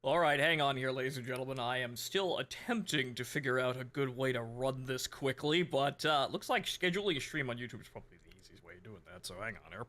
Alright, hang on here, ladies and gentlemen. I am still attempting to figure out a good way to run this quickly, but looks like scheduling a stream on YouTube is probably the easiest way of doing that, so hang on here.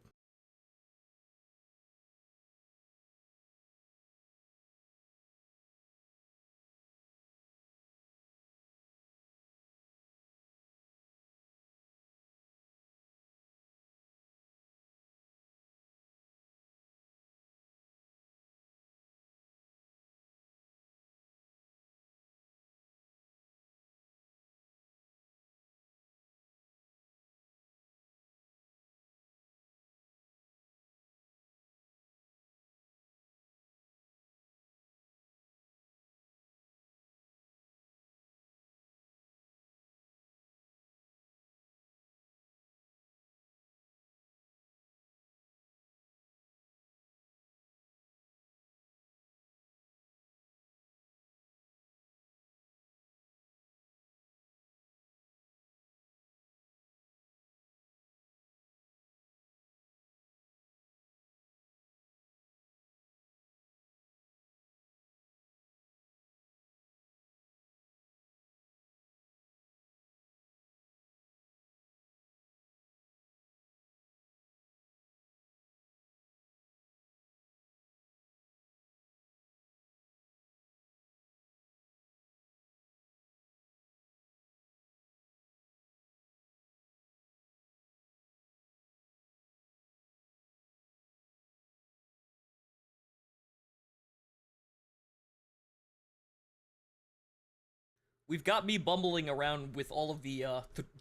We've got me bumbling around with all of the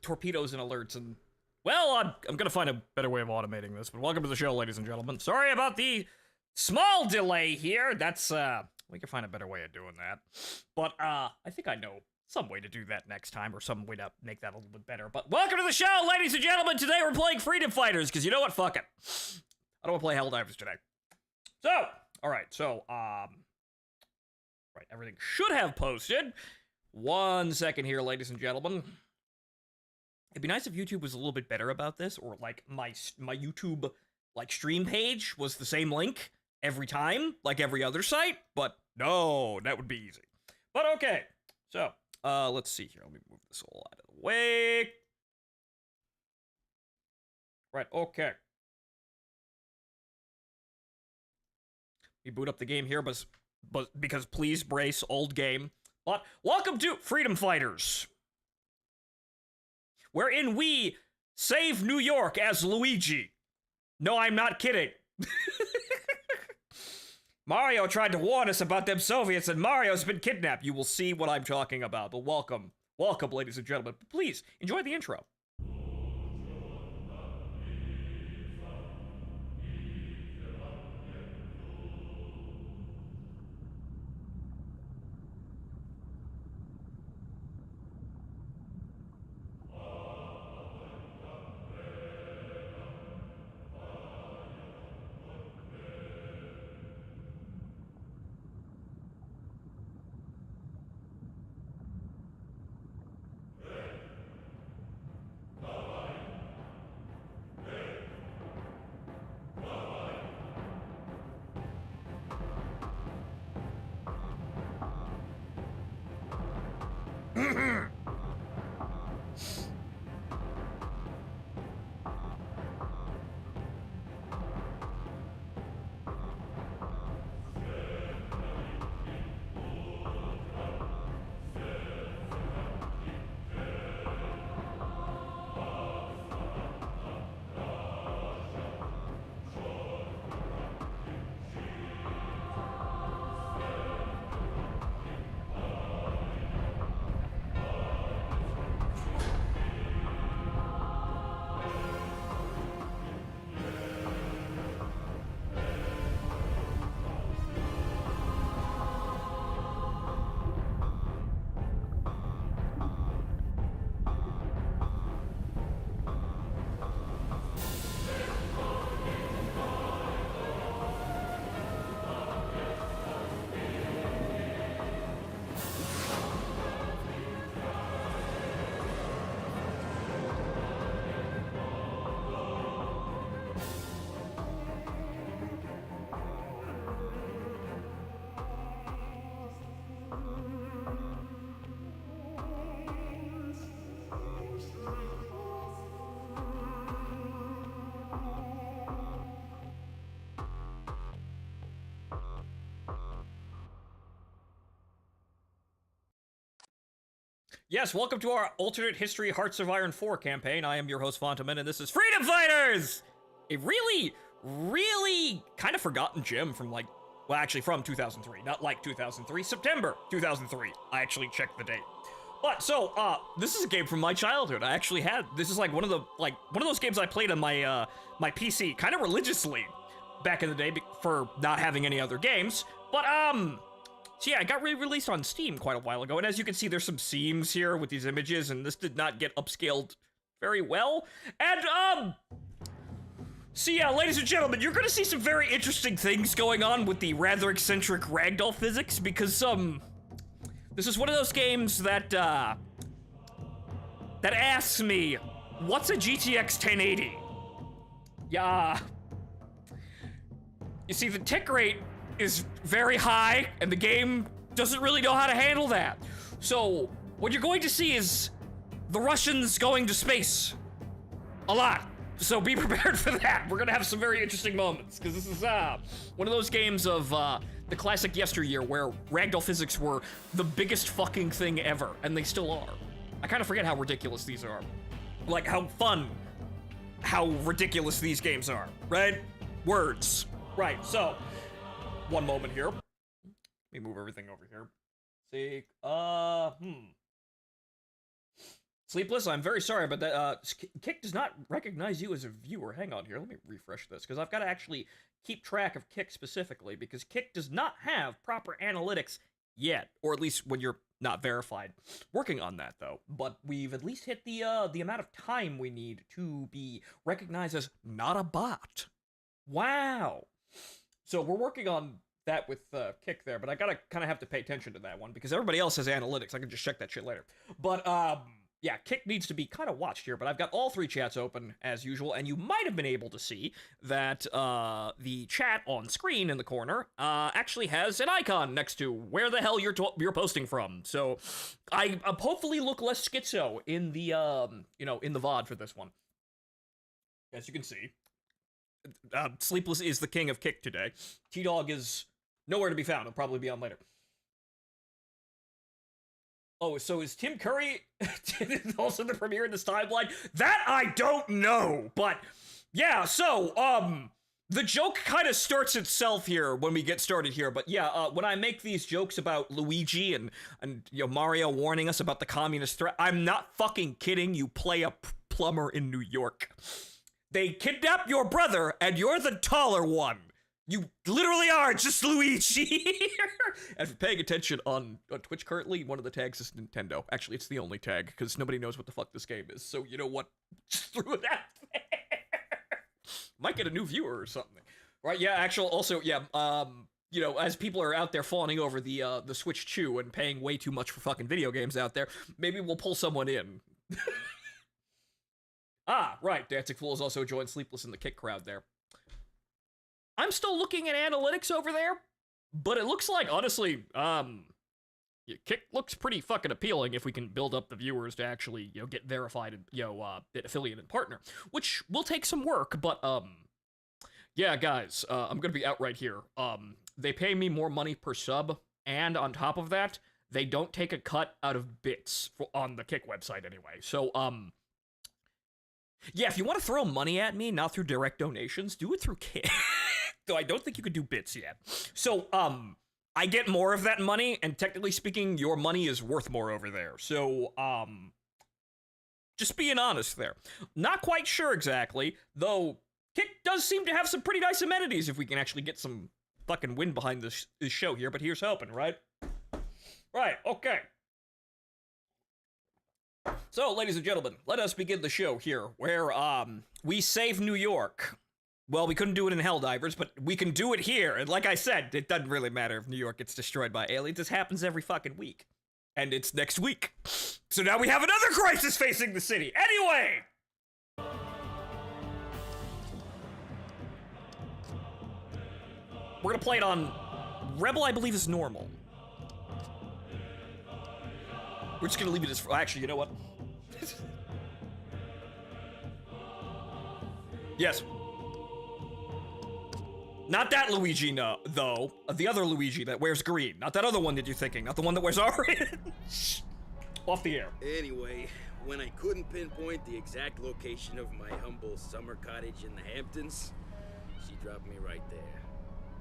torpedoes and alerts, and well, I'm gonna find a better way of automating this. But welcome to the show, ladies and gentlemen. Sorry about the small delay here. That's we can find a better way of doing that. But I think I know some way to do that next time, or some way to make that a little bit better. But welcome to the show, ladies and gentlemen. Today we're playing Freedom Fighters, because you know what? Fuck it. I don't want to play Helldivers today. So, all right. So, right, everything should have posted. 1 second here, ladies and gentlemen. It'd be nice if YouTube was a little bit better about this, or like my YouTube like stream page was the same link every time, like every other site. But no, that would be easy. But okay, so let's see here. Let me move this all out of the way. Right, okay. We boot up the game here, but because please brace, old game. But welcome to Freedom Fighters, wherein we save New York as Luigi. No, I'm not kidding. Mario tried to warn us about them Soviets, and Mario's been kidnapped. You will see what I'm talking about. But welcome, ladies and gentlemen. Please enjoy the intro. Yes, welcome to our alternate history Hearts of Iron 4 campaign. I am your host, Fontaman, and this is Freedom Fighters! A really, really kind of forgotten gem from like, well, actually from 2003. Not like 2003, September 2003. I actually checked the date. But, so, this is a game from my childhood. I actually had, this is like one of those games I played on my, my PC kind of religiously back in the day for not having any other games. But, so yeah, it got re-released on Steam quite a while ago, and as you can see, there's some seams here with these images, and this did not get upscaled very well. And, so yeah, ladies and gentlemen, you're gonna see some very interesting things going on with the rather eccentric ragdoll physics, because, this is one of those games that, that asks me, what's a GTX 1080? Yeah. You see, the tick rate is very high, and the game doesn't really know how to handle that. So, what you're going to see is the Russians going to space. A lot. So be prepared for that. We're gonna have some very interesting moments, because this is, one of those games of, the classic yesteryear where ragdoll physics were the biggest fucking thing ever, and they still are. I kind of forget how ridiculous these are. Like, how fun, how ridiculous these games are, right? Words. Right, so, one moment here. Let me move everything over here. See, Sleepless, I'm very sorry, but that, Kick does not recognize you as a viewer. Hang on here, let me refresh this, because I've got to actually keep track of Kick specifically, because Kick does not have proper analytics yet, or at least when you're not verified. Working on that, though, but we've at least hit the amount of time we need to be recognized as not a bot. Wow. So we're working on that with Kick there, but I gotta kind of have to pay attention to that one, because everybody else has analytics. I can just check that shit later. But, yeah, Kick needs to be kind of watched here, but I've got all three chats open, as usual, and you might have been able to see that the chat on screen in the corner actually has an icon next to where the hell you're posting from. So I hopefully look less schizo in the, you know, in the VOD for this one. As you can see, Sleepless is the king of Kick today. T-Dog is nowhere to be found. He'll probably be on later. Oh, so is Tim Curry also the premiere in this timeline? That I don't know, but yeah, so, the joke kind of starts itself here when we get started here, but yeah, when I make these jokes about Luigi and you know, Mario warning us about the communist threat, I'm not fucking kidding. You play a plumber in New York. They kidnap your brother, and you're the taller one. You literally are just Luigi. And if you're paying attention on Twitch currently, one of the tags is Nintendo. Actually, it's the only tag, because nobody knows what the fuck this game is. So, you know what? Just threw it out there. Might get a new viewer or something. Right, yeah, also, yeah, you know, as people are out there fawning over the Switch Chew and paying way too much for fucking video games out there, maybe we'll pull someone in. Ah, right, Dancing Fool has also joined Sleepless in the Kick crowd there. I'm still looking at analytics over there, but it looks like, honestly, yeah, Kick looks pretty fucking appealing if we can build up the viewers to actually, you know, get verified and, you know, affiliate and partner, which will take some work, but, yeah, guys, I'm gonna be outright here. They pay me more money per sub, and on top of that, they don't take a cut out of bits on the Kick website anyway, so, yeah, if you want to throw money at me, not through direct donations, do it through Kick. Though I don't think you could do bits yet. So, I get more of that money, and technically speaking, your money is worth more over there. So, just being honest there. Not quite sure exactly, though Kick does seem to have some pretty nice amenities if we can actually get some fucking wind behind this show here, but here's hoping, right? Right, okay. So, ladies and gentlemen, let us begin the show here, where, we save New York. Well, we couldn't do it in Helldivers, but we can do it here, and like I said, it doesn't really matter if New York gets destroyed by aliens. This happens every fucking week. And it's next week. So now we have another crisis facing the city. Anyway! We're gonna play it on Rebel, I believe, is normal. We're just gonna leave it as... Actually, you know what? Yes. Not that Luigi, no, though. The other Luigi that wears green. Not that other one that you're thinking. Not the one that wears orange. off the air. Anyway, when I couldn't pinpoint the exact location of my humble summer cottage in the Hamptons, she dropped me right there.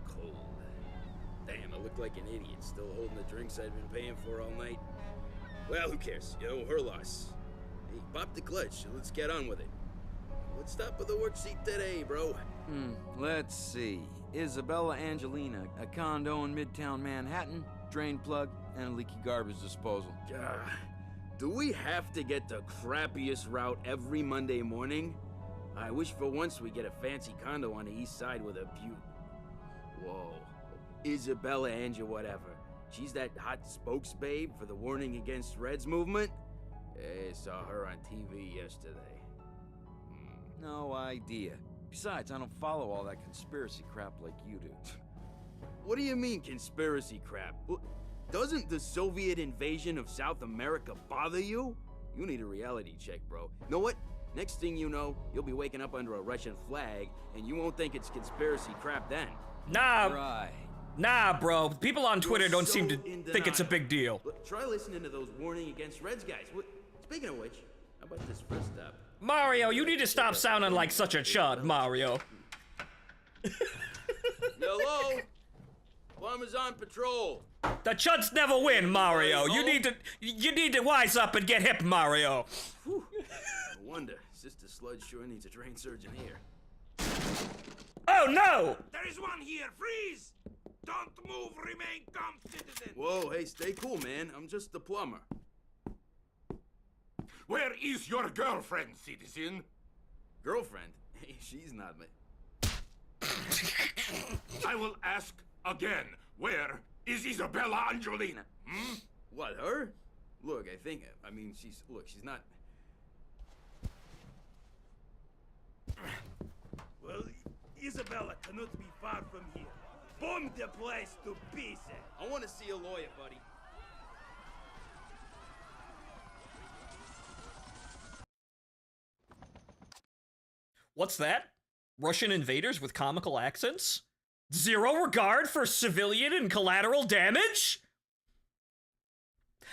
Cold. Damn, I look like an idiot, still holding the drinks I'd been paying for all night. Well, who cares? You know, her loss. Hey, pop the clutch. Let's get on with it. Let's stop at the work seat today, bro. Let's see. Isabella Angelina, a condo in Midtown Manhattan, drain plug, and a leaky garbage disposal. Do we have to get the crappiest route every Monday morning? I wish for once we get a fancy condo on the east side with a view. Whoa. Isabella Angel whatever. She's that hot spokes babe for the Warning Against Reds movement? I saw her on TV yesterday. No idea. Besides, I don't follow all that conspiracy crap like you do. What do you mean, conspiracy crap? Doesn't the Soviet invasion of South America bother you? You need a reality check, bro. Know what? Next thing you know, you'll be waking up under a Russian flag, and you won't think it's conspiracy crap then. Nah, bro. People on Twitter don't seem to think it's a big deal. Look, try listening to those Warning Against Reds guys. Speaking of which, how about this first stop? Mario, you need to stop sounding like such a chud, Mario. Hello? Plum is on patrol. The chuds never win, Mario. You need to wise up and get hip, Mario. Whew. No wonder. Sister Sludge sure needs a trained surgeon here. Oh no! There is one here! Freeze! Don't move! Remain calm, citizen! Whoa, hey, stay cool, man. I'm just the plumber. Where is your girlfriend, citizen? Girlfriend? Hey, she's not me. I will ask again. Where is Isabella Angelina? What, her? Look, I mean, she's not... Well, Isabella cannot be far from here. Bomb the place to pieces! I want to see a lawyer, buddy. What's that? Russian invaders with comical accents? Zero regard for civilian and collateral damage?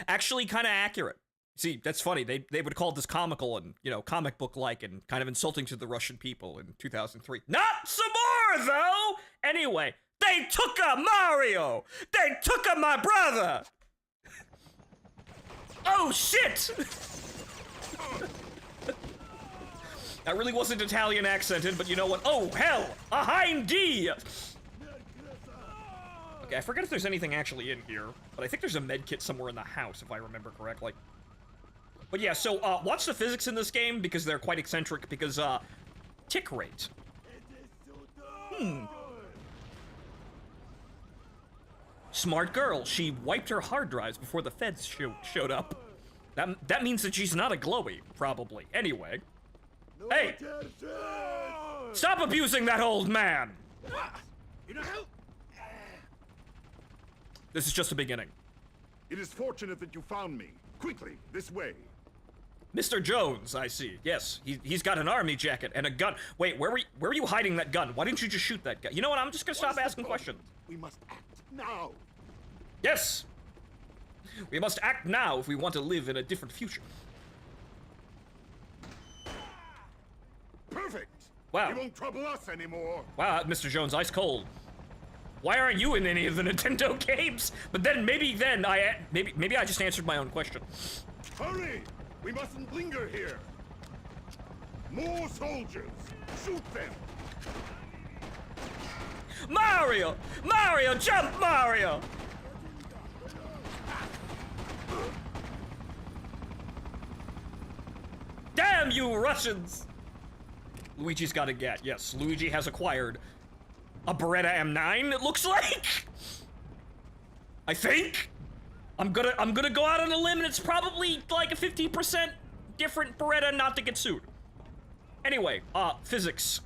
Actually, kind of accurate. See, that's funny. They would call this comical and, you know, comic book-like and kind of insulting to the Russian people in 2003. Not some more, though! Anyway, they took Mario! They took my brother! Oh, shit! That really wasn't Italian accented, but you know what? Oh, hell! A hind D! Okay, I forget if there's anything actually in here, but I think there's a med kit somewhere in the house, if I remember correctly. But yeah, so, watch the physics in this game, because they're quite eccentric, because, tick rate. Smart girl. She wiped her hard drives before the feds showed up. That means that she's not a glowy, probably. Anyway. Hey! Stop abusing that old man! You know how? This is just the beginning. It is fortunate that you found me. Quickly, this way. Mr. Jones, I see. Yes, he's got an army jacket and a gun. Wait, where were you hiding that gun? Why didn't you just shoot that guy? You know what? I'm just gonna stop asking questions. We must act now. Yes! We must act now if we want to live in a different future. Perfect. Wow. You won't trouble us anymore. Wow, Mr. Jones, ice cold. Why aren't you in any of the Nintendo games? But then maybe I just answered my own question. Hurry! We mustn't linger here. More soldiers. Shoot them. Mario! Mario, jump, Mario! Damn you, Russians! Luigi's got a get. Yes, Luigi has acquired a Beretta M9, it looks like? I think? I'm gonna go out on a limb and it's probably like a 50% different Beretta not to get sued. Anyway, physics.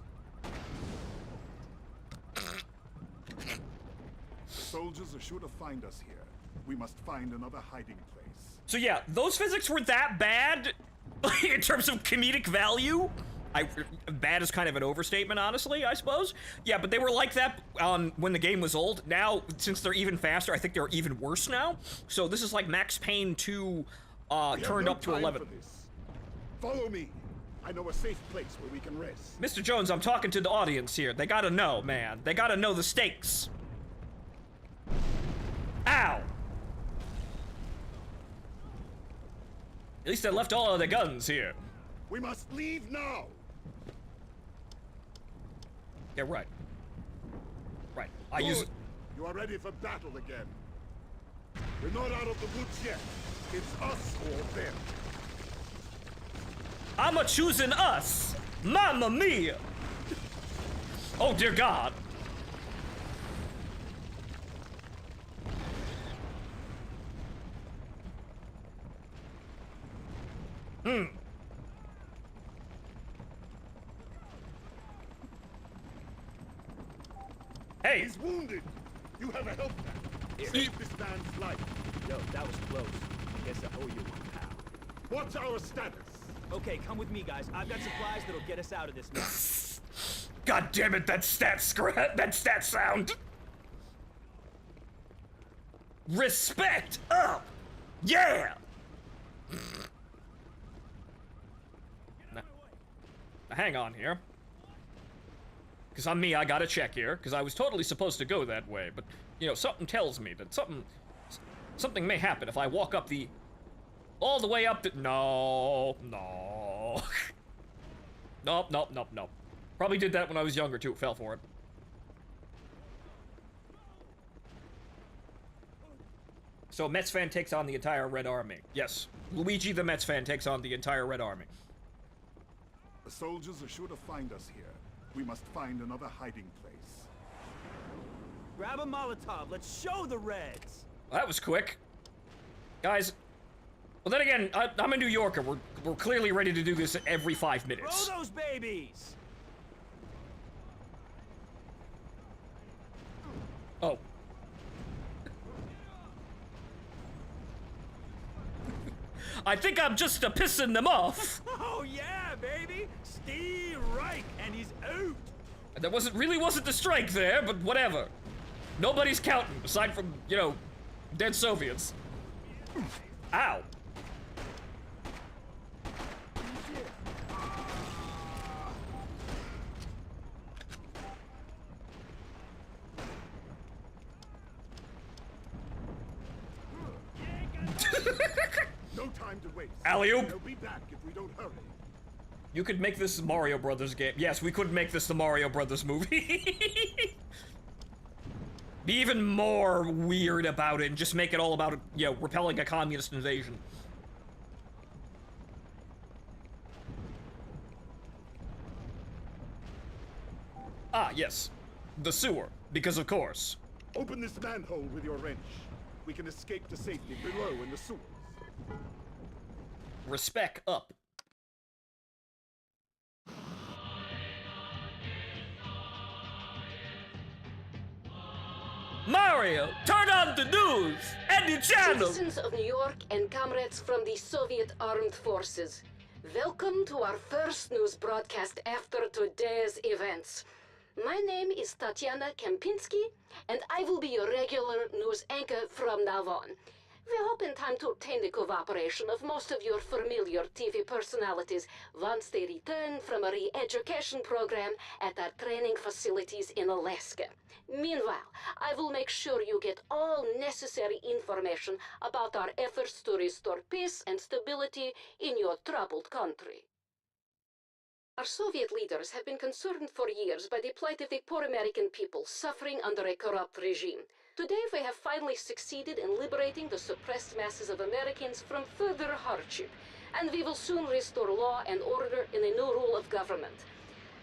Soldiers are sure to find us here. We must find another hiding place. So yeah, those physics were that bad in terms of comedic value. Bad is kind of an overstatement, honestly, I suppose. Yeah, but they were like that when the game was old. Now, since they're even faster, I think they're even worse now. So this is like Max Payne 2 We have turned no up to time 11. for this. Follow me. I know a safe place where we can rest. Mr. Jones, I'm talking to the audience here. They gotta know, man. They gotta know the stakes. Ow! At least they left all of their guns here. We must leave now. Yeah, right. Right. Good. You are ready for battle again. We're not out of the woods yet. It's us or them. I'm a choosing us. Mamma mia. Oh dear God. Hey. He's wounded. You have a health pack. Save this man's life. Yo, that was close. I guess I owe you one, pal. What's our status? Okay, come with me, guys. I've got supplies that'll get us out of this mess. God damn it, that stat sound. Respect up. Yeah. Now, hang on here. Because I'm me, I gotta check here. Because I was totally supposed to go that way. But, you know, something tells me that something may happen if I walk up the... all the way up the... No. Nope. Probably did that when I was younger, too. Fell for it. So, Mets fan takes on the entire Red Army. Yes. Luigi the Mets fan takes on the entire Red Army. The soldiers are sure to find us here. We must find another hiding place. Grab a Molotov. Let's show the Reds. Well, that was quick. Guys, well then again, I'm a New Yorker. We're clearly ready to do this every 5 minutes. Throw those babies. Oh. I think I'm just pissing them off. Oh yeah, baby. Steve Reich, and he's out. There wasn't the strike there, but whatever. Nobody's counting, aside from, you know, dead Soviets. Ow. No time to waste. Alley-oop. They'll be back if we don't hurry. You could make this Mario Brothers game. Yes, we could make this the Mario Brothers movie. Be even more weird about it and just make it all about, you know, repelling a communist invasion. Ah, yes. The sewer. Because of course. Open this manhole with your wrench. We can escape to safety below in the sewers. Respect up. Mario, turn on the news! Any channel! Citizens of New York and comrades from the Soviet Armed Forces, welcome to our first news broadcast after today's events. My name is Tatiana Kempinski, and I will be your regular news anchor from now on. We hope in time to obtain the cooperation of most of your familiar TV personalities once they return from a re-education program at our training facilities in Alaska. Meanwhile, I will make sure you get all necessary information about our efforts to restore peace and stability in your troubled country. Our Soviet leaders have been concerned for years by the plight of the poor American people suffering under a corrupt regime. Today, we have finally succeeded in liberating the suppressed masses of Americans from further hardship, and we will soon restore law and order in a new rule of government.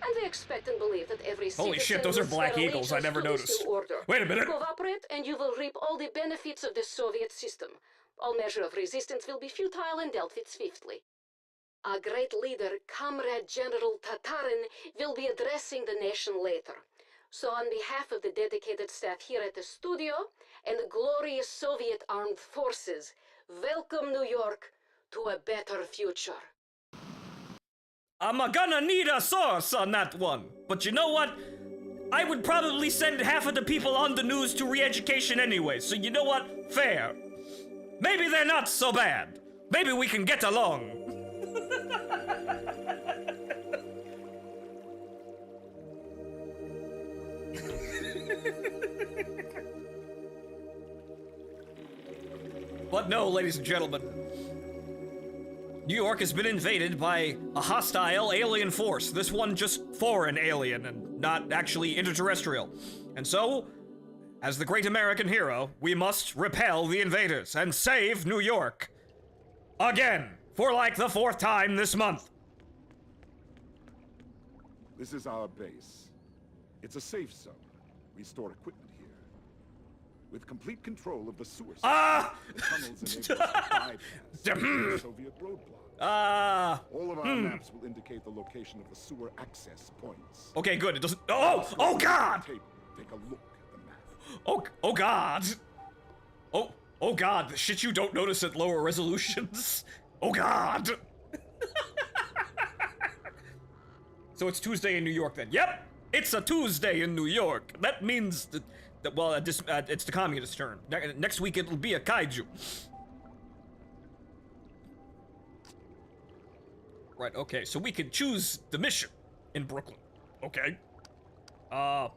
And we expect and believe that every Holy citizen shit, those are will Black swear Eagles. I allegiance never to this noticed. new order. Wait a minute. Cooperate, and you will reap all the benefits of the Soviet system. All measure of resistance will be futile and dealt with swiftly. Our great leader, Comrade General Tatarin, will be addressing the nation later. So on behalf of the dedicated staff here at the studio and the glorious Soviet Armed Forces, welcome New York to a better future. I'm gonna need a source on that one. But you know what? I would probably send half of the people on the news to re-education anyway, so you know what? Fair. Maybe they're not so bad. Maybe we can get along. But no, ladies and gentlemen. New York has been invaded by a hostile alien force. This one just foreign alien and not actually interterrestrial. And so, as the great American hero, we must repel the invaders and save New York. Again, for like the 4th time this month. This is our base. It's a safe zone. We store equipment here. With complete control of the sewer system, the tunnels enable us to bypass the Soviet roadblock. All of our maps will indicate the location of the sewer access points. Okay, good. It doesn't. Oh God! Take a look at the map. Oh God! Oh God! The shit you don't notice at lower resolutions. Oh God! So it's Tuesday in New York then. Yep, it's a Tuesday in New York. That means that well, it's the communist turn. Next week it'll be a kaiju. Right, okay, so we can choose the mission in Brooklyn. Okay. I'm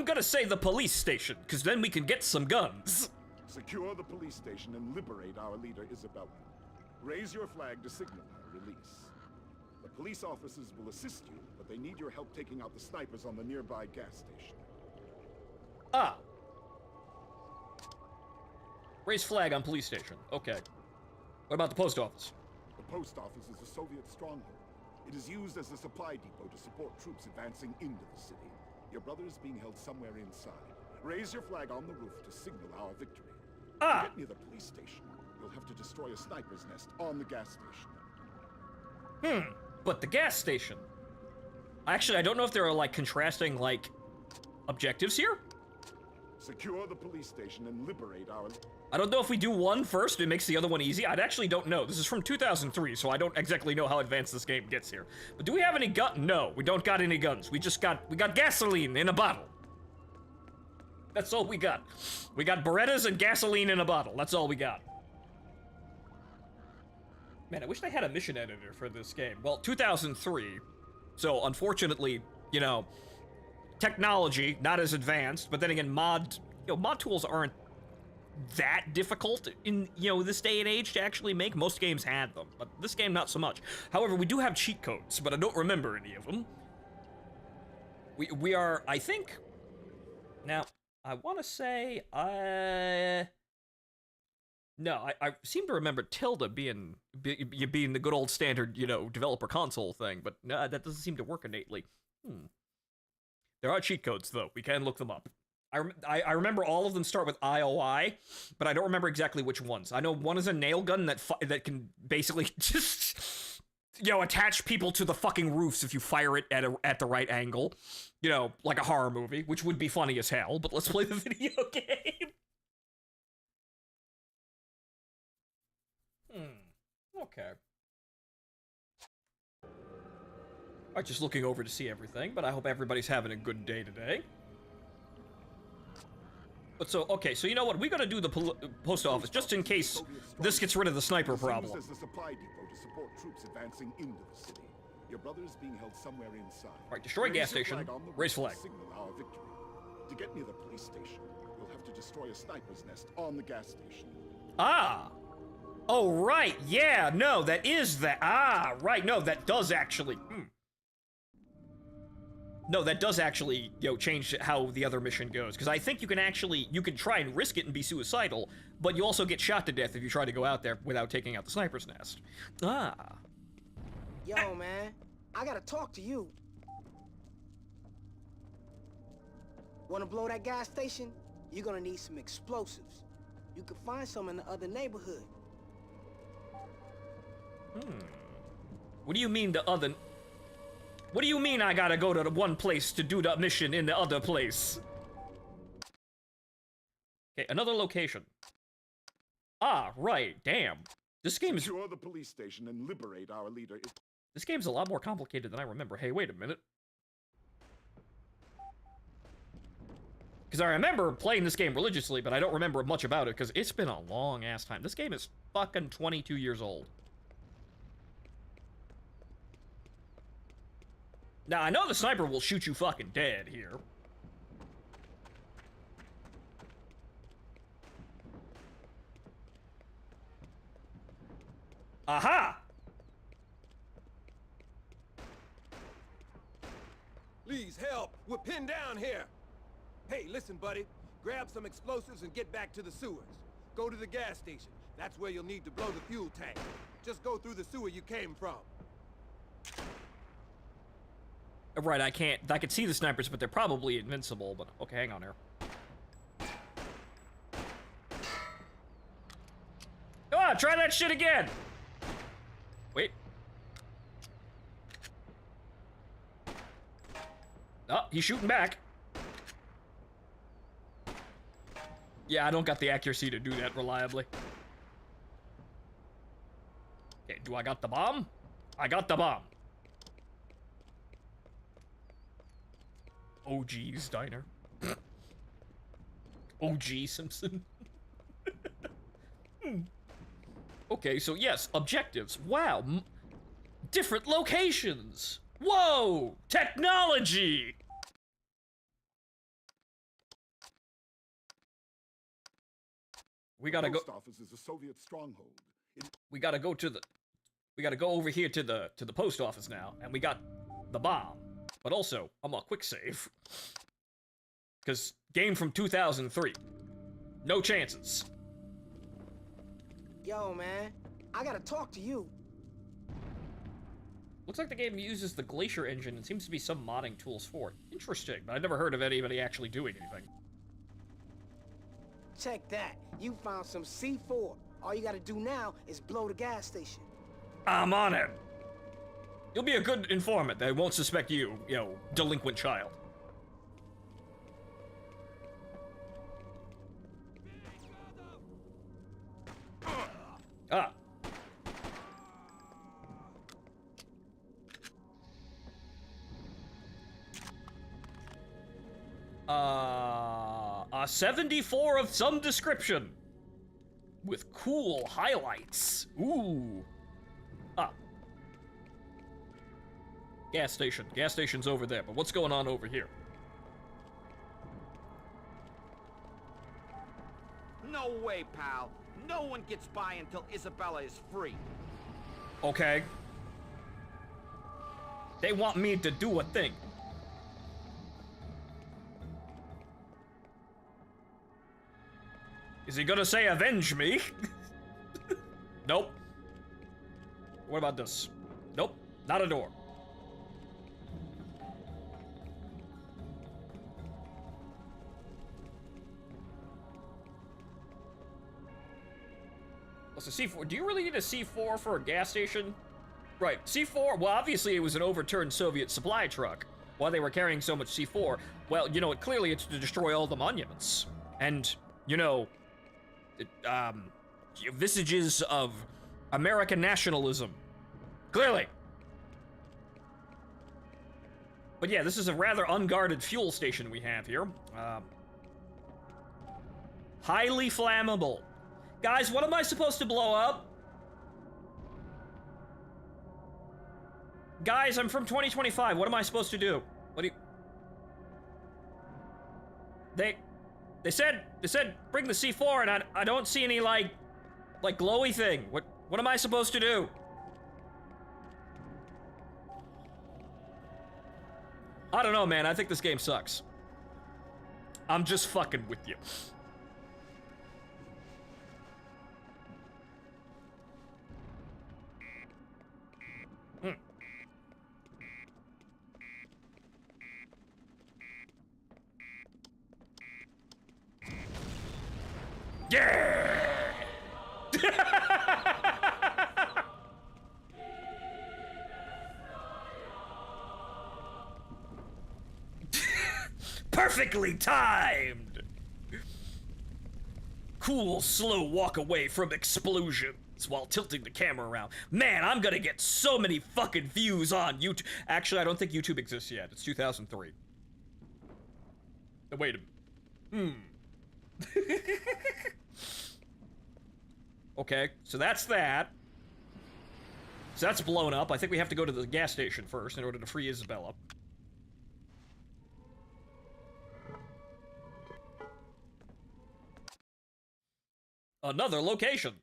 gonna say the police station, because then we can get some guns. Secure the police station and liberate our leader, Isabella. Raise your flag to signal her release. The police officers will assist you, but they need your help taking out the snipers on the nearby gas station. Raise flag on police station. Okay. What about the post office? The post office is a Soviet stronghold. It is used as a supply depot to support troops advancing into the city. Your brother is being held somewhere inside. Raise your flag on the roof to signal our victory. To get near the police station, you'll have to destroy a sniper's nest on the gas station. But the gas station. Actually, I don't know if there are, like, contrasting, like, objectives here? Secure the police station and liberate our... I don't know if we do one first, it makes the other one easy. I actually don't know. This is from 2003, so I don't exactly know how advanced this game gets here. But do we have any gun? No, we don't got any guns. We got gasoline in a bottle. That's all we got. We got Berettas and gasoline in a bottle. That's all we got. Man, I wish they had a mission editor for this game. Well, 2003. So, unfortunately, you know, technology, not as advanced, but then again, mod tools aren't that difficult in, this day and age to actually make. Most games had them, but this game not so much. However, we do have cheat codes, but I don't remember any of them. We are, I think, now, I want to say, no, I seem to remember Tilda being the good old standard, developer console thing, but no, that doesn't seem to work innately. There are cheat codes, though. We can look them up. I remember all of them start with IOI, but I don't remember exactly which ones. I know one is a nail gun that can basically just, attach people to the fucking roofs if you fire it at the right angle. Like a horror movie, which would be funny as hell, but let's play the video game. Okay. Alright, just looking over to see everything, but I hope everybody's having a good day today. But so, okay, so you know what? We gotta do the post office, just in case this gets rid of the sniper problem. As a supply depot to support troops advancing into the city. Your brother is being held somewhere inside. Alright, destroy gas station, raise flag. Signal our victory. To get near the police station, you'll have to destroy a sniper's nest on the gas station. Oh, right, yeah, no, that is that. Right, no, that does actually, No, that does actually, change how the other mission goes. Because I think you can try and risk it and be suicidal, but you also get shot to death if you try to go out there without taking out the sniper's nest. Yo, man, I gotta talk to you. Wanna blow that gas station? You're gonna need some explosives. You can find some in the other neighborhood. What do you mean the other... What do you mean I gotta go to the one place to do the mission in the other place? Okay, another location. Right, damn. This game is... Secure the police station and liberate our leader. This game's a lot more complicated than I remember. Hey, wait a minute. Because I remember playing this game religiously, but I don't remember much about it because it's been a long ass time. This game is fucking 22 years old. Now, I know the sniper will shoot you fucking dead here. Aha! Please help. We're pinned down here. Hey, listen, buddy. Grab some explosives and get back to the sewers. Go to the gas station. That's where you'll need to blow the fuel tank. Just go through the sewer you came from. Right, I can see the snipers, but they're probably invincible, but okay, hang on here. Come on, try that shit again! Wait. Oh, he's shooting back. Yeah, I don't got the accuracy to do that reliably. Okay, do I got the bomb? I got the bomb. OG's Diner. OG Simpson. Okay, so yes, objectives. Wow. Different locations. Whoa! Technology! We gotta go. The post office is a Soviet stronghold. We gotta go to the. We gotta go over here to the post office now, and we got the bomb. But also, I'm a quick save. Cause game from 2003. No chances. Yo, man, I gotta talk to you. Looks like the game uses the Glacier engine and seems to be some modding tools for it. Interesting, but I've never heard of anybody actually doing anything. Check that. You found some C4. All you gotta do now is blow the gas station. I'm on it. You'll be a good informant that won't suspect you, delinquent child. Ah. A 74 of some description. With cool highlights. Ooh. Ah. Gas station. Gas station's over there, but what's going on over here? No way, pal. No one gets by until Isabella is free. Okay. They want me to do a thing. Is he gonna say avenge me? Nope. What about this? Nope, not a door. What's a C4? Do you really need a C4 for a gas station? Right, C4, well, obviously it was an overturned Soviet supply truck. Why they were carrying so much C4? Well, clearly it's to destroy all the monuments. And, visages of American nationalism. Clearly. But yeah, this is a rather unguarded fuel station we have here. Highly flammable. Guys, what am I supposed to blow up? Guys, I'm from 2025. What am I supposed to do? What do you... They said bring the C4 and I don't see any like glowy thing. What am I supposed to do? I don't know, man. I think this game sucks. I'm just fucking with you. Yeah! Perfectly timed! Cool, slow walk away from explosions while tilting the camera around. Man, I'm gonna get so many fucking views on YouTube. Actually, I don't think YouTube exists yet. It's 2003. Wait a minute. Okay, so that's that. So that's blown up. I think we have to go to the gas station first in order to free Isabella. Another location.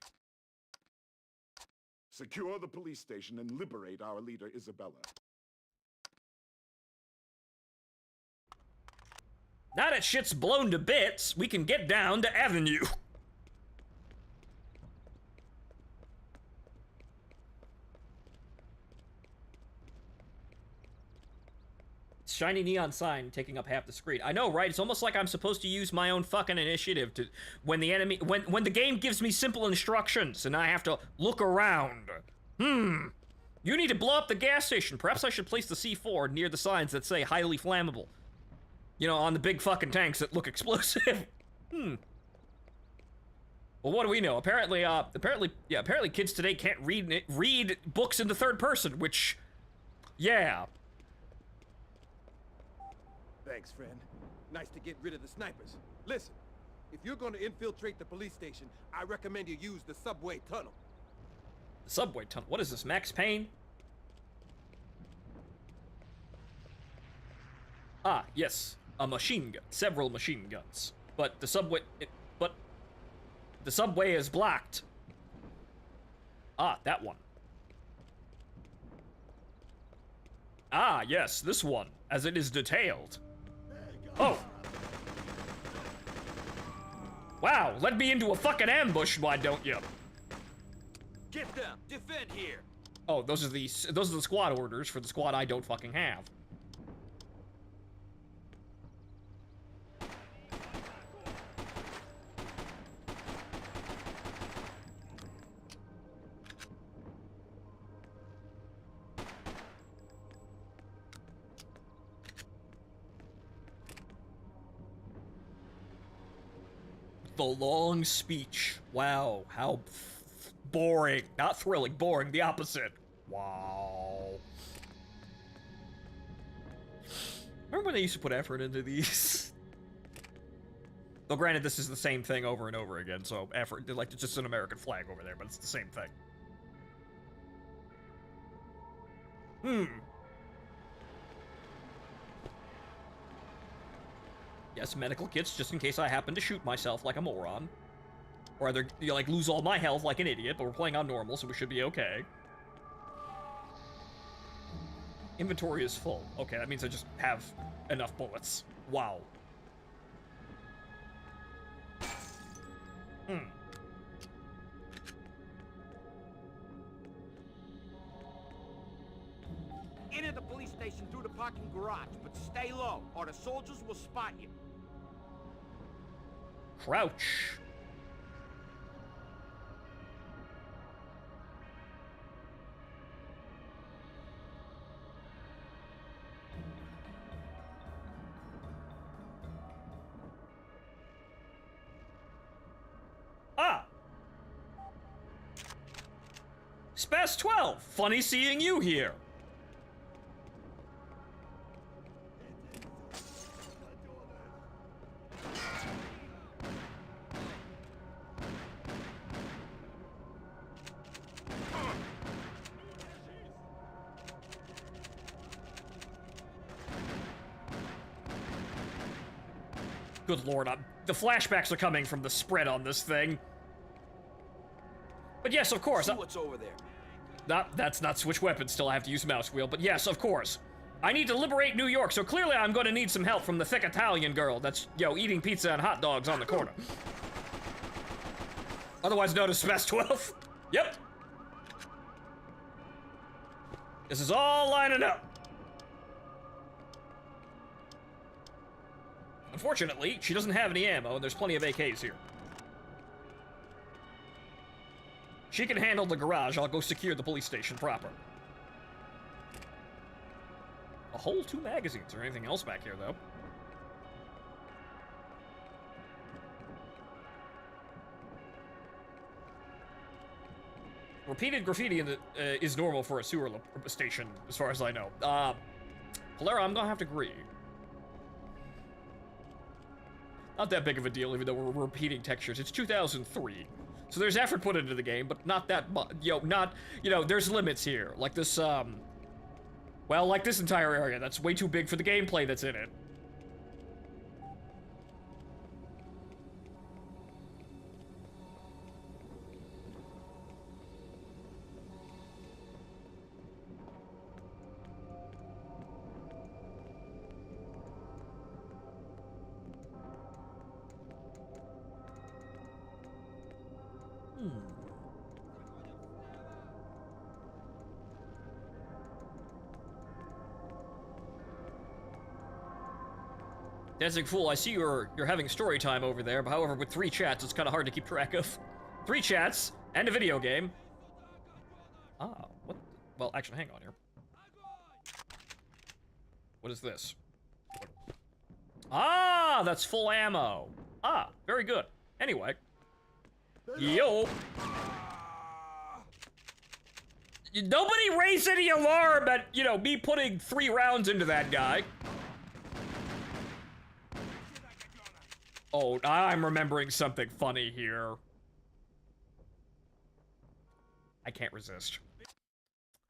Secure the police station and liberate our leader, Isabella. Now that shit's blown to bits, we can get down to Avenue. Shiny neon sign taking up half the screen. I know, right? It's almost like I'm supposed to use my own fucking initiative to when the enemy when the game gives me simple instructions and I have to look around. You need to blow up the gas station. Perhaps I should place the C4 near the signs that say highly flammable. You know, on the big fucking tanks that look explosive. Well, what do we know? Apparently kids today can't read books in the third person, which, yeah. Thanks, friend. Nice to get rid of the snipers. Listen, if you're going to infiltrate the police station, I recommend you use the subway tunnel. The subway tunnel? What is this, Max Payne? Ah, yes. A machine gun. Several machine guns. But the subway... the subway is blocked. Ah, that one. Ah, yes, this one, as it is detailed. Oh! Wow, let me into a fucking ambush, why don't you? Get them! Defend here! Oh, those are the squad orders for the squad I don't fucking have. The long speech. Wow, how boring. Not thrilling, boring, the opposite. Wow. Remember when they used to put effort into these? Though granted, this is the same thing over and over again, so effort, like, it's just an American flag over there, but it's the same thing. Yes, medical kits, just in case I happen to shoot myself like a moron. Or either, you know, like, lose all my health like an idiot, but we're playing on normal, so we should be okay. Inventory is full. Okay, that means I just have enough bullets. Wow. Enter the police station through the parking garage, but stay low, or the soldiers will spot you. Crouch. Ah! Spaz 12! Funny seeing you here! Good lord, the flashbacks are coming from the spread on this thing. But yes, of course. See what's over there. That's not switch weapons, still I have to use mouse wheel, but yes, of course. I need to liberate New York, so clearly I'm going to need some help from the thick Italian girl that's, yo, eating pizza and hot dogs on the corner. Otherwise known as Spaz 12. Yep. This is all lining up. Unfortunately, she doesn't have any ammo, and there's plenty of AKs here. She can handle the garage. I'll go secure the police station proper. A whole 2 magazines or anything else back here, though. Repeated graffiti in the, is normal for a sewer station, as far as I know. Polera, I'm gonna have to agree. Not that big of a deal, even though we're repeating textures. It's 2003. So there's effort put into the game, but not that much. There's limits here. Like this, well, like this entire area. That's way too big for the gameplay that's in it. Dancing Fool, I see you're having story time over there, but however, with 3 chats, it's kind of hard to keep track of. 3 chats, and a video game. Ah, what? Well, actually, hang on here. What is this? Ah, that's full ammo. Ah, very good. Anyway. Yo. Nobody raised any alarm at, me putting 3 rounds into that guy. Oh, I'm remembering something funny here. I can't resist.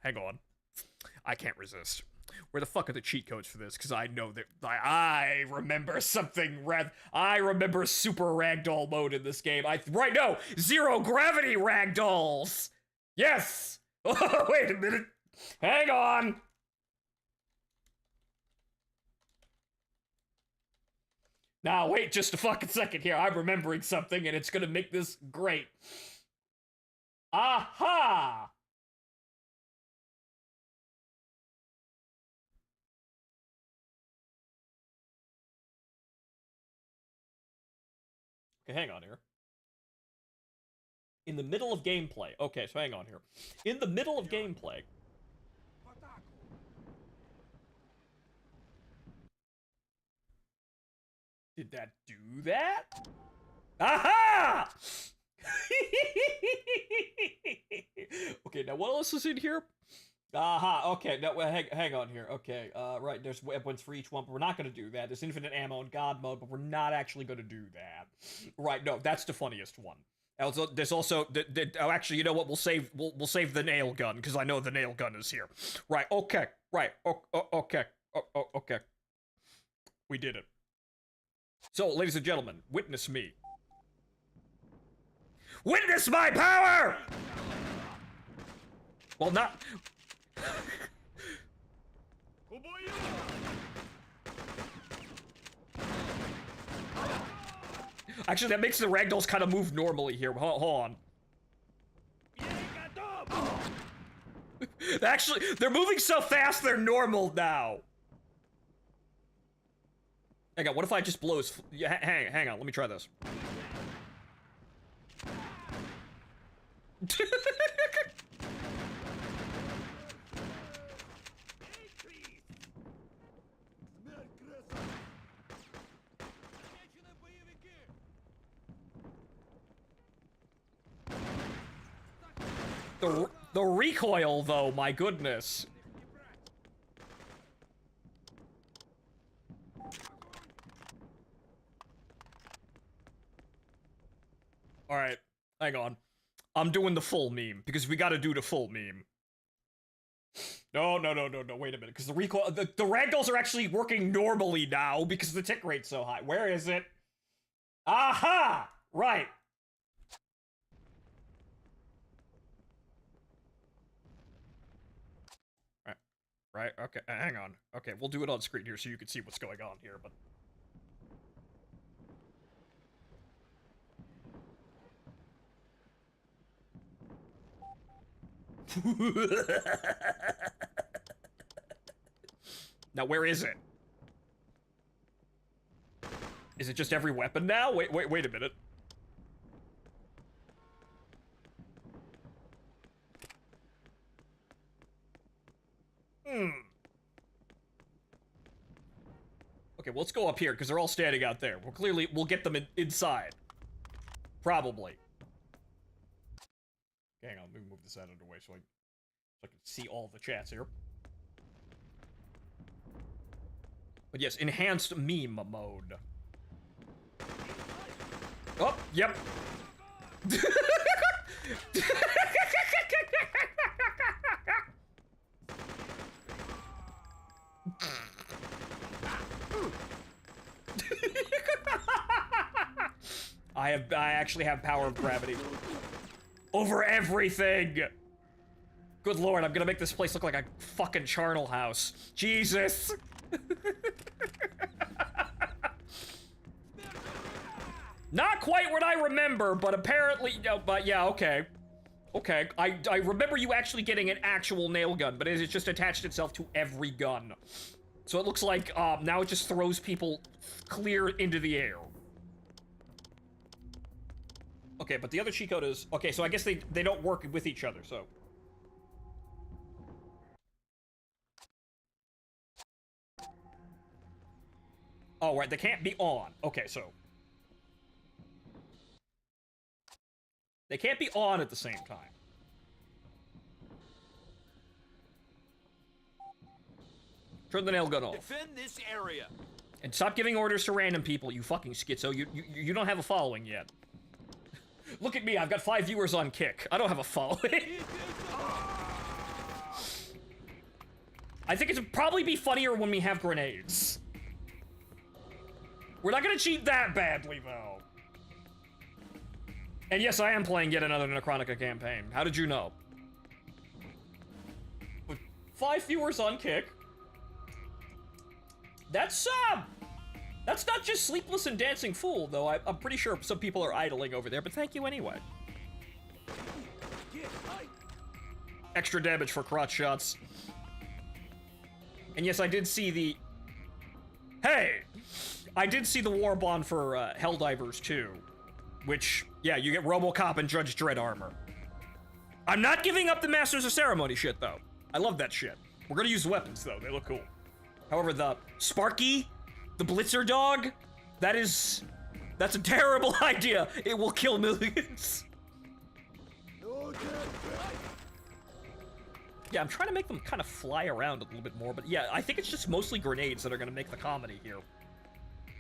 Hang on. I can't resist. Where the fuck are the cheat codes for this? Because I know that I remember something I remember super ragdoll mode in this game. Right, no! Zero gravity ragdolls! Yes! Oh, wait a minute. Hang on! Now, wait just a fucking second here. I'm remembering something, and it's gonna make this great. Aha! Okay, hang on here. In the middle of gameplay. Okay, so hang on here. In the middle of gameplay. Did that do that? Aha! Okay, now what else is in here? Aha, okay, now hang on here. Okay, right, there's weapons for each one, but we're not gonna do that. There's infinite ammo in God mode, but we're not actually gonna do that. Right, no, that's the funniest one. Also, there's also oh, actually, you know what? We'll save the nail gun because I know the nail gun is here. Right, okay, right, okay, okay. We did it. So, ladies and gentlemen, witness me. Witness my power! Well, not... Actually, that makes the ragdolls kind of move normally here. Hold on. Actually, they're moving so fast, they're normal now. Hang on, what if I just blow his... Yeah, hang on, let me try this. The recoil, though, my goodness. Alright, hang on. I'm doing the full meme, because we gotta do the full meme. No, wait a minute, because the recoil- the ragdolls are actually working normally now, because the tick rate's so high. Where is it? Aha! Right. Right, okay, hang on. Okay, we'll do it on screen here so you can see what's going on here, but... Now, where is it? Is it just every weapon now? Wait a minute. Okay, well, let's go up here, because they're all standing out there. We'll get them inside. Probably. Okay, hang on, let me move this out of the way so I can see all the chats here. But yes, enhanced meme mode. Oh, yep. I actually have power of gravity. Over everything! Good lord, I'm gonna make this place look like a fucking charnel house. Jesus! Not quite what I remember, but apparently, but yeah, okay. Okay, I remember you actually getting an actual nail gun, but it has just attached itself to every gun. So it looks like, now it just throws people clear into the air. Okay, but the other cheat code is... Okay, so I guess they don't work with each other, so... Oh, right, they can't be on. Okay, so... They can't be on at the same time. Turn the nail gun off. Defend this area. And stop giving orders to random people, you fucking schizo. You don't have a following yet. Look at me, I've got 5 viewers on Kick. I don't have a following. I think it'd probably be funnier when we have grenades. We're not gonna cheat that badly, though. And yes, I am playing yet another Necronica campaign. How did you know? With 5 viewers on Kick. That's not just Sleepless and Dancing Fool, though. I'm pretty sure some people are idling over there, but thank you anyway. Extra damage for crotch shots. And yes, I did see the... Hey! I did see the War Bond for Helldivers 2. Which, yeah, you get RoboCop and Judge Dredd armor. I'm not giving up the Masters of Ceremony shit, though. I love that shit. We're gonna use weapons, though. They look cool. However, the Sparky, the Blitzer dog, that's a terrible idea. It will kill millions. Yeah, I'm trying to make them kind of fly around a little bit more, but yeah, I think it's just mostly grenades that are gonna make the comedy here.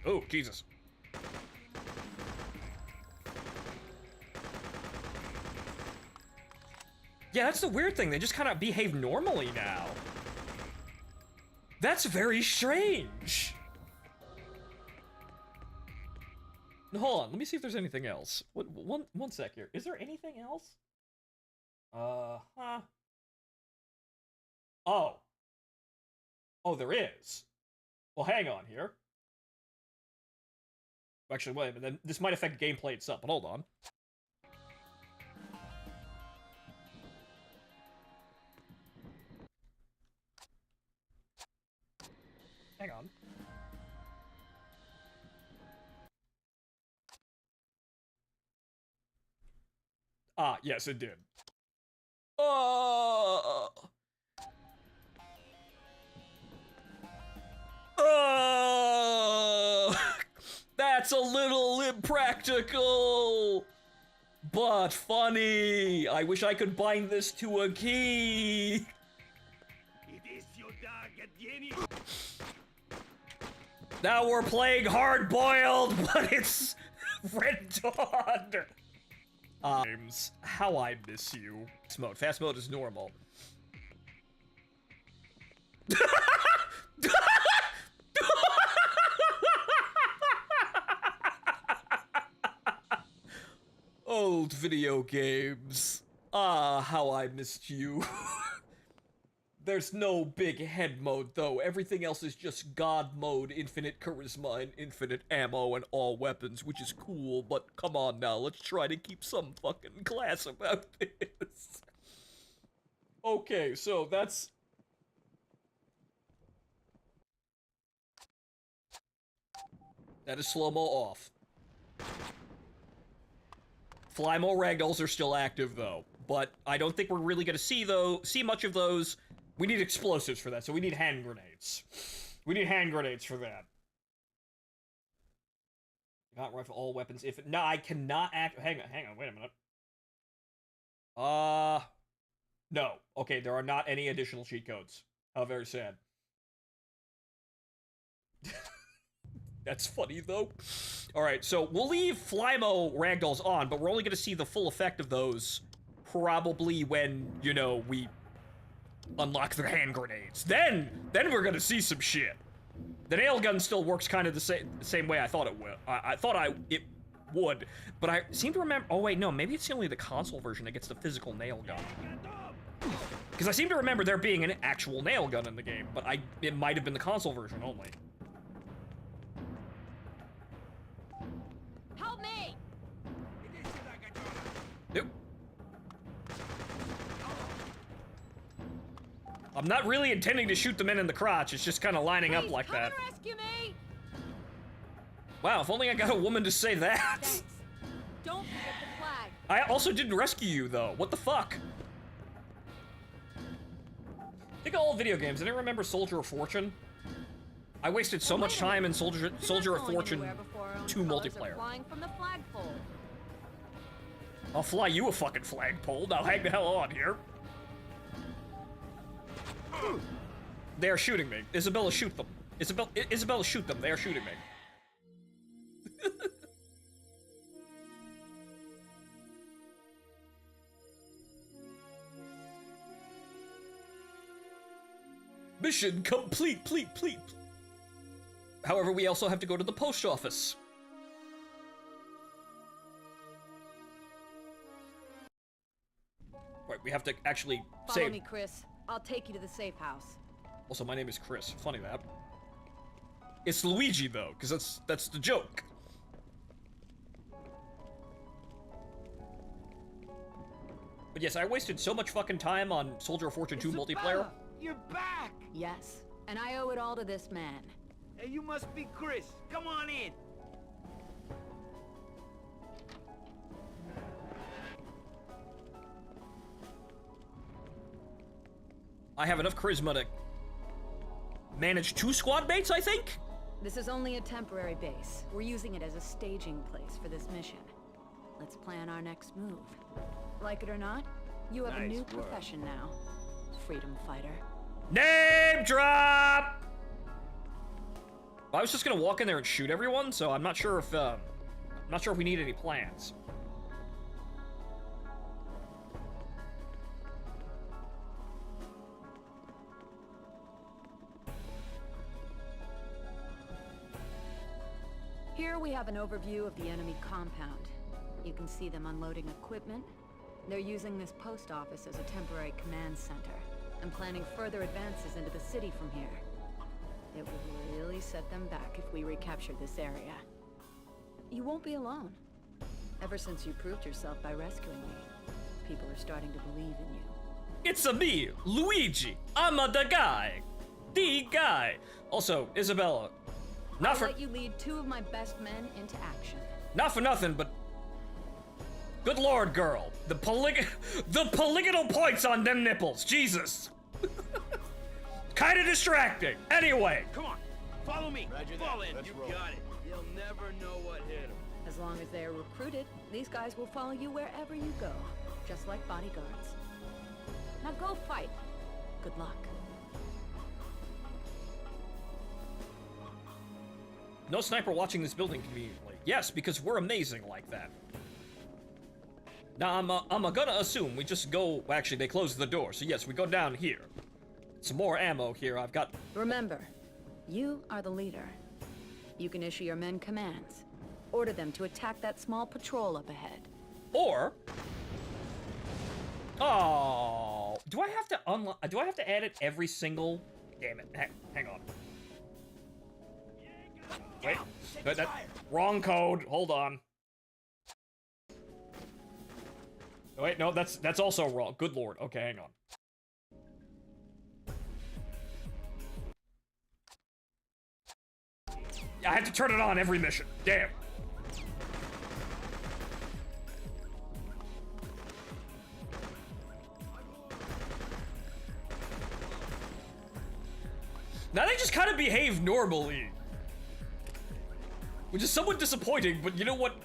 Oh, Jesus. Yeah, that's the weird thing. They just kind of behave normally now. That's very strange. Hold on, let me see if there's anything else. One sec here. Is there anything else? Huh. Oh. Oh, there is. Well, hang on here. Actually, wait a minute. This might affect gameplay itself, but hold on. Hang on. Ah, yes, it did. Oh! Oh! That's a little impractical! But funny! I wish I could bind this to a key! It is your dog at the end. Now we're playing hard-boiled, but it's Red Dawn! James, how I miss you. Fast mode is normal. Old video games. Ah, how I missed you. There's no big head mode, though. Everything else is just God mode, infinite charisma, and infinite ammo, and all weapons, which is cool, but come on now, let's try to keep some fucking class about this. Okay, so that's... That is slow-mo off. Flymo ragdolls are still active, though, but I don't think we're really gonna see much of those. We need explosives for that, so we need hand grenades. We need hand grenades for that. Not rifle all weapons if... No, I cannot act... Hang on, wait a minute. No. Okay, there are not any additional cheat codes. How very sad. That's funny, though. Alright, so we'll leave Flymo ragdolls on, but we're only gonna see the full effect of those probably when, you know, we unlock their hand grenades. Then we're gonna see some shit. The nail gun still works kind of the same way I thought it would. I thought it would, but I seem to remember. Oh wait, no, maybe it's only the console version that gets the physical nail gun. Because I seem to remember there being an actual nail gun in the game, but it might have been the console version only. Help me! Nope. I'm not really intending to shoot the men in the crotch. It's just kind of lining up like that. Come and rescue me! Wow, if only I got a woman to say that. Thanks. Don't forget the flag. I also didn't rescue you, though. What the fuck? Think of all video games. I didn't remember Soldier of Fortune. I wasted so much time in Soldier of Fortune 2 multiplayer. Flying from the flagpole. I'll fly you a fucking flagpole. Now hang the hell on here. They are shooting me. Isabella, shoot them. Isabella, shoot them. They are shooting me. Mission complete, pleat. However, we also have to go to the post office. Right, we have to actually Follow save. me, Chris. I'll take you to the safe house. Also, my name is Chris. Funny that. It's Luigi, though, because that's the joke. But yes, I wasted so much fucking time on Soldier of Fortune 2 multiplayer. You're back! Yes, and I owe it all to this man. Hey, you must be Chris. Come on in. I have enough charisma to manage 2 squad mates, I think? This is only a temporary base. We're using it as a staging place for this mission. Let's plan our next move. Like it or not, you have a new profession now. Freedom fighter. Name drop! I was just gonna walk in there and shoot everyone, so I'm not sure if we need any plans. Here we have an overview of the enemy compound. You can see them unloading equipment. They're using this post office as a temporary command center and planning further advances into the city from here. It would really set them back if we recaptured this area. You won't be alone. Ever since you proved yourself by rescuing me, people are starting to believe in you. It's a me, Luigi. I'm the guy. Also, Isabella. I'll let you lead 2 of my best men into action. Not for nothing, but good lord, girl. The polygonal points on them nipples. Jesus. Kinda distracting. Anyway. Come on, follow me. Fall in. You got it. You'll never know what hit him. As long as they are recruited, these guys will follow you wherever you go, just like bodyguards. Now go fight. Good luck. No sniper watching this building conveniently. Yes, because we're amazing like that. Now, I'm gonna assume we just go... Actually, they closed the door, so yes, we go down here. Some more ammo here. I've got... Remember, you are the leader. You can issue your men commands. Order them to attack that small patrol up ahead. Or... Oh... Do I have to add it every single... Damn it. Hang on. Wait, wrong code. Hold on. Wait, no, that's also wrong. Good lord. Okay, hang on. I have to turn it on every mission. Damn. Now they just kind of behave normally. Which is somewhat disappointing, but you know what?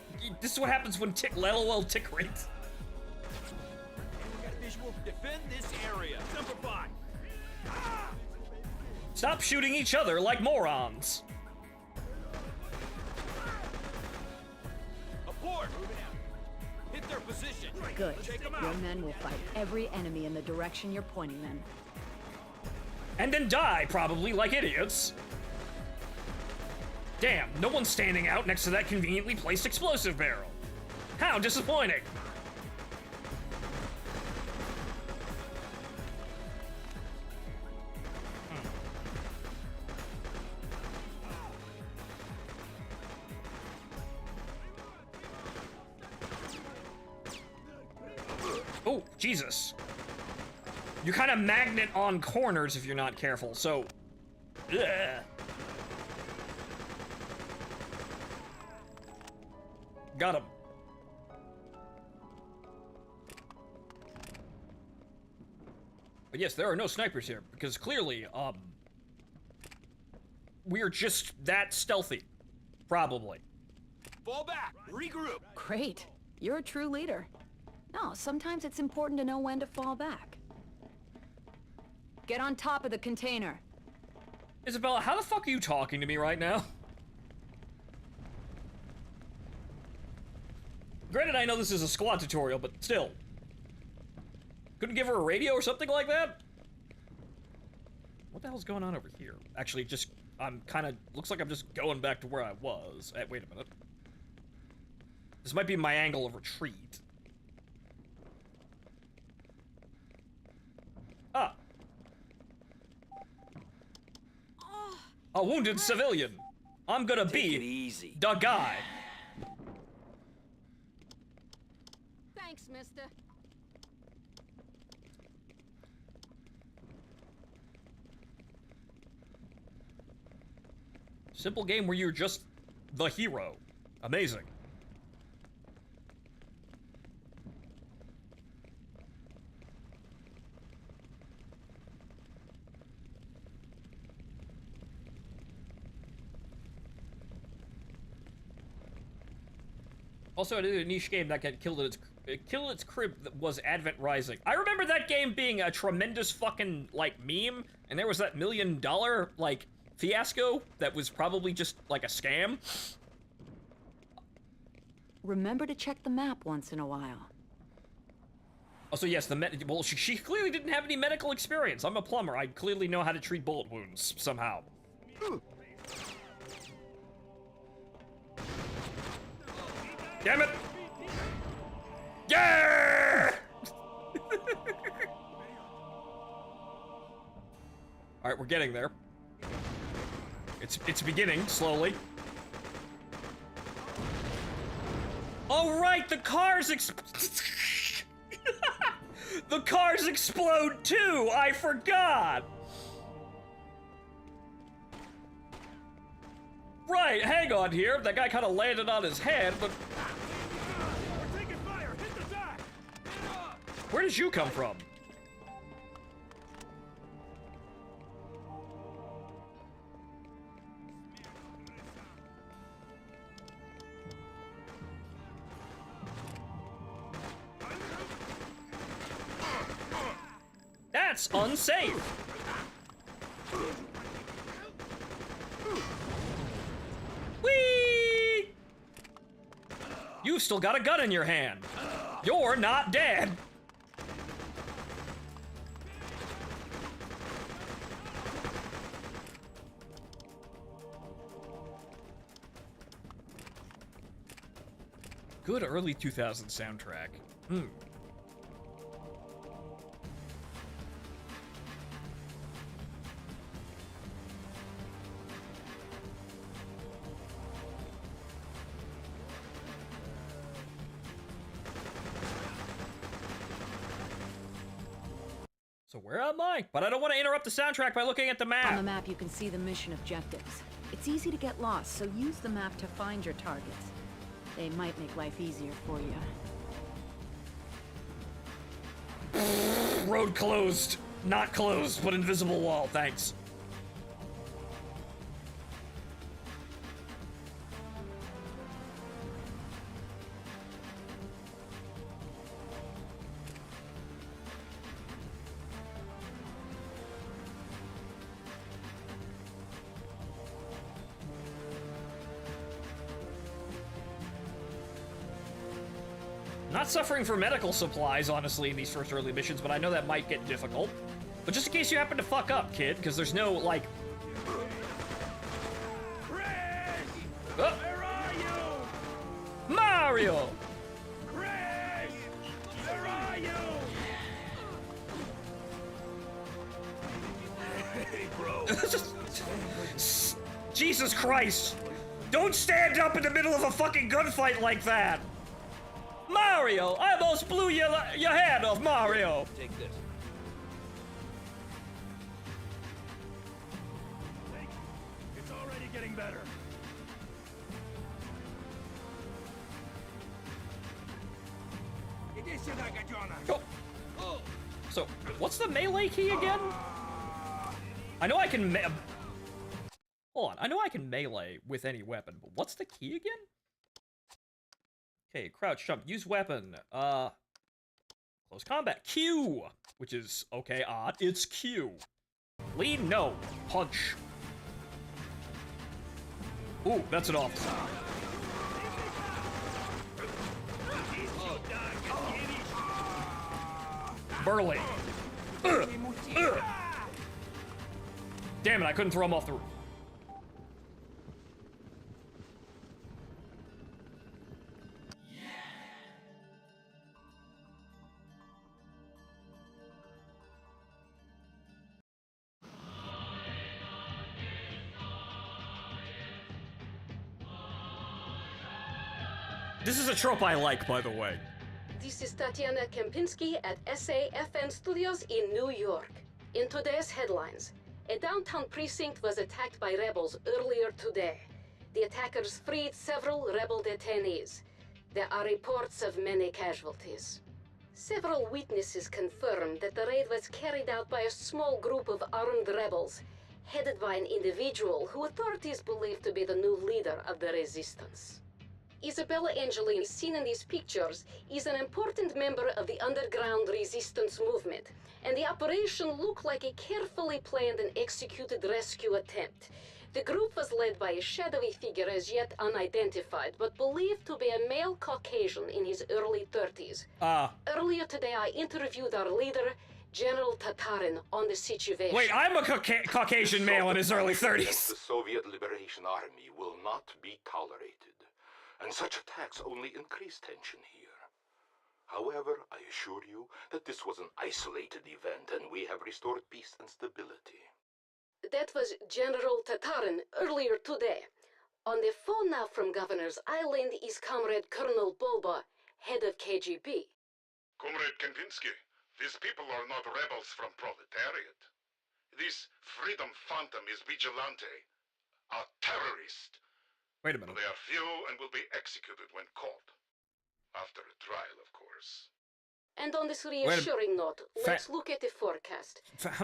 This is what happens when LOL tick rate. We got visual. Defend this area. Simplify. Stop shooting each other like morons. position. Good. Your men will fight every enemy in the direction you're pointing them. And then die, probably, like idiots. Damn, no one's standing out next to that conveniently placed explosive barrel. How disappointing. Oh, Jesus. You kind of magnet on corners if you're not careful, so... Ugh. Got him. But yes, there are no snipers here, because clearly, we're just that stealthy. Probably. Fall back! Regroup! Great. You're a true leader. No, sometimes it's important to know when to fall back. Get on top of the container. Isabella, how the fuck are you talking to me right now? Granted, I know this is a squad tutorial, but still. Couldn't give her a radio or something like that? What the hell's going on over here? Actually, just, I'm kind of, looks like I'm just going back to where I was. Wait a minute. This might be my angle of retreat. Ah. A wounded civilian. I'm gonna be the guy. Thanks, mister. Simple game where you're just the hero. Amazing. Also, I did a niche game that got killed at its crib that was Advent Rising. I remember that game being a tremendous fucking, like, meme, and there was that $1 million, like, fiasco that was probably just, like, a scam. Remember to check the map once in a while. Also, yes, well, she clearly didn't have any medical experience. I'm a plumber. I clearly know how to treat bullet wounds, somehow. Damn it! Yeah! All right, we're getting there. It's beginning slowly. Oh right, the cars the cars explode too. I forgot. Right, hang on here. That guy kind of landed on his head, but We're taking fire! Hit the dock! where did you come from? That's unsafe. Whee! You've still got a gun in your hand. You're not dead. Good early 2000s soundtrack. So where am I? But I don't want to interrupt the soundtrack by looking at the map. On the map, you can see the mission objectives. It's easy to get lost, so use the map to find your targets. They might make life easier for you. Road closed. Not closed, but invisible wall, thanks. Not suffering for medical supplies, honestly, in these first early missions, but I know that might get difficult. But just in case you happen to fuck up, kid, because there's no, like... Where are you? Mario! Chris! Where are you? Hey, bro. Jesus Christ! Don't stand up in the middle of a fucking gunfight like that! Mario! I almost blew your head off, Mario! Take this. Thank you. It's already getting better. Oh. So, what's the melee key again? I know I can hold on, I know I can melee with any weapon, but what's the key again? Okay, crouch, jump, use weapon, close combat, Q! Which is, okay, odd, it's Q. Lean, no, punch. Ooh, that's an officer. Burley. Damn it, I couldn't throw him off the roof. This is a trope I like, by the way. This is Tatiana Kempinski at SAFN Studios in New York. In today's headlines, a downtown precinct was attacked by rebels earlier today. The attackers freed several rebel detainees. There are reports of many casualties. Several witnesses confirmed that the raid was carried out by a small group of armed rebels, headed by an individual who authorities believe to be the new leader of the resistance. Isabella Angelini, seen in these pictures, is an important member of the underground resistance movement, and the operation looked like a carefully planned and executed rescue attempt. The group was led by a shadowy figure as yet unidentified, but believed to be a male Caucasian in his early 30s. Earlier today, I interviewed our leader, General Tatarin, on the situation. Wait, I'm a Caucasian male in his early 30s. The Soviet Liberation Army will not be tolerated. And such attacks only increase tension here. However, I assure you that this was an isolated event and we have restored peace and stability. That was General Tatarin earlier today. On the phone now from Governor's Island is Comrade Colonel Bulba, head of KGB. Comrade Kandinsky, these people are not rebels from proletariat. This freedom phantom is vigilante, a terrorist. Wait a minute. They are few and will be executed when caught. After a trial, of course. And on this reassuring note, let's look at the forecast.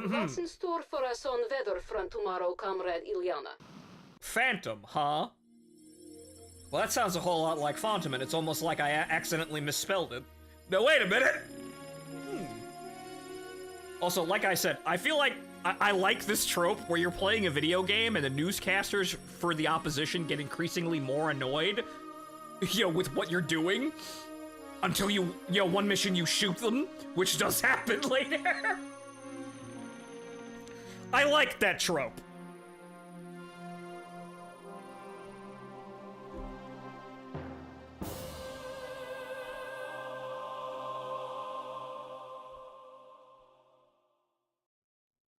What's in store for us on weather front tomorrow, Comrade Ilyana? Phantom, huh? Well, that sounds a whole lot like Phantom, and it's almost like I accidentally misspelled it. No, wait a minute! Also, like I said, I feel like I like this trope where you're playing a video game and the newscasters for the opposition get increasingly more annoyed, with what you're doing. Until one mission you shoot them, which does happen later. I like that trope.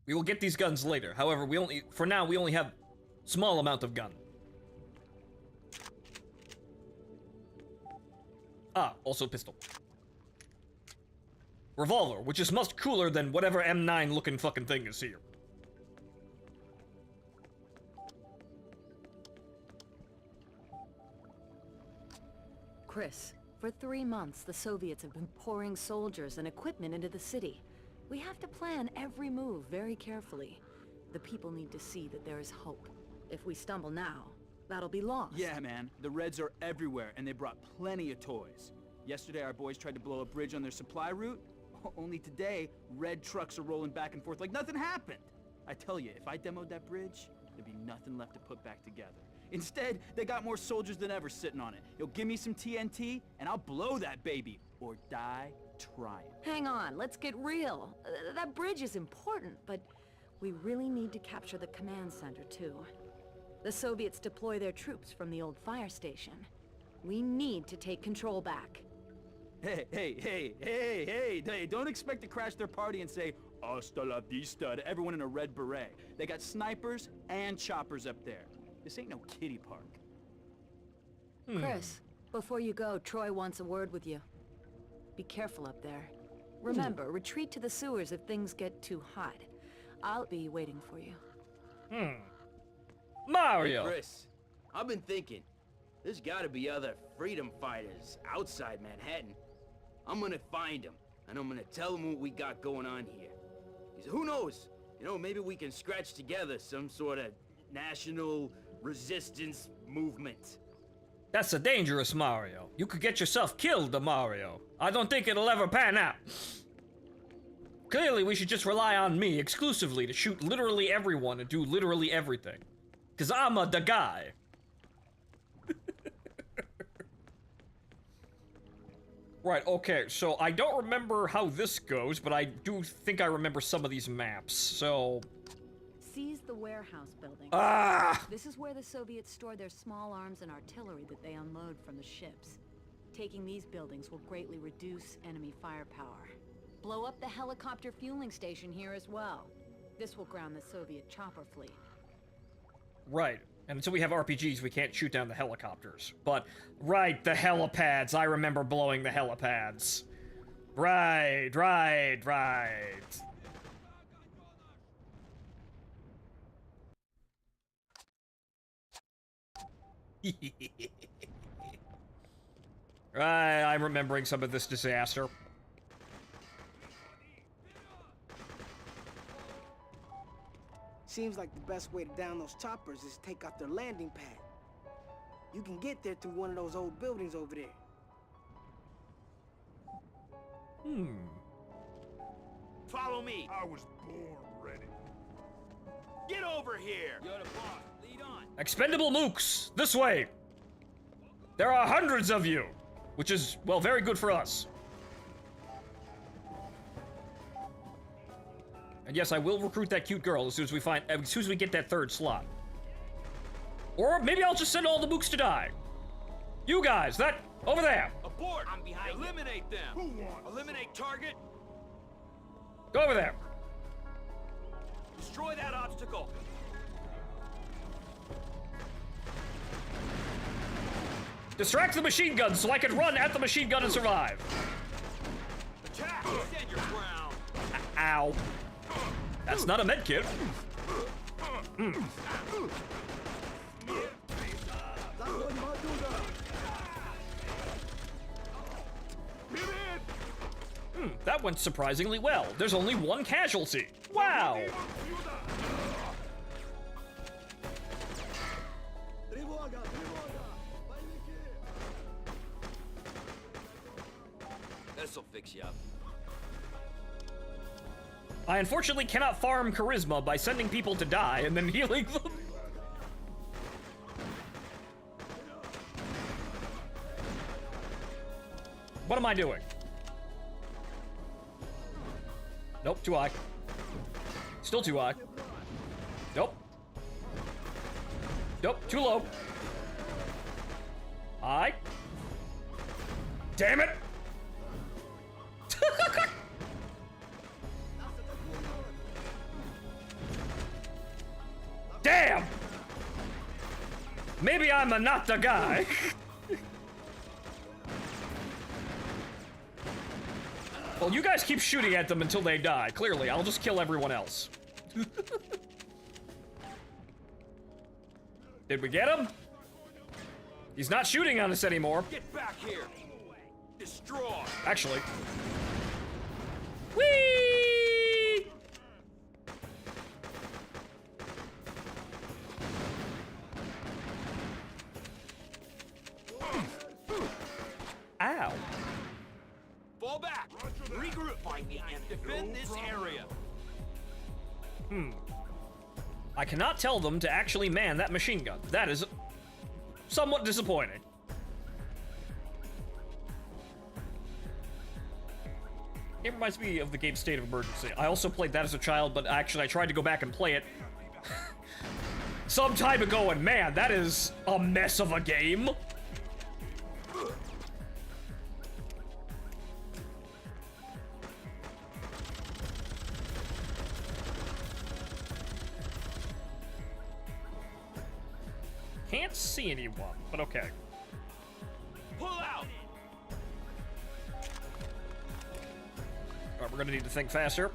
We will get these guns later. However, for now, we only have small amount of gun. Also pistol. Revolver, which is much cooler than whatever M9 looking fucking thing is here. Chris, for 3 months, the Soviets have been pouring soldiers and equipment into the city. We have to plan every move very carefully. The people need to see that there is hope. If we stumble now, that'll be lost. Yeah, man. The Reds are everywhere, and they brought plenty of toys. Yesterday, our boys tried to blow a bridge on their supply route. Only today, Red trucks are rolling back and forth like nothing happened. I tell you, if I demoed that bridge, there'd be nothing left to put back together. Instead, they got more soldiers than ever sitting on it. You'll give me some TNT, and I'll blow that baby or die trying. Hang on, let's get real. That bridge is important, but we really need to capture the command center, too. The Soviets deploy their troops from the old fire station. We need to take control back. Hey, don't expect to crash their party and say, "Hasta la vista" to everyone in a red beret. They got snipers and choppers up there. This ain't no kiddie park. Chris, before you go, Troy wants a word with you. Be careful up there. Remember, retreat to the sewers if things get too hot. I'll be waiting for you. Mario! Hey, Chris, I've been thinking, there's gotta be other freedom fighters outside Manhattan. I'm gonna find them, and I'm gonna tell them what we got going on here. 'Cause who knows? You know, maybe we can scratch together some sort of national resistance movement. That's a dangerous Mario. You could get yourself killed, Mario. I don't think it'll ever pan out. Clearly, we should just rely on me exclusively to shoot literally everyone and do literally everything. 'Cause I'm the guy. Right, okay, so I don't remember how this goes, but I do think I remember some of these maps, so... Seize the warehouse building. Ah! This is where the Soviets store their small arms and artillery that they unload from the ships. Taking these buildings will greatly reduce enemy firepower. Blow up the helicopter fueling station here as well. This will ground the Soviet chopper fleet. Right, and until we have RPGs, we can't shoot down the helicopters. But, right, the helipads. I remember blowing the helipads. Right. Right, I'm remembering some of this disaster. Seems like the best way to down those choppers is take out their landing pad. You can get there through one of those old buildings over there. Follow me. I was born ready. Get over here. You're the boss. Lead on. Expendable mooks, this way. There are hundreds of you, which is, well, very good for us. And yes, I will recruit that cute girl as soon as we get that third slot. Or maybe I'll just send all the mooks to die. You guys, that over there. Abort. I'm behind. Eliminate them. Who won? Eliminate target. Go over there. Destroy that obstacle. Distract the machine gun so I can run at the machine gun and survive. Attack. Stand your ground. Ow. That's not a med kit. That went surprisingly well. There's only one casualty. Wow. This'll fix you up. I unfortunately cannot farm charisma by sending people to die and then healing them. What am I doing? Nope, too high. Still too high. Nope. Nope, too low. High. Damn it! Damn! Maybe I'm not the guy. Well, you guys keep shooting at them until they die. Clearly, I'll just kill everyone else. Did we get him? He's not shooting on us anymore. Get back here. Destroy. Actually. Whee! Ow. Fall back. Regroup. Find me and defend this area. I cannot tell them to actually man that machine gun. That is somewhat disappointing. It reminds me of the game State of Emergency. I also played that as a child, but actually I tried to go back and play it some time ago, and man, that is a mess of a game. Can't see anyone, but okay. Pull out! Alright, we're gonna need to think faster.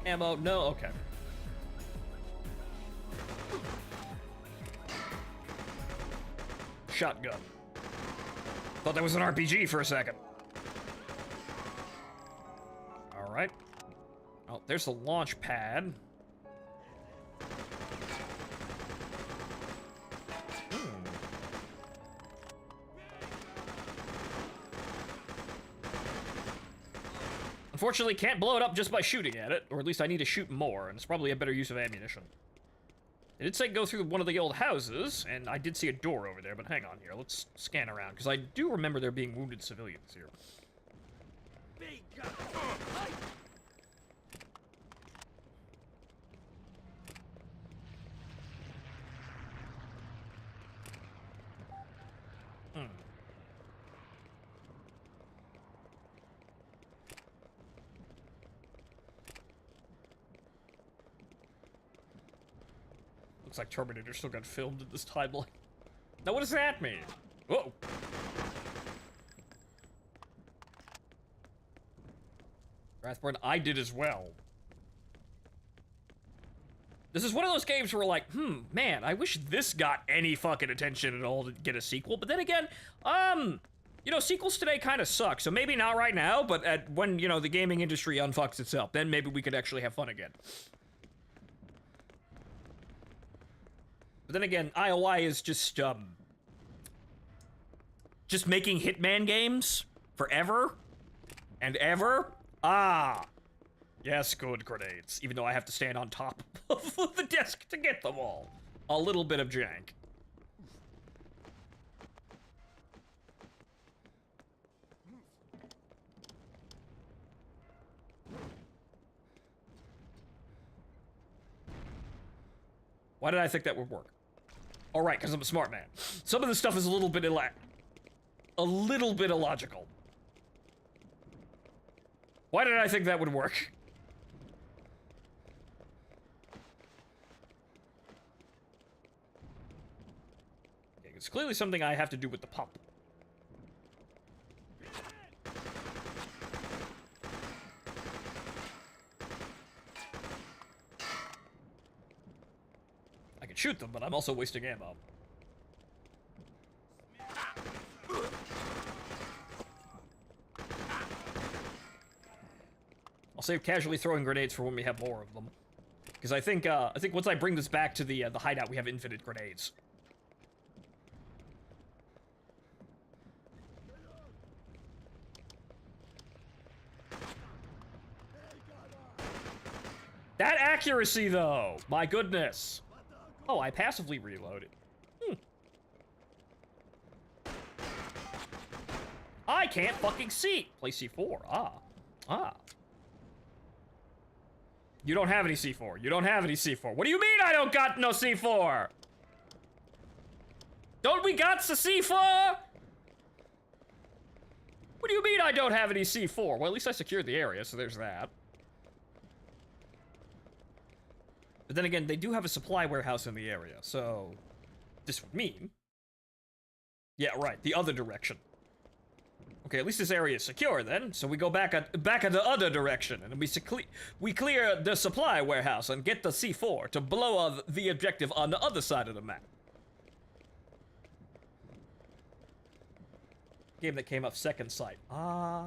Ammo, no, okay. Shotgun. Thought that was an RPG for a second. Alright. Oh, there's the launch pad. Unfortunately, can't blow it up just by shooting at it, or at least I need to shoot more, and it's probably a better use of ammunition. It did say go through one of the old houses, and I did see a door over there, but hang on here, let's scan around, because I do remember there being wounded civilians here. Looks like Terminator still got filmed in this timeline. Now what does that mean? Whoa! Rathburn, I did as well. This is one of those games where we're like, man, I wish this got any fucking attention at all to get a sequel. But then again, you know, sequels today kind of suck. So maybe not right now, but when, you know, the gaming industry unfucks itself, then maybe we could actually have fun again. But then again, IOI is just making Hitman games forever and ever. Ah, yes, good grenades. Even though I have to stand on top of the desk to get them all. A little bit of jank. Why did I think that would work? All right, because I'm a smart man. Some of this stuff is a little bit illogical. Why did I think that would work? Okay, it's clearly something I have to do with the pump. I can shoot them, but I'm also wasting ammo. I'll save casually throwing grenades for when we have more of them, because I think once I bring this back to the hideout, we have infinite grenades. That accuracy, though, my goodness. Oh, I passively reloaded. I can't fucking see. Play C4. Ah. You don't have any C4. You don't have any C4. What do you mean I don't got no C4? Don't we got the C4? What do you mean I don't have any C4? Well, at least I secured the area, so there's that. But then again, they do have a supply warehouse in the area, so this would mean... Yeah, right, the other direction. Okay, at least this area is secure then, so we go back in the other direction, and we clear the supply warehouse and get the C4 to blow up the objective on the other side of the map. Game that came up Second Sight. Ah,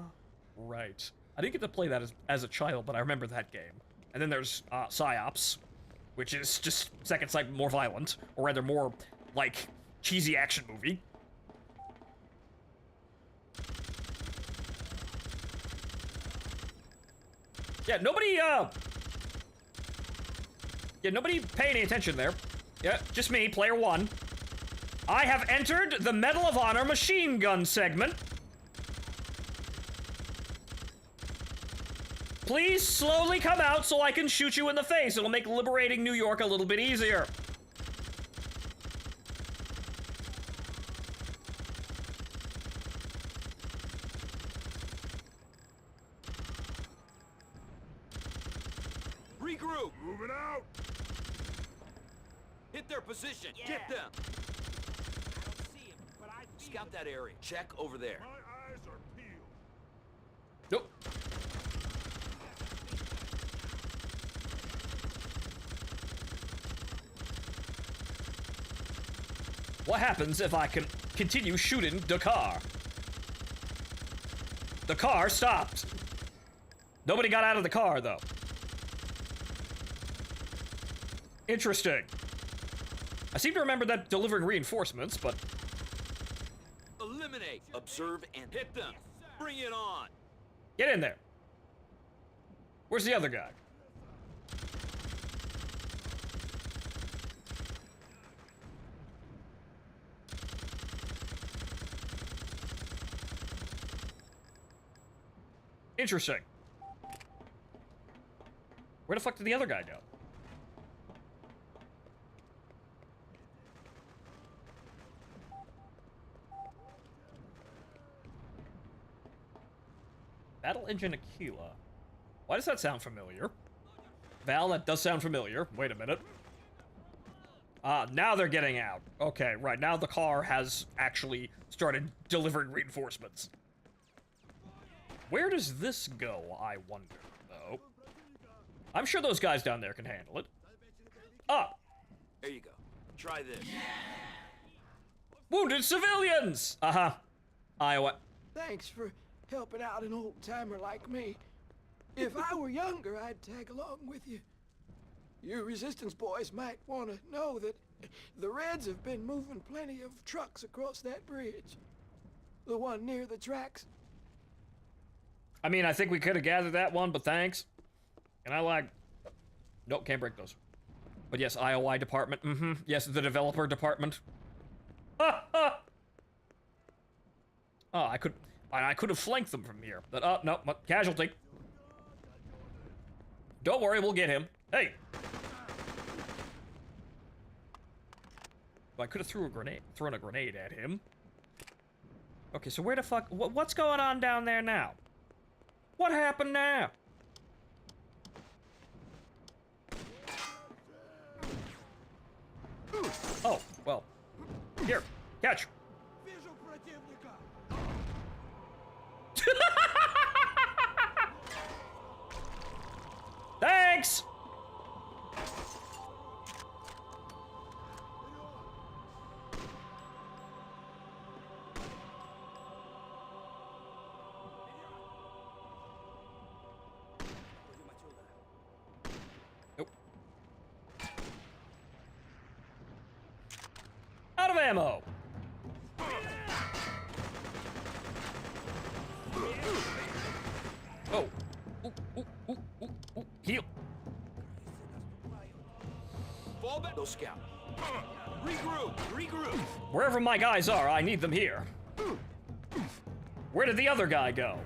right. I didn't get to play that as a child, but I remember that game. And then there's PsyOps, which is just Second Sight more violent, or rather more, like, cheesy action movie. Yeah, Yeah, nobody pay any attention there. Yeah, just me, player one. I have entered the Medal of Honor machine gun segment. Please slowly come out so I can shoot you in the face. It'll make liberating New York a little bit easier. Regroup! Moving out! Hit their position! Get them! I don't see him, but I feel Scout that area. Check over there. My eyes are peeled. Nope. What happens if I can continue shooting the car? The car stopped. Nobody got out of the car, though. Interesting. I seem to remember that delivering reinforcements, but... Eliminate, observe, and hit them. Bring it on. Get in there. Where's the other guy? Interesting. Where the fuck did the other guy go? Battle Engine Aquila. Why does that sound familiar? Val, that does sound familiar. Wait a minute. Now they're getting out. Okay, right. Now the car has actually started delivering reinforcements. Where does this go, I wonder, though? I'm sure those guys down there can handle it. Ah! There you go. Try this. Wounded civilians! Uh-huh. Iowa. Thanks for helping out an old-timer like me. If I were younger, I'd tag along with you. You Resistance boys might want to know that the Reds have been moving plenty of trucks across that bridge. The one near the tracks. I mean, I think we could have gathered that one, but thanks. And I like... Nope, can't break those. But yes, IOI department. Mm-hmm. Yes, the developer department. Ah, ah. Oh, I could have flanked them from here. But, no, casualty. Don't worry, we'll get him. Hey! I could have thrown a grenade at him. Okay, so where the fuck... What's going on down there now? What happened now? Oh, well. Here, catch. Thanks! Nope. Out of ammo! Oh. Heal. Fall back, no scout. Regroup. Wherever my guys are, I need them here. Where did the other guy go?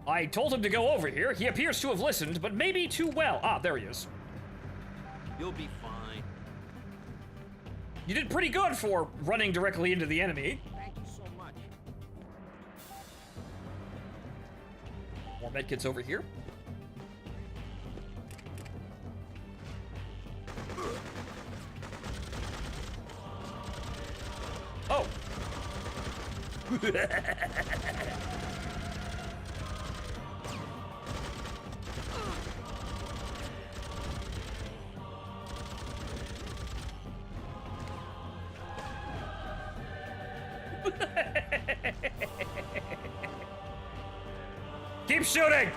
I told him to go over here. He appears to have listened, but maybe too well. Ah, there he is. You'll be fine. You did pretty good for running directly into the enemy. Thank you so much. More medkits over here. Oh! Keep shooting!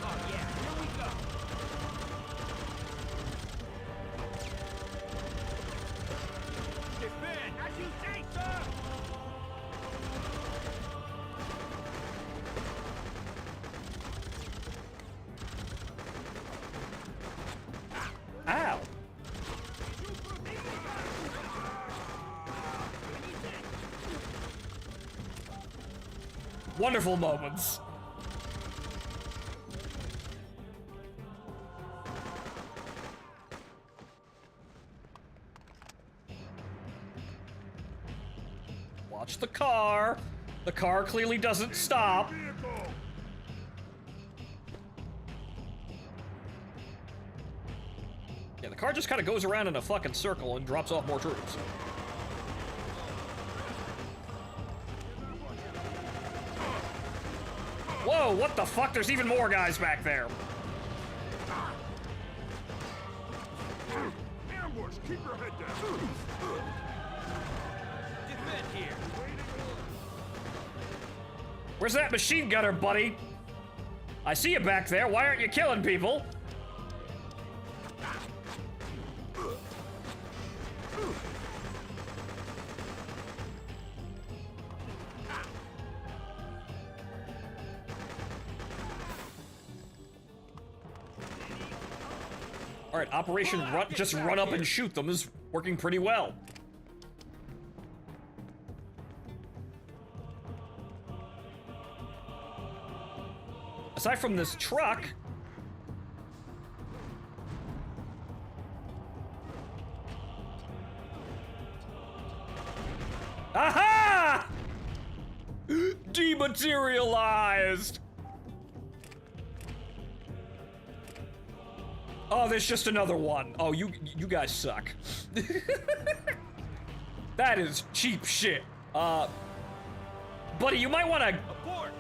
Oh yeah, here we go. Defend, as you say, sir. Wonderful moments. Watch the car. The car clearly doesn't stop. Yeah, the car just kind of goes around in a fucking circle and drops off more troops. Whoa, what the fuck? There's even more guys back there. Ambush! Keep your head down! Defend here. Where's that machine gunner, buddy? I see you back there. Why aren't you killing people? All right, Operation Run, just run up and shoot them is working pretty well. Aside from this truck, aha! Dematerialized. Oh, there's just another one. Oh, you guys suck. That is cheap shit. Buddy, you might want to. Abort.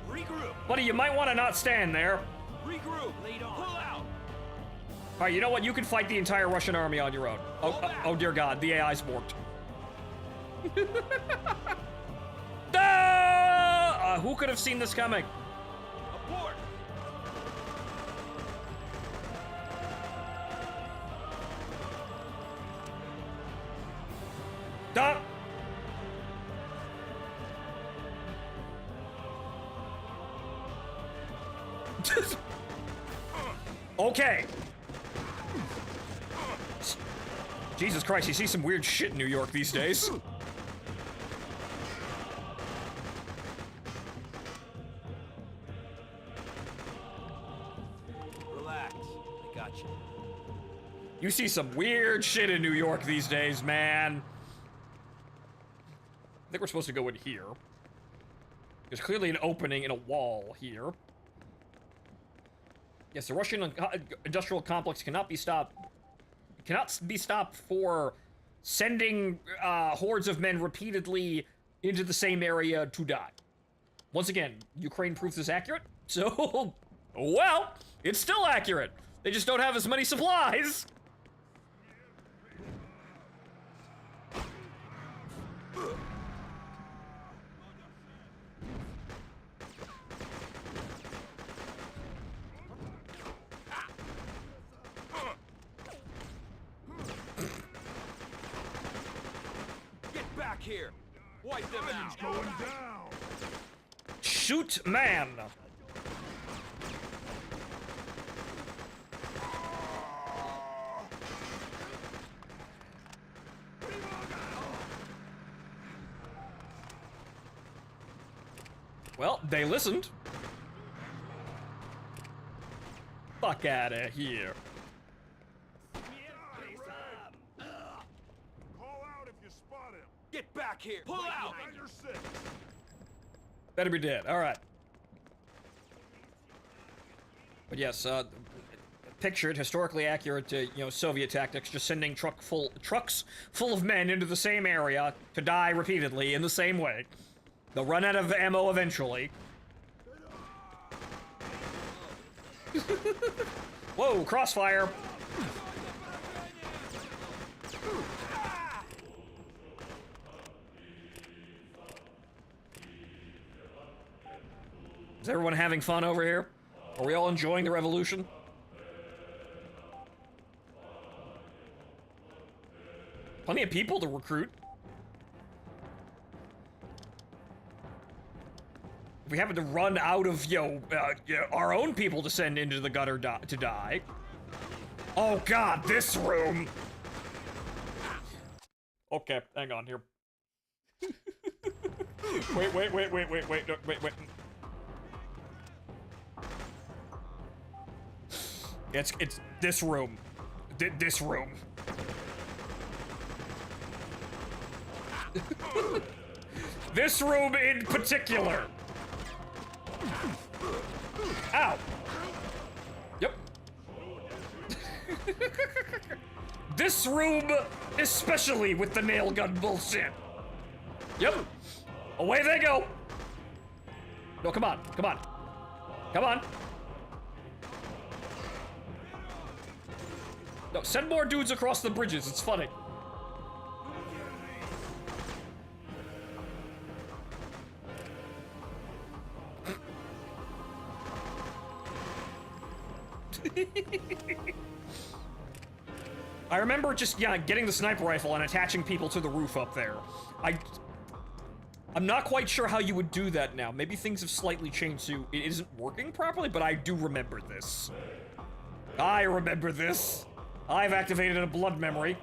Regroup. Buddy, you might want to not stand there. Regroup. Lead on. Pull out. All right, you know what? You can fight the entire Russian army on your own. Oh dear God, the AI's borked. Who could have seen this coming? Abort. Duh. Okay. Jesus Christ, you see some weird shit in New York these days. Relax. I got you. You see some weird shit in New York these days, man. I think we're supposed to go in here. There's clearly an opening in a wall here. Yes, the Russian industrial complex cannot be stopped. Cannot be stopped for sending hordes of men repeatedly into the same area to die. Once again, Ukraine proves this accurate. So, well, it's still accurate. They just don't have as many supplies. Get back here. Wipe them out. Going down! Shoot, man. Well, they listened. Fuck out of here. Call out if you spot him! Get back here. Pull out. 9 or 6! Better be dead. All right. But yes, pictured historically accurate, Soviet tactics, just sending trucks full of men into the same area to die repeatedly in the same way. They'll run out of ammo eventually. Whoa, crossfire. Is everyone having fun over here? Are we all enjoying the revolution? Plenty of people to recruit. If we happen to run out of, our own people to send into the gutter to die. Oh God, this room! Okay, hang on here. Wait, no, wait. It's this room. This room. This room in particular. Ow. Yep. This room, especially with the nail gun bullshit. Yep. Away they go. No, come on. Come on. No, send more dudes across the bridges. It's funny. I remember just, getting the sniper rifle and attaching people to the roof up there. I'm not quite sure how you would do that now. Maybe things have slightly changed, so it isn't working properly, but I do remember this. I remember this. I've activated a blood memory.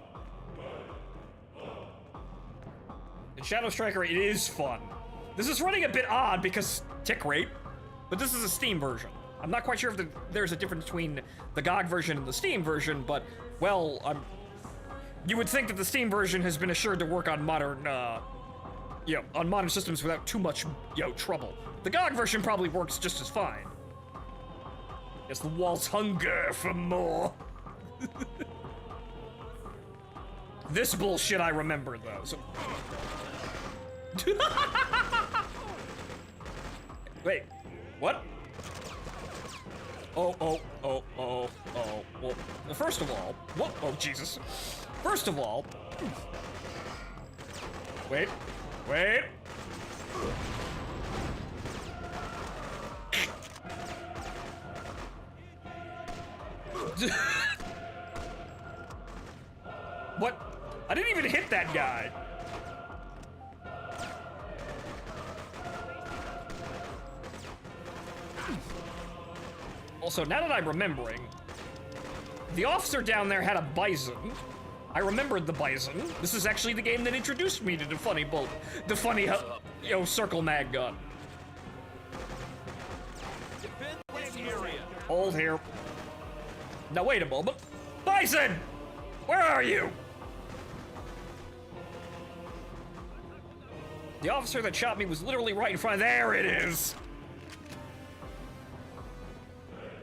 In Shadow Striker, it is fun. This is running a bit odd because tick rate, but this is a Steam version. I'm not quite sure if there's a difference between the GOG version and the Steam version, but, well, you would think that the Steam version has been assured to work on modern, on modern systems without too much, trouble. The GOG version probably works just as fine. Yes, the walls hunger for more. This bullshit I remember, though, so... Wait, what? Oh. Well, first of all, what? Oh, Jesus. First of all... Wait. What? I didn't even hit that guy. Also, now that I'm remembering, the officer down there had a bison. I remembered the bison. This is actually the game that introduced me to the funny circle mag gun. Hold here. Now wait a moment. Bison! Where are you? The officer that shot me was literally right in front. There it is!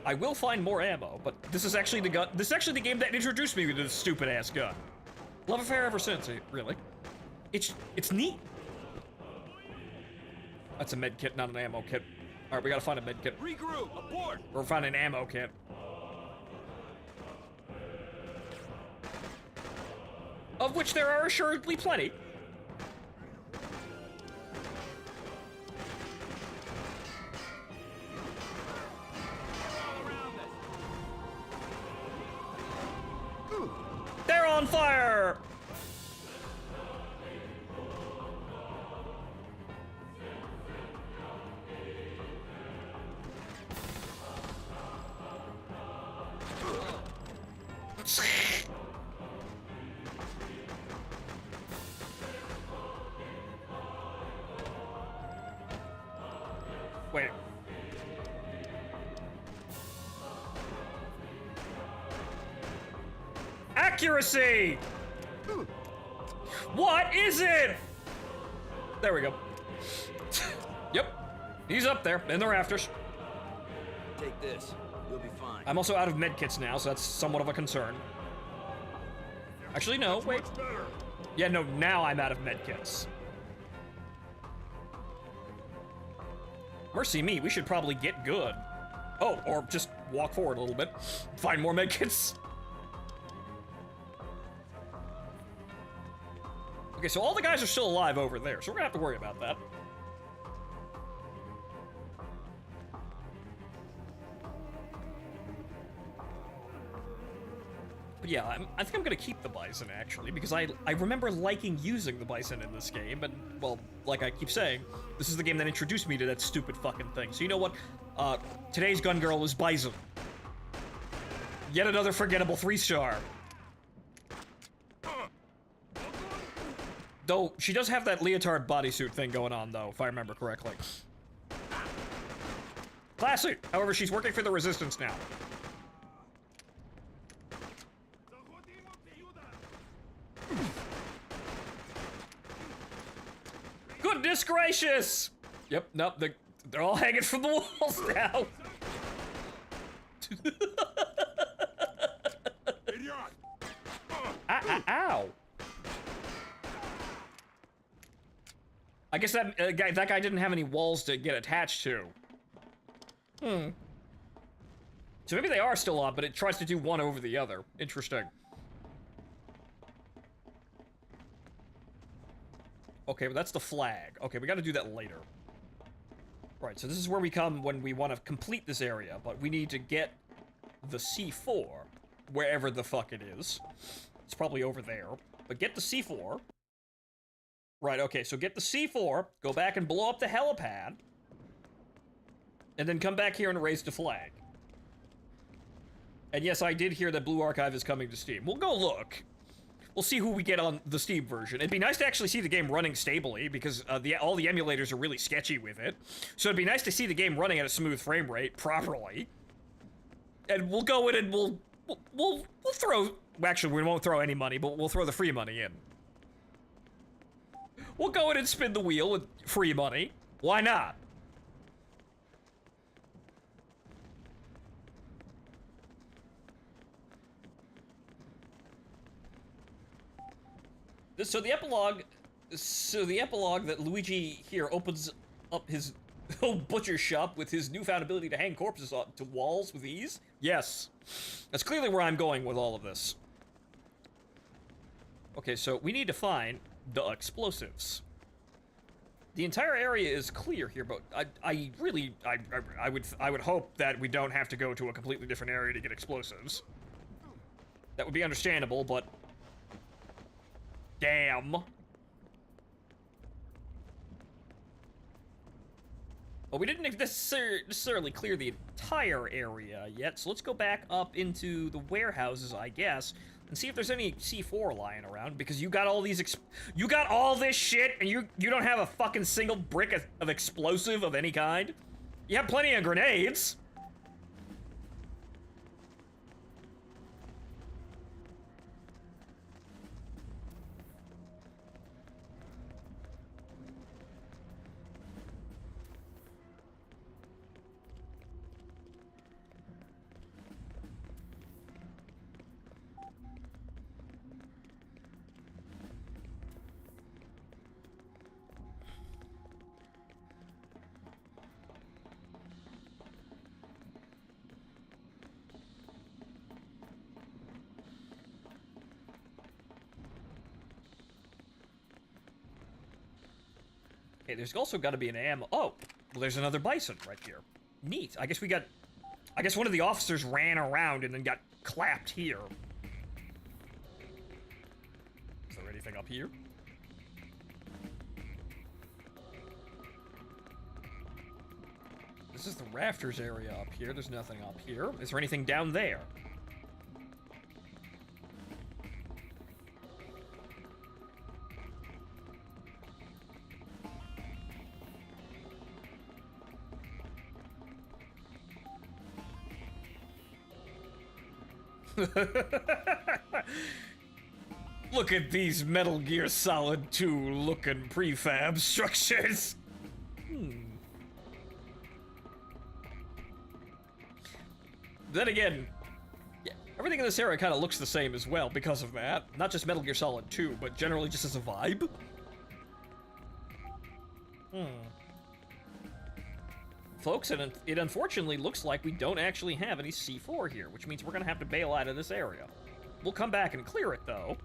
I will find more ammo, but this is actually the gun. This is actually the game that introduced me to this stupid ass gun. Love affair ever since, really. It's neat. That's a med kit, not an ammo kit. Alright, we gotta find a med kit. Regroup, abort! Or find an ammo kit. Of which there are assuredly plenty. They're on fire! Wait. Accuracy! What is it? There we go. Yep. He's up there, in the rafters. Take this. You'll be fine. I'm also out of medkits now, so that's somewhat of a concern. Actually, no, wait. Yeah, no, now I'm out of medkits. Mercy me, we should probably get good. Oh, or just walk forward a little bit. Find more medkits. Okay, so all the guys are still alive over there, so we're gonna have to worry about that. But yeah, I think I'm gonna keep the bison, actually, because I remember liking using the bison in this game, and, well, like I keep saying, this is the game that introduced me to that stupid fucking thing. So you know what? Today's gun girl is bison. Yet another forgettable 3-star. Though, she does have that leotard bodysuit thing going on, though, if I remember correctly. Classy! However, she's working for the Resistance now. Goodness gracious! Yep, nope, they're all hanging from the walls now. Ow! I guess that guy didn't have any walls to get attached to. So maybe they are still on, but it tries to do one over the other. Interesting. Okay, but that's the flag. Okay, we gotta do that later. Right, so this is where we come when we want to complete this area, but we need to get the C4, wherever the fuck it is. It's probably over there. But get the C4. Right, okay, so get the C4, go back and blow up the helipad, and then come back here and raise the flag. And yes, I did hear that Blue Archive is coming to Steam. We'll go look. We'll see who we get on the Steam version. It'd be nice to actually see the game running stably, because all the emulators are really sketchy with it. So it'd be nice to see the game running at a smooth frame rate, properly. And we'll go in and we'll throw... Well, actually, we won't throw any money, but we'll throw the free money in. We'll go in and spin the wheel with free money. Why not? So the epilogue that Luigi here opens up his butcher shop with his newfound ability to hang corpses to walls with ease. Yes, that's clearly where I'm going with all of this. Okay, so we need to find the explosives. The entire area is clear here, but I would hope that we don't have to go to a completely different area to get explosives. That would be understandable, but damn. Well, we didn't necessarily clear the entire area yet, so let's go back up into the warehouses, I guess, and see if there's any C4 lying around, because you got all these you got all this shit, and you don't have a fucking single brick of explosive of any kind? You have plenty of grenades. Okay, there's also got to be an ammo. Oh, well, there's another bison right here. Neat. I guess one of the officers ran around and then got clapped here. Is there anything up here? This is the rafters area up here. There's nothing up here. Is there anything down there? Look at these Metal Gear Solid 2 looking prefab structures. Then again, yeah, everything in this area kind of looks the same as well because of that. Not just Metal Gear Solid 2, but generally just as a vibe. Folks, it unfortunately looks like we don't actually have any C4 here, which means we're gonna have to bail out of this area. We'll come back and clear it, though.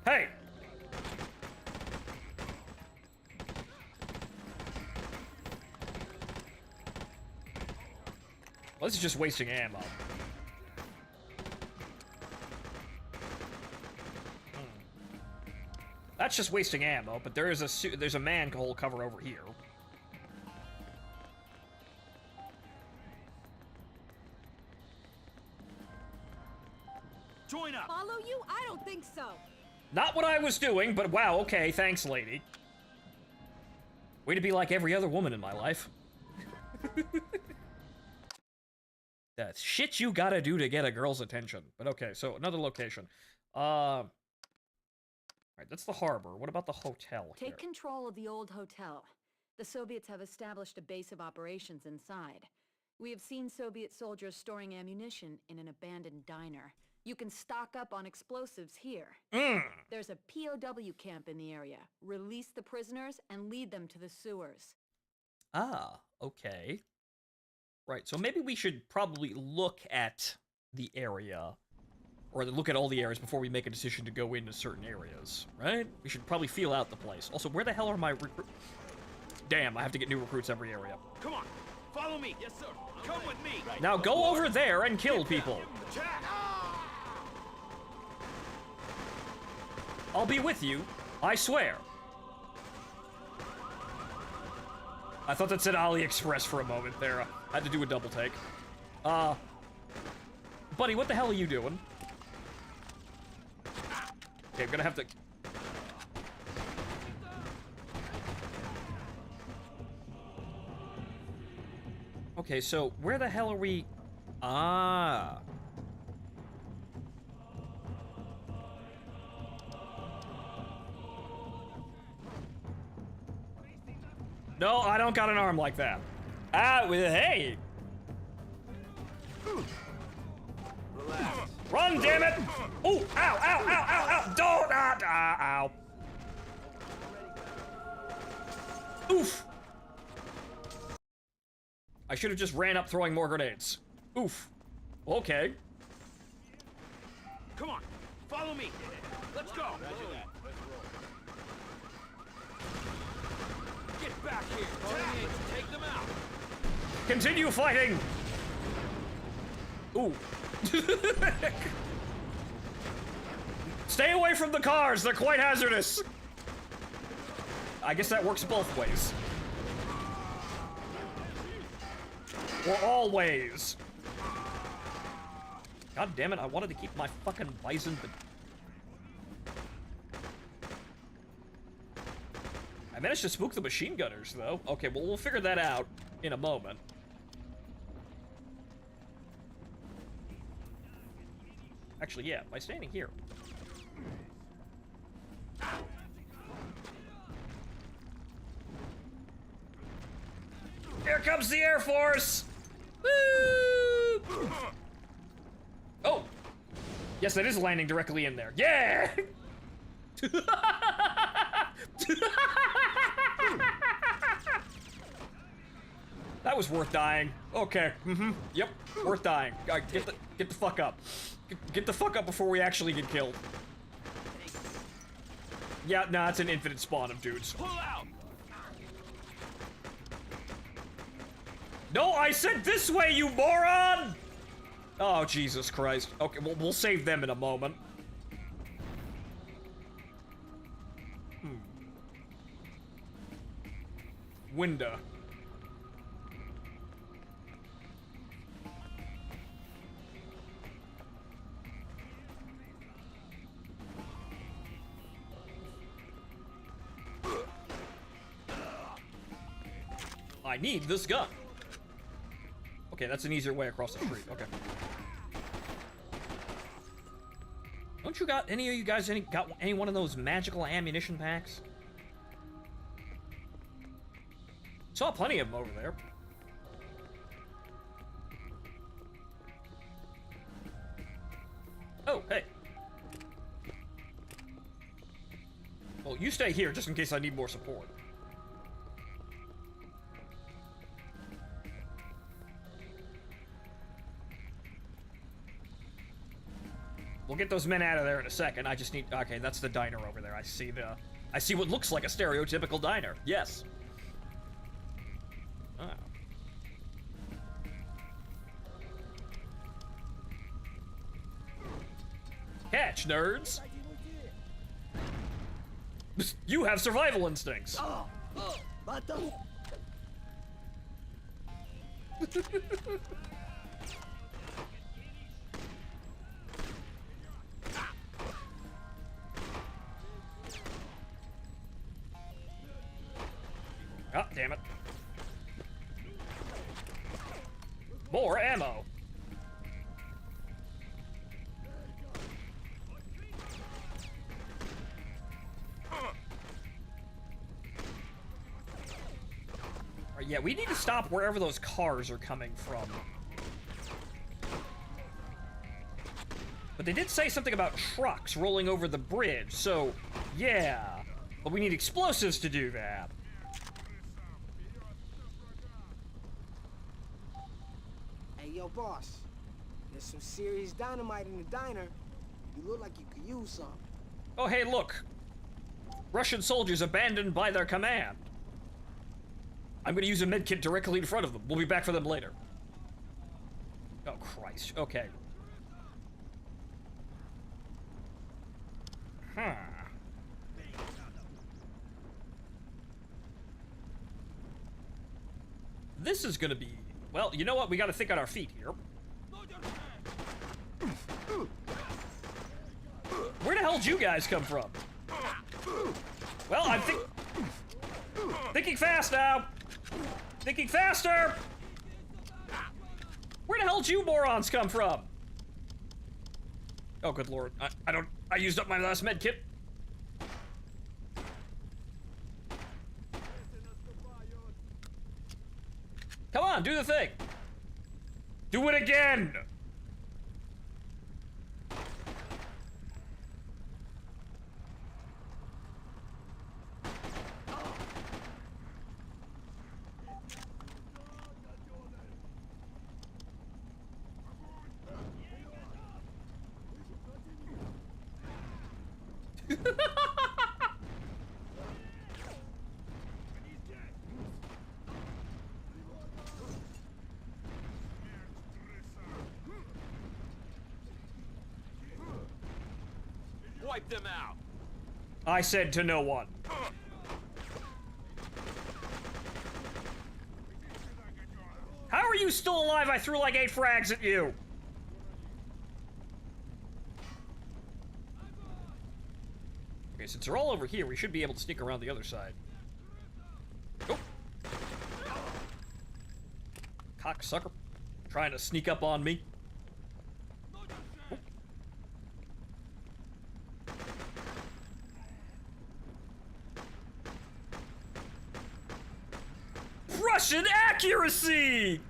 Hey! Well, this is just wasting ammo. That's just wasting ammo, but there's a manhole cover over here. Join up. Follow you? I don't think so. Not what I was doing, but wow, okay, thanks, lady. Way to be like every other woman in my life. That's shit you gotta do to get a girl's attention. But okay, so another location. Alright, that's the harbor. What about the hotel here? Take control of the old hotel. The Soviets have established a base of operations inside. We have seen Soviet soldiers storing ammunition in an abandoned diner. You can stock up on explosives here. There's a POW camp in the area. Release the prisoners and lead them to the sewers. Ah, okay. Right, so maybe we should probably look at the area, or look at all the areas before we make a decision to go into certain areas, right? We should probably feel out the place. Also, where the hell are my recruits? Damn, I have to get new recruits every area. Come on, follow me. Yes, sir. Come with me. Now go over there and kill people. I'll be with you, I swear. I thought that said AliExpress for a moment there. I had to do a double take. Buddy, what the hell are you doing? Okay, I'm gonna have to... Okay, so where the hell are we? Ah. No, I don't got an arm like that. Hey! Relax. Run, damn it! Oh, ow, ow, ow, ow, ow! Don't, ow. Oof! I should have just ran up throwing more grenades. Oof. Okay. Come on, follow me. Let's go. Get back here. Let's take them out. Continue fighting! Ooh. Stay away from the cars, they're quite hazardous. I guess that works both ways. Or all ways. God damn it, I wanted to keep my fucking bison, but... I managed to spook the machine gunners, though. Okay, well, we'll figure that out in a moment. Actually, yeah, by standing here. Here comes the Air Force! Woo! Oh! Yes, that is landing directly in there. Yeah! That was worth dying. Okay. Yep. Worth dying. Get the fuck up. Get the fuck up before we actually get killed. Yeah, nah, it's an infinite spawn of dudes. Pull out. No, I said this way, you moron! Oh, Jesus Christ. Okay, well, we'll save them in a moment. Window. I need this gun. Okay, that's an easier way across the street. Okay. Don't you got any of you guys got any one of those magical ammunition packs? Saw plenty of them over there. Oh, hey. Well, you stay here just in case I need more support. We'll get those men out of there in a second. I just need... Okay, that's the diner over there. I see what looks like a stereotypical diner. Yes. Oh. Catch, nerds! You have survival instincts! Oh, damn it. More ammo. Alright, yeah, we need to stop wherever those cars are coming from. But they did say something about trucks rolling over the bridge, so, yeah. But we need explosives to do that. Hey, yo, boss. There's some serious dynamite in the diner. You look like you could use some. Oh, hey, look. Russian soldiers abandoned by their command. I'm gonna use a medkit directly in front of them. We'll be back for them later. Oh, Christ. Okay. Huh. This is gonna be... Well, you know what? We gotta think on our feet here. Where the hell did you guys come from? Well, I'm thinking fast now. Thinking faster. Where the hell did you morons come from? Oh, good lord. I used up my last med kit. Come on, do the thing. Do it again. Wipe them out. I said to no one. How are you still alive? I threw like 8 frags at you. Okay, since they're all over here, we should be able to sneak around the other side. Oh. Cocksucker. Trying to sneak up on me. Russian accuracy!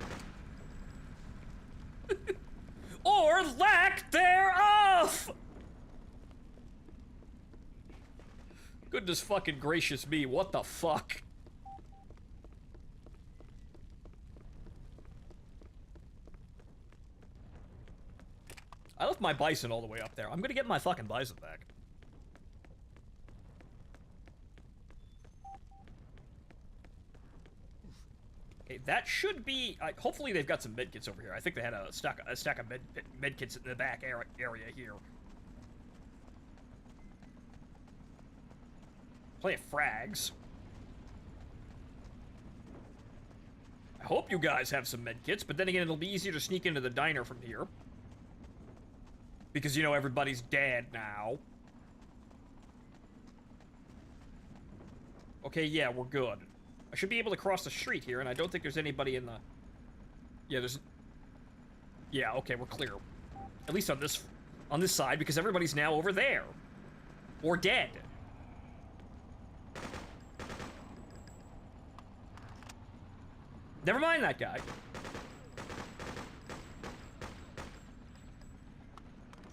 Or lack thereof! Goodness fucking gracious me, what the fuck? I left my bison all the way up there. I'm gonna get my fucking bison back. Okay, that should be... hopefully they've got some medkits over here. I think they had a stack of medkits in the back area here. Play of frags. I hope you guys have some medkits, but then again, it'll be easier to sneak into the diner from here. Because, you know, everybody's dead now. Okay, yeah, we're good. I should be able to cross the street here, and I don't think there's anybody in the... Yeah, there's... Yeah, okay, we're clear. At least on this side, because everybody's now over there. Or dead. Never mind that guy.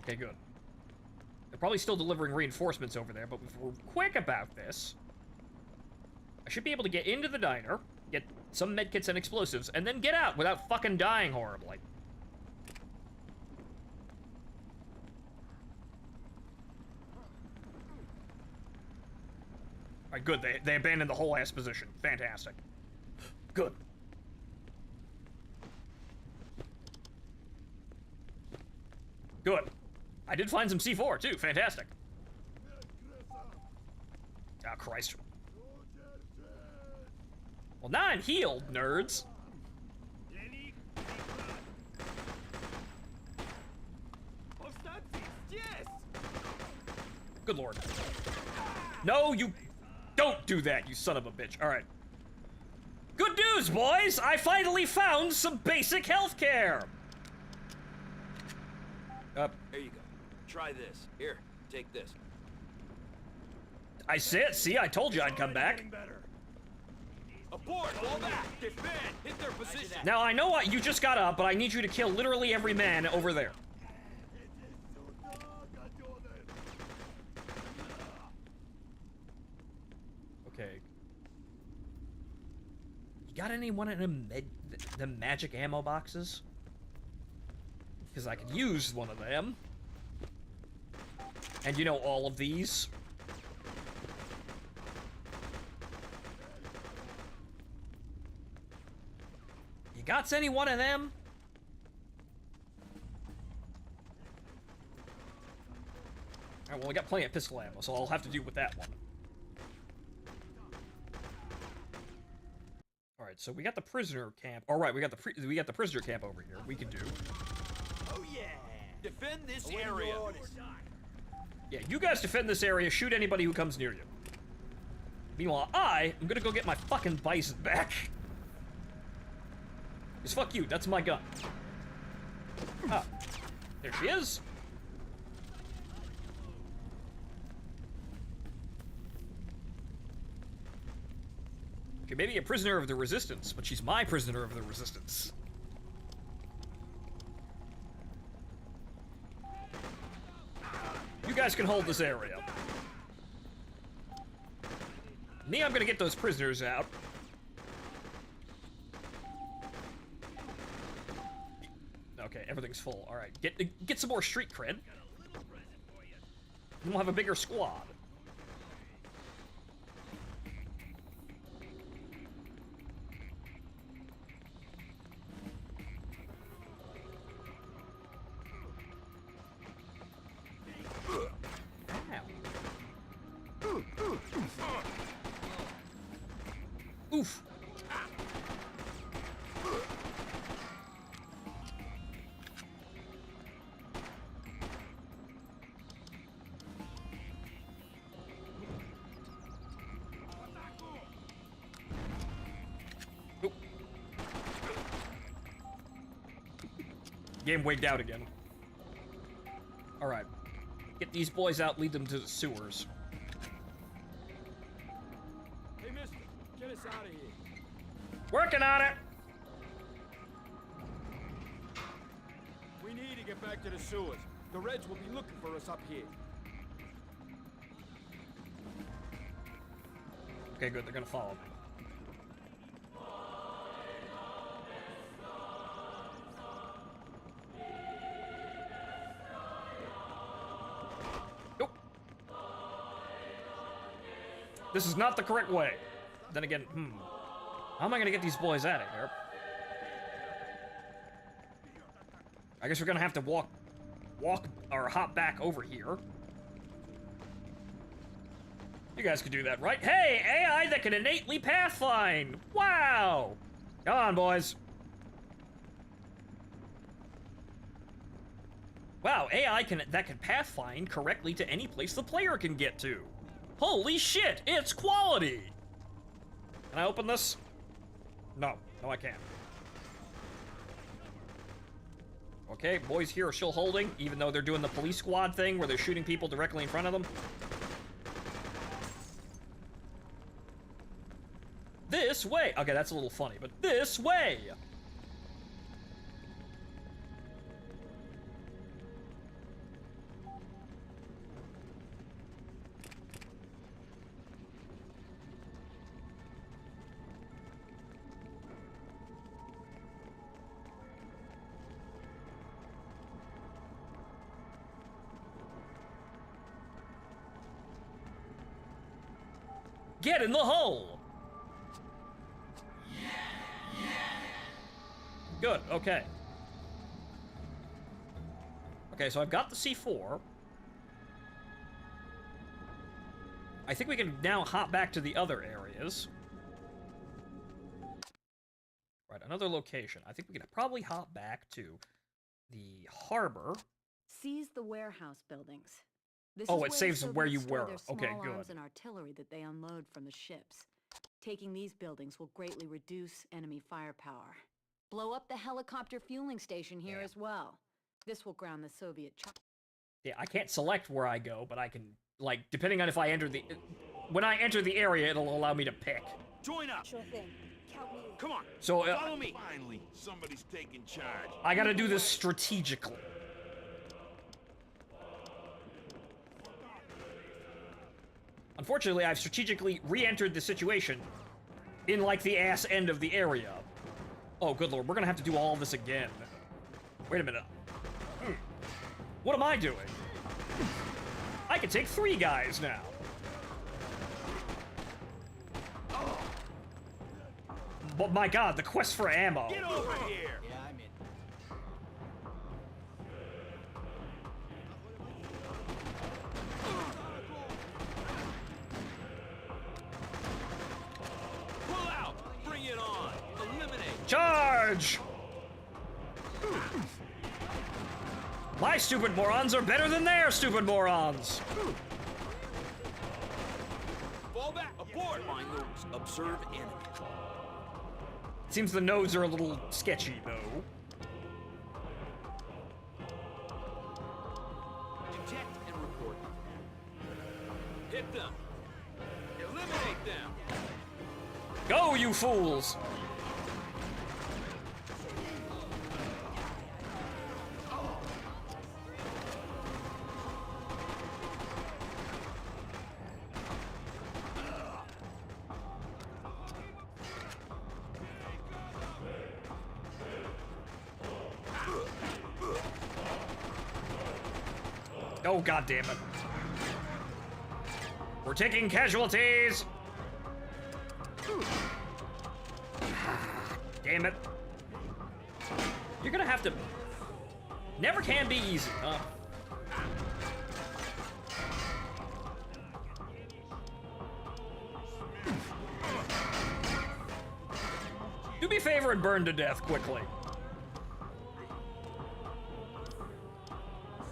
Okay, good. They're probably still delivering reinforcements over there, but if we're quick about this, I should be able to get into the diner, get some medkits and explosives, and then get out without fucking dying horribly. Alright, good. They abandoned the whole ass position. Fantastic. Good. Good. I did find some C4, too. Fantastic. Oh, Christ. Well, now I'm healed, nerds. Good lord. No, you don't do that, you son of a bitch. All right. news, boys! I finally found some basic health care! There you go. Try this. Here, take this. I said, see, I told you I'd come back. Abort! Fall back! Defend! Hit their position! Now, I know what you just got up, but I need you to kill literally every man over there. Okay. You got anyone in the magic ammo boxes? Because I could use one of them. And you know, all of these. You got any one of them? Alright, well, we got plenty of pistol ammo, so I'll have to do with that one. Alright, so we got the prisoner camp. Alright, we got the prisoner camp over here. We can do. Oh yeah! Defend this area! Yeah, you guys defend this area, shoot anybody who comes near you. Meanwhile, I'm gonna go get my fucking bison back. Because fuck you, that's my gun. Ah, there she is. She may be a prisoner of the Resistance, but she's my prisoner of the Resistance. You guys can hold this area. Me, I'm gonna get those prisoners out. Okay, everything's full. All right, get some more street cred. Then we'll have a bigger squad. Oof. Oop. Game wigged out again. All right. Get these boys out, lead them to the sewers. Hey, mister, get us out of here. Working on it! We need to get back to the sewers. The Reds will be looking for us up here. Okay, good, they're gonna follow me. Nope. This is not the correct way. Then again, how am I gonna get these boys out of here? I guess we're gonna have to walk or hop back over here. You guys can do that, right? Hey, AI that can innately pathfind! Wow! Come on, boys. Wow, AI that can pathfind correctly to any place the player can get to. Holy shit, it's quality! Can I open this? No, I can't. Okay, boys here are still holding, even though they're doing the police squad thing where they're shooting people directly in front of them. This way! Okay, that's a little funny, but this way! Get in the hole! Good, okay. Okay, so I've got the C4. I think we can now hop back to the other areas. Right, another location. I think we can probably hop back to the harbor. Seize the warehouse buildings. This Oh, is it saves where you Soviets store were. their small Okay, arms good. and artillery that they unload from the ships. Taking these buildings will greatly reduce enemy firepower. Blow up the helicopter fueling station here as well. This will ground the Soviet... Yeah, I can't select where I go, but I can, like, depending on if I enter the... When I enter the area, it'll allow me to pick. Join up. Sure thing. Count me in. Come on. So, follow me. Finally, somebody's taking charge. I gotta do this strategically. Unfortunately, I've strategically re-entered the situation in, like, the ass end of the area. Oh, good lord, we're gonna have to do all of this again. Wait a minute. What am I doing? I can take 3 guys now. But my god, the quest for ammo. Get over here. Yeah, I'm in. Pull out. Bring it on. Eliminate. Charge! My stupid morons are better than their stupid morons. Fall back. Abort. Find those. Observe enemy. Seems the nodes are a little sketchy, though. Detect and report. Hit them. Eliminate them. Go, you fools! Oh, god damn it. We're taking casualties! Damn it. You're gonna have to... Never can be easy, huh? Do me a favor and burn to death quickly.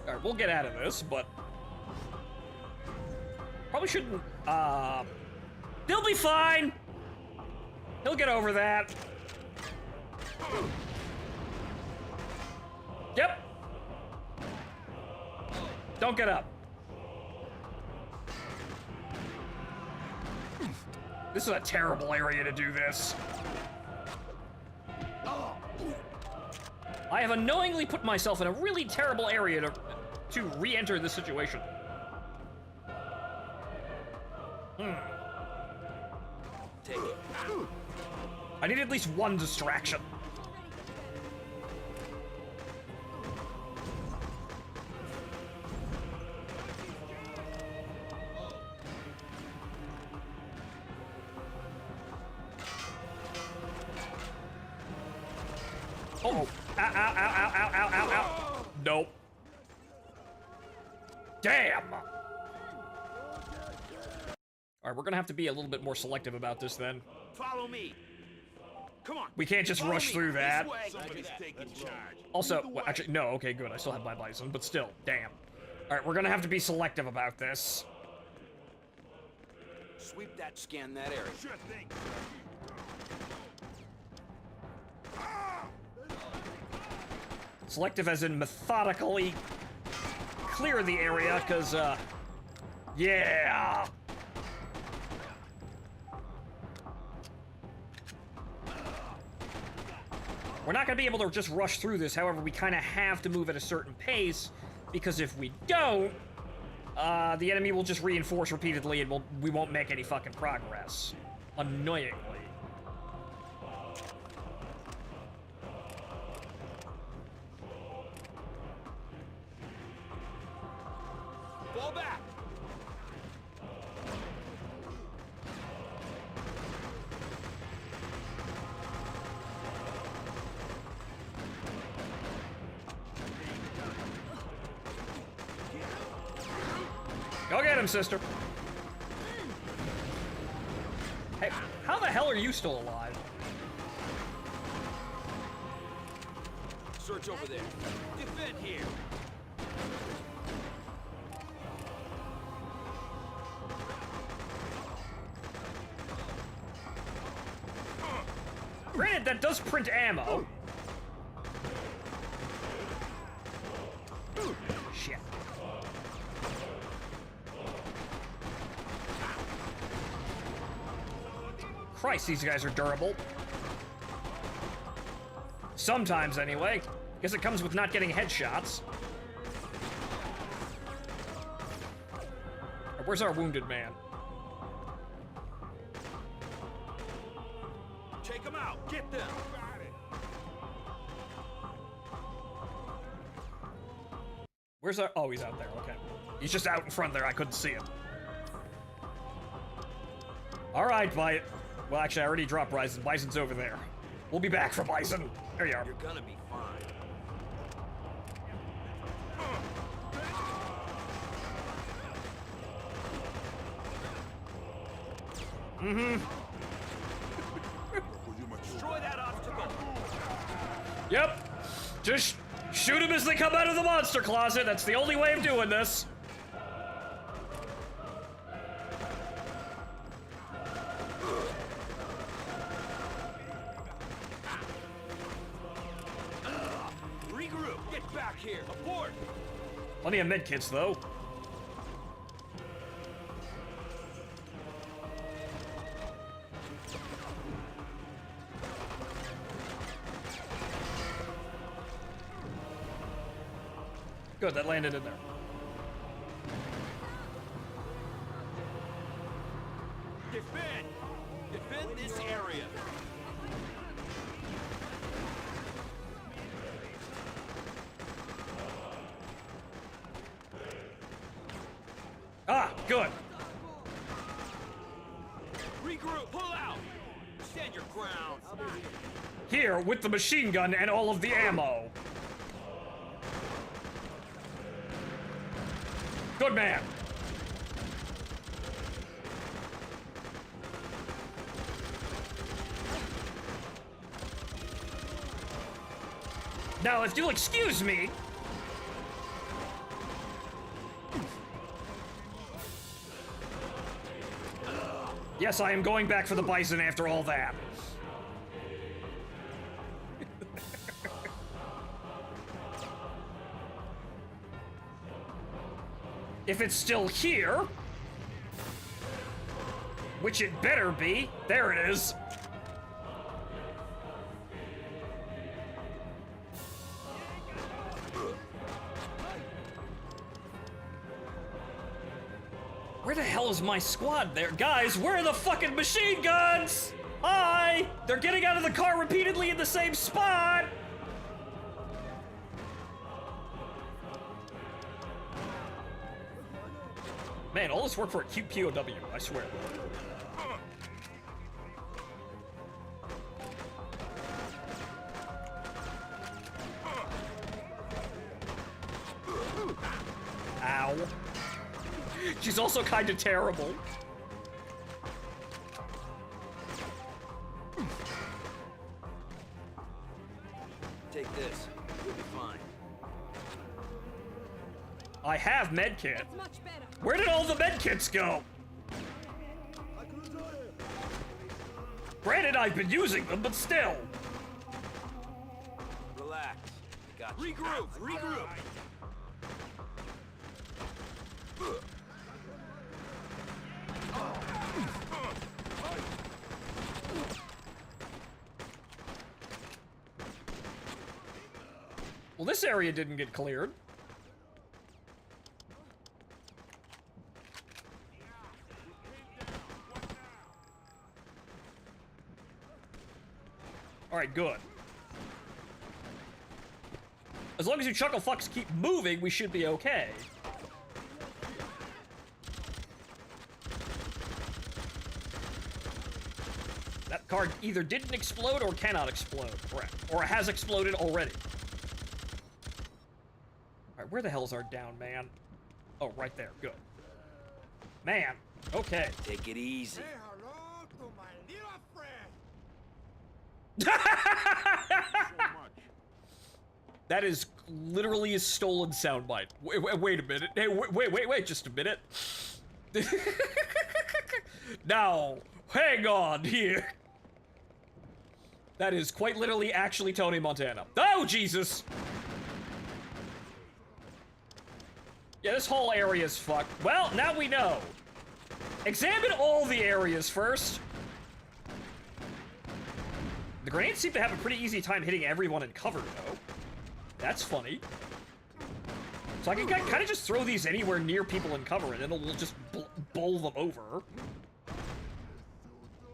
Alright, we'll get out of this, but... Probably shouldn't... He'll be fine! He'll get over that. Yep! Don't get up. This is a terrible area to do this. I have unknowingly put myself in a really terrible area to re-enter this situation. Take it. I need at least one distraction. Oh! Ow, ow, ow, ow, ow, ow, ow, ow. Nope. Damn! Alright, we're gonna have to be a little bit more selective about this then. Follow me. Come on. We can't just rush through that. Somebody's taking charge. Also, well, actually, no, okay, good. I still have my bison, but still, damn. Alright, we're gonna have to be selective about this. Sweep that, scan that area. Sure thing. Selective as in methodically clear the area, because, yeah! We're not going to be able to just rush through this, however, we kind of have to move at a certain pace, because if we don't, the enemy will just reinforce repeatedly and we won't make any fucking progress. Annoyingly. Fall back. Go get him, sister. Hey, how the hell are you still alive? Search over there. Defend here. Granted, that does print ammo. Shit. Christ, these guys are durable. Sometimes, anyway. Guess it comes with not getting headshots. Where's our wounded man? Take them out. Get them. Where's our... Oh, he's out there. Okay. He's just out in front there. I couldn't see him. All right, Well, actually, I already dropped Bison. Bison's over there. We'll be back for Bison. There you are. You're gonna be fine. Destroy that obstacle. Yep. Just shoot them as they come out of the monster closet. That's the only way of doing this. Regroup. Get back here. Abort. Plenty of medkits, though. Good, that landed in there. Defend. Defend this area. Ah, good. Regroup. Pull out. Stand your ground. Here, with the machine gun and all of the ammo. Good man. Now, if you'll excuse me. Yes, I am going back for the Bison after all that. If it's still here, which it better be, there it is. Where the hell is my squad there? Guys, where are the fucking machine guns? Hi! They're getting out of the car repeatedly in the same spot! Man, all this work for a cute POW, I swear. Ow. She's also kind of terrible. Take this. You'll be fine. I have medkit. Where did all the medkits go? Granted, I've been using them, but still. Relax. I got you. Regroup. Regroup. Well, this area didn't get cleared. Alright, good. As long as you chuckle fucks keep moving, we should be okay. That card either didn't explode or cannot explode, correct. Or has exploded already. Alright, where the hell's our down man? Oh, right there, good. Man, okay. Take it easy. Say hello to my little friend. That is literally a stolen soundbite. Wait a minute. Hey, wait just a minute. Now, hang on here. That is quite literally actually Tony Montana. Oh, Jesus! Yeah, this whole area is fucked. Well, now we know. Examine all the areas first. The grenades seem to have a pretty easy time hitting everyone in cover, though. That's funny. So I can kind of just throw these anywhere near people in cover, and it'll just bowl them over.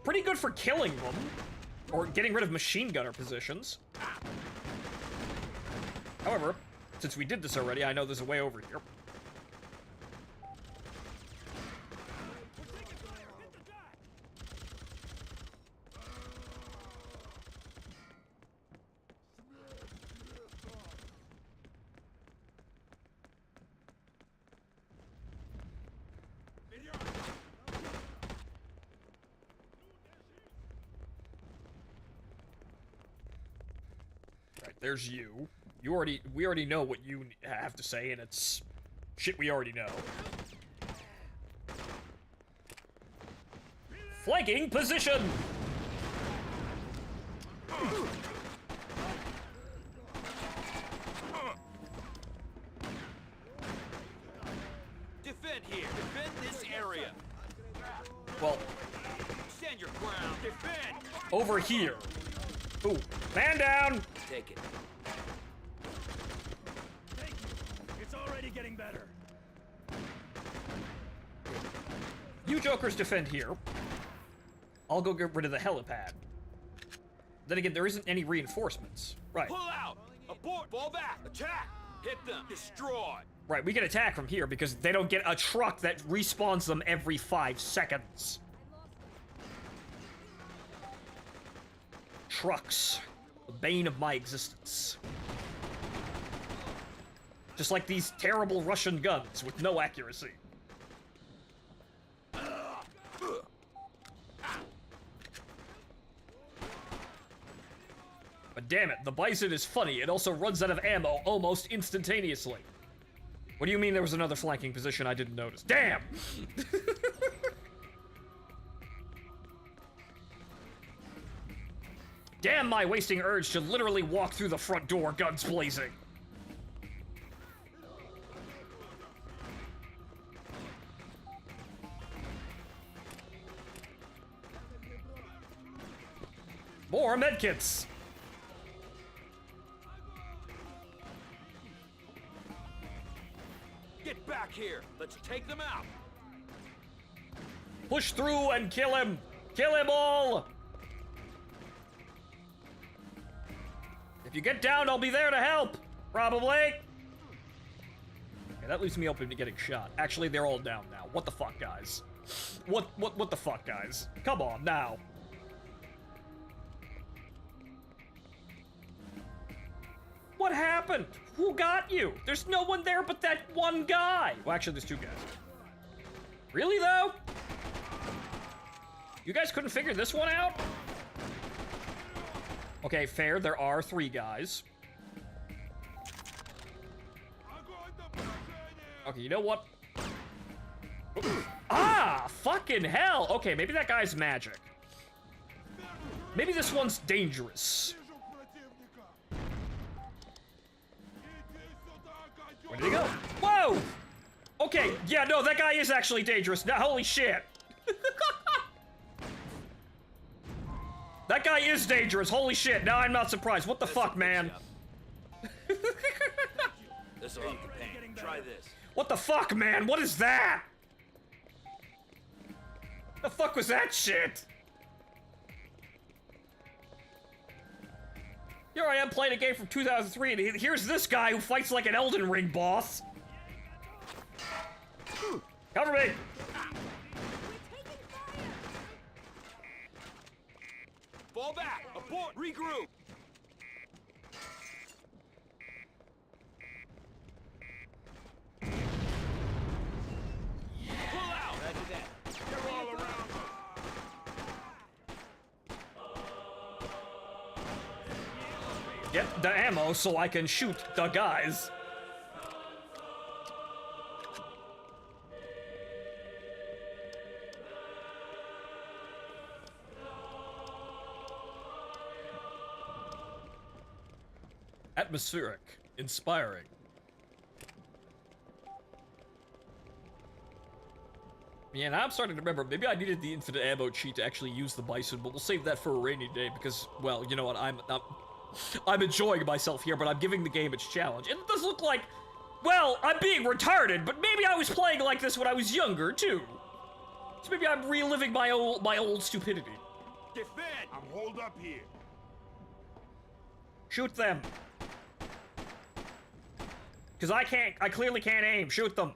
Pretty good for killing them. Or getting rid of machine gunner positions. However, since we did this already, I know there's a way over here. There's you. We already know what you have to say, and it's shit we already know. Flanking position! Defend here. Defend this area. Well, stand your ground. Defend. Over here. Ooh, man down. Take it. Thank you. It's already getting better. You jokers defend here. I'll go get rid of the helipad. Then again, there isn't any reinforcements. Right. Pull out. Abort. Fall back. Attack. Hit them. Destroy. Right, we can attack from here because they don't get a truck that respawns them every 5 seconds. Trucks. The bane of my existence. Just like these terrible Russian guns with no accuracy. But damn it, the Bison is funny. It also runs out of ammo almost instantaneously. What do you mean there was another flanking position I didn't notice? Damn! Damn my wasting urge to literally walk through the front door, guns blazing. More medkits! Get back here. Let's take them out. Push through and kill him! Kill him all! If you get down, I'll be there to help! Probably! Okay, that leaves me open to getting shot. Actually, they're all down now. What the fuck, guys? What the fuck, guys? Come on, now. What happened? Who got you? There's no one there but that one guy! Well, actually, there's 2 guys. Really, though? You guys couldn't figure this one out? Okay, fair. There are 3 guys. Okay, you know what? Ah! Fucking hell! Okay, maybe that guy's magic. Maybe this one's dangerous. Where did he go? Whoa! Okay, yeah, no, that guy is actually dangerous. Now, holy shit. That guy is dangerous. Holy shit. Now I'm not surprised. What the fuck, man? This will help the pain. Try this. What the fuck, man? What is that? The fuck was that shit? Here I am playing a game from 2003, and here's this guy who fights like an Elden Ring boss. Cover me! Fall back! Abort! Regroup! Pull out! Roger that. They're all around. Get the ammo so I can shoot the guys. Atmospheric. Inspiring. Yeah, now I'm starting to remember, maybe I needed the infinite ammo cheat to actually use the Bison, but we'll save that for a rainy day because, well, you know what, I'm enjoying myself here, but I'm giving the game its challenge. And it does look like, well, I'm being retarded, but maybe I was playing like this when I was younger, too. So maybe I'm reliving my old stupidity. Defend! I'm holed up here. Shoot them. Because I clearly can't aim. Shoot them.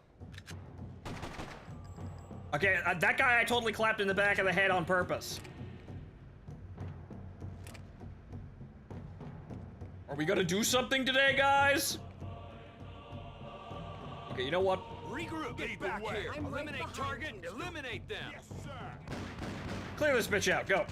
Okay, that guy I totally clapped in the back of the head on purpose. Are we gonna do something today, guys? Okay, you know what? Regroup, get back here. Eliminate target and eliminate them. Yes, sir. Clear this bitch out, go.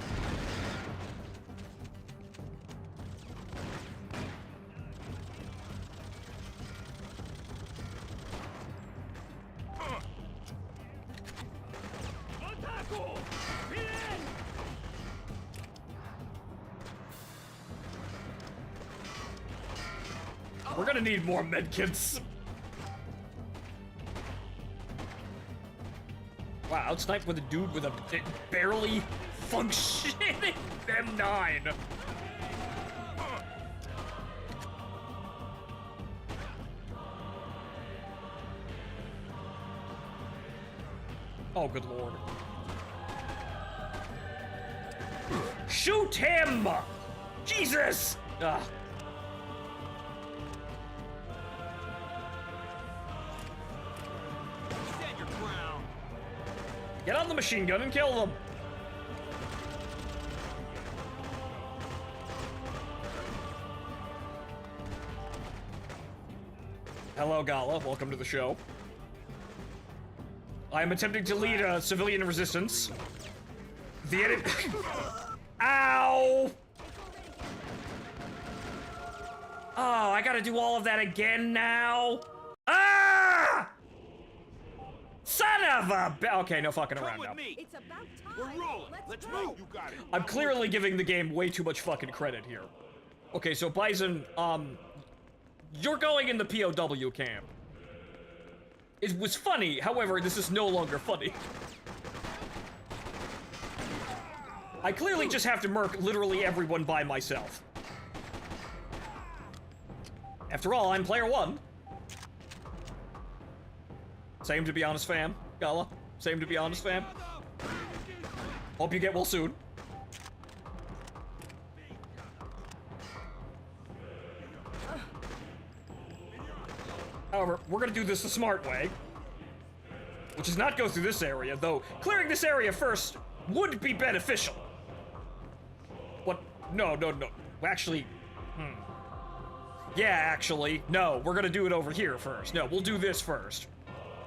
We're gonna need more medkits. Wow, outsniped with a dude with a barely functioning M9. Oh, good lord. Shoot him! Jesus! Ugh. Stand your ground. Get on the machine gun and kill them! Hello, Gala. Welcome to the show. I am attempting to lead a civilian resistance. The enemy... Ow! Oh, I gotta do all of that again now? Ah! Son of a... Okay, no fucking around now. It's about time. We're rolling. Let's move. You got it. I'm clearly giving the game way too much fucking credit here. Okay, so Bison, you're going in the POW camp. It was funny, however, this is no longer funny. I clearly just have to murk literally everyone by myself. After all, I'm player one. Same to be honest, fam. Gala. Same to be honest, fam. Hope you get well soon. However, we're gonna do this the smart way. Which is not go through this area, though clearing this area first would be beneficial. What? No. Actually, yeah, actually, no, we're gonna do it over here first. No, we'll do this first.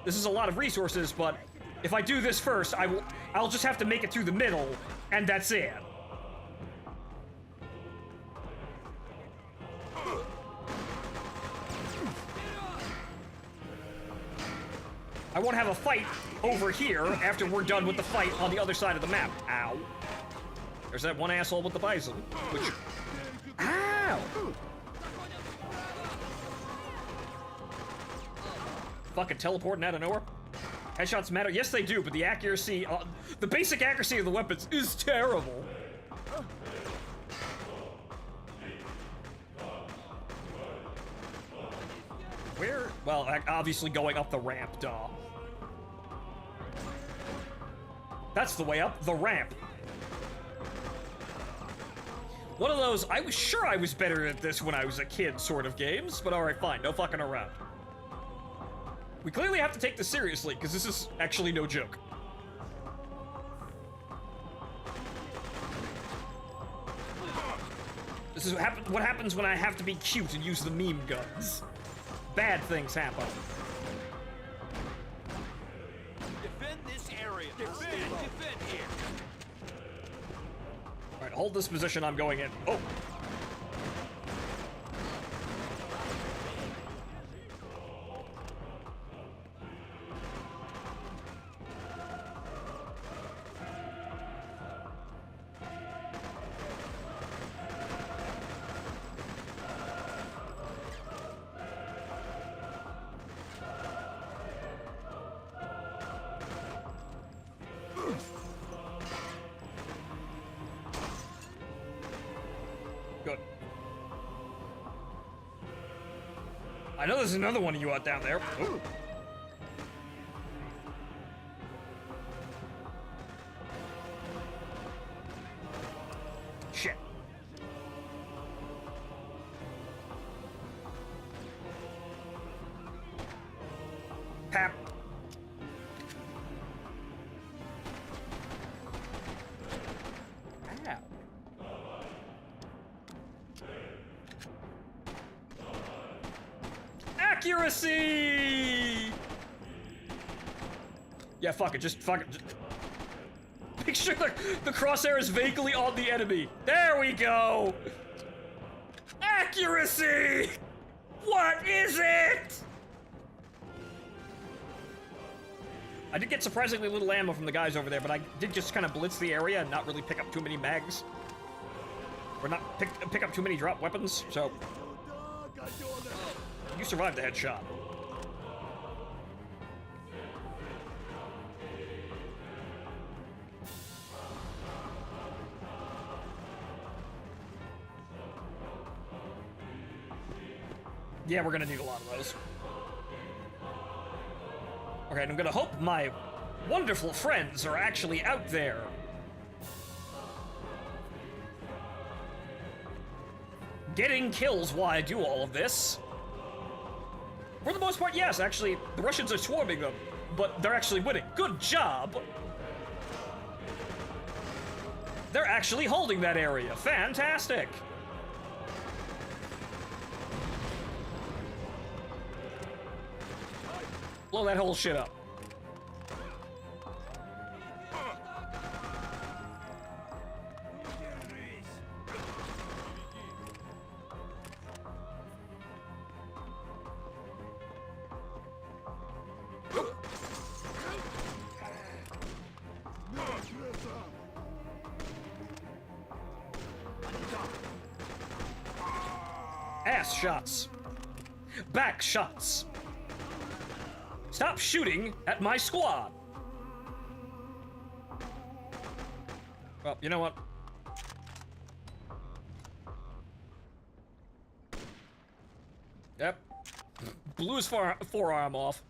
This is a lot of resources, but if I do this first, I'll just have to make it through the middle, and that's it. I won't have a fight over here after we're done with the fight on the other side of the map. Ow. There's that one asshole with the bison, which... Ow! Fucking teleporting out of nowhere. Headshots matter. Yes, they do, but the accuracy... the basic accuracy of the weapons is terrible. Where? Well, obviously going up the ramp, duh. That's the way up, the ramp. One of those, I was sure I was better at this when I was a kid sort of games, but alright, fine, no fucking around. We clearly have to take this seriously, because this is actually no joke. This is what happens when I have to be cute and use the meme guns. Bad things happen. Defend this area. Defend here. Alright, hold this position, I'm going in. Oh! I know there's another one of you out down there. Ooh. Shit. Pap. Ow. Accuracy! Yeah, fuck it, just fuck it. Make sure the crosshair is vaguely on the enemy. There we go! Accuracy! What is it? I did get surprisingly little ammo from the guys over there, but I did just kind of blitz the area and not really pick up too many mags. Or not pick up too many drop weapons, so... You survived the headshot. Yeah, we're gonna need a lot of those. Okay, and I'm gonna hope my wonderful friends are actually out there. Getting kills while I do all of this. For the most part, yes, actually, the Russians are swarming them, but they're actually winning. Good job! They're actually holding that area. Fantastic! Blow that whole shit up. Ass shots. Back shots. Stop shooting at my squad. Well, you know what? Yep. Blew his forearm off.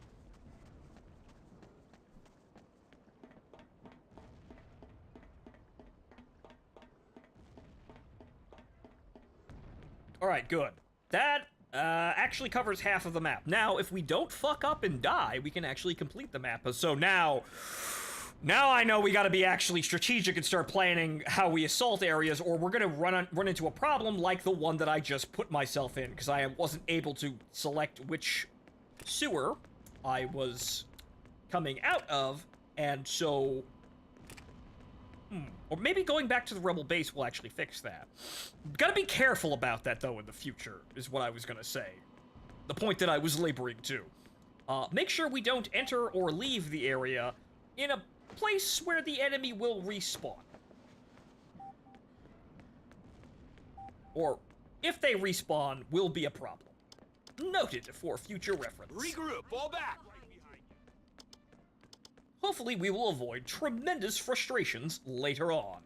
Alright, good. That actually covers half of the map. Now, if we don't fuck up and die, we can actually complete the map. So now I know we gotta be actually strategic and start planning how we assault areas, or we're gonna run into a problem like the one that I just put myself in, because I wasn't able to select which sewer I was coming out of, and so... Or maybe going back to the rebel base will actually fix that. Gotta be careful about that, though, in the future, is what I was gonna say. The point that I was laboring to. Make sure we don't enter or leave the area in a place where the enemy will respawn. Or, if they respawn, will be a problem. Noted for future reference. Regroup, fall back! Hopefully we will avoid tremendous frustrations later on.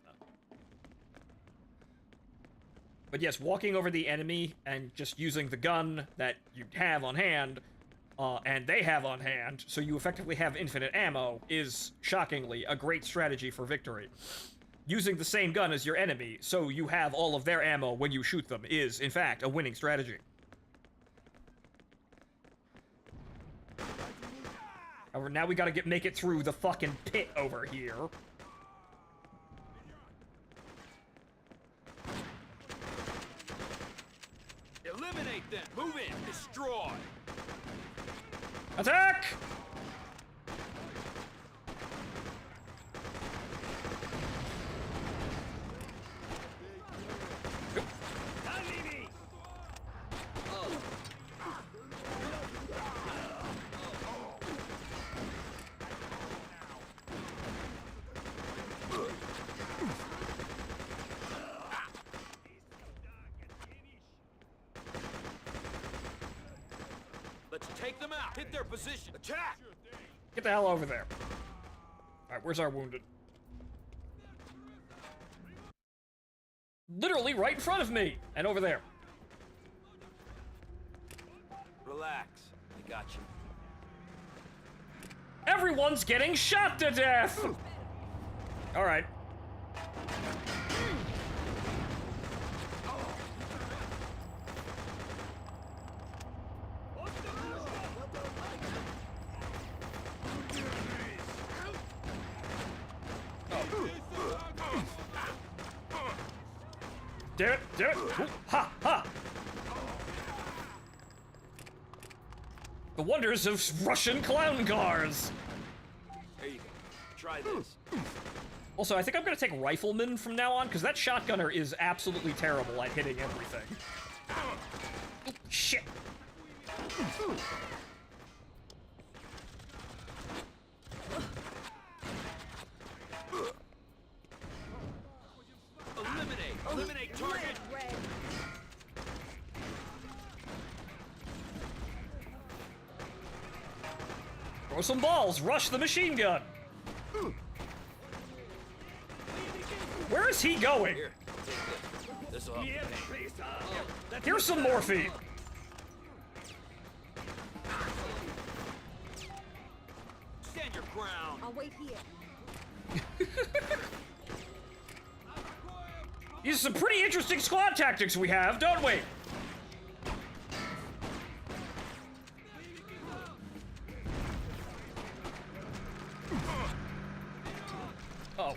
But yes, walking over the enemy and just using the gun that you have on hand, and they have on hand, so you effectively have infinite ammo, is shockingly a great strategy for victory. Using the same gun as your enemy, so you have all of their ammo when you shoot them, is, in fact, a winning strategy. However, now we gotta make it through the fucking pit over here. Eliminate them! Move in! Destroy! Attack! Let's take them out! Hit their position! Attack! Get the hell over there. Alright, where's our wounded? Literally right in front of me! And over there. Relax. I got you. Everyone's getting shot to death! Alright. Do it, do it! Ooh, ha, ha! The wonders of Russian clown cars! Here you go. Try this. Also, I think I'm gonna take Rifleman from now on, because that shotgunner is absolutely terrible at hitting everything. Ooh, shit! Eliminate target! Throw some balls! Rush the machine gun! Where is he going? Here, take this. This'll help. Here's some morphine! Stand your ground! I'll wait here. These are some pretty interesting squad tactics we have, don't we? Oh.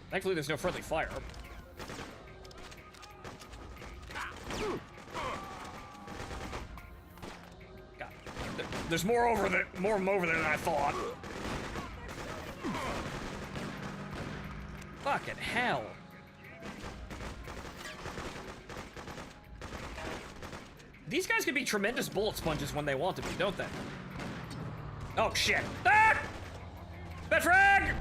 Thankfully, there's no friendly fire. God, there's more over there than I thought. Fucking hell. These guys can be tremendous bullet sponges when they want to be, don't they? Oh, shit. Ah! Betfrag!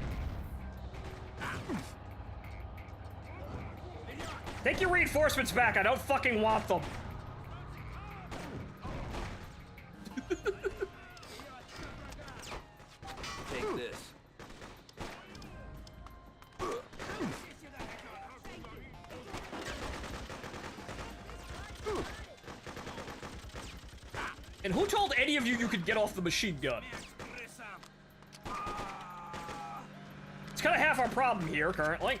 Take your reinforcements back. I don't fucking want them. Take this. And who told any of you you could get off the machine gun? It's kind of half our problem here, currently.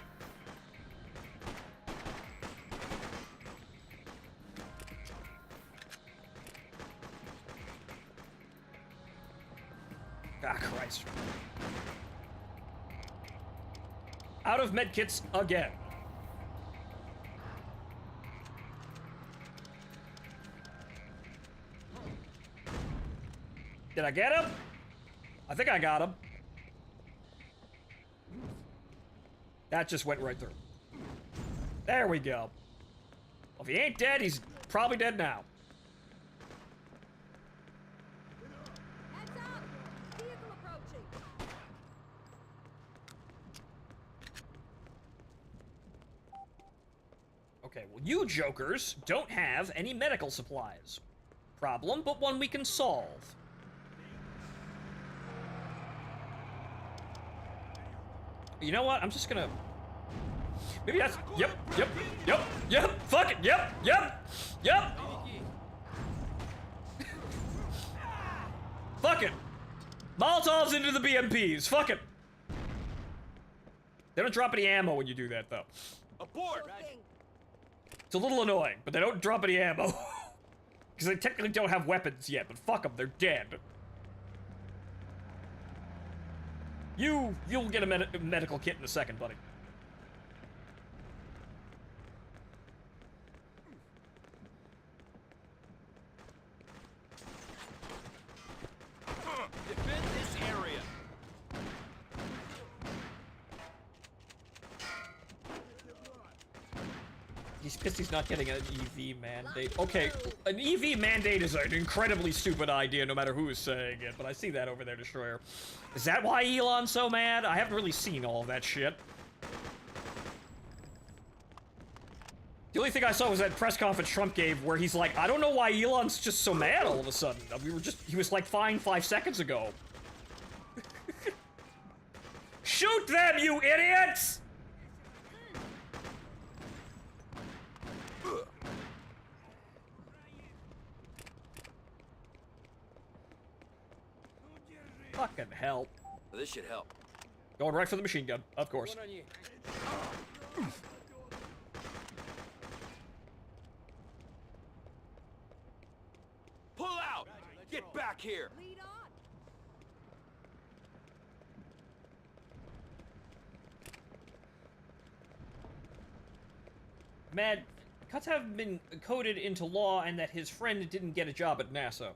Ah, Christ. Out of medkits again. Did I get him? I think I got him. That just went right through. There we go. Well, if he ain't dead, he's probably dead now. Heads up! Vehicle approaching. Okay, well, you jokers don't have any medical supplies. Problem, but one we can solve. You know what? I'm just gonna... Maybe that's... Yep. Fuck it. Yep. Fuck it. Molotovs into the BMPs. Fuck it. They don't drop any ammo when you do that, though. Abort! It's a little annoying, but they don't drop any ammo. Because they technically don't have weapons yet, but fuck them, they're dead. You'll get a medical kit in a second, buddy. Defend this area. He's pissed he's not getting an EV mandate. Okay, an EV mandate is an incredibly stupid idea, no matter who is saying it, but I see that over there, Destroyer. Is that why Elon's so mad? I haven't really seen all of that shit. The only thing I saw was that press conference Trump gave where he's like, I don't know why Elon's just so mad all of a sudden. He was like fine 5 seconds ago. Shoot them, you idiots! Fucking hell. This should help. Going right for the machine gun, of course. Pull out! Get back here! Mad, cuts have been coded into law and that his friend didn't get a job at NASA.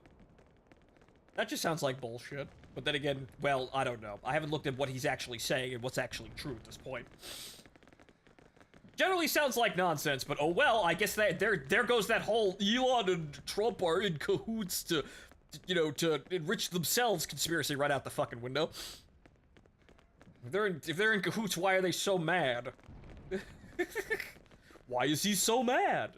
That just sounds like bullshit. But then again, well, I don't know. I haven't looked at what he's actually saying and what's actually true at this point. Generally sounds like nonsense, but oh well, I guess that there goes that whole Elon and Trump are in cahoots to enrich themselves conspiracy right out the fucking window. If they're in cahoots, why are they so mad? Why is he so mad?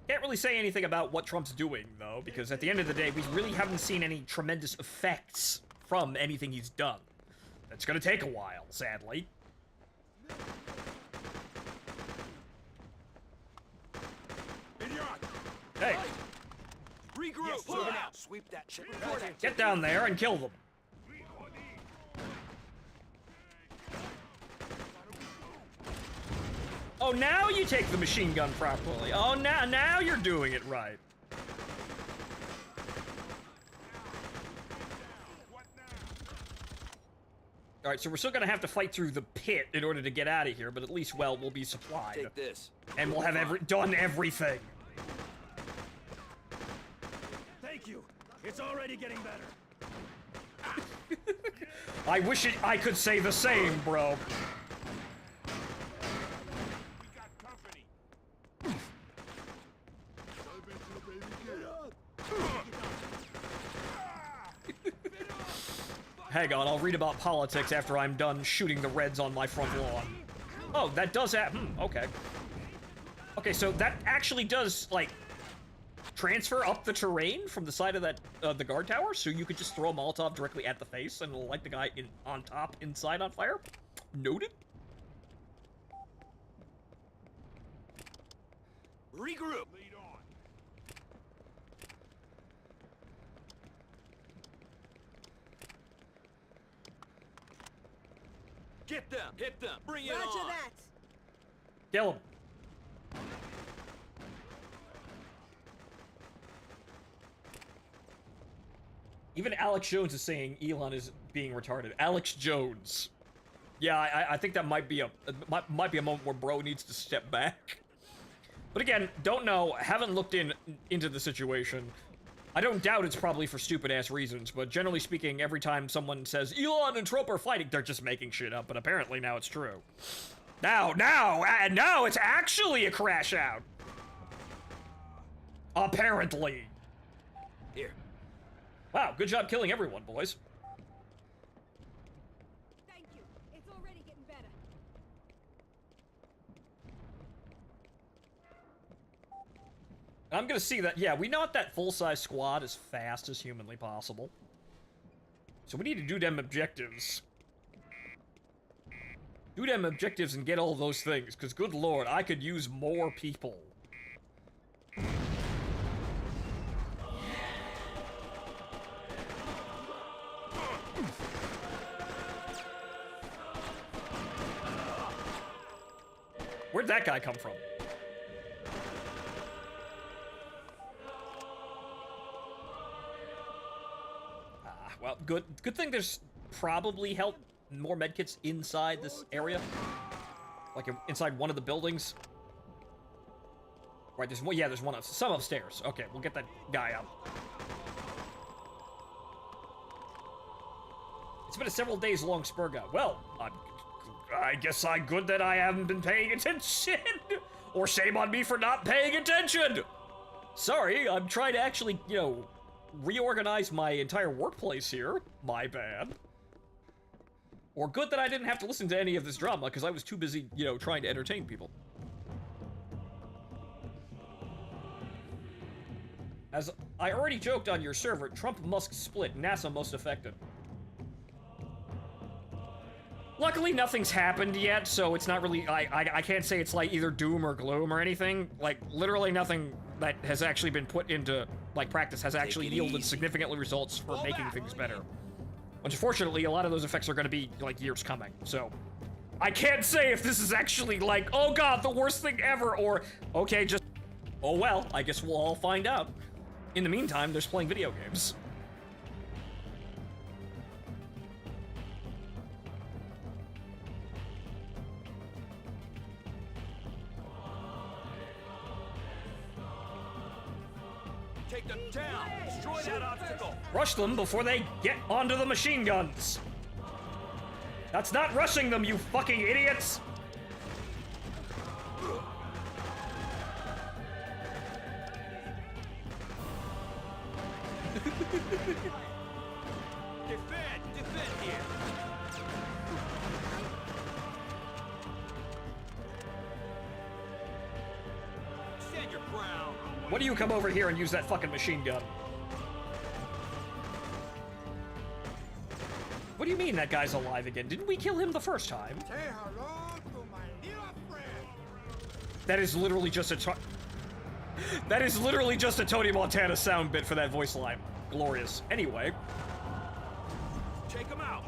Can't really say anything about what Trump's doing, though, because at the end of the day, we really haven't seen any tremendous effects from anything he's done. It's gonna take a while, sadly. Hey! Regroup! Yes, Pull out! Sweep that shit. Get down there and kill them. Oh, now you take the machine gun properly. Oh, now you're doing it right. Alright, so we're still gonna have to fight through the pit in order to get out of here, but at least, well, we'll be supplied. Take this. And we'll have done everything. Thank you. It's already getting better. I wish I could say the same, bro. Hang on, I'll read about politics after I'm done shooting the Reds on my front lawn. Oh, that does happen. Okay. Okay, so that actually does, like, transfer up the terrain from the side of that, the guard tower, so you could just throw a Molotov directly at the face and it'll light the guy on top inside on fire. Noted. Regroup. Get them! Hit them! Bring it on! that! Kill him. Even Alex Jones is saying Elon is being retarded. Alex Jones. Yeah, I think that might be a moment where bro needs to step back. But again, don't know, haven't looked into the situation. I don't doubt it's probably for stupid-ass reasons, but generally speaking, every time someone says, Elon and Trump are fighting, they're just making shit up, but apparently now it's true. Now it's actually a crash out! Apparently. Here. Wow, good job killing everyone, boys. Thank you. It's already getting better. I'm gonna see that, yeah, we know that full-size squad as fast as humanly possible. So we need to do them objectives. Do them objectives and get all those things, because good lord, I could use more people. Where'd that guy come from? Well, good thing there's probably more medkits inside this area. Like inside one of the buildings. Right, there's one, yeah, there's some upstairs. Okay, we'll get that guy out. It's been a several days long spurga. Well, I guess I'm good that I haven't been paying attention. Or shame on me for not paying attention. Sorry, I'm trying to actually, reorganize my entire workplace here. My bad. Or good that I didn't have to listen to any of this drama, because I was too busy, trying to entertain people. As I already joked on your server, Trump-Musk split, NASA most affected. Luckily, nothing's happened yet, so it's not really, I can't say it's like either doom or gloom or anything. Like, literally nothing that has actually been put into, like, practice has actually yielded significantly results for making things better. Unfortunately, a lot of those effects are going to be, like, years coming, so... I can't say if this is actually, like, oh god, the worst thing ever, or, okay, just... Oh well, I guess we'll all find out. In the meantime, there's playing video games. Take them down! Destroy that obstacle! Rush them before they get onto the machine guns! That's not rushing them, you fucking idiots! Defend here! Stand your ground! What do you come over here and use that fucking machine gun? What do you mean that guy's alive again? Didn't we kill him the first time? Say hello to my little friend. That is literally just a that is literally just a Tony Montana sound bit for that voice line. Glorious. Anyway. Take him out!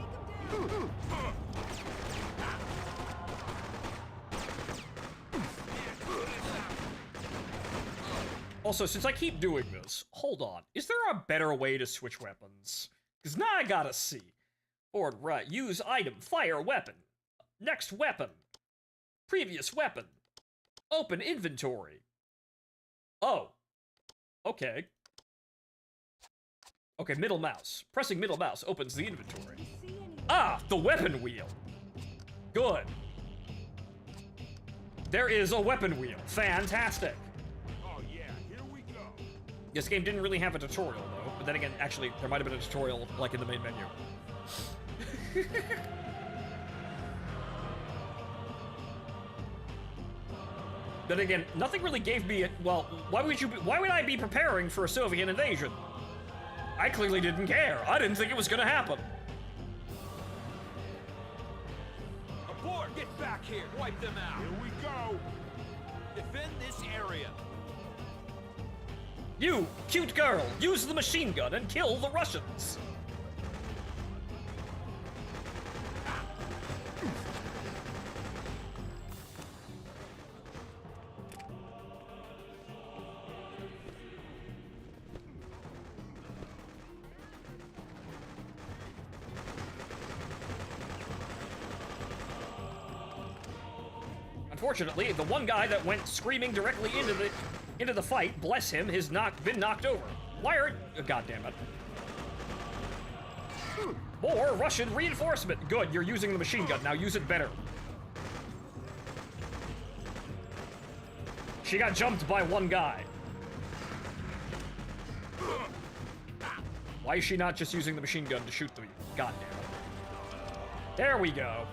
Also, since I keep doing this, hold on. Is there a better way to switch weapons? Because now I gotta see. Forward right. Use item. Fire weapon. Next weapon. Previous weapon. Open inventory. Oh. Okay. Okay, middle mouse. Pressing middle mouse opens the inventory. Ah, the weapon wheel. Good. There is a weapon wheel. Fantastic. Oh yeah, here we go. This game didn't really have a tutorial, though. But then again, actually, there might have been a tutorial, like, in the main menu. Then again, nothing really gave me a... Well, why would I be preparing for a Soviet invasion? I clearly didn't care. I didn't think it was gonna happen. Abort! Get back here! Wipe them out! Here we go. Defend this area! You, cute girl, use the machine gun and kill the Russians. Unfortunately, the one guy that went screaming directly into the fight, bless him, has been knocked over. Why are... God damn it. More Russian reinforcement. Good, you're using the machine gun. Now use it better. She got jumped by one guy. Why is she not just using the machine gun to shoot the... God damn it. There we go.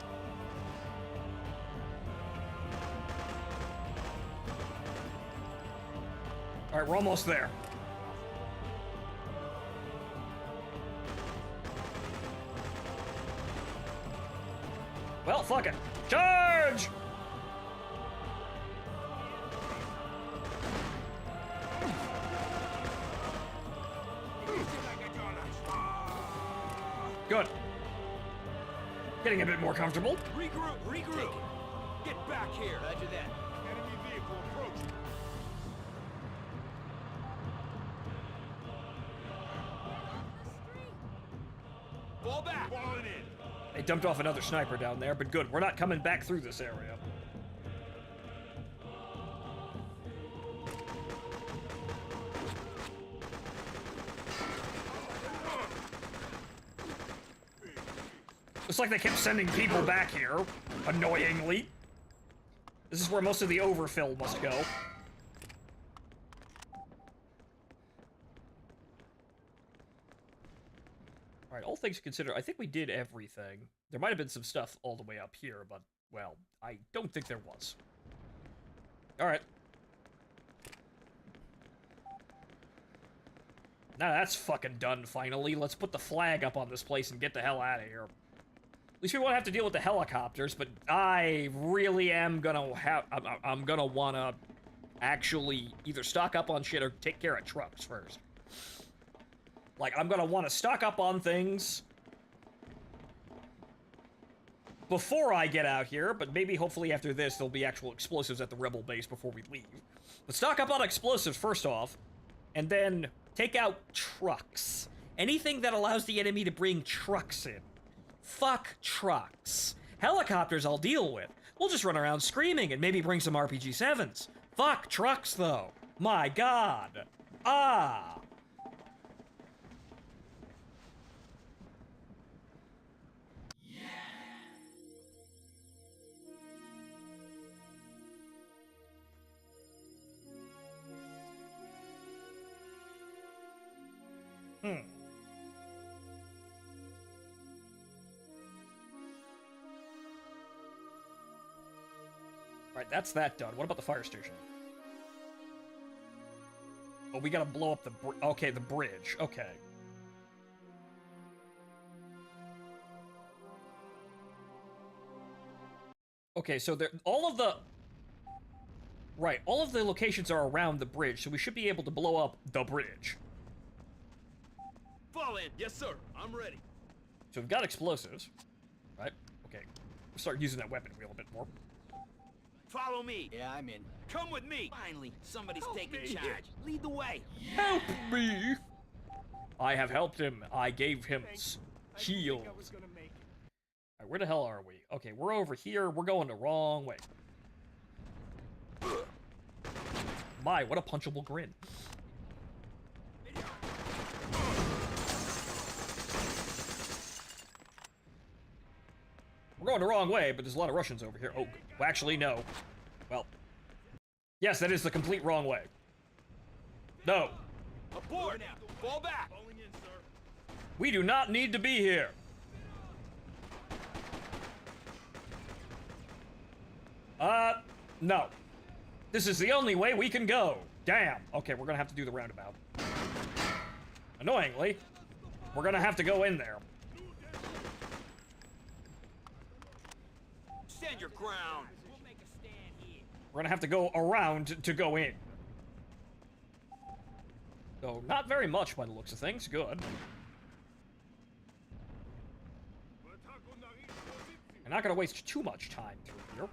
Alright, we're almost there. Well, fuck it. Charge! Good. Getting a bit more comfortable. Regroup! Get back here! Roger that. Enemy vehicle approaching. Fall back! Falling in. They dumped off another sniper down there, but good. We're not coming back through this area. Looks like they kept sending people back here, annoyingly. This is where most of the overfill must go. Alright, all things considered, I think we did everything. There might have been some stuff all the way up here, but, well, I don't think there was. Alright. Now that's fucking done, finally. Let's put the flag up on this place and get the hell out of here. least we won't have to deal with the helicopters, but I really am gonna have... I'm gonna wanna actually either stock up on shit or take care of trucks first. Like, I'm gonna wanna stock up on things before I get out here, but maybe hopefully after this there'll be actual explosives at the rebel base before we leave. But stock up on explosives first off, and then take out trucks. Anything that allows the enemy to bring trucks in. Fuck trucks. Helicopters I'll deal with. We'll just run around screaming and maybe bring some RPG-7s. Fuck trucks, though. My god. Ah. Alright, that's that done. What about the fire station? Oh, we gotta blow up the okay, the bridge. Okay. Okay, so there, all of the locations are around the bridge, so we should be able to blow up the bridge. Fall in. Yes, sir. I'm ready. So we've got explosives, right? Okay, we'll start using that weapon wheel a bit more. Follow me. Yeah, I'm in. Come with me. Finally, somebody's taking charge. Lead the way. Help me! I have helped him. I gave him heals. Alright, where the hell are we? Okay, we're over here. We're going the wrong way. My, what a punchable grin. We're going the wrong way, but there's a lot of Russians over here. Oh, well, actually, no. Well, yes, that is the complete wrong way. No. Abort now. Fall back. We do not need to be here. No. This is the only way we can go. Damn. Okay, we're gonna have to do the roundabout. Annoyingly, we're gonna have to go in there. Stand your ground. We'll make a stand here. We're gonna have to go around to go in. So, not very much by the looks of things. Good. I'm not gonna waste too much time through here.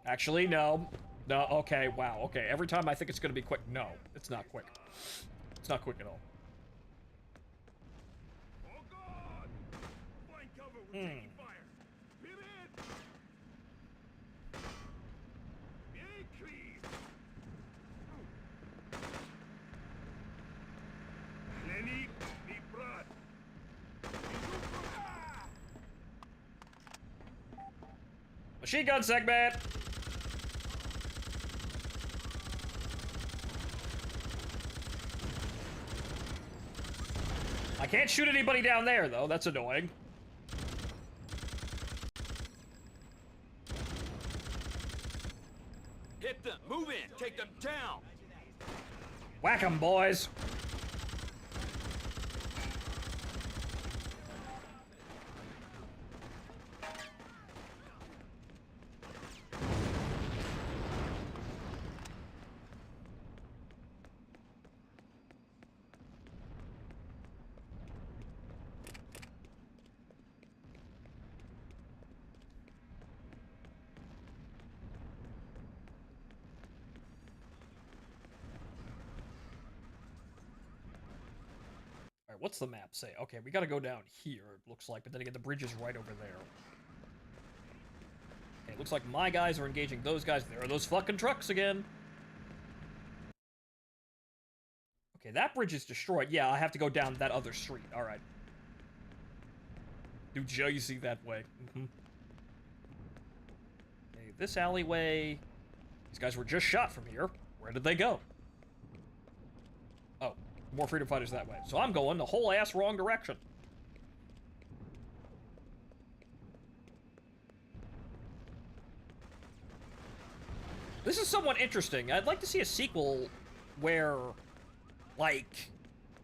Actually, no. No, okay, wow, okay. Every time I think it's gonna be quick. No, it's not quick. It's not quick at all. Machine gun segment! I can't shoot anybody down there, though. That's annoying. Hit them. Move in. Take them down. Whack 'em, boys. What's the map say? Okay, we gotta go down here, it looks like, but then again, the bridge is right over there. Okay, it looks like my guys are engaging those guys. There are those fucking trucks again. Okay, that bridge is destroyed. Yeah, I have to go down that other street. Alright. New Jersey that way. Okay, this alleyway. These guys were just shot from here. Where did they go? Oh. More freedom fighters that way. So I'm going the whole ass wrong direction. This is somewhat interesting. I'd like to see a sequel where, like,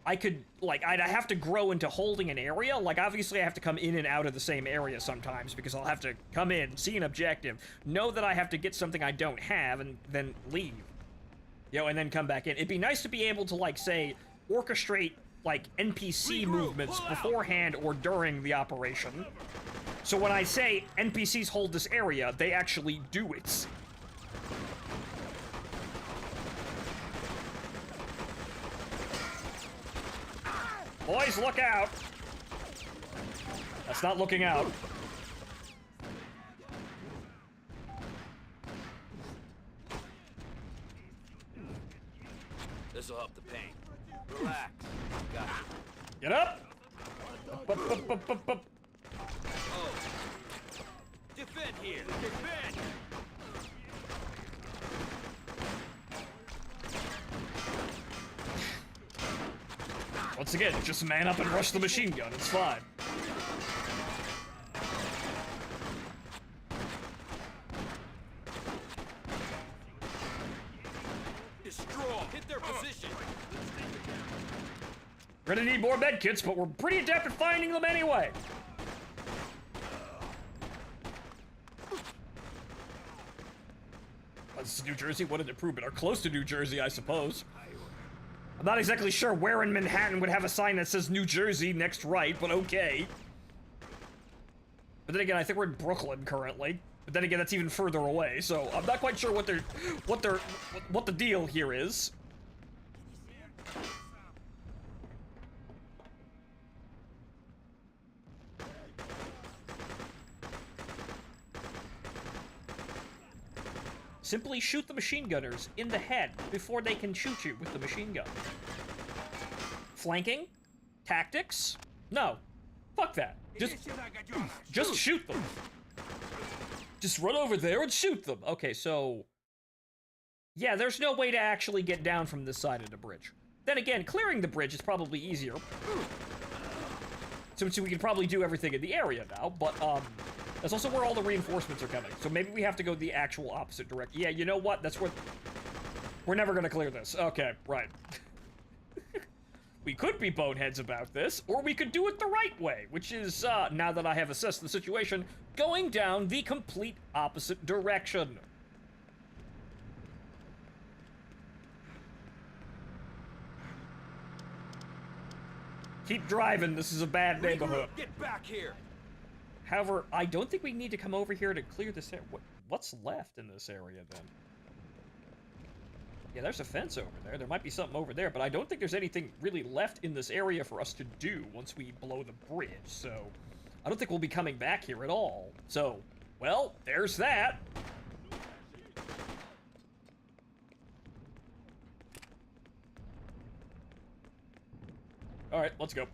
I could, like, I'd have to grow into holding an area. Like, obviously I have to come in and out of the same area sometimes because I'll have to come in, see an objective, know that I have to get something I don't have, and then leave. You know, and then come back in. It'd be nice to be able to, like, say, orchestrate, like, NPC movements beforehand or during the operation. So when I say NPCs hold this area, they actually do it. Boys, look out! That's not looking out. This'll help the pain. Relax. Got it. Get up! Up. Oh. Defend here. Defend! Once again, just man up and rush the machine gun. It's fine. Destroy! Hit their position! We're gonna need more med kits, but we're pretty adept at finding them anyway. This is New Jersey. What an improvement. Or close to New Jersey, I suppose. I'm not exactly sure where in Manhattan would have a sign that says New Jersey next right, but okay. But then again, I think we're in Brooklyn currently. But then again, that's even further away, so I'm not quite sure what the deal here is. Simply shoot the machine gunners in the head before they can shoot you with the machine gun. Flanking? Tactics? No. Fuck that. Just shoot them. Just run over there and shoot them. Okay, so... yeah, there's no way to actually get down from this side of the bridge. Then again, clearing the bridge is probably easier. So we can probably do everything in the area now, but, that's also where all the reinforcements are coming. So maybe we have to go the actual opposite direction. Yeah, you know what? That's where... we're never gonna clear this. Okay, right. We could be boneheads about this, or we could do it the right way, which is, now that I have assessed the situation, going down the complete opposite direction. Keep driving, this is a bad neighborhood. Get back here! However, I don't think we need to come over here to clear this area. What's left in this area, then? Yeah, there's a fence over there. There might be something over there, but I don't think there's anything really left in this area for us to do once we blow the bridge, so... I don't think we'll be coming back here at all. So, well, there's that. Alright, let's go.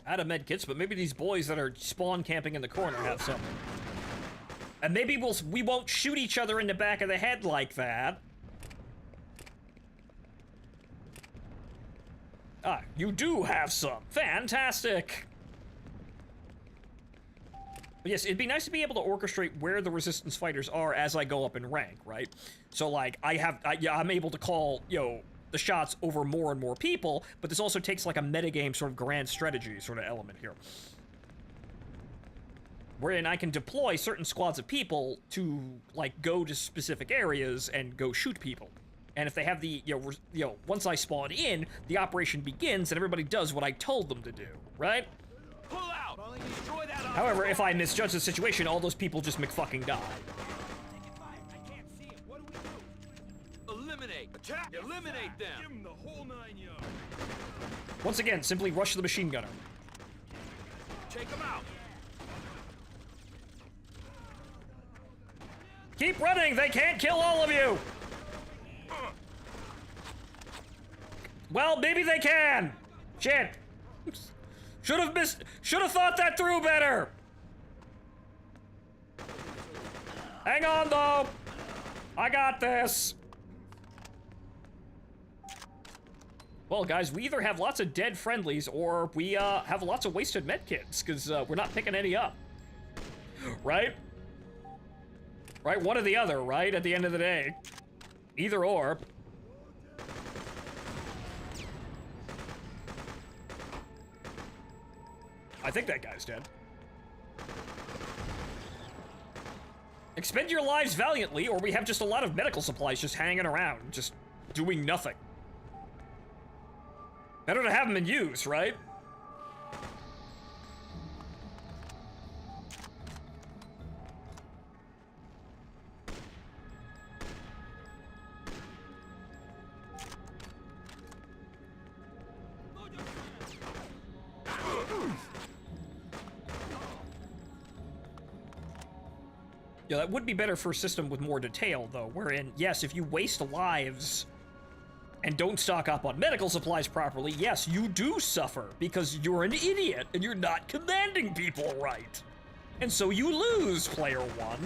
Out of med kits, but maybe these boys that are spawn camping in the corner have something. And maybe we won't shoot each other in the back of the head like that. Ah, you do have some. Fantastic. But yes, it'd be nice to be able to orchestrate where the resistance fighters are as I go up in rank, right? So like, I'm able to call, you know, the shots over more and more people, but this also takes like a metagame sort of grand strategy sort of element here. Wherein I can deploy certain squads of people to, like, go to specific areas and go shoot people. And if they have the, you know, once I spawn in, the operation begins and everybody does what I told them to do, right? Pull out! Destroy that. However, if I misjudge the situation, all those people just McFucking die. Eliminate! Attack! Eliminate them! Give him the whole 9 yards. Once again, simply rush the machine gunner. Take them out! Keep running! They can't kill all of you! Well, maybe they can! Shit! Should've thought that through better! Hang on, though! I got this! Well, guys, we either have lots of dead friendlies or we have lots of wasted medkits, because we're not picking any up. Right? Right? One or the other, right? At the end of the day. Either or. I think that guy's dead. Expend your lives valiantly, or we have just a lot of medical supplies just hanging around, just doing nothing. Better to have them in use, right? Yeah, that would be better for a system with more detail, though, wherein, yes, if you waste lives and don't stock up on medical supplies properly, yes, you do suffer, because you're an idiot and you're not commanding people right. And so you lose, player one.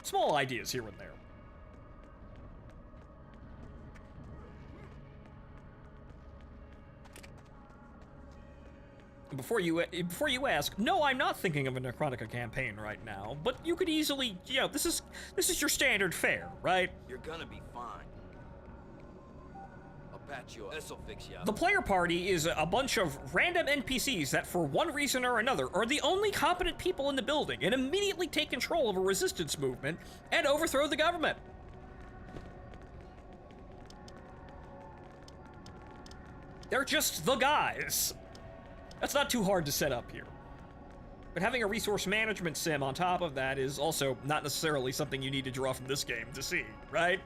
Small ideas here and there. Before you ask, no, I'm not thinking of a Necrotica campaign right now, but you could easily, you know, this is your standard fare, right? You're gonna be fine. I'll patch you up. This'll fix you up. The player party is a bunch of random NPCs that, for one reason or another, are the only competent people in the building and immediately take control of a resistance movement and overthrow the government. They're just the guys. That's not too hard to set up here. But having a resource management sim on top of that is also not necessarily something you need to draw from this game to see, right?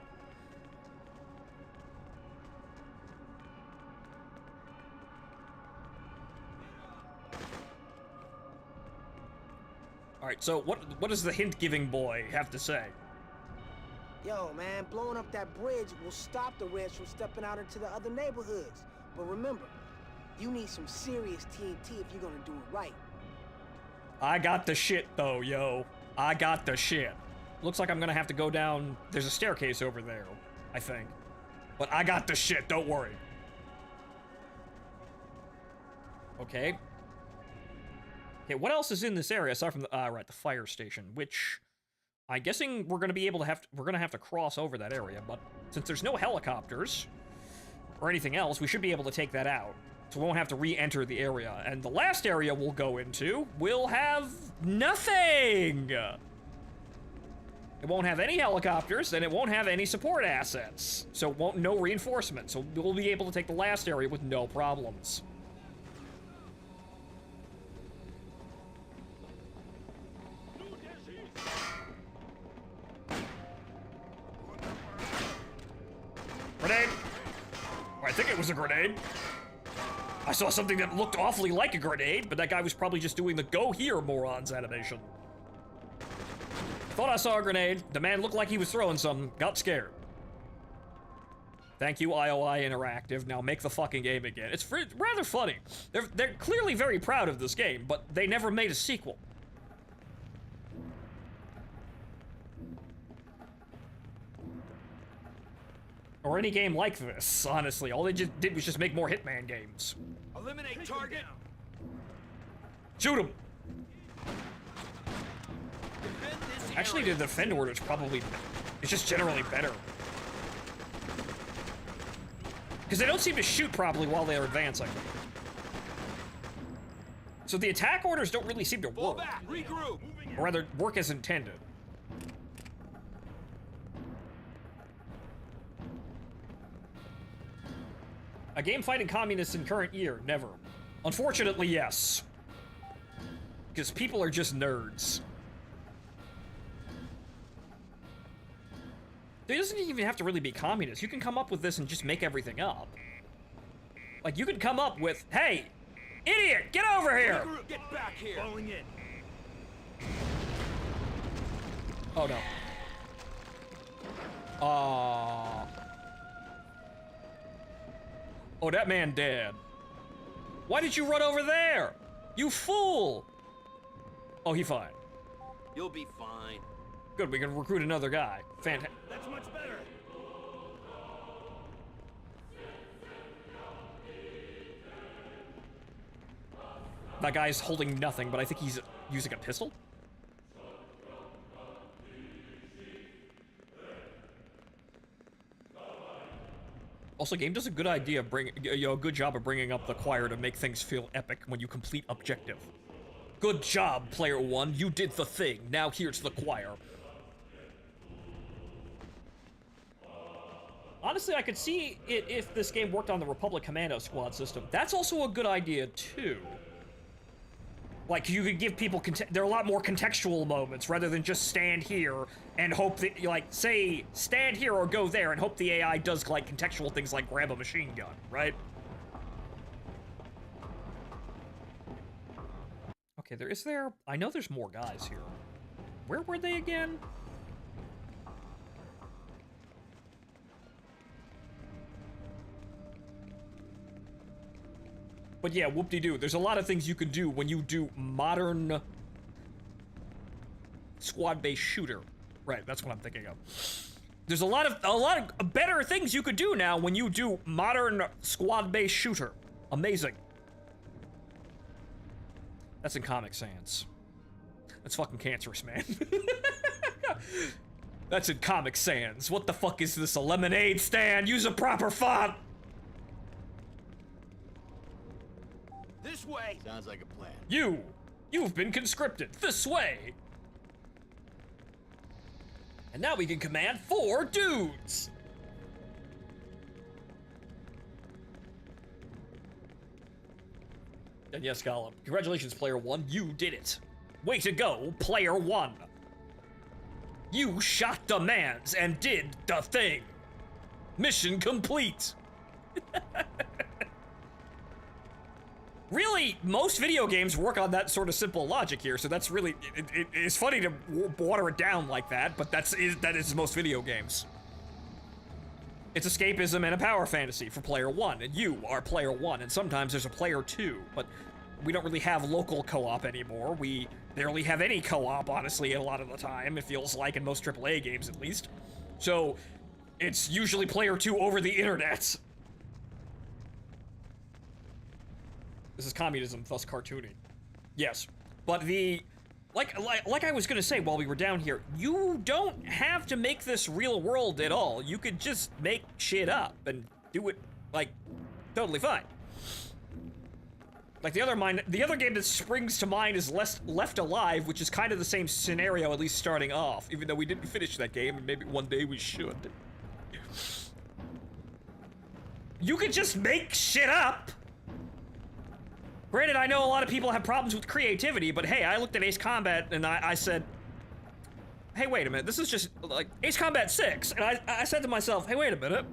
Alright, so what does the hint-giving boy have to say? Yo, man, blowing up that bridge will stop the Reds from stepping out into the other neighborhoods. But remember, you need some serious TNT if you're gonna do it right. I got the shit, though, yo. I got the shit. Looks like I'm gonna have to go down... There's a staircase over there, I think. But I got the shit, don't worry. Okay. Okay, what else is in this area aside from the... right, the fire station, which... I'm guessing we're gonna be able to we're gonna have to cross over that area, but since there's no helicopters or anything else, we should be able to take that out. So we won't have to re-enter the area. And the last area we'll go into will have nothing! It won't have any helicopters, and it won't have any support assets. So it won't, no reinforcement. So we'll be able to take the last area with no problems. Grenade! Or I think it was a grenade. I saw something that looked awfully like a grenade, but that guy was probably just doing the go here, morons animation. Thought I saw a grenade. The man looked like he was throwing something. Got scared. Thank you, IOI Interactive. Now make the fucking game again. It's rather funny. They're clearly very proud of this game, but they never made a sequel. Or any game like this, honestly. All they just did was just make more Hitman games. Eliminate target. Shoot him! Actually, the defend order is probably... It's just generally better. Because they don't seem to shoot properly while they're advancing. So the attack orders don't really seem to work. Back, regroup. Or rather, work as intended. A game fighting communists in current year? Never. Unfortunately, yes. Because people are just nerds. There doesn't even have to really be communist. You can come up with this and just make everything up. Like, you could come up with, hey, idiot, get over here! Get back here! Falling in. Oh, no. Oh, that man dead. Why did you run over there? You fool! Oh, he fine. You'll be fine. Good, we can recruit another guy. Fantastic. That's much better. That guy's holding nothing, but I think he's using a pistol. Also, game does a good a good job of bringing up the choir to make things feel epic when you complete objective. Good job, player one. You did the thing. Now here's the choir. Honestly, I could see it if this game worked on the Republic Commando Squad system. That's also a good idea, too. Like, you could give people... there are a lot more contextual moments, rather than just stand here and hope that... like, say, stand here or go there and hope the AI does, like, contextual things like grab a machine gun, right? Okay, I know there's more guys here. Where were they again? But yeah, whoop-de-doo. There's a lot of things you can do when you do modern squad-based shooter. Right, that's what I'm thinking of. There's a lot of better things you could do now when you do modern squad-based shooter. Amazing. That's in Comic Sans. That's fucking cancerous, man. That's in Comic Sans. What the fuck is this, a lemonade stand? Use a proper font! This way! Sounds like a plan. You've been conscripted. This way! And now we can command 4 dudes! And yes, Gollum. Congratulations, player 1. You did it. Way to go, player 1. You shot demands and did the thing. Mission complete. Really, most video games work on that sort of simple logic here, so that's really... it's funny to water it down like that, but that is most video games. It's escapism and a power fantasy for player 1, and you are player 1, and sometimes there's a player 2, but we don't really have local co-op anymore. We barely have any co-op, honestly, a lot of the time, it feels like, in most AAA games at least. So, it's usually player 2 over the internet. This is communism, thus cartoony. Yes, but like I was gonna say while we were down here, you don't have to make this real world at all. You could just make shit up and do it, like, totally fine. Like, the other game that springs to mind is Left Alive, which is kind of the same scenario, at least starting off, even though we didn't finish that game, and maybe one day we should. You could just make shit up! Granted, I know a lot of people have problems with creativity, but hey, I looked at Ace Combat and I said, hey, wait a minute, this is just, like, Ace Combat 6, and I said to myself, hey, wait a minute.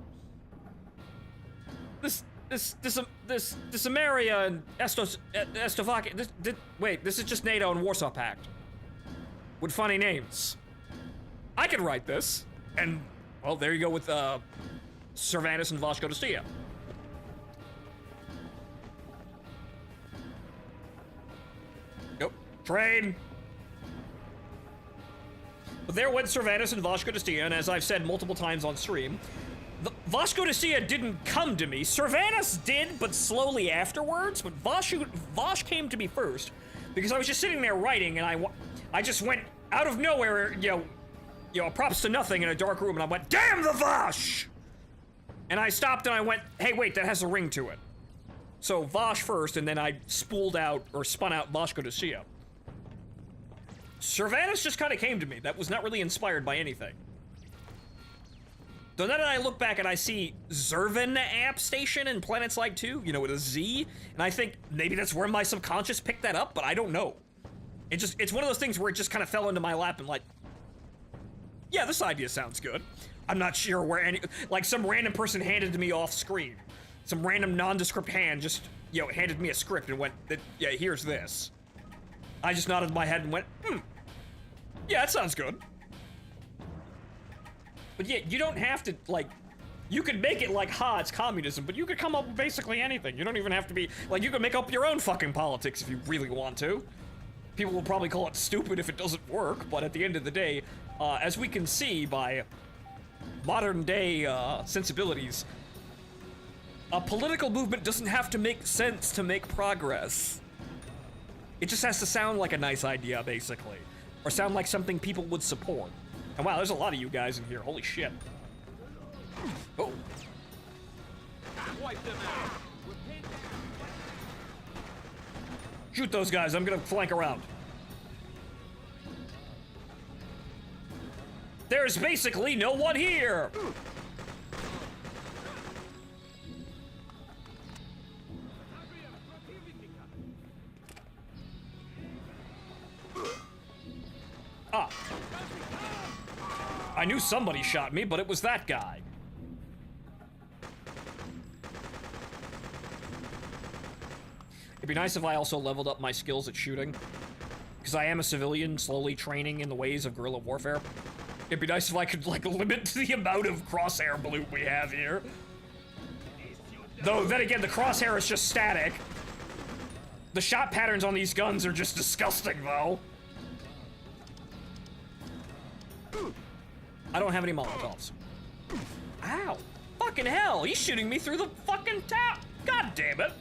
This Ameria and Estovakia, wait, this is just NATO and Warsaw Pact. With funny names. I could write this, and, well, there you go with, Cervantes and Vasco da Gama. Train! But there went Cervantes and Vasco da Gama, and as I've said multiple times on stream, Vasco da Gama didn't come to me. Cervantes did, but slowly afterwards, but Vosh came to me first, because I was just sitting there writing, and I just went out of nowhere, you know, props to nothing in a dark room, and I went, damn the Vosh! And I stopped and I went, hey, wait, that has a ring to it. So Vosh first, and then I spun out Vasco da Gama. Cervantes just kind of came to me. That was not really inspired by anything. So now that I look back and I see Zervin App Station in Planets Like 2, you know, with a Z, and I think maybe that's where my subconscious picked that up, but I don't know. It's one of those things where it just kind of fell into my lap and like, yeah, this idea sounds good. I'm not sure where like some random person handed to me off screen. Some random nondescript hand just, you know, handed me a script and went, yeah, here's this. I just nodded my head and went, yeah, that sounds good. But yeah, you don't have to, like, you could make it like, it's communism, but you could come up with basically anything. You don't even have to be, like, you could make up your own fucking politics if you really want to. People will probably call it stupid if it doesn't work, but at the end of the day, as we can see by modern day sensibilities, a political movement doesn't have to make sense to make progress. It just has to sound like a nice idea, basically. Or sound like something people would support. And wow, there's a lot of you guys in here. Holy shit. Oh. Wipe them out. Shoot those guys. I'm gonna flank around. There's basically no one here. Ah. I knew somebody shot me, but it was that guy. It'd be nice if I also leveled up my skills at shooting. Because I am a civilian slowly training in the ways of guerrilla warfare. It'd be nice if I could, like, limit the amount of crosshair bloom we have here. Though, then again, the crosshair is just static. The shot patterns on these guns are just disgusting, though. I don't have any Molotovs. Ow! Fucking hell! He's shooting me through the fucking top! God damn it!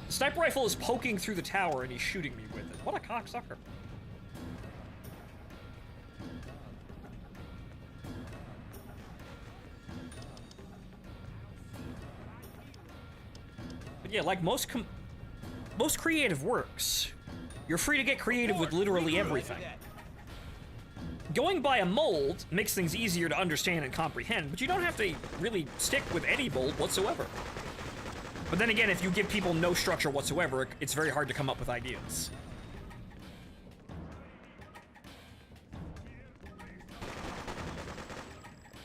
The sniper rifle is poking through the tower and he's shooting me with it. What a cocksucker. But yeah, like most creative works, you're free to get creative with literally everything. Going by a mold makes things easier to understand and comprehend, but you don't have to really stick with any mold whatsoever. But then again, if you give people no structure whatsoever, it's very hard to come up with ideas.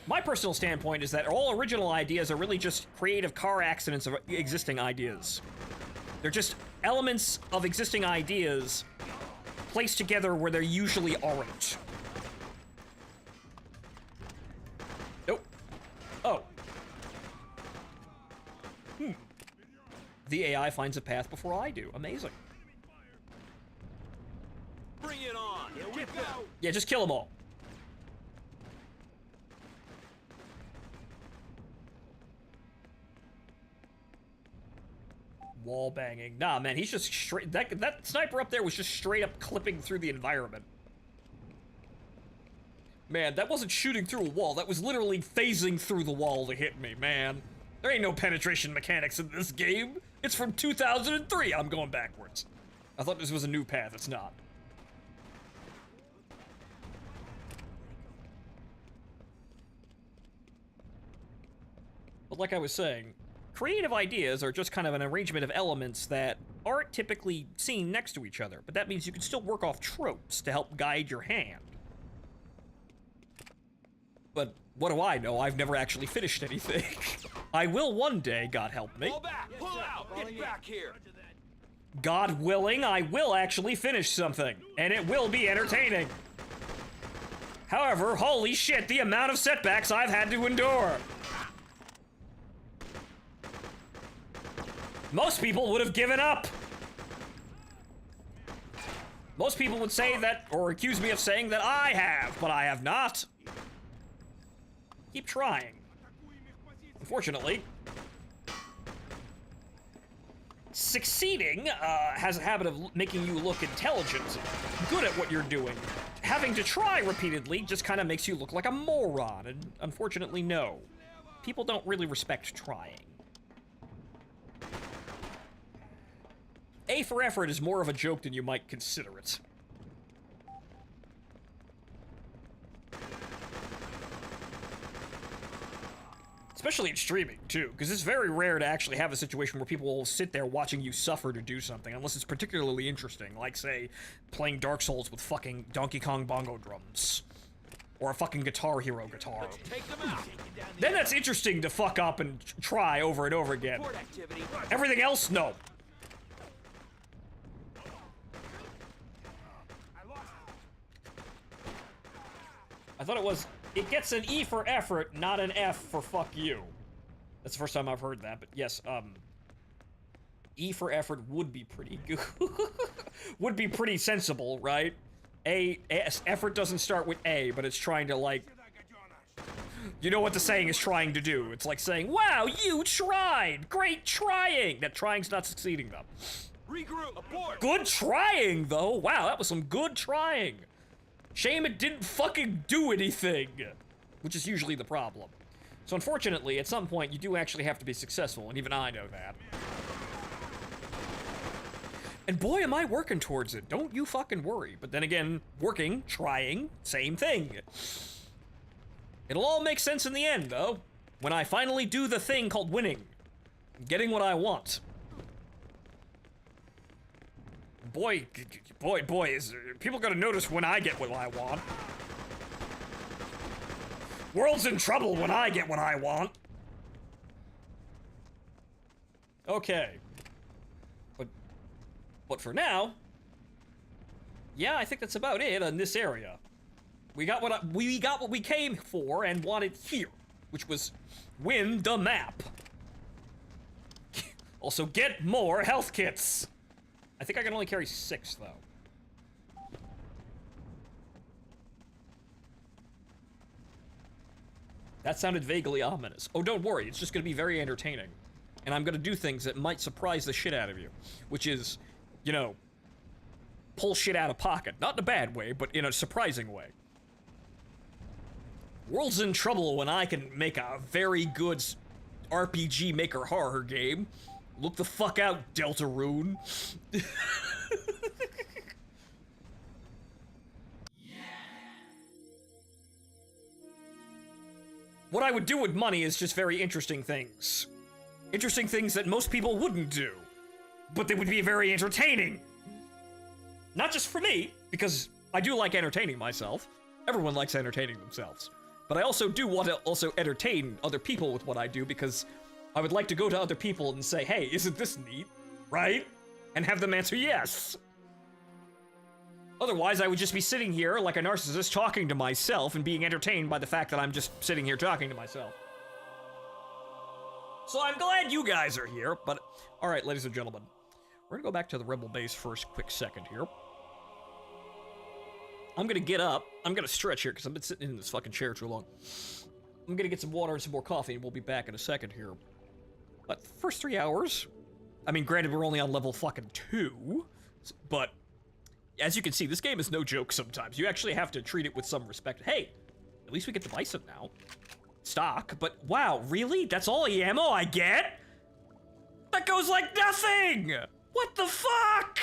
My personal standpoint is that all original ideas are really just creative car accidents of existing ideas. They're just elements of existing ideas placed together where there usually aren't. Nope. Oh. The AI finds a path before I do. Amazing. Bring it on. Here we go. Yeah, just kill them all. Wall banging. Nah, man, he's just straight. That sniper up there was just straight up clipping through the environment. Man, that wasn't shooting through a wall. That was literally phasing through the wall to hit me, man. There ain't no penetration mechanics in this game. It's from 2003. I'm going backwards. I thought this was a new path. It's not. But like I was saying, creative ideas are just kind of an arrangement of elements that aren't typically seen next to each other, but that means you can still work off tropes to help guide your hand. But what do I know? I've never actually finished anything. I will one day, God help me. Pull back! Pull out! Get back here! God willing, I will actually finish something, and it will be entertaining. However, holy shit, the amount of setbacks I've had to endure. Most people would have given up. Most people would say that, or accuse me of saying that I have, but I have not. Keep trying. Unfortunately, succeeding has a habit of making you look intelligent, good at what you're doing. Having to try repeatedly just kind of makes you look like a moron, and unfortunately, no. People don't really respect trying. A for effort is more of a joke than you might consider it. Especially in streaming, too, because it's very rare to actually have a situation where people will sit there watching you suffer to do something, unless it's particularly interesting, like, say, playing Dark Souls with fucking Donkey Kong bongo drums. Or a fucking Guitar Hero guitar. Take them out. Then that's interesting to fuck up and try over and over again. Everything else, no. I thought it was, it gets an E for effort, not an F for fuck you. That's the first time I've heard that, but yes, E for effort would be pretty good. Would be pretty sensible, right? Effort doesn't start with A, but it's trying to, like, You know what the saying is trying to do. It's like saying, wow, you tried! Great trying! That trying's not succeeding, though. Regroup, abort! Good trying, though. Wow, that was some good trying. Shame it didn't fucking do anything. Which is usually the problem. So unfortunately, at some point, you do actually have to be successful, and even I know that. And boy, am I working towards it. Don't you fucking worry. But then again, working, trying, same thing. It'll all make sense in the end, though. When I finally do the thing called winning. Getting what I want. Boy, is people gonna notice when I get what I want. World's in trouble when I get what I want. Okay. But for now, yeah, I think that's about it on this area. We got what we came for and wanted here, which was win the map. Also, get more health kits. I think I can only carry 6, though. That sounded vaguely ominous. Oh, don't worry, it's just gonna be very entertaining. And I'm gonna do things that might surprise the shit out of you. Which is, you know, pull shit out of pocket. Not in a bad way, but in a surprising way. World's in trouble when I can make a very good RPG maker horror game. Look the fuck out, Deltarune. What I would do with money is just very interesting things. Interesting things that most people wouldn't do. But they would be very entertaining. Not just for me, because I do like entertaining myself. Everyone likes entertaining themselves. But I also do want to also entertain other people with what I do, because I would like to go to other people and say, hey, isn't this neat? Right? And have them answer yes. Otherwise, I would just be sitting here like a narcissist talking to myself and being entertained by the fact that I'm just sitting here talking to myself. So I'm glad you guys are here, but alright, ladies and gentlemen. We're gonna go back to the Rebel base for a quick second here. I'm gonna get up. I'm gonna stretch here because I've been sitting in this fucking chair too long. I'm gonna get some water and some more coffee and we'll be back in a second here. But the first 3 hours, I mean, granted we're only on level fucking 2, but as you can see, this game is no joke sometimes. You actually have to treat it with some respect. Hey, at least we get the bison now. Stock, but wow, really? That's all the ammo I get? That goes like nothing! What the fuck?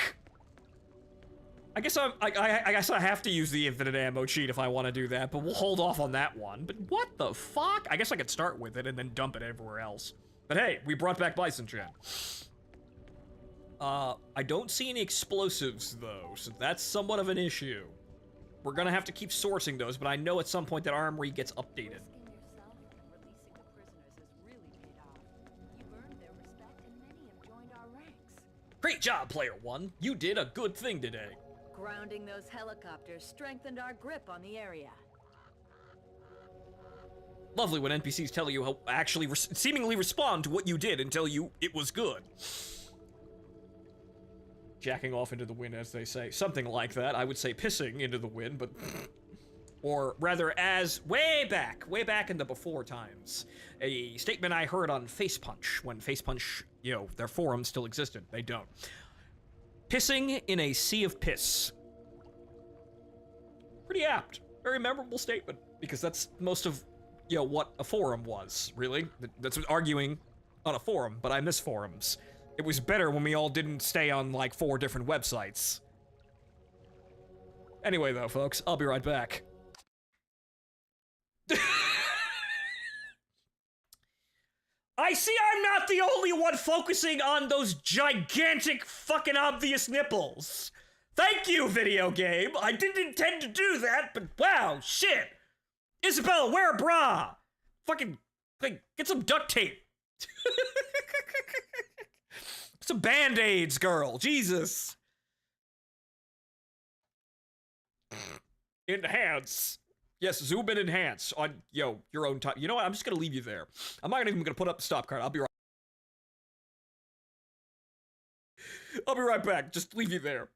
I guess I have to use the infinite ammo cheat if I want to do that, but we'll hold off on that one. But what the fuck? I guess I could start with it and then dump it everywhere else. But hey, we brought back Bison Chan. I don't see any explosives though, so that's somewhat of an issue. We're gonna have to keep sourcing those, but I know at some point that armory gets updated. Great job, Player One. You did a good thing today. Grounding those helicopters strengthened our grip on the area. Lovely when NPCs tell you how actually seemingly respond to what you did and tell you it was good. Jacking off into the wind, as they say. Something like that. I would say pissing into the wind, but... Or rather, as way back in the before times. A statement I heard on Facepunch, when Facepunch, you know, their forum still existed. They don't. Pissing in a sea of piss. Pretty apt. Very memorable statement, because that's most of, you know, what a forum was, really. That's arguing on a forum, but I miss forums. It was better when we all didn't stay on, like, 4 different websites. Anyway, though, folks, I'll be right back. I see I'm not the only one focusing on those gigantic fucking obvious nipples. Thank you, video game. I didn't intend to do that, but wow, shit. Isabella, wear a bra. Fucking, like, get some duct tape. Some Band-Aids, girl. Jesus. Enhance. Yes, zoom and enhance on, yo, your own time. You know what? I'm just gonna leave you there. I'm not even gonna put up the stop card. I'll be right back. Just leave you there.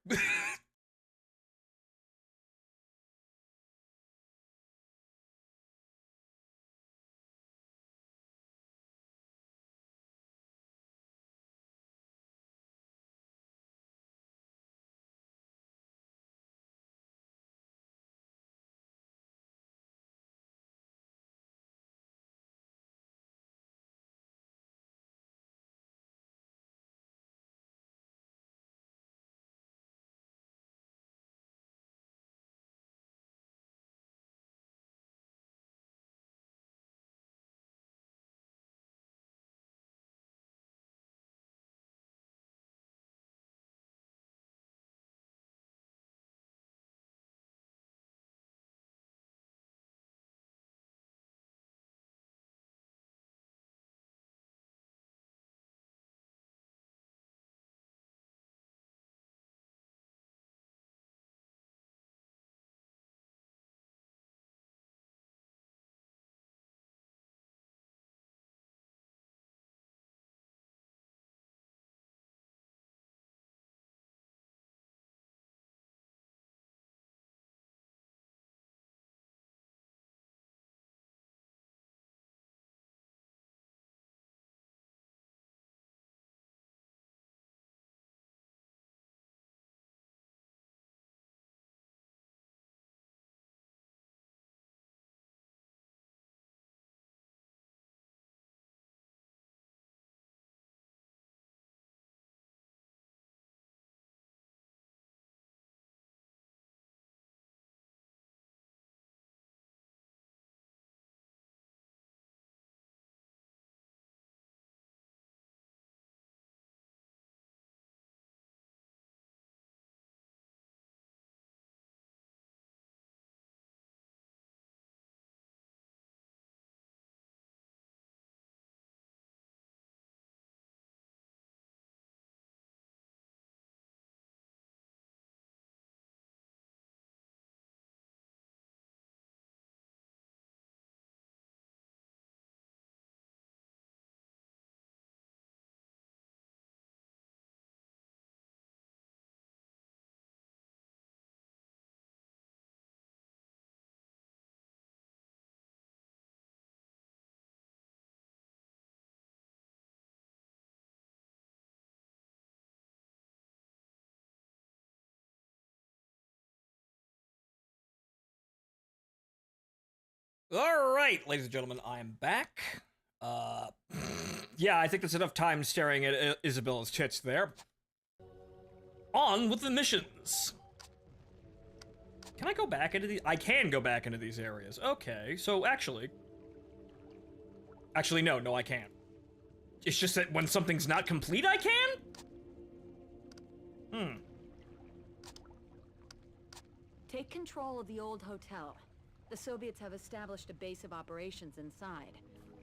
Alright, ladies and gentlemen, I'm back. Yeah, I think that's enough time staring at Isabella's tits there. On with the missions! Can I go back into these? I can go back into these areas. Okay, so actually... Actually, no, I can't. It's just that when something's not complete, I can? Take control of the old hotel. The Soviets have established a base of operations inside.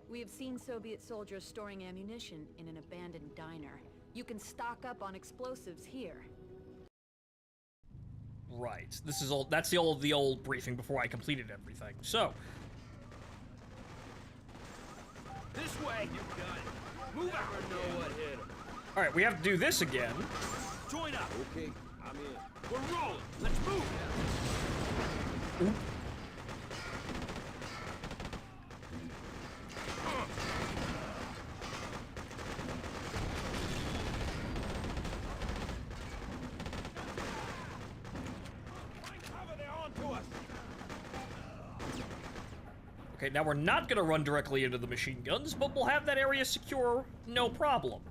We have seen Soviet soldiers storing ammunition in an abandoned diner. You can stock up on explosives here. Right. This is all. That's the old briefing before I completed everything. So. This way. You got it. Move out. Never know what hit him. All right, we have to do this again. Join up. Okay, I'm in. We're rolling. Let's move. Oop. Okay, now we're not gonna run directly into the machine guns, but we'll have that area secure, no problem.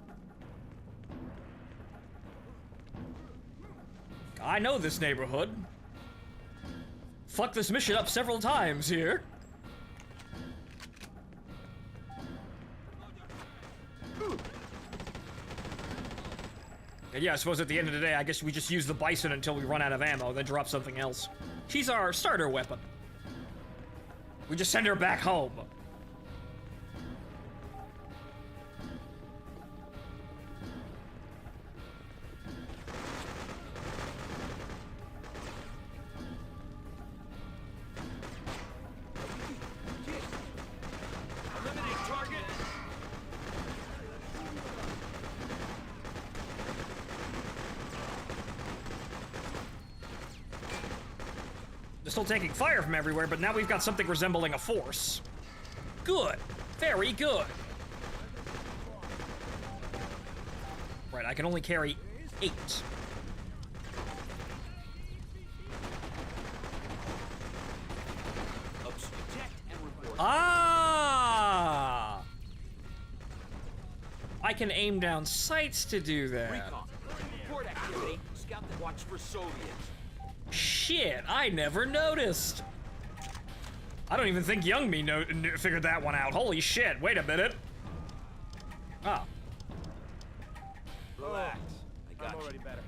I know this neighborhood. Fucked this mission up several times here. And yeah, I suppose at the end of the day, I guess we just use the Bison until we run out of ammo, then drop something else. She's our starter weapon. We just send her back home. Eliminate target. They're still taking fire from everywhere, but now we've got something resembling a force. Good. Very good. Right, I can only carry 8. Ah! I can aim down sights to do that. Recon. Report activity. Scout the watch for Soviets. Shit, I never noticed. I don't even think young me figured that one out. Holy shit, wait a minute. Ah. Relax. I got I'm already better.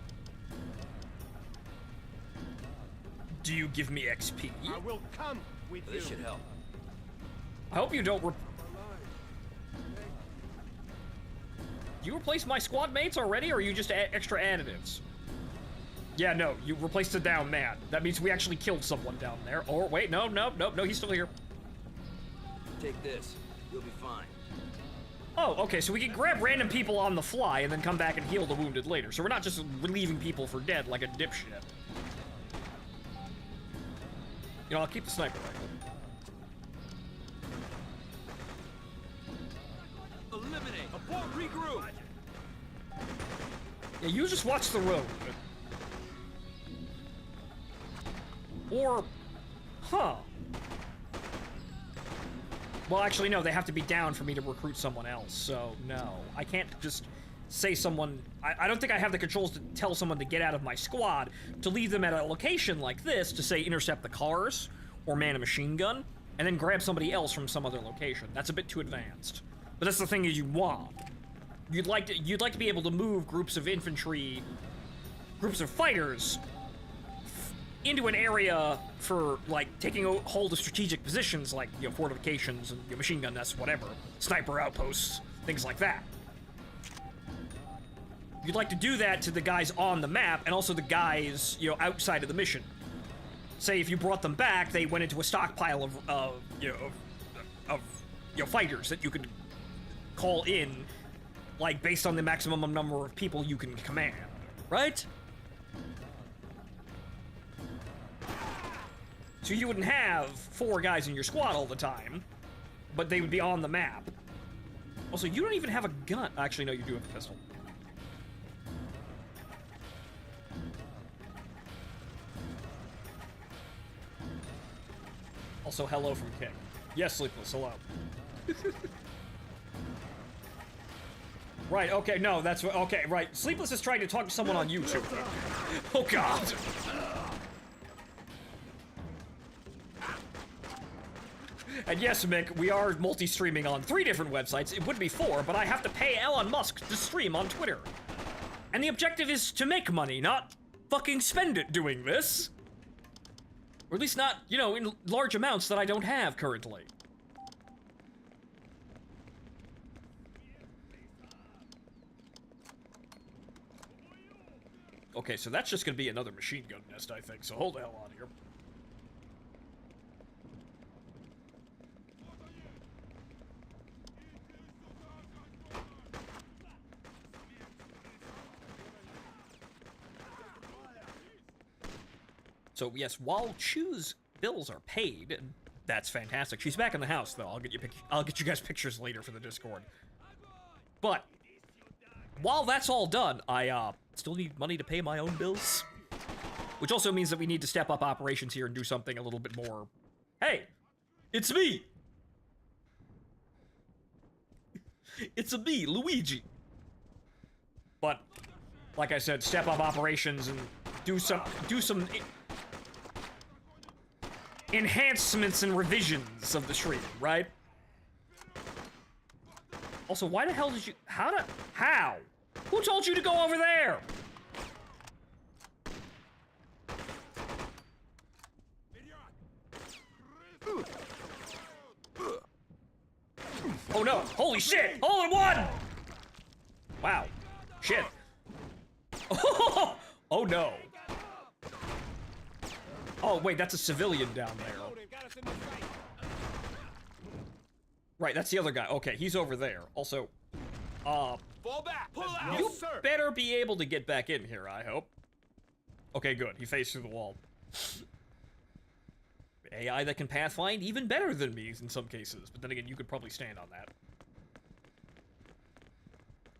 Do you give me XP? I will come with you. This should help. I hope you don't You replaced my squad mates already, or are you just extra additives? Yeah, no, you replaced a down man. That means we actually killed someone down there. Or, wait, no, he's still here. Take this. You'll be fine. Oh, okay, so we can grab random people on the fly and then come back and heal the wounded later. So we're not just leaving people for dead like a dipshit. You know, I'll keep the sniper rifle. Eliminate. Abort. Regroup. Yeah, you just watch the road. Or, huh. Well, actually, no, they have to be down for me to recruit someone else, so no. I can't just say someone... I don't think I have the controls to tell someone to get out of my squad, to leave them at a location like this, to say intercept the cars, or man a machine gun, and then grab somebody else from some other location. That's a bit too advanced. But that's the thing is you want. You'd like to be able to move groups of infantry, groups of fighters, into an area for, like, taking hold of strategic positions, like, you know, fortifications and machine gun nests, whatever, sniper outposts, things like that. You'd like to do that to the guys on the map, and also the guys, you know, outside of the mission. Say if you brought them back, they went into a stockpile of fighters that you could call in, like, based on the maximum number of people you can command, right? So you wouldn't have 4 guys in your squad all the time, but they would be on the map. Also, you don't even have a gun. Actually, no, you do have a pistol. Also, hello from King. Yes, Sleepless, hello. Right, okay, no, that's what, okay, right. Sleepless is trying to talk to someone on YouTube. Oh, God. And yes, Mick, we are multi-streaming on 3 different websites. It would be 4, but I have to pay Elon Musk to stream on Twitter. And the objective is to make money, not fucking spend it doing this. Or at least not, you know, in large amounts that I don't have currently. Okay, so that's just gonna be another machine gun nest, I think, so hold the hell on here. So yes, while Chu's bills are paid, that's fantastic. She's back in the house, though. I'll get you guys pictures later for the Discord. But while that's all done, I still need money to pay my own bills, which also means that we need to step up operations here and do something a little bit more. Hey, it's me. It's me, Luigi. But like I said, step up operations and do some enhancements and revisions of the stream, right? Also, why the hell did you... How? Who told you to go over there? Oh no! Holy shit! All in one! Wow. Shit. Oh no. Oh wait, that's a civilian down there. Right, that's the other guy. Okay, he's over there. Also, Fall back! Pull out! you better be able to get back in here, I hope. Okay, good. He faced through the wall. AI that can pathfind even better than me in some cases, but then again, you could probably stand on that.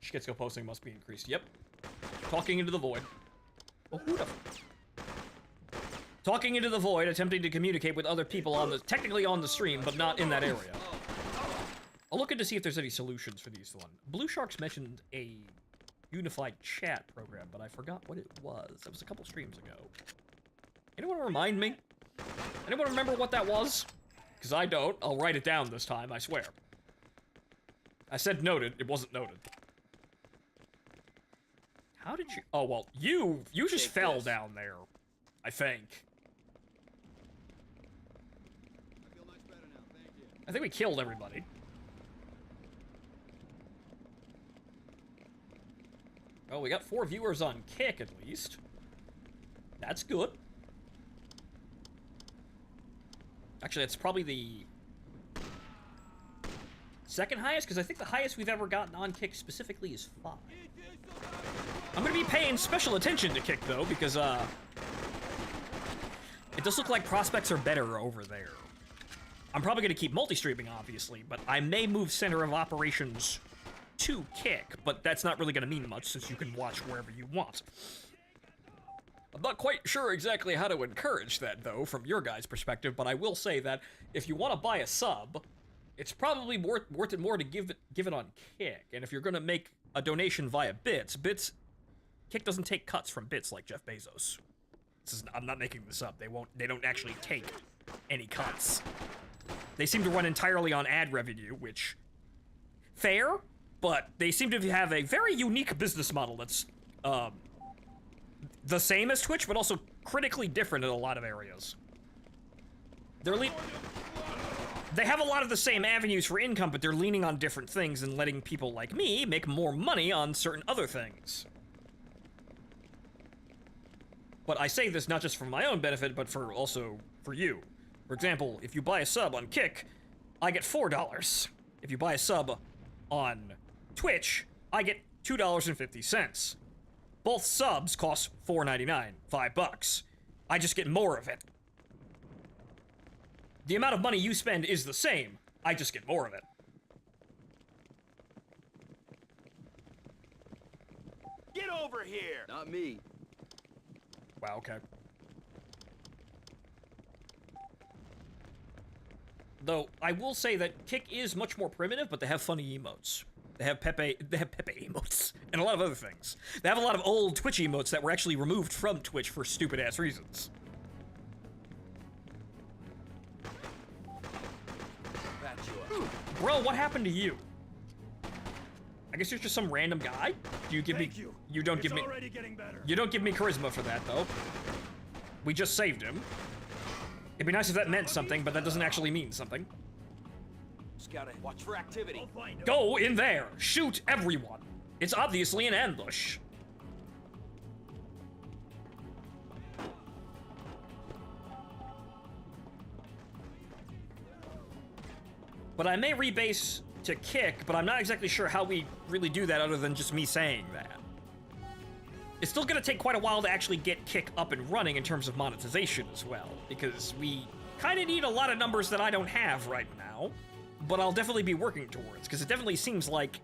Shkitsko posting must be increased. Yep. Talking into the void. Oh, who the... Talking into the void, attempting to communicate with other people on the... technically on the stream, but not in that area. I'll look in to see if there's any solutions for these one. Blue Sharks mentioned a unified chat program, but I forgot what it was. That was a couple streams ago. Anyone remind me? Anyone remember what that was? Because I don't. I'll write it down this time, I swear. I said noted. It wasn't noted. How did you... Oh, well, you just fell down there. I think. I think we killed everybody. Oh, we got 4 viewers on Kick, at least. That's good. Actually, that's probably the second highest, because I think the highest we've ever gotten on Kick specifically is 5. I'm going to be paying special attention to Kick, though, because, it does look like prospects are better over there. I'm probably going to keep multi-streaming, obviously, but I may move center of operations to Kick, but that's not really going to mean much since you can watch wherever you want. I'm not quite sure exactly how to encourage that, though, from your guys' perspective, but I will say that if you want to buy a sub, it's probably worth it more to give it on Kick, and if you're going to make a donation via bits, Kick doesn't take cuts from bits like Jeff Bezos. I'm not making this up. They don't actually take any cuts. They seem to run entirely on ad revenue, which fair, but they seem to have a very unique business model that's the same as Twitch, but also critically different in a lot of areas. They have a lot of the same avenues for income, but they're leaning on different things and letting people like me make more money on certain other things. But I say this not just for my own benefit, but also for you. For example, if you buy a sub on Kick, I get $4. If you buy a sub on Twitch, I get $2.50. Both subs cost $4.99, $5. I just get more of it. The amount of money you spend is the same, I just get more of it. Get over here! Not me. Wow, okay. Though, I will say that Kick is much more primitive, but they have funny emotes. They have Pepe emotes, and a lot of other things. They have a lot of old Twitch emotes that were actually removed from Twitch for stupid-ass reasons. Bro, what happened to you? I guess you're just some random guy? Do you give me... You don't give me... You don't give me charisma for that, though. We just saved him. It'd be nice if that meant something, but that doesn't actually mean something. Scout, watch for activity. Go in there! Shoot everyone! It's obviously an ambush. But I may rebase to Kick, but I'm not exactly sure how we really do that other than just me saying that. It's still gonna take quite a while to actually get Kick up and running in terms of monetization as well, because we kinda need a lot of numbers that I don't have right now, but I'll definitely be working towards, because it definitely seems like,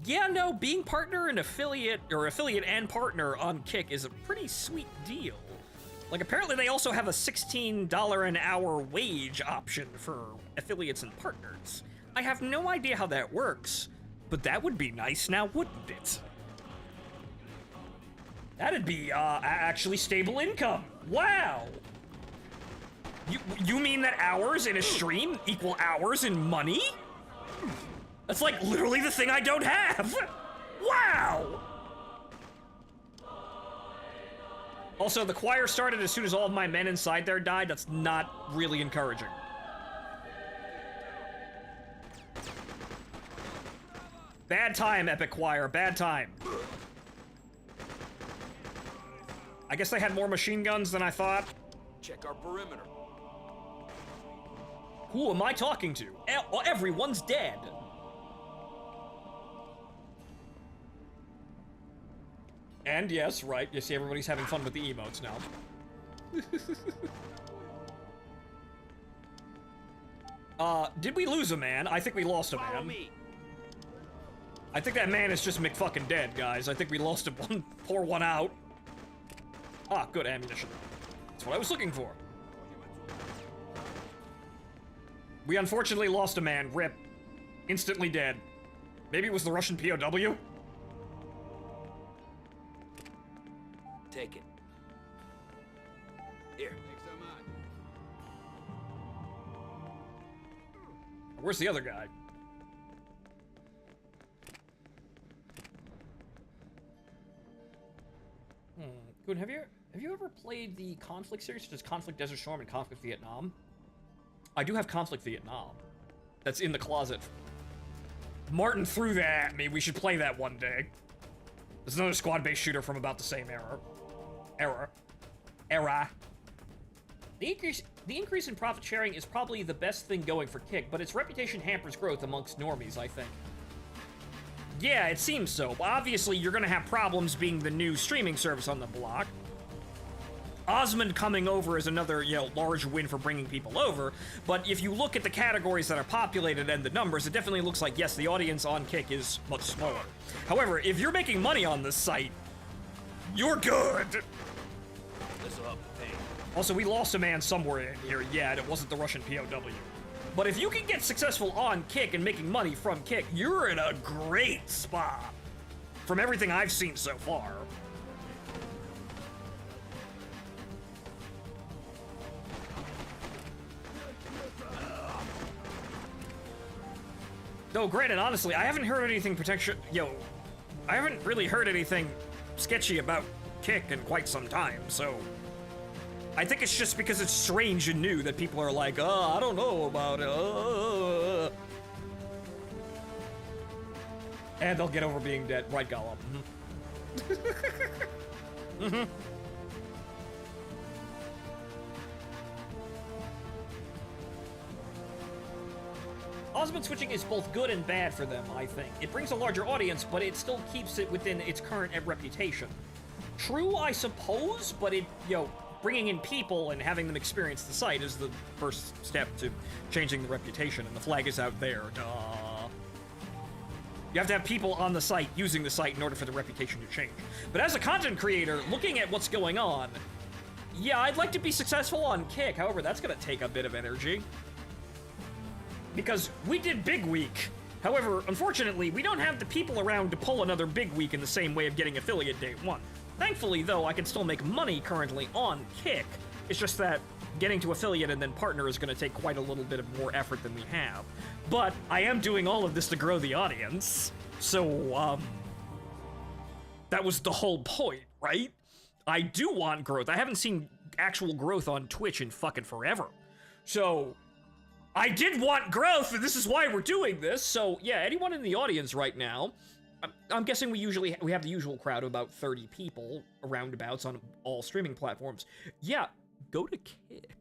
yeah, no, being partner and affiliate, or affiliate and partner on Kick is a pretty sweet deal. Like, apparently they also have a $16 an hour wage option for affiliates and partners. I have no idea how that works, but that would be nice now, wouldn't it? That'd be, actually stable income. Wow! You mean that hours in a stream equal hours in money? That's like literally the thing I don't have! Wow! Also, the choir started as soon as all of my men inside there died. That's not really encouraging. Bad time, Epic Choir, bad time. I guess they had more machine guns than I thought. Check our perimeter. Who am I talking to? Everyone's dead. And yes, right, you see everybody's having fun with the emotes now. Did we lose a man? I think we lost a man. I think that man is just McFucking dead, guys. I think we lost him. Pour one out. Ah, good ammunition. That's what I was looking for. We unfortunately lost a man. Rip. Instantly dead. Maybe it was the Russian POW? Take it. Here. Thanks so much. Where's the other guy? Good. Have you ever played the Conflict series, such as Conflict Desert Storm and Conflict Vietnam? I do have Conflict Vietnam. That's in the closet. Martin threw that at me. We should play that one day. There's another squad-based shooter from about the same era. The increase in profit sharing is probably the best thing going for Kick, but its reputation hampers growth amongst normies, I think. Yeah, it seems so. But obviously, you're gonna have problems being the new streaming service on the block. Osmond coming over is another, large win for bringing people over, but if you look at the categories that are populated and the numbers, it definitely looks like, yes, the audience on Kick is much smaller. However, if you're making money on this site, you're good! This'll help the pain. Also, we lost a man somewhere in here, yeah, and it wasn't the Russian POW. But if you can get successful on Kick and making money from Kick, you're in a great spot. From everything I've seen so far. Though, granted, honestly, I haven't heard anything I haven't really heard anything sketchy about Kick in quite some time, so... I think it's just because it's strange and new that people are like, I don't know about it. And they'll get over being dead. Right, Gollum. Mm-hmm. Osmond switching is both good and bad for them, I think. It brings a larger audience, but it still keeps it within its current reputation. True, I suppose, but it, bringing in people and having them experience the site is the first step to changing the reputation, and the flag is out there. Duh. You have to have people on the site using the site in order for the reputation to change. But as a content creator, looking at what's going on, yeah, I'd like to be successful on Kick. However, that's gonna take a bit of energy. because we did Big Week. However, unfortunately, we don't have the people around to pull another Big Week in the same way of getting affiliate day one. Thankfully, though, I can still make money currently on Kick. It's just that getting to affiliate and then partner is going to take quite a little bit of more effort than we have. But I am doing all of this to grow the audience. So, that was the whole point, right? I do want growth. I haven't seen actual growth on Twitch in fucking forever. So, I did want growth, and this is why we're doing this. So, yeah, anyone in the audience right now, I'm guessing we have the usual crowd of about 30 people, roundabouts on all streaming platforms. Yeah, go to Kick.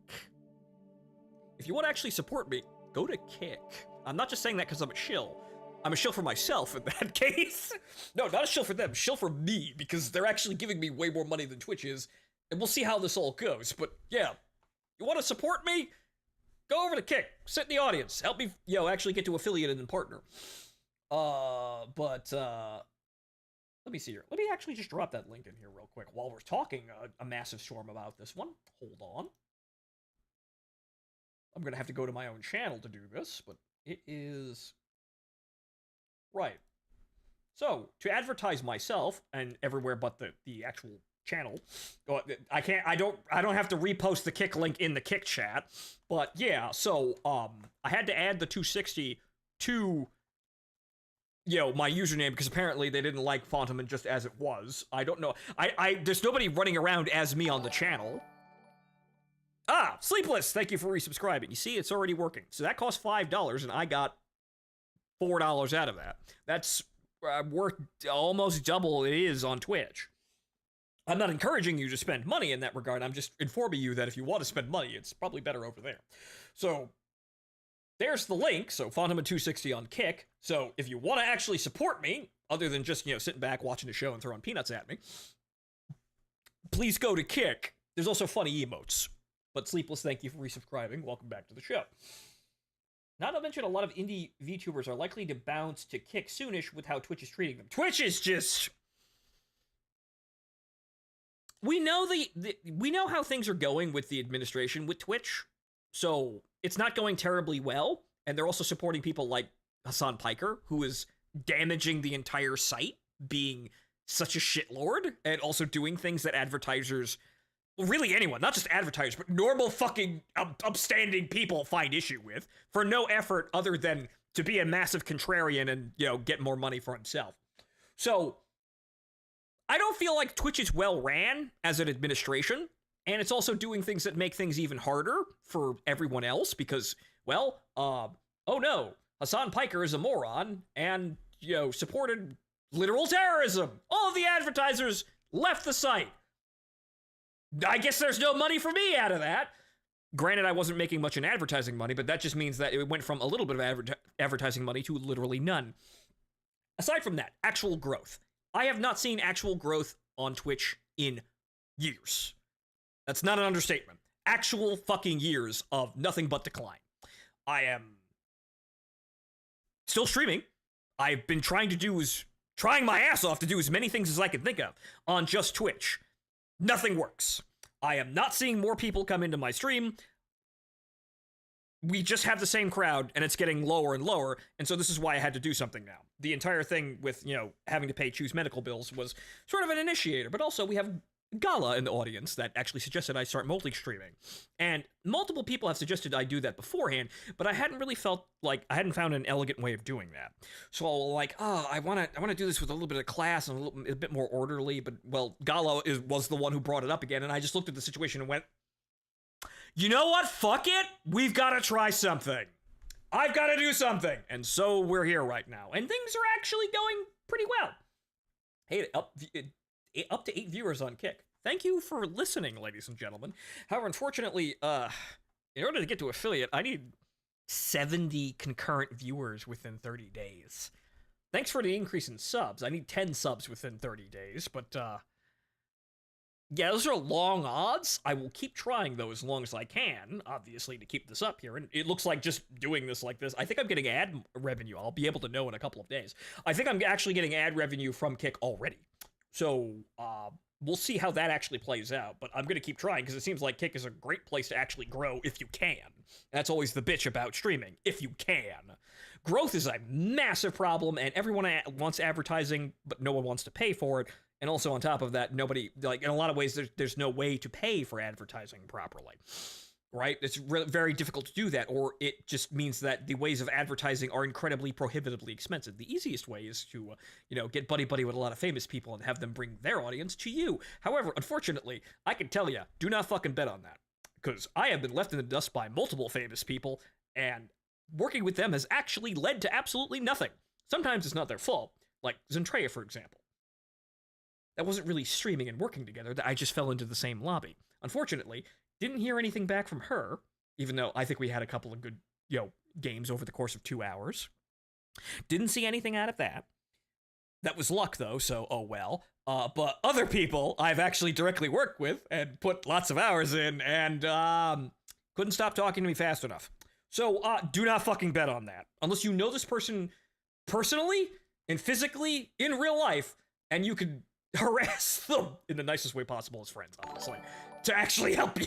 If you want to actually support me, go to Kick. I'm not just saying that because I'm a shill. I'm a shill for myself in that case. No, not a shill for them, shill for me, because they're actually giving me way more money than Twitch is, and we'll see how this all goes. But yeah, you want to support me? Go over to Kick, sit in the audience, help me, actually get to affiliate and then partner. Let me see here. Let me actually just drop that link in here real quick while we're talking a massive storm about this one. Hold on. I'm gonna have to go to my own channel to do this, but it is... Right. So, to advertise myself, and everywhere but the actual channel, I don't have to repost the Kick link in the Kick chat, but yeah, so, I had to add the 260 to, my username, because apparently they didn't like Fontaman just as it was. I don't know. There's nobody running around as me on the channel. Ah, Sleepless, thank you for resubscribing. You see, it's already working. So that cost $5, and I got $4 out of that. That's worth almost double it is on Twitch. I'm not encouraging you to spend money in that regard. I'm just informing you that if you want to spend money, it's probably better over there. So, there's the link. So, Fontaman260 on Kick. So, if you want to actually support me, other than just, sitting back, watching the show, and throwing peanuts at me, please go to Kick. There's also funny emotes. But Sleepless, thank you for resubscribing. Welcome back to the show. Not to mention, a lot of indie VTubers are likely to bounce to Kick soonish with how Twitch is treating them. Twitch is just... We know we know how things are going with the administration with Twitch, so it's not going terribly well, and they're also supporting people like Hassan Piker, who is damaging the entire site, being such a shitlord, and also doing things that advertisers... Well, really anyone, not just advertisers, but normal fucking upstanding people find issue with, for no effort other than to be a massive contrarian and, get more money for himself. So, I don't feel like Twitch is well ran as an administration, and it's also doing things that make things even harder for everyone else, because, well, oh no, Hassan Piker is a moron, and, supported literal terrorism. All of the advertisers left the site. I guess there's no money for me out of that. Granted, I wasn't making much in advertising money, but that just means that it went from a little bit of advertising money to literally none. Aside from that, actual growth. I have not seen actual growth on Twitch in years. That's not an understatement. Actual fucking years of nothing but decline. I am still streaming. I've been trying my ass off to do as many things as I can think of on just Twitch. Nothing works. I am not seeing more people come into my stream. We just have the same crowd, and it's getting lower and lower, and so this is why I had to do something now. The entire thing with, having to pay Choose medical bills was sort of an initiator, but also we have Gala in the audience that actually suggested I start multi-streaming. And multiple people have suggested I do that beforehand, but I hadn't really felt like I hadn't found an elegant way of doing that. So I want to do this with a little bit of class and a bit more orderly, but well, Gala was the one who brought it up again, and I just looked at the situation and went, you know what? Fuck it. We've got to try something. I've got to do something. And so we're here right now, and things are actually going pretty well. Hey, up to 8 viewers on Kick. Thank you for listening, ladies and gentlemen. However, unfortunately, in order to get to affiliate, I need 70 concurrent viewers within 30 days. Thanks for the increase in subs. I need 10 subs within 30 days, but, yeah, those are long odds. I will keep trying though as long as I can, obviously, to keep this up here. And it looks like just doing this like this, I think I'm getting ad revenue. I'll be able to know in a couple of days. I think I'm actually getting ad revenue from Kick already. So, we'll see how that actually plays out, but I'm going to keep trying because it seems like Kick is a great place to actually grow if you can. That's always the bitch about streaming, if you can. Growth is a massive problem, and everyone wants advertising, but no one wants to pay for it. And also on top of that, nobody, like, in a lot of ways, there's no way to pay for advertising properly, right? It's very difficult to do that, or it just means that the ways of advertising are incredibly prohibitively expensive. The easiest way is to, get buddy-buddy with a lot of famous people and have them bring their audience to you. However, unfortunately, I can tell you, do not fucking bet on that. Because I have been left in the dust by multiple famous people, and working with them has actually led to absolutely nothing. Sometimes it's not their fault, like Zentreya, for example. That wasn't really streaming and working together, that I just fell into the same lobby. Unfortunately, didn't hear anything back from her, even though I think we had a couple of good, games over the course of 2 hours. Didn't see anything out of that. That was luck, though, so oh well. But other people I've actually directly worked with and put lots of hours in and couldn't stop talking to me fast enough. So do not fucking bet on that. Unless you know this person personally and physically in real life, and you could harass them in the nicest way possible as friends, obviously, to actually help you.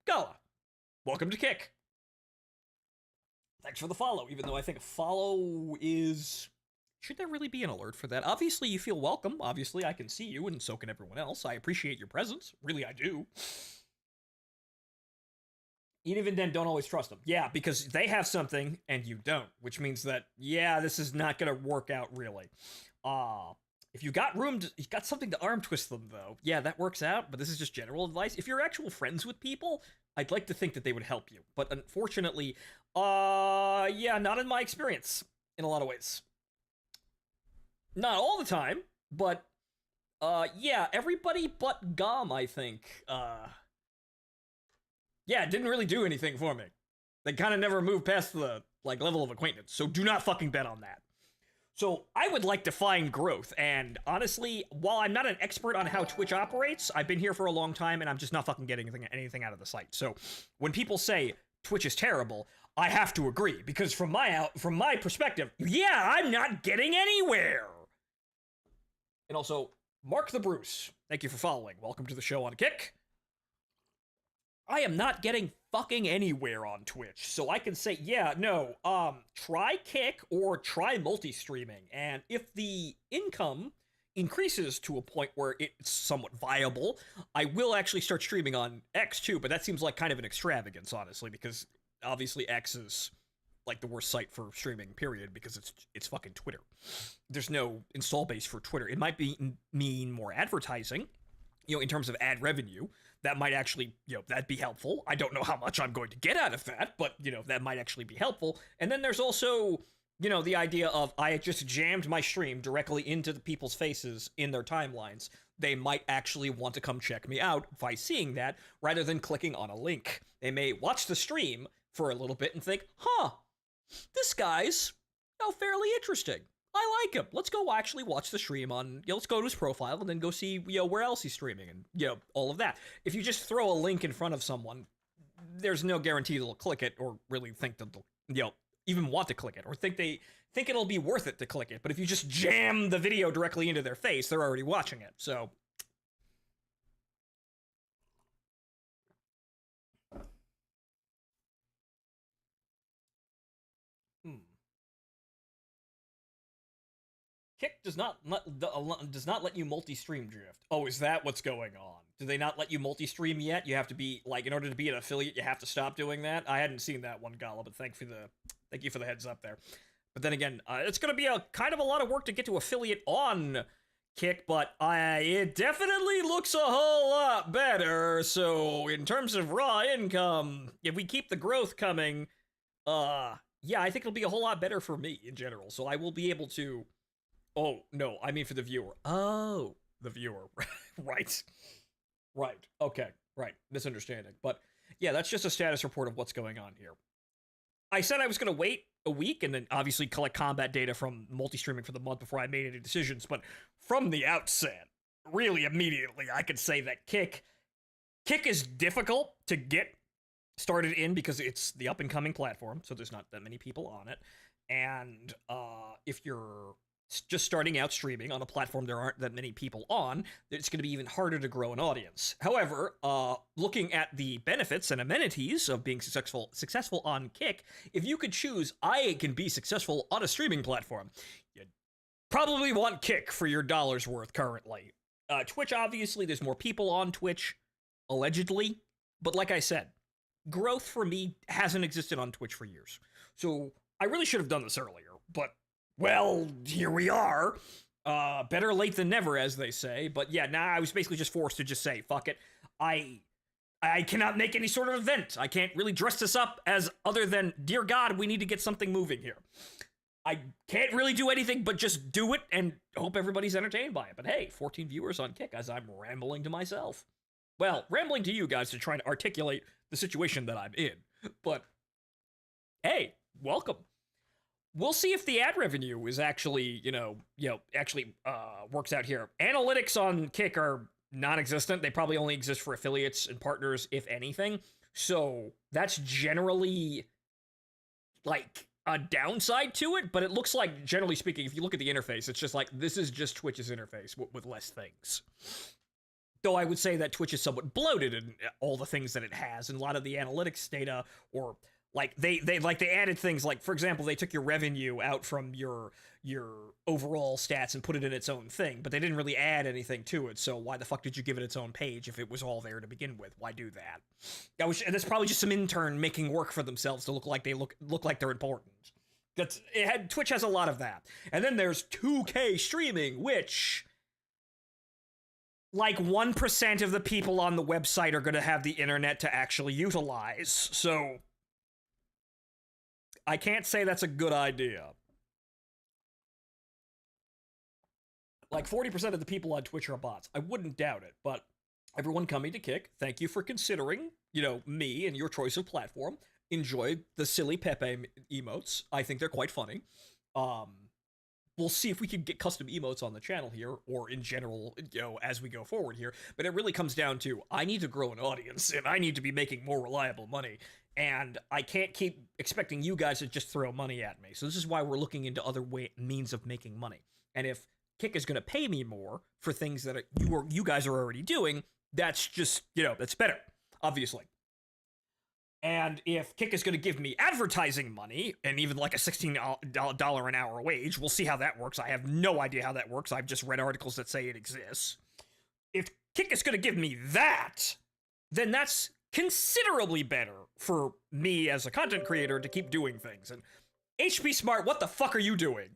Gala. Welcome to Kick. Thanks for the follow, even though I think a follow is... Should there really be an alert for that? Obviously, you feel welcome. Obviously, I can see you, and so can everyone else. I appreciate your presence. Really, I do. Even then, don't always trust them. Yeah, because they have something, and you don't. Which means that, yeah, this is not going to work out, really. If you got you got something to arm twist them, though. Yeah, that works out, but this is just general advice. If you're actual friends with people, I'd like to think that they would help you. But unfortunately, yeah, not in my experience, in a lot of ways. Not all the time, but, yeah, everybody but Gom, I think, yeah, didn't really do anything for me. They kind of never moved past the, level of acquaintance, so do not fucking bet on that. So, I would like to find growth, and honestly, while I'm not an expert on how Twitch operates, I've been here for a long time, and I'm just not fucking getting anything out of the site. So, when people say Twitch is terrible, I have to agree, because from my perspective, yeah, I'm not getting anywhere! And also, Mark the Bruce, thank you for following. Welcome to the show on Kick. I am not getting fucking anywhere on Twitch, so I can say, yeah, no, try Kick or try multi-streaming, and if the income increases to a point where it's somewhat viable, I will actually start streaming on X too, but that seems like kind of an extravagance, honestly, because obviously X is like the worst site for streaming, period, because it's fucking Twitter. There's no install base for Twitter. It might mean more advertising, in terms of ad revenue. That might actually, that'd be helpful. I don't know how much I'm going to get out of that, but, that might actually be helpful. And then there's also, the idea of I just jammed my stream directly into the people's faces in their timelines. They might actually want to come check me out by seeing that, rather than clicking on a link. They may watch the stream for a little bit and think, this guy's, fairly interesting. I like him. Let's go actually watch the stream on, let's go to his profile and then go see, where else he's streaming and, all of that. If you just throw a link in front of someone, there's no guarantee they'll click it or really think that they'll, even want to click it or think it'll be worth it to click it. But if you just jam the video directly into their face, they're already watching it. So, Kick does not let you multi-stream drift. Oh, is that what's going on? Do they not let you multi-stream yet? You have to be, in order to be an affiliate, you have to stop doing that? I hadn't seen that one, Gala, but thank you for the heads up there. But then again, it's going to be a kind of a lot of work to get to affiliate on Kick, but it definitely looks a whole lot better. So in terms of raw income, if we keep the growth coming, yeah, I think it'll be a whole lot better for me in general. So I will be able to... Oh, no, I mean for the viewer. Oh, the viewer. Right. Okay. Right. Misunderstanding. But yeah, that's just a status report of what's going on here. I said I was going to wait a week and then obviously collect combat data from multi-streaming for the month before I made any decisions. But from the outset, really immediately, I could say that Kick is difficult to get started in because it's the up-and-coming platform. So there's not that many people on it. And if you're just starting out streaming on a platform there aren't that many people on, it's going to be even harder to grow an audience. However, looking at the benefits and amenities of being successful on Kick, if you could choose, I can be successful on a streaming platform, you'd probably want Kick for your dollar's worth currently. Twitch, obviously, there's more people on Twitch, allegedly, but like I said, growth for me hasn't existed on Twitch for years. So I really should have done this earlier, but, well, here we are. Better late than never, as they say. But yeah, now I was basically just forced to just say, fuck it. I cannot make any sort of event. I can't really dress this up as other than, dear God, we need to get something moving here. I can't really do anything but just do it and hope everybody's entertained by it. But hey, 14 viewers on Kick as I'm rambling to myself. Well, rambling to you guys to try and articulate the situation that I'm in. But hey, welcome. We'll see if the ad revenue is actually, works out here. Analytics on Kick are non-existent. They probably only exist for affiliates and partners, if anything. So that's generally like a downside to it, but it looks like, generally speaking, if you look at the interface, it's just like, this is just Twitch's interface with less things. Though I would say that Twitch is somewhat bloated in all the things that it has, and a lot of the analytics data, or like they added things like, for example, they took your revenue out from your overall stats and put it in its own thing, but they didn't really add anything to it. So why the fuck did you give it its own page if it was all there to begin with? Why do that? That's probably just some intern making work for themselves to look like they look like they're important. Twitch has a lot of that. And then there's 2K streaming, which, like, 1% of the people on the website are going to have the internet to actually utilize. So I can't say that's a good idea. Like, 40% of the people on Twitch are bots. I wouldn't doubt it, but everyone coming to Kick, thank you for considering, me and your choice of platform. Enjoy the silly Pepe emotes. I think they're quite funny. We'll see if we can get custom emotes on the channel here, or in general, as we go forward here. But it really comes down to, I need to grow an audience, and I need to be making more reliable money. And I can't keep expecting you guys to just throw money at me. So this is why we're looking into other means of making money. And if Kick is going to pay me more for things that you guys are already doing, that's just, that's better, obviously. And if Kick is going to give me advertising money, and even like a $16 an hour wage, we'll see how that works. I have no idea how that works. I've just read articles that say it exists. If Kick is going to give me that, then that's considerably better for me as a content creator to keep doing things. And HP Smart, what the fuck are you doing?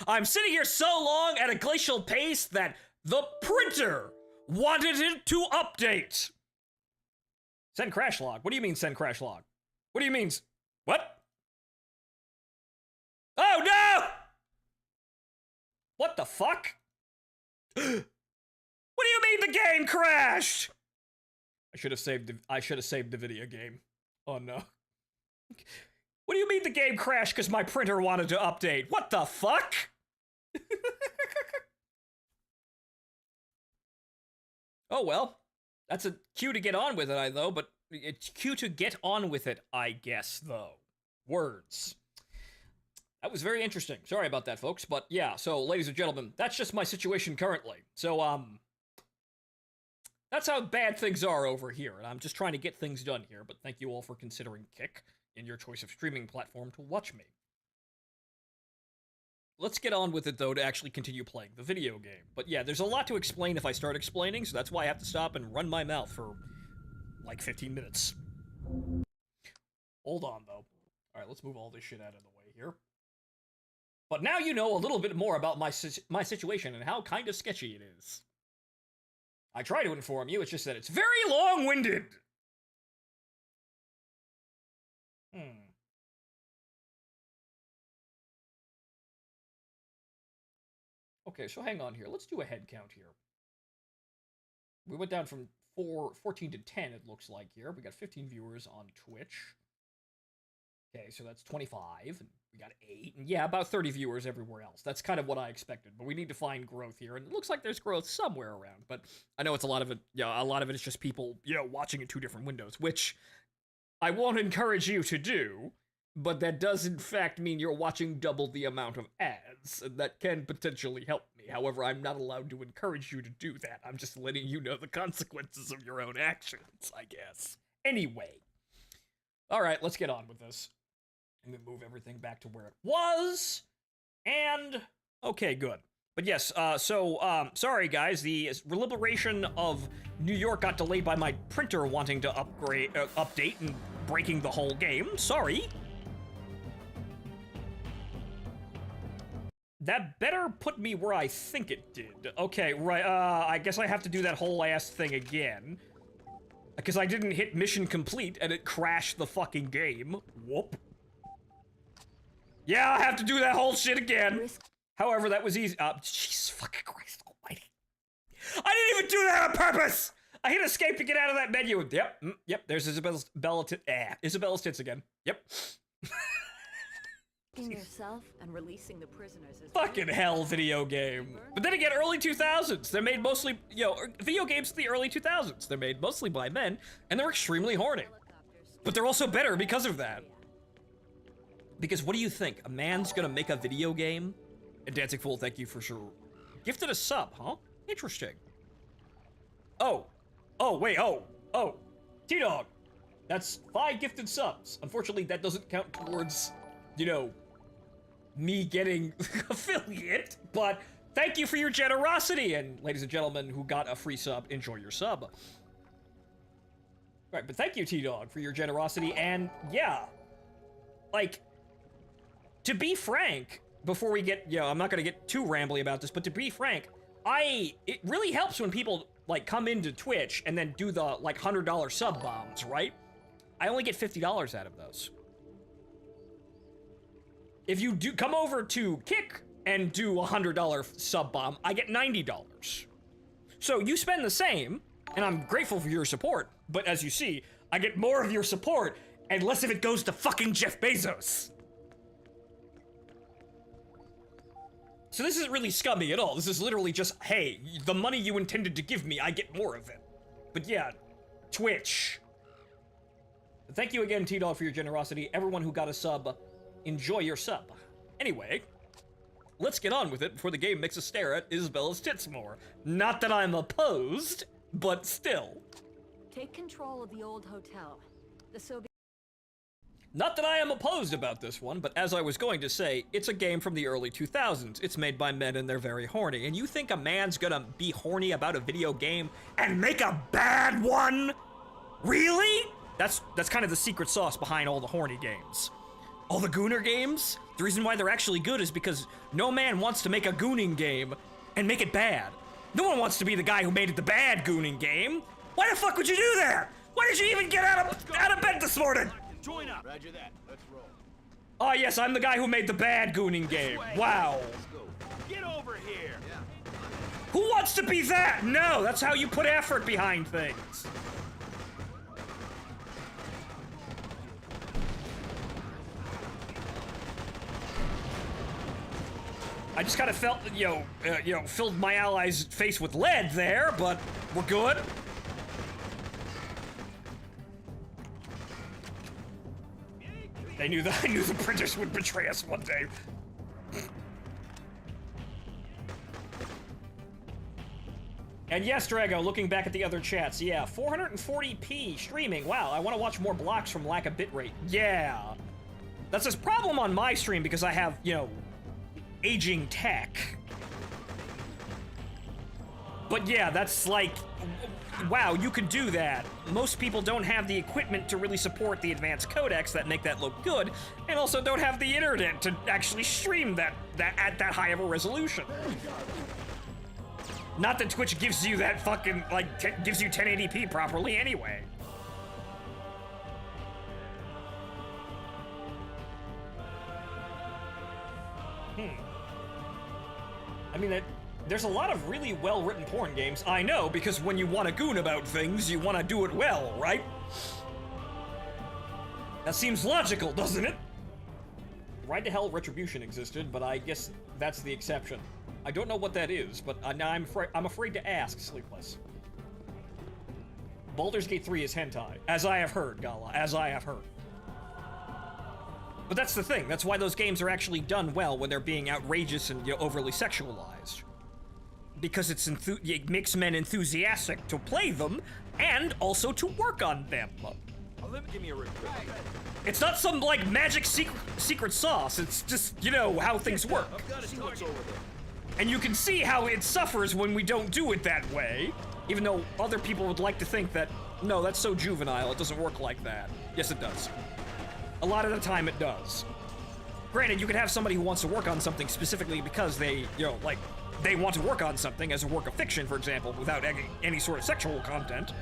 I'm sitting here so long at a glacial pace that the printer wanted it to update. Send crash log. What do you mean send crash log? What do you mean? What? Oh no! What the fuck? What do you mean the game crashed? I should have saved the video game. Oh no. What do you mean the game crashed because my printer wanted to update? What the fuck? Oh well. That's a cue to get on with it, though, but it's cue to get on with it, I guess, though. Words. That was very interesting. Sorry about that, folks, but yeah, so, ladies and gentlemen, that's just my situation currently. So, that's how bad things are over here, and I'm just trying to get things done here, but thank you all for considering Kick in your choice of streaming platform to watch me. Let's get on with it, though, to actually continue playing the video game. But yeah, there's a lot to explain if I start explaining, so that's why I have to stop and run my mouth for, like, 15 minutes. Hold on, though. Alright, let's move all this shit out of the way here. But now you know a little bit more about my situation and how kind of sketchy it is. I try to inform you, it's just that it's very long-winded! Okay, so hang on here. Let's do a head count here. We went down from 14 to 10, it looks like here. We got 15 viewers on Twitch. Okay, so that's 25, and we got 8, and yeah, about 30 viewers everywhere else. That's kind of what I expected, but we need to find growth here, and it looks like there's growth somewhere around, but I know it's a lot of it is just people, watching in 2 different windows, which I won't encourage you to do, but that does in fact mean you're watching double the amount of ads. friends that can potentially help me. However, I'm not allowed to encourage you to do that. I'm just letting you know the consequences of your own actions, I guess. Anyway. Alright, let's get on with this. I'm gonna move everything back to where it was. And... okay, good. But yes, sorry guys, the liberation of New York got delayed by my printer wanting to update and breaking the whole game. Sorry. That better put me where I think it did. Okay, right, I guess I have to do that whole ass thing again. Because I didn't hit mission complete and it crashed the fucking game. Whoop. Yeah, I have to do that whole shit again. However, that was easy. Jesus fucking Christ almighty. I didn't even do that on purpose! I hit escape to get out of that menu. Yep, yep, there's Isabella's tits again. Yep. Yourself and releasing the prisoners is fucking hell, video game. But then again, early 2000s. They're made mostly, video games in the early 2000s. They're made mostly by men, and they're extremely horny. But they're also better because of that. Because what do you think? A man's gonna make a video game? And Dancing Fool, thank you for sure. Gifted a sub, huh? Interesting. Oh, wait, T-Dog. That's 5 gifted subs. Unfortunately, that doesn't count towards, me getting affiliate, but thank you for your generosity, and ladies and gentlemen who got a free sub, enjoy your sub. Right, but thank you, T-Dog, for your generosity, and yeah, like, to be frank, before we get, I'm not gonna get too rambly about this, but to be frank, it really helps when people, like, come into Twitch and then do the, like, $100 sub bombs, right? I only get $50 out of those. If you do come over to Kick and do a $100 sub bomb, I get $90. So you spend the same, and I'm grateful for your support, but as you see, I get more of your support, and less of it goes to fucking Jeff Bezos. So this isn't really scummy at all. This is literally just, hey, the money you intended to give me, I get more of it. But yeah, Twitch. Thank you again, T-Dog, for your generosity. Everyone who got a sub, enjoy your sub. Anyway, let's get on with it before the game makes us stare at Isabella's tits more. Not that I'm opposed, but still. Take control of the old hotel. The Soviet... Not that I am opposed about this one, but as I was going to say, it's a game from the early 2000s. It's made by men and they're very horny. And you think a man's gonna be horny about a video game and make a bad one? Really? That's kind of the secret sauce behind all the horny games. All the gooner games, the reason why they're actually good is because no man wants to make a gooning game and make it bad. No one wants to be the guy who made it the bad gooning game. Why the fuck would you do that? Why did you even get out of bed this morning? Join up. Roger that. Let's roll. Oh yes, I'm the guy who made the bad gooning game. Wow. Get over here. Who wants to be that? No, that's how you put effort behind things. I just kind of felt, filled my ally's face with lead there, but we're good. I knew the British would betray us one day. And yes, Drago, looking back at the other chats, yeah, 440p streaming. Wow, I want to watch more blocks from lack of bitrate. Yeah. That's a problem on my stream because I have, aging tech. But yeah, that's like, wow, you could do that. Most people don't have the equipment to really support the advanced codecs that make that look good, and also don't have the internet to actually stream that at that high of a resolution. Not that Twitch gives you that fucking, gives you 1080p properly anyway. I mean, there's a lot of really well-written porn games. I know, because when you want to goon about things, you want to do it well, right? That seems logical, doesn't it? Ride to Hell Retribution existed, but I guess that's the exception. I don't know what that is, but I'm afraid to ask, Sleepless. Baldur's Gate 3 is hentai. As I have heard, Gala. As I have heard. But that's the thing. That's why those games are actually done well when they're being outrageous and overly sexualized. Because it makes men enthusiastic to play them and also to work on them. Give me a ring. It's not some like magic secret sauce. It's just, how things work. See what's over there. And you can see how it suffers when we don't do it that way. Even though other people would like to think that, no, that's so juvenile, it doesn't work like that. Yes, it does. A lot of the time it does. Granted, you could have somebody who wants to work on something specifically because they, they want to work on something as a work of fiction, for example, without any sort of sexual content.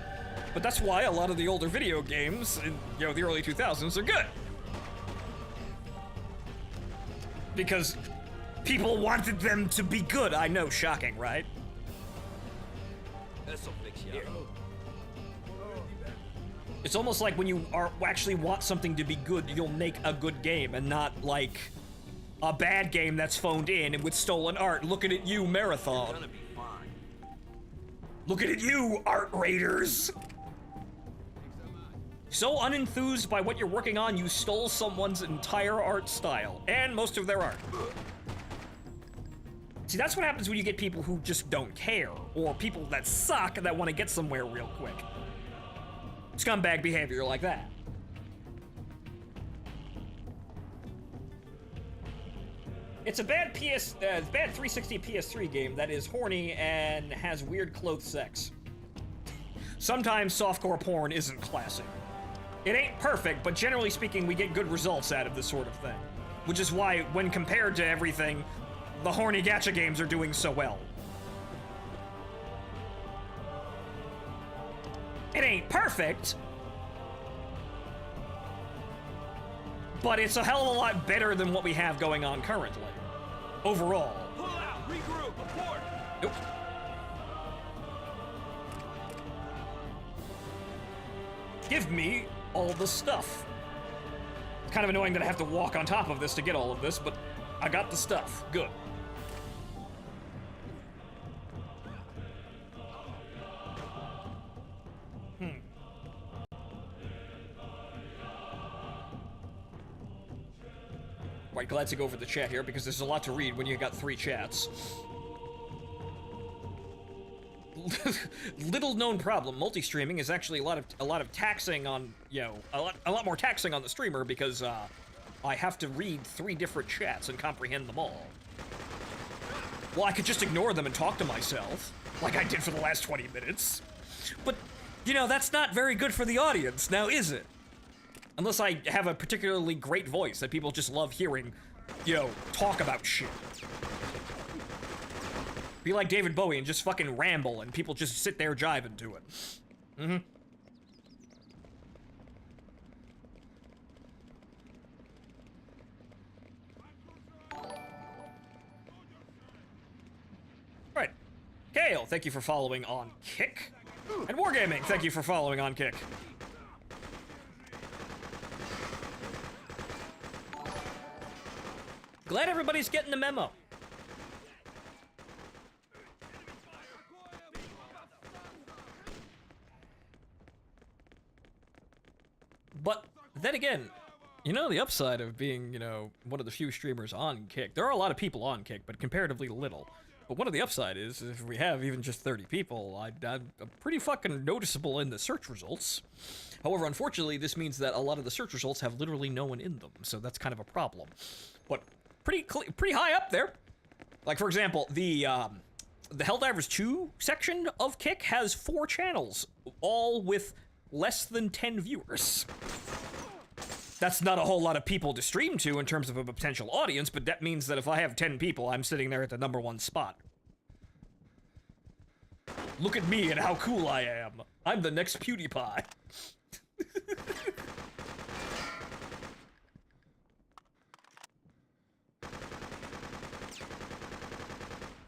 But that's why a lot of the older video games in, the early 2000s are good. Because people wanted them to be good. I know, shocking, right? This'll fix you. It's almost like when you actually want something to be good, you'll make a good game and not like a bad game that's phoned in and with stolen art. Looking at you, Marathon. You're gonna be fine. Looking at you, art raiders. So unenthused by what you're working on, you stole someone's entire art style and most of their art. See, that's what happens when you get people who just don't care, or people that suck that want to get somewhere real quick. Scumbag behavior like that. It's a bad 360 PS3 game that is horny and has weird clothed sex. Sometimes softcore porn isn't classic. It ain't perfect, but generally speaking, we get good results out of this sort of thing. Which is why, when compared to everything, the horny gacha games are doing so well. It ain't perfect, but it's a hell of a lot better than what we have going on currently. Overall. Pull out, regroup, abort. Nope. Give me all the stuff. It's kind of annoying that I have to walk on top of this to get all of this, but I got the stuff. Good. Right, glad to go over the chat here because there's a lot to read when you got 3 chats. Little known problem, multi-streaming is actually a lot of taxing on, a lot more taxing on the streamer because I have to read 3 different chats and comprehend them all. Well, I could just ignore them and talk to myself, like I did for the last 20 minutes. But, that's not very good for the audience, now is it? Unless I have a particularly great voice that people just love hearing, talk about shit. Be like David Bowie and just fucking ramble and people just sit there jiving to it. Mm-hmm. Right. Kale, thank you for following on Kick. And Wargaming, thank you for following on Kick. Glad everybody's getting the memo. But then again, the upside of being, one of the few streamers on Kick, there are a lot of people on Kick, but comparatively little. But one of the upside is, if we have even just 30 people, I'm pretty fucking noticeable in the search results. However, unfortunately, this means that a lot of the search results have literally no one in them, so that's kind of a problem. But pretty high up there. Like, for example, the Helldivers 2 section of Kick has 4 channels, all with less than 10 viewers. That's not a whole lot of people to stream to in terms of a potential audience, but that means that if I have 10 people, I'm sitting there at the #1 spot. Look at me and how cool I am. I'm the next PewDiePie.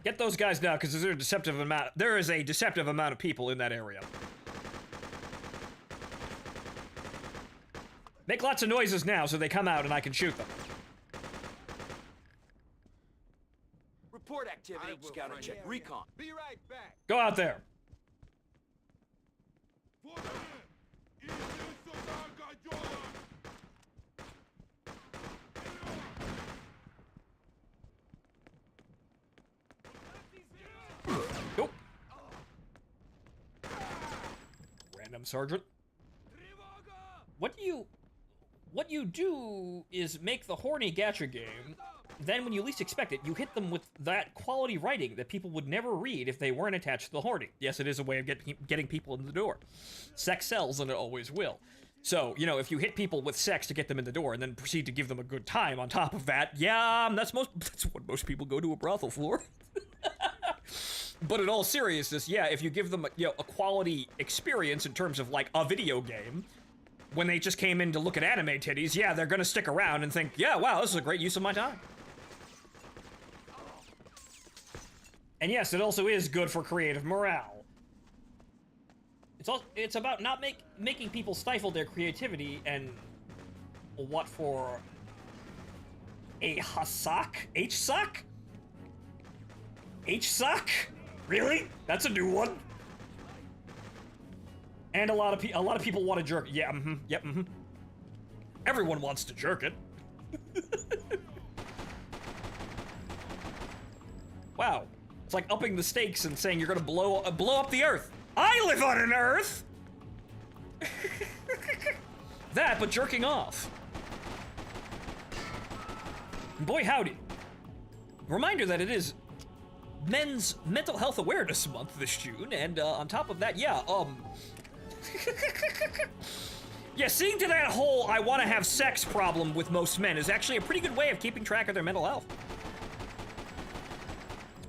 Get those guys down, because there is a deceptive amount of people in that area. Make lots of noises now so they come out and I can shoot them. Report activity. Scout and check. Recon. Be right back. Go out there. Madam Sergeant. What you do is make the horny gacha game, then when you least expect it, you hit them with that quality writing that people would never read if they weren't attached to the horny. Yes, it is a way of getting people in the door. Sex sells, and it always will. So, you know, if you hit people with sex to get them in the door and then proceed to give them a good time on top of that, yeah, that's what most people go to a brothel for. But in all seriousness, yeah, if you give them, you know, a quality experience in terms of, like, a video game, when they just came in to look at anime titties, yeah, they're gonna stick around and think, yeah, wow, this is a great use of my time. And yes, it also is good for creative morale. It's about not making people stifle their creativity and what for a HSOC? HSOC? HSOC? Really? That's a new one. And a lot of people want to jerk. Yeah, yep, Everyone wants to jerk it. Wow. It's like upping the stakes and saying you're gonna blow up the Earth. I live on an Earth! That, but jerking off. Boy howdy. Reminder that it is Men's Mental Health Awareness Month this June, and on top of that, yeah, yeah, seeing to that whole I want to have sex problem with most men is actually a pretty good way of keeping track of their mental health.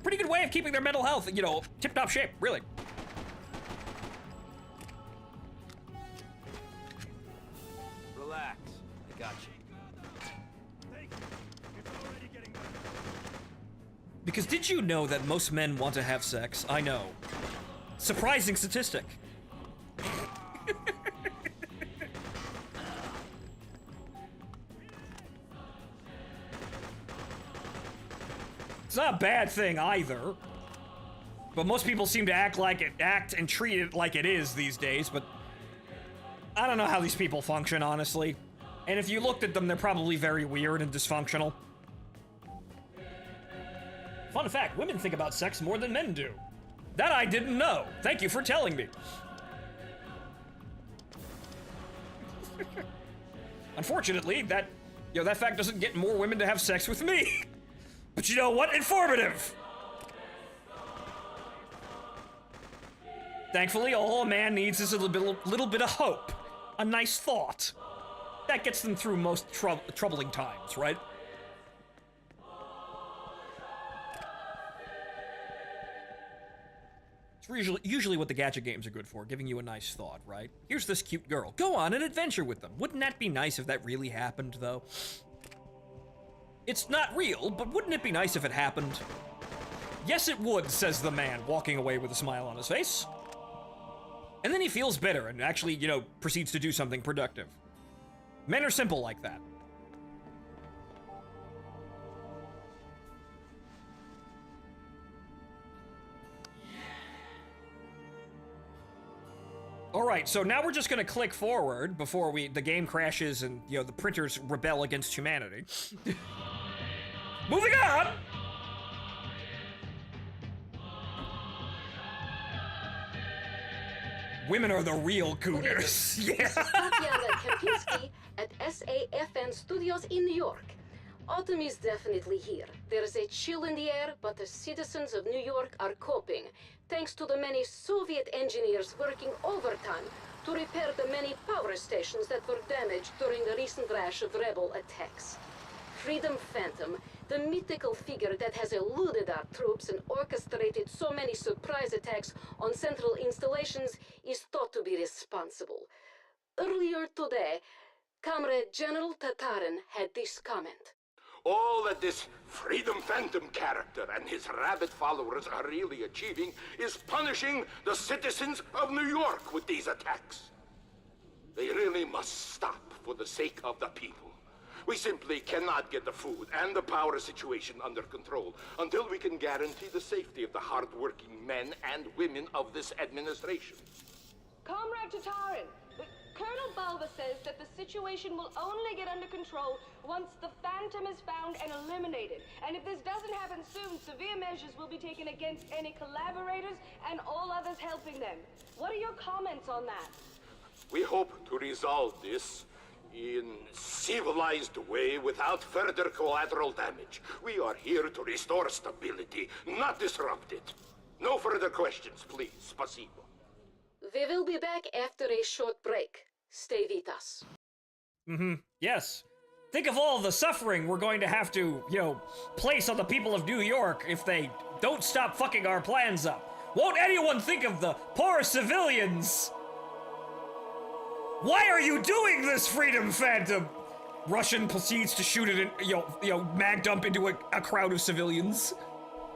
Pretty good way of keeping their mental health, you know, tip-top shape, really. Relax. I got you. Because did you know that most men want to have sex? I know. Surprising statistic. It's not a bad thing either. But most people seem to act and treat it like it is these days, but I don't know how these people function, honestly. And if you looked at them, they're probably very weird and dysfunctional. Fun fact, women think about sex more than men do. That I didn't know. Thank you for telling me. Unfortunately, that fact doesn't get more women to have sex with me. But you know what? Informative! Thankfully, all a man needs is a little bit of hope. A nice thought. That gets them through most troubling times, right? It's usually what the gadget games are good for, giving you a nice thought, right? Here's this cute girl. Go on an adventure with them. Wouldn't that be nice if that really happened, though? It's not real, but wouldn't it be nice if it happened? Yes, it would, says the man, walking away with a smile on his face. And then he feels bitter and actually, you know, proceeds to do something productive. Men are simple like that. All right, so now we're just gonna click forward before the game crashes and, you know, the printers rebel against humanity. Moving on! Women are the real cooners. Yeah. This is Tatiana Kempinski at SAFN Studios in New York. Autumn is definitely here. There's a chill in the air, but the citizens of New York are coping, thanks to the many Soviet engineers working overtime to repair the many power stations that were damaged during the recent rash of rebel attacks. Freedom Phantom, the mythical figure that has eluded our troops and orchestrated so many surprise attacks on central installations, is thought to be responsible. Earlier today, Comrade General Tatarin had this comment. All that this Freedom Phantom character and his rabbit followers are really achieving is punishing the citizens of New York with these attacks. They really must stop for the sake of the people. We simply cannot get the food and the power situation under control until we can guarantee the safety of the hard-working men and women of this administration. Comrade Tatarin, Colonel Balva says that the situation will only get under control once the Phantom is found and eliminated. And if this doesn't happen soon, severe measures will be taken against any collaborators and all others helping them. What are your comments on that? We hope to resolve this in civilized way without further collateral damage. We are here to restore stability, not disrupt it. No further questions, please. Spasibo. We will be back after a short break. Stay with us. Yes. Think of all the suffering we're going to have to, place on the people of New York if they don't stop fucking our plans up. Won't anyone think of the poor civilians? Why are you doing this, Freedom Phantom? Russian proceeds to shoot it in, mag dump into a crowd of civilians.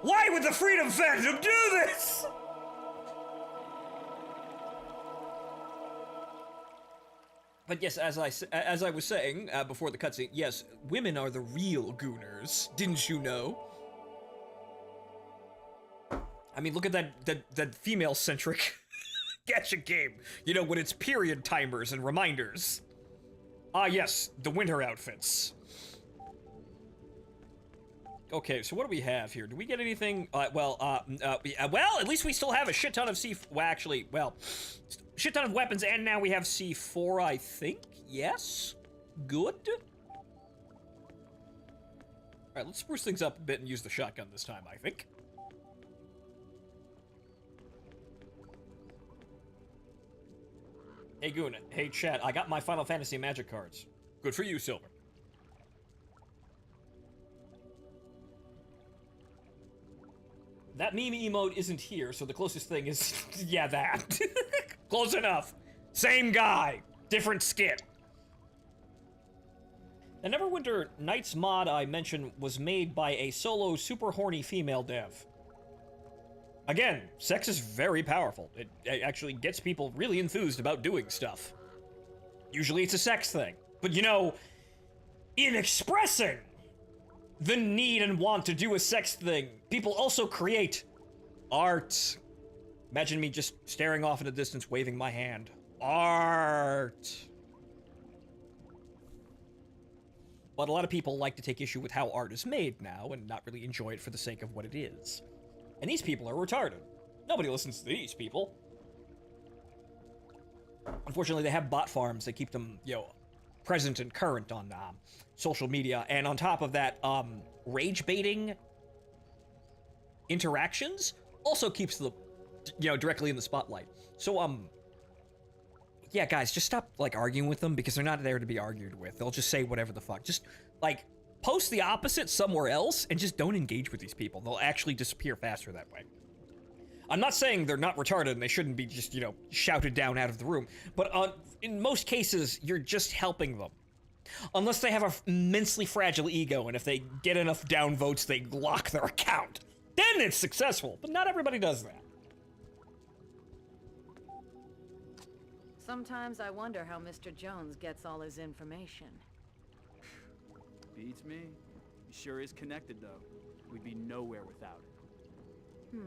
Why would the Freedom Phantom do this? But yes, as I was saying before the cutscene, yes, women are the real gooners. Didn't you know? I mean, look at that female-centric gacha game. With its period timers and reminders. Ah, yes, the winter outfits. Okay, so what do we have here? Do we get anything? Well, at least we still have a shit ton of shit ton of weapons, and now we have C4, I think? Yes? Good? Alright, let's spruce things up a bit and use the shotgun this time, I think. Hey, Goon. Hey, chat. I got my Final Fantasy magic cards. Good for you, Silver. That meme emote isn't here, so the closest thing is, yeah, that. Close enough. Same guy, different skin. The Neverwinter Nights mod I mentioned was made by a solo super horny female dev. Again, sex is very powerful. It actually gets people really enthused about doing stuff. Usually it's a sex thing. But in expressing the need and want to do a sex thing, people also create art. Imagine me just staring off in the distance, waving my hand. Art. But a lot of people like to take issue with how art is made now and not really enjoy it for the sake of what it is. And these people are retarded. Nobody listens to these people. Unfortunately, they have bot farms that keep them, present and current on social media. And on top of that, rage baiting interactions also keeps them, directly in the spotlight. So, yeah, guys, just stop, arguing with them because they're not there to be argued with. They'll just say whatever the fuck. Just, post the opposite somewhere else and just don't engage with these people. They'll actually disappear faster that way. I'm not saying they're not retarded and they shouldn't be just, shouted down out of the room, but in most cases, you're just helping them. Unless they have an immensely fragile ego, and if they get enough downvotes, they lock their account. Then it's successful, but not everybody does that. Sometimes I wonder how Mr. Jones gets all his information. Beats me. He sure is connected, though. We'd be nowhere without it.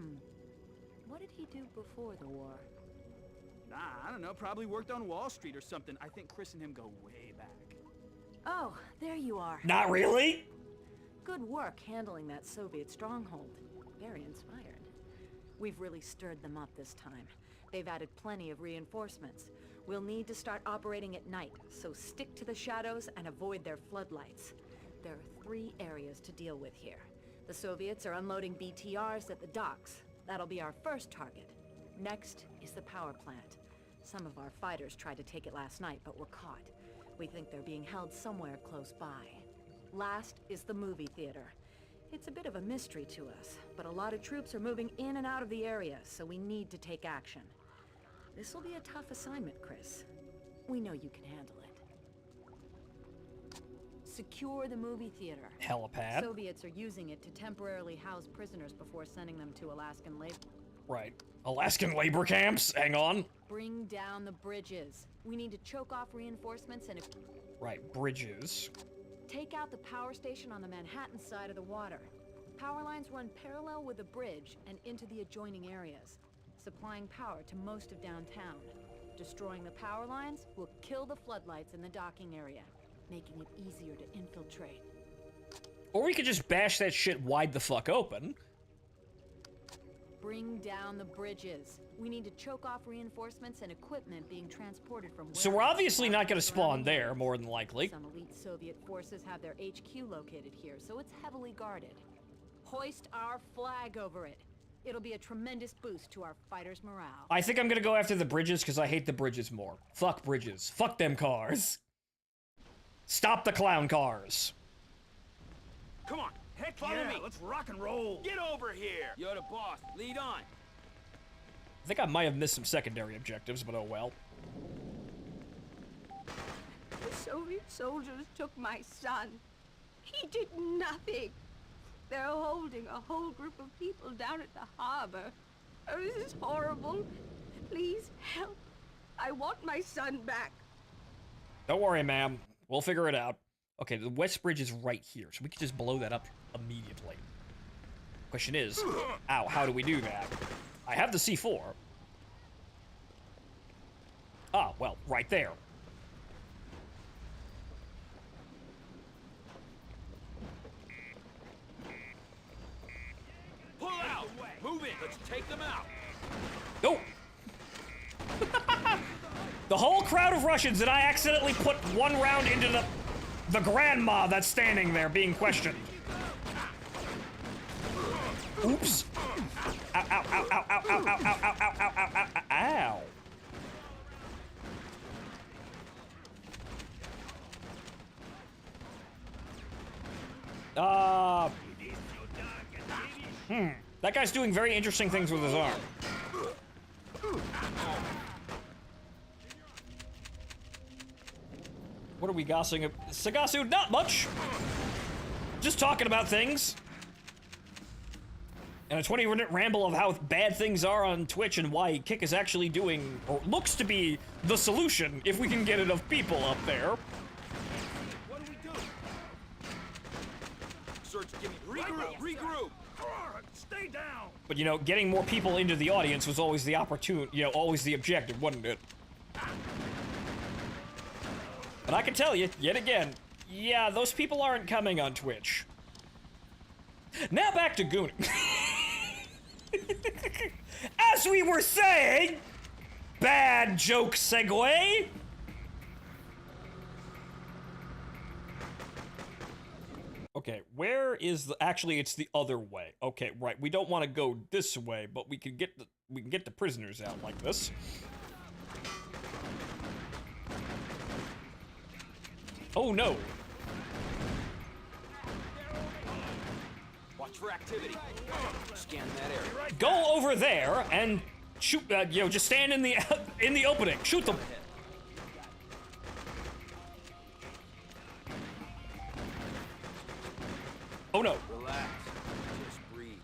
What did he do before the war? Nah, I don't know. Probably worked on Wall Street or something. I think Chris and him go way back. Oh, there you are. Not really? Good work handling that Soviet stronghold. Very inspired. We've really stirred them up this time. They've added plenty of reinforcements. We'll need to start operating at night, so stick to the shadows and avoid their floodlights. There are 3 areas to deal with here. The Soviets are unloading BTRs at the docks. That'll be our first target. Next is the power plant. Some of our fighters tried to take it last night, but were caught. We think they're being held somewhere close by. Last is the movie theater. It's a bit of a mystery to us, but a lot of troops are moving in and out of the area, so we need to take action. This will be a tough assignment, Chris. We know you can handle it. Secure the movie theater. Helipad. Soviets are using it to temporarily house prisoners before sending them to Alaskan labor. Right. Alaskan labor camps? Hang on. Bring down the bridges. We need to choke off reinforcements and... Right, bridges. Take out the power station on the Manhattan side of the water. Power lines run parallel with the bridge and into the adjoining areas, supplying power to most of downtown. Destroying the power lines will kill the floodlights in the docking area, making it easier to infiltrate. Or we could just bash that shit wide the fuck open. Bring down the bridges. We need to choke off reinforcements and equipment being transported from. So we're obviously not going to spawn there, more than likely. Some elite Soviet forces have their HQ located here, so it's heavily guarded. Hoist our flag over it. It'll be a tremendous boost to our fighters' morale. I think I'm going to go after the bridges because I hate the bridges more. Fuck bridges. Fuck them cars. Stop the clown cars. Come on, heck Follow yeah, me. let's rock and roll. Get over here. You're the boss. Lead on. I think I might have missed some secondary objectives, but oh well. The Soviet soldiers took my son. He did nothing. They're holding a whole group of people down at the harbor. Oh, this is horrible. Please help. I want my son back. Don't worry, ma'am. We'll figure it out. Okay, the West Bridge is right here, so we can just blow that up immediately. Question is, ow, how do we do that? I have the C4. Ah, well, right there. Pull out. Move it. Let's take them out. No! The whole crowd of Russians, and I accidentally put one round into the grandma that's standing there being questioned. Oops. Ow, ow, ow, ow, ow, ow, ow, ow, ow, ow, ow, ow, ow, ow. That guy's doing very interesting things with his arm. What are we gossiping? Sagasu, not much. Just talking about things. And a 20-minute ramble of how bad things are on Twitch and why Kick is actually doing, or looks to be, the solution if we can get enough people up there. What do we do? Search, give me regroup. Stay down. But you know, getting more people into the audience was always the always the objective, wasn't it? But I can tell you, yet again, yeah, those people aren't coming on Twitch. Now back to gooning. As we were saying, bad joke segue. Okay, where is the, actually it's the other way. Okay, right, we don't want to go this way, but we can get the prisoners out like this. Oh no. Watch for activity. Scan that area. Go over there and shoot, you know, just stand in the opening. Shoot them. Oh no. Relax. Just breathe.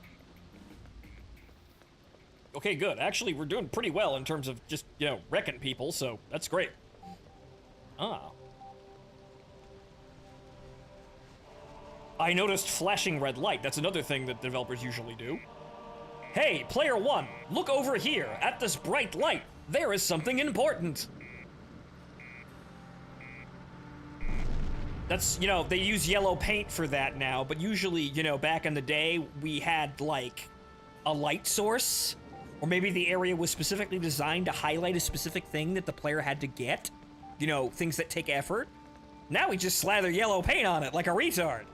Okay, good. Actually, we're doing pretty well in terms of just, you know, wrecking people, so that's great. Ah. I noticed flashing red light. That's another thing that developers usually do. Hey, player one, look over here at this bright light. There is something important. That's, you know, they use yellow paint for that now, but usually, you know, back in the day, we had, like, a light source, or maybe the area was specifically designed to highlight a specific thing that the player had to get. You know, things that take effort. Now we just slather yellow paint on it like a retard.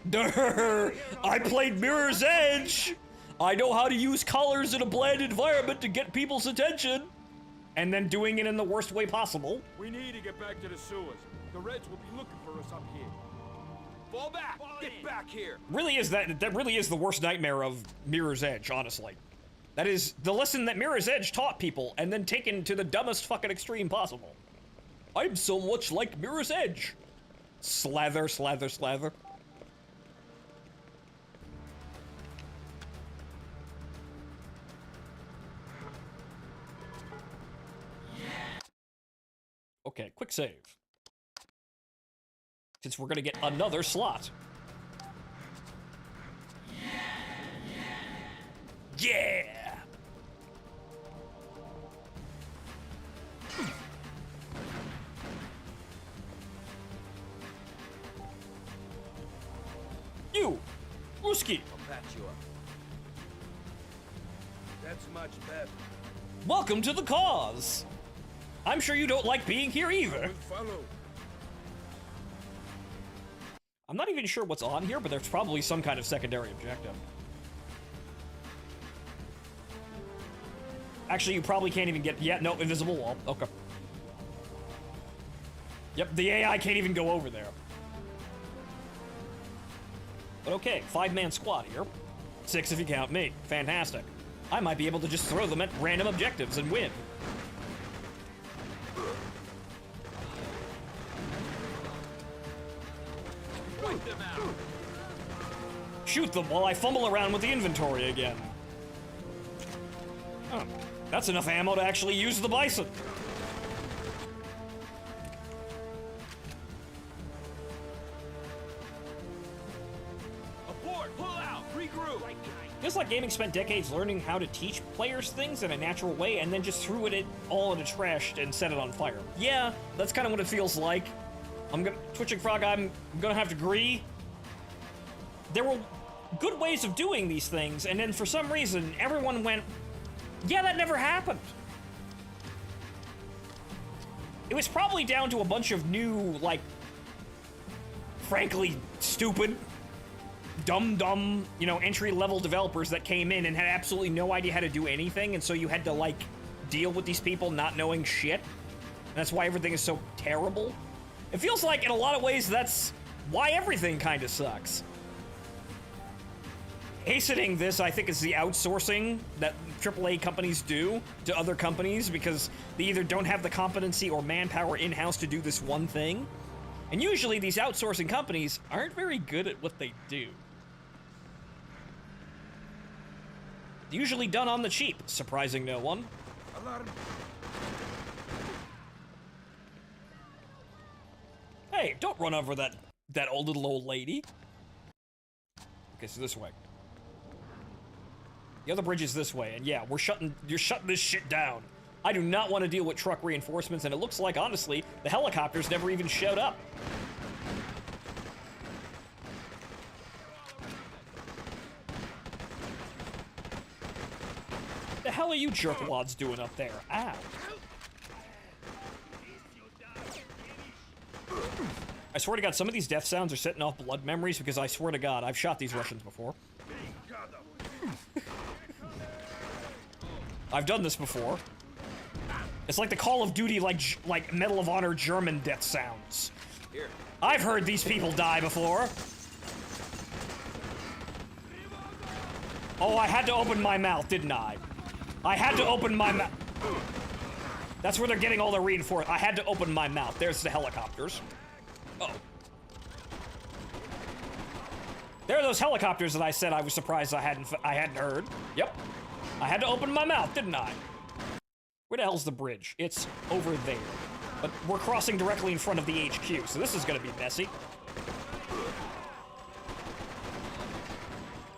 Durr! I played Mirror's Edge! I know how to use colors in a bland environment to get people's attention! And then doing it in the worst way possible. We need to get back to the sewers. The Reds will be looking for us up here. Fall back! Get back here! Really is that really is the worst nightmare of Mirror's Edge, honestly. That is the lesson that Mirror's Edge taught people, and then taken to the dumbest fucking extreme possible. I'm so much like Mirror's Edge. Slather, slather, slather. Okay, quick save. Since we're gonna get another slot. Yeah! You! Brewski. I'll patch you up. That's much better. Welcome to the cause. I'm sure you don't like being here either. Follow. I'm not even sure what's on here, but there's probably some kind of secondary objective. Actually, you probably can't even get... Yeah, no, invisible wall. Okay. Yep, the AI can't even go over there. But okay, 5-man squad here. 6 if you count me. Fantastic. I might be able to just throw them at random objectives and win. Shoot them while I fumble around with the inventory again. Oh, that's enough ammo to actually use the bison. Abort! Pull out! Regroup! Feels like gaming spent decades learning how to teach players things in a natural way and then just threw it all into trash and set it on fire. Yeah, that's kind of what it feels like. Twitching Frog, I'm gonna have to agree. There were good ways of doing these things, and then for some reason, everyone went, yeah, that never happened. It was probably down to a bunch of new, like, frankly, stupid, dumb, you know, entry-level developers that came in and had absolutely no idea how to do anything, and so you had to, like, deal with these people not knowing shit. And that's why everything is so terrible. It feels like, in a lot of ways, that's why everything kind of sucks. Hastening this, I think, is the outsourcing that AAA companies do to other companies because they either don't have the competency or manpower in-house to do this one thing. And usually these outsourcing companies aren't very good at what they do. Usually done on the cheap, surprising no one. Hey, don't run over that little old lady. Okay, so this way. The other bridge is this way, and yeah, you're shutting this shit down. I do not want to deal with truck reinforcements, and it looks like, honestly, the helicopters never even showed up. The hell are you jerkwads doing up there? Ow. I swear to God, some of these death sounds are setting off blood memories because I swear to God, I've shot these Russians before. I've done this before. It's like the Call of Duty, like Medal of Honor German death sounds. Here. I've heard these people die before. Oh, I had to open my mouth, didn't I? I had to open my mouth. That's where they're getting all their reinforcements. I had to open my mouth. There's the helicopters. Oh. There are those helicopters that I said I was surprised I hadn't heard. Yep. I had to open my mouth, didn't I? Where the hell's the bridge? It's over there. But we're crossing directly in front of the HQ, so this is gonna be messy.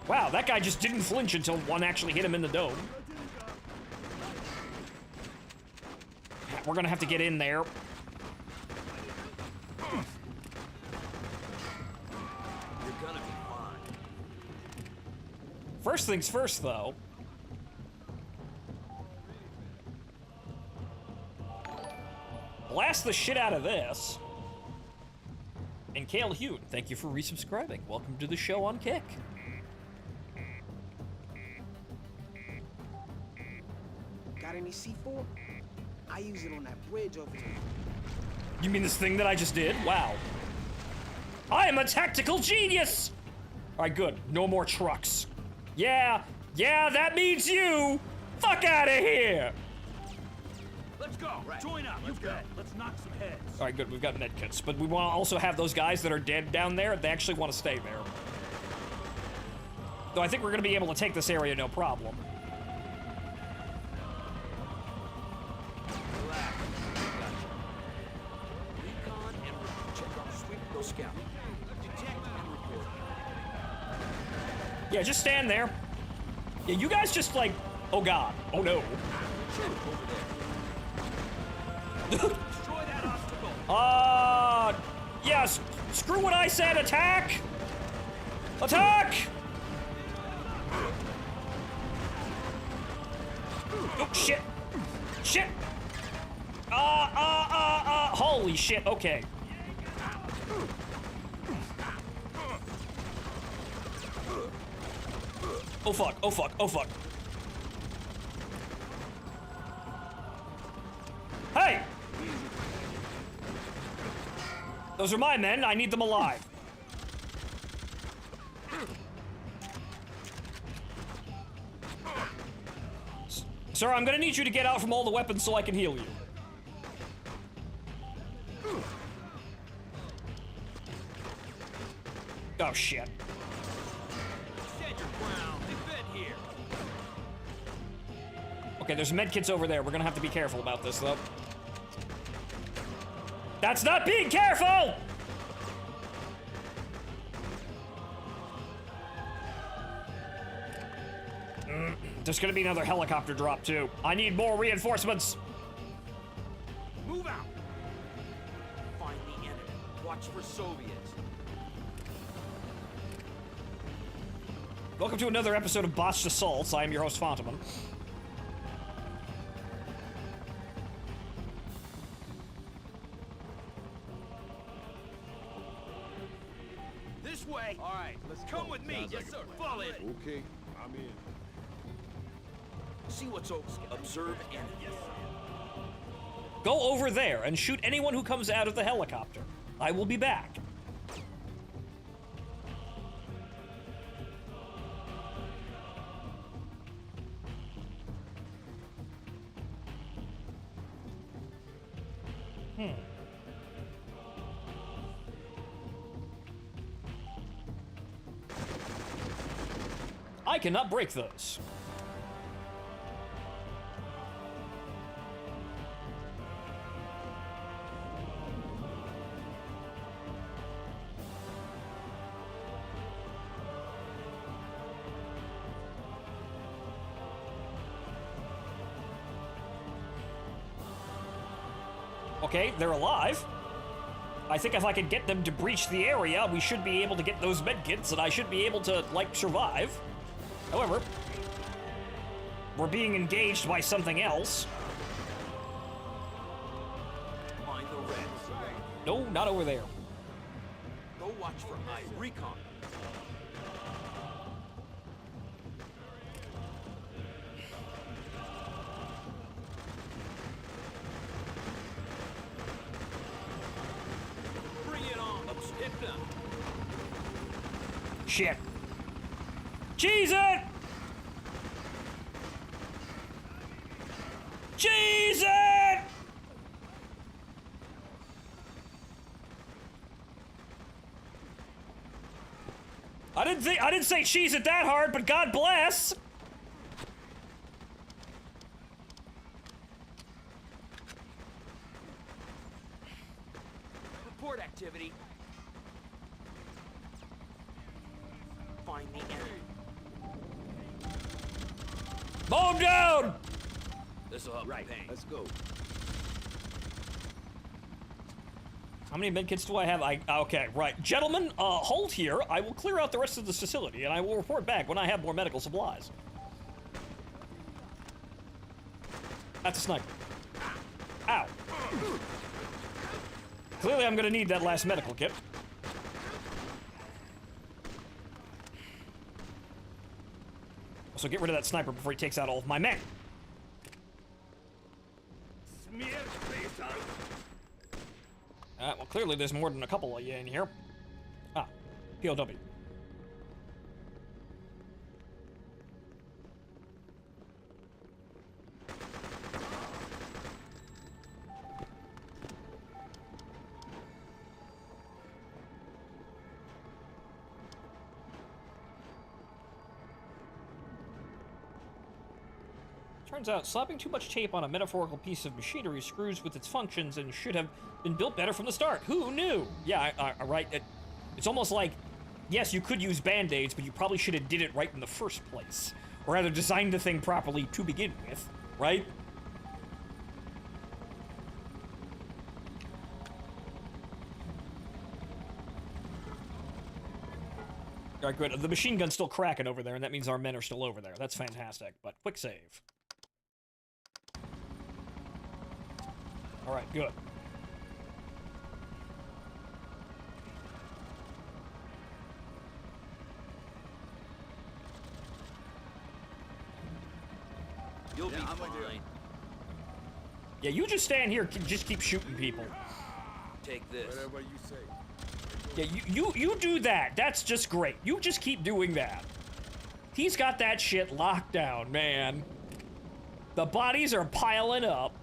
Wow, that guy just didn't flinch until one actually hit him in the dome. We're gonna have to get in there. You're gonna be fine. First things first, though. Blast the shit out of this. And Kale Hune, thank you for resubscribing. Welcome to the show on Kick. Got any C4? I use it on that bridge over there. You mean this thing that I just did? Wow. I am a tactical genius! Alright, good. No more trucks. Yeah, that means you! Fuck out of here! Let's go! Right. Join up! Let's knock some heads. Alright, good. We've got medkits. But we want to also have those guys that are dead down there. They actually want to stay there. Though I think we're going to be able to take this area no problem. Yeah, just stand there. Yeah, you guys just like... Oh, God. Oh, no. Yes. Screw what I said. Attack! Attack! Oh, shit! Shit! Holy shit, okay. Oh fuck, oh fuck, oh fuck. Hey! Those are my men, I need them alive. Sir, I'm gonna need you to get out from all the weapons so I can heal you. Oh shit. Stand your ground. Defend here. Okay, there's medkits over there. We're gonna have to be careful about this, though. That's not being careful! There's gonna be another helicopter drop, too. I need more reinforcements. Move out. Find the enemy. Watch for Soviets. Welcome to another episode of Botched Assaults. I am your host, Fontaman. This way. All right, let's come with me. Yes, sir. Fall in. Okay, I'm in. See what's over. Observe enemy. Go over there and shoot anyone who comes out of the helicopter. I will be back. I cannot break those. Okay, they're alive. I think if I could get them to breach the area, we should be able to get those medkits, and I should be able to, like, survive. However, we're being engaged by something else. Mind the reds. No, not over there. Go watch for recon. Bring it on. Hit them. Shit. Cheese it! Cheese it! I didn't say cheese it that hard, but God bless. Report activity. Find the enemy. Mow him down! This'll help. Right. Let's go. How many medkits do I have? Okay, right. Gentlemen, hold here. I will clear out the rest of this facility, and I will report back when I have more medical supplies. That's a sniper. Ow. Clearly I'm gonna need that last medical kit. So get rid of that sniper before he takes out all of my men. Well, clearly there's more than a couple of you in here. Ah, POW. Turns out, slapping too much tape on a metaphorical piece of machinery screws with its functions and should have been built better from the start. Who knew? Yeah, right. It's almost like, yes, you could use Band-Aids, but you probably should have did it right in the first place. Or rather, designed the thing properly to begin with, right? Alright, good. The machine gun's still cracking over there, and that means our men are still over there. That's fantastic. But quick save. Alright, good. You'll be fine. Yeah, you just stand here, just keep shooting people. Take this. Whatever you say. Yeah, you do that. That's just great. You just keep doing that. He's got that shit locked down, man. The bodies are piling up.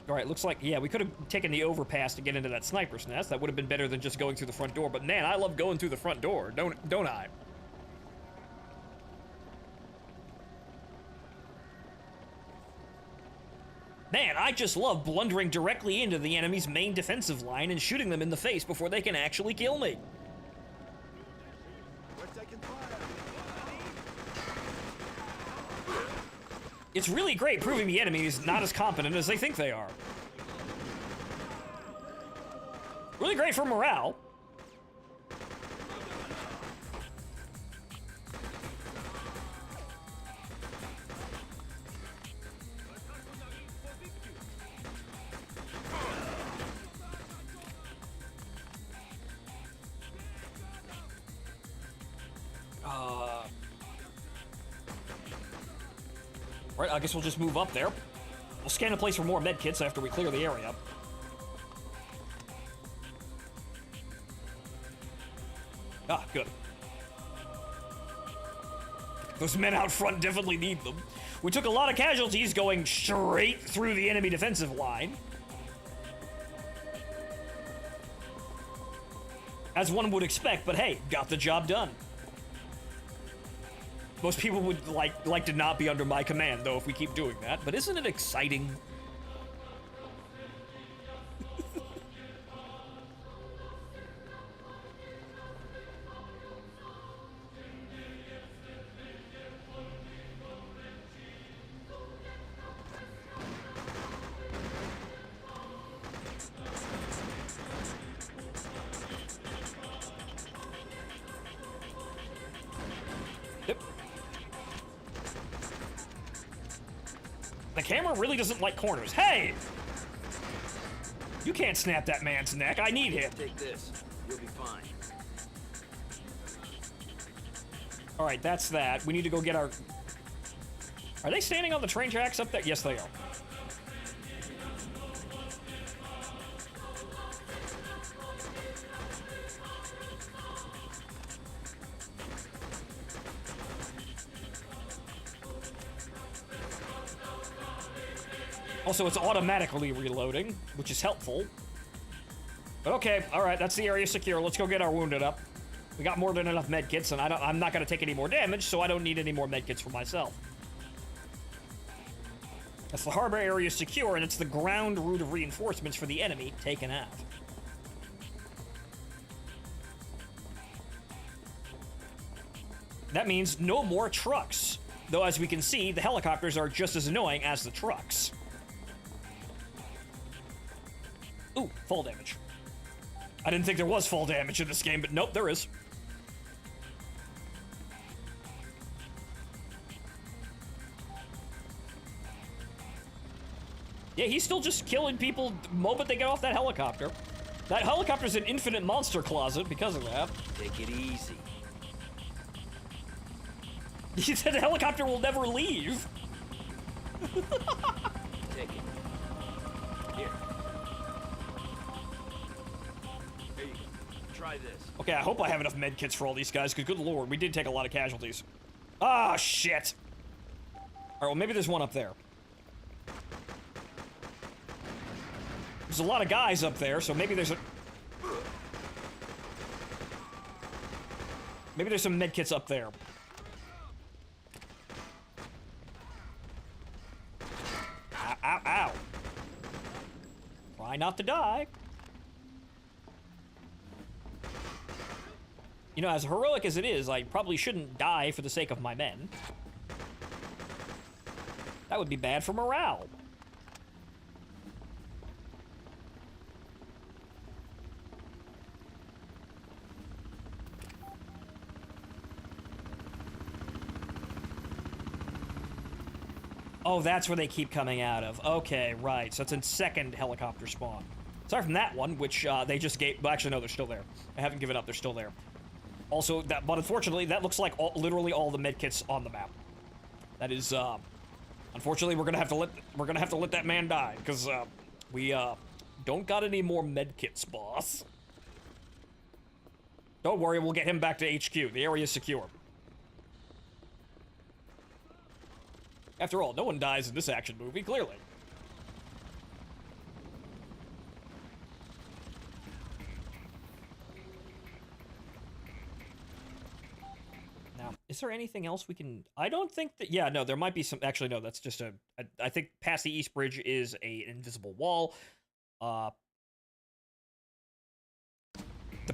Alright, looks like, yeah, we could have taken the overpass to get into that sniper's nest. That would have been better than just going through the front door. But man, I love going through the front door, don't I? Man, I just love blundering directly into the enemy's main defensive line and shooting them in the face before they can actually kill me. It's really great proving the enemy is not as competent as they think they are. Really great for morale. Right, I guess we'll just move up there. We'll scan the place for more med kits after we clear the area. Ah, good. Those men out front definitely need them. We took a lot of casualties going straight through the enemy defensive line. As one would expect, but hey, got the job done. Most people would like to not be under my command, though, if we keep doing that. But isn't it exciting? The camera really doesn't like corners. Hey! You can't snap that man's neck. I need him. Take this. You'll be fine. Alright, that's that. We need to go get our... Are they standing on the train tracks up there? Yes, they are. Also, it's automatically reloading, which is helpful. But okay, alright, that's the area secure. Let's go get our wounded up. We got more than enough medkits, and I'm not going to take any more damage, so I don't need any more medkits for myself. That's the harbor area secure, and it's the ground route of reinforcements for the enemy taken out. That means no more trucks. Though, as we can see, the helicopters are just as annoying as the trucks. Ooh, fall damage. I didn't think there was fall damage in this game, but nope, there is. Yeah, he's still just killing people the moment they get off that helicopter. That helicopter's an infinite monster closet because of that. Take it easy. He said the helicopter will never leave. Take it. Here. Here you go. Try this. Okay, I hope I have enough med kits for all these guys, because good lord, we did take a lot of casualties. Ah, shit. Alright, well, maybe there's one up there. There's a lot of guys up there, so maybe there's a... Maybe there's some med kits up there. Ow, ow, ow. Try not to die. You know, as heroic as it is, I probably shouldn't die for the sake of my men. That would be bad for morale. Oh, that's where they keep coming out of. Okay, right. So it's in second helicopter spawn. Aside from that one, which they just gave... Well, actually, no, they're still there. I haven't given up. They're still there. Also, but unfortunately, that looks like literally all the medkits on the map. That is, unfortunately, we're gonna have to let that man die, because, we, don't got any more medkits, boss. Don't worry, we'll get him back to HQ. The area's secure. After all, no one dies in this action movie, clearly. Now, is there anything else we can... I don't think that... Yeah, no, there might be some... Actually, no, that's just a... I think past the East Bridge is an invisible wall. The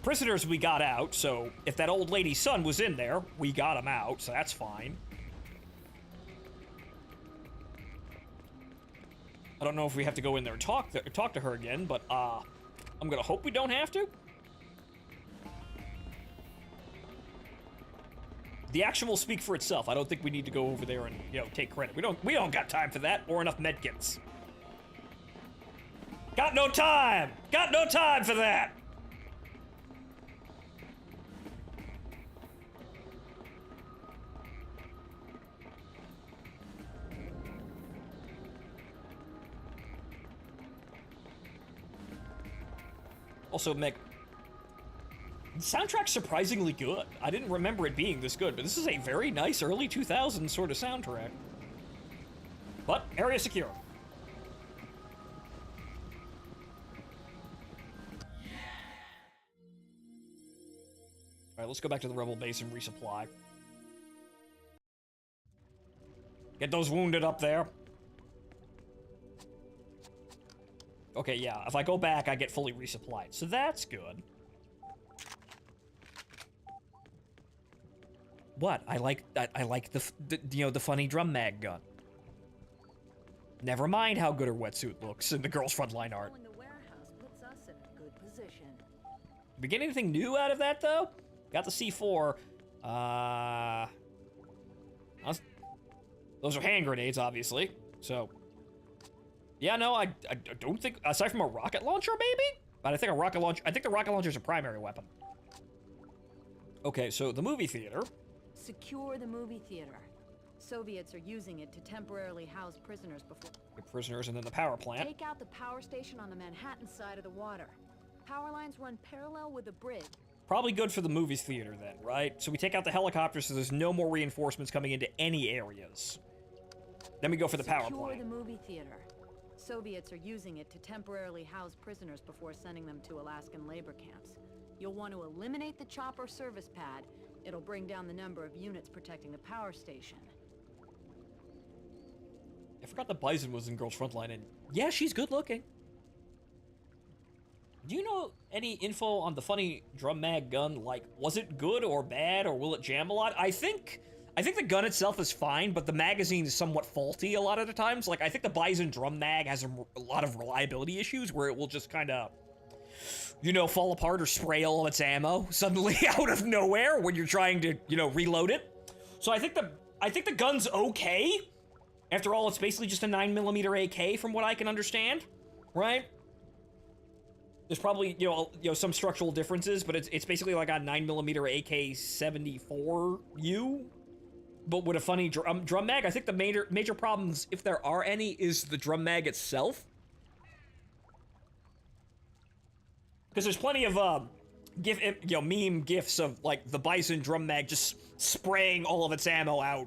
prisoners we got out, so if that old lady's son was in there, we got him out, so that's fine. I don't know if we have to go in there and talk to her again, but I'm gonna hope we don't have to. The action will speak for itself. I don't think we need to go over there and, you know, take credit. We don't got time for that, or enough medkits. Got no time! Got no time for that! Also, Mick, the soundtrack's surprisingly good. I didn't remember it being this good, but this is a very nice early 2000s sort of soundtrack. But, area secure. Alright, let's go back to the Rebel base and resupply. Get those wounded up there. Okay, yeah, if I go back, I get fully resupplied, so that's good. What? I like the you know, the funny drum mag gun. Never mind how good her wetsuit looks in the girl's frontline art. The warehouse puts us in a good position. We get anything new out of that, though? Got the C4. Those are hand grenades, obviously, so... Yeah, no, I don't think, aside from a rocket launcher, maybe? But I think the rocket launcher is a primary weapon. Okay, so the movie theater. Secure the movie theater. Soviets are using it to temporarily house prisoners before... Prisoners, and then the power plant. Take out the power station on the Manhattan side of the water. Power lines run parallel with the bridge. Probably good for the movie theater then, right? So we take out the helicopters so there's no more reinforcements coming into any areas. Then we go for the power plant. Secure the movie theater. Soviets are using it to temporarily house prisoners before sending them to Alaskan labor camps. You'll want to eliminate the chopper service pad. It'll bring down the number of units protecting the power station. I forgot the Bison was in Girls Frontline, and yeah, she's good looking. Do you know any info on the funny drum mag gun? Like, was it good or bad, or will it jam a lot? I think the gun itself is fine, but the magazine is somewhat faulty a lot of the times. Like, I think the Bison drum mag has a lot of reliability issues where it will just kind of, you know, fall apart or spray all of its ammo suddenly out of nowhere when you're trying to, you know, reload it. So I think the gun's okay. After all, it's basically just a 9mm AK from what I can understand, right? There's probably, you know, some structural differences, but it's basically like a 9mm AK-74U. But with a funny drum mag. I think the major problems, if there are any, is the drum mag itself. Because there's plenty of meme gifs of like the Bison drum mag just spraying all of its ammo out,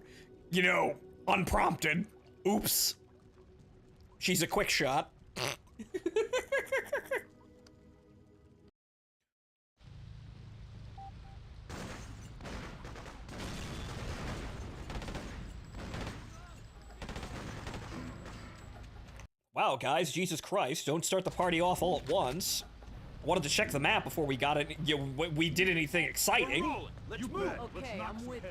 you know, unprompted. Oops. She's a quick shot. Wow, guys, Jesus Christ, don't start the party off all at once. I wanted to check the map before we got it. We did anything exciting. Let's move. Okay, I'm with you.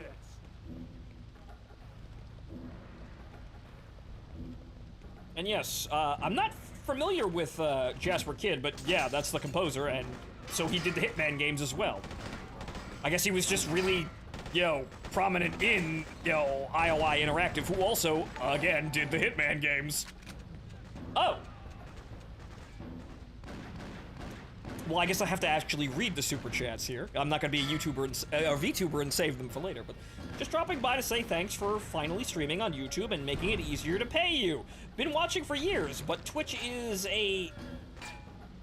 And yes, I'm not familiar with Jasper Kidd, but yeah, that's the composer, and so he did the Hitman games as well. I guess he was just really prominent in, IOI Interactive, who also, again, did the Hitman games. Oh. Well, I guess I have to actually read the super chats here. I'm not gonna be a YouTuber or VTuber and save them for later, but just dropping by to say thanks for finally streaming on YouTube and making it easier to pay you. Been watching for years, but Twitch is a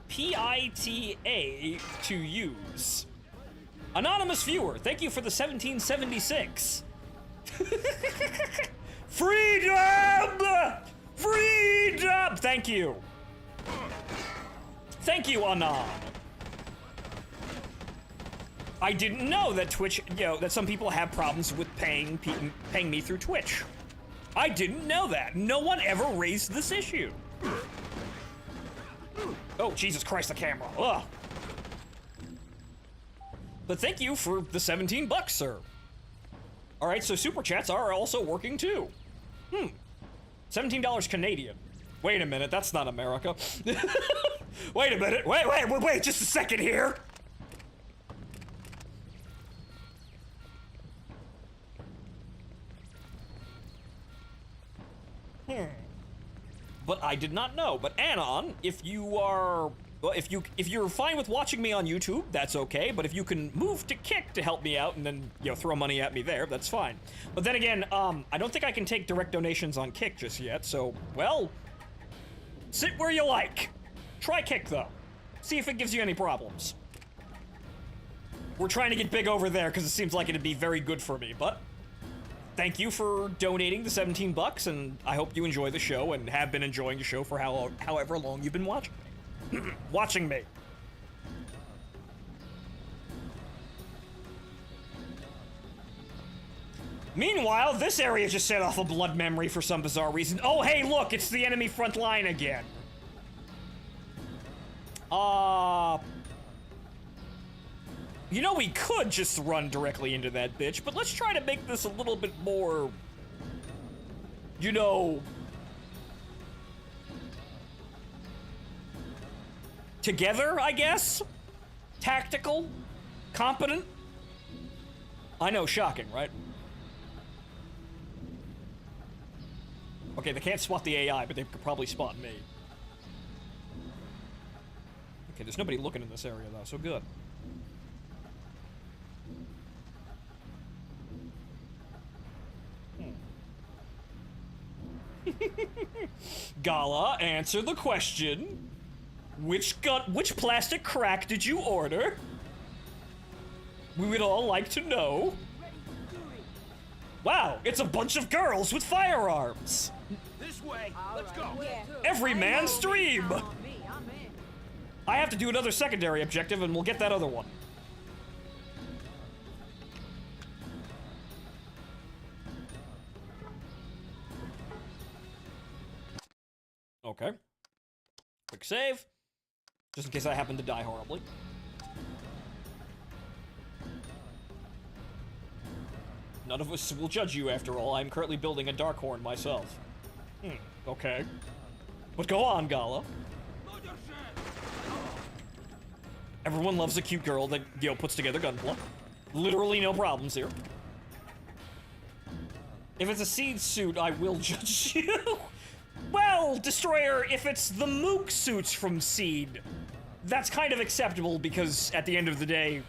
PITA to use. Anonymous viewer, thank you for the 1776. Freedom! Freedom! Thank you. Thank you, Anon. I didn't know that Twitch, that some people have problems with paying me through Twitch. I didn't know that. No one ever raised this issue. Oh, Jesus Christ, the camera. Ugh. But thank you for the 17 bucks, sir. All right, so super chats are also working too. $17 Canadian. Wait a minute, that's not America. Wait a minute, wait, just a second here. But I did not know. But Anon, if you're fine with watching me on YouTube, that's okay. But if you can move to Kick to help me out and then, throw money at me there, that's fine. But then again, I don't think I can take direct donations on Kick just yet, so, well, sit where you like. Try Kick, though. See if it gives you any problems. We're trying to get big over there because it seems like it'd be very good for me, but thank you for donating the 17 bucks, and I hope you enjoy the show and have been enjoying the show for however long you've been watching. Watching me. Meanwhile, this area just set off a blood memory for some bizarre reason. Oh, hey, look, it's the enemy front line again. We could just run directly into that bitch, but let's try to make this a little bit more, together, I guess? Tactical? Competent? I know, shocking, right? Okay, they can't spot the AI, but they could probably spot me. Okay, there's nobody looking in this area, though, so good. Gala, answer the question. Which plastic crack did you order? We would all like to know. Wow, it's a bunch of girls with firearms. This way, let's go. Every man's dream. I have to do another secondary objective and we'll get that other one. Okay. Quick save. Just in case I happen to die horribly. None of us will judge you after all. I'm currently building a Darkhorn myself. Okay. But go on, Gala. Everyone loves a cute girl that, puts together gunpla. Literally no problems here. If it's a Seed suit, I will judge you. Well, Destroyer, if it's the Mook suits from Seed, that's kind of acceptable because at the end of the day,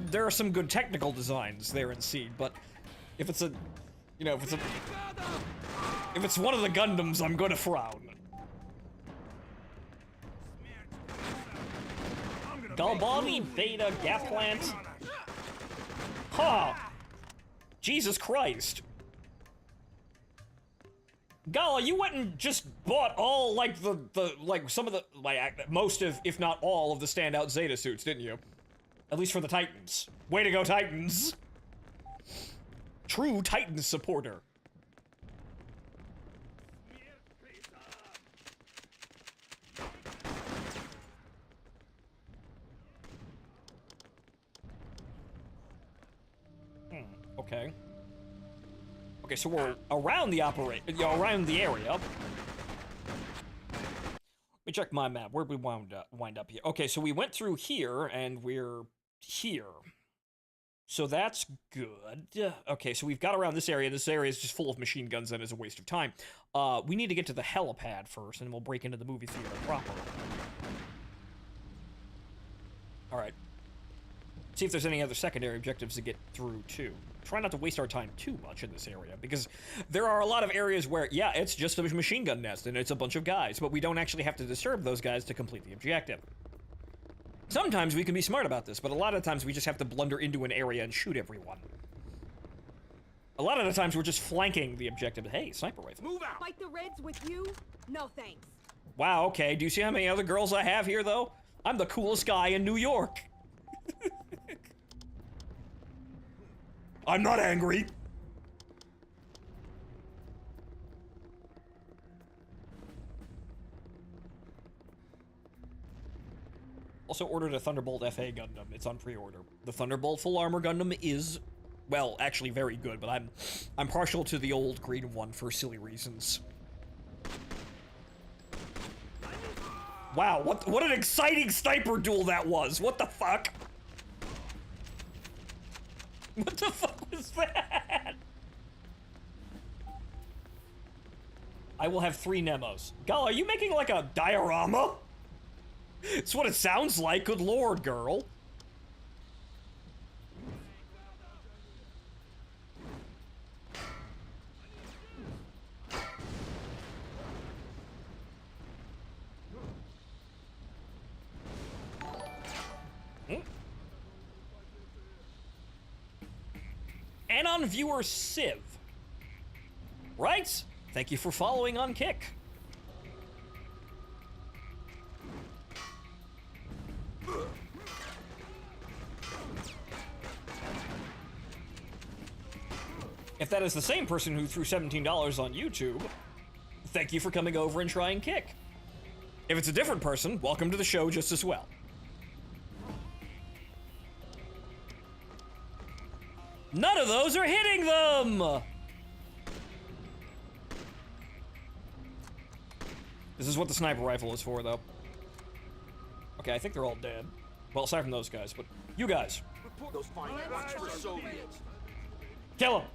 there are some good technical designs there in Seed, but if it's a, if it's one of the Gundams, I'm gonna frown. Galbani Beta Gap Plant. Huh. Jesus Christ. Gala, you went and just bought all, some of the, most of, if not all, of the standout Zeta suits, didn't you? At least for the Titans. Way to go, Titans! True Titans supporter. Okay. Okay, so we're around the around the area. Let me check my map. Where'd we wind up here? Okay, so we went through here, and we're here. So that's good. Okay, so we've got around this area. This area is just full of machine guns and is a waste of time. We need to get to the helipad first, and we'll break into the movie theater proper. Alright. See if there's any other secondary objectives to get through, too. Try not to waste our time too much in this area, because there are a lot of areas where, yeah, it's just a machine gun nest, and it's a bunch of guys, but we don't actually have to disturb those guys to complete the objective. Sometimes we can be smart about this, but a lot of times we just have to blunder into an area and shoot everyone. A lot of the times we're just flanking the objective. Hey, sniper rifle. Move out! Fight the Reds with you? No thanks. Wow, okay. Do you see how many other girls I have here, though? I'm the coolest guy in New York. I'm not angry. Also ordered a Thunderbolt FA Gundam. It's on pre-order. The Thunderbolt Full Armor Gundam is, well, actually very good, but I'm partial to the old green one for silly reasons. Wow, what an exciting sniper duel that was. What the fuck? What the fuck was that? I will have 3 Nemos. Gal, are you making like a diorama? It's what it sounds like. Good lord, girl. Anon viewer Civ. Right? Thank you for following on Kick. If that is the same person who threw $17 on YouTube, thank you for coming over and trying Kick. If it's a different person, welcome to the show just as well. None of those are hitting them! This is what the sniper rifle is for, though. Okay, I think they're all dead. Well, aside from those guys, but you guys. Those fine for Soviets. Kill him!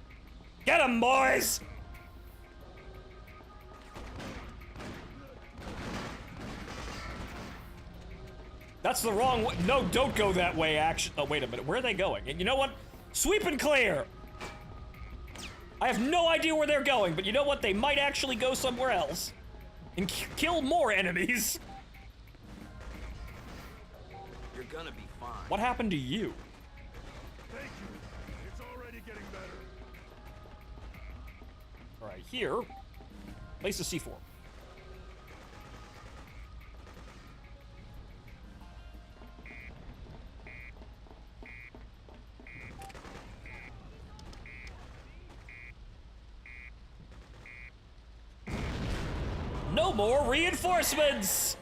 Get him, boys! That's the wrong way. No, don't go that way, actually. Oh, wait a minute. Where are they going? You know what? Sweep and clear! I have no idea where they're going, but you know what? They might actually go somewhere else. And kill more enemies. You're gonna be fine. What happened to you? Thank you. It's already getting better. Alright, here. Place the C4. No more reinforcements!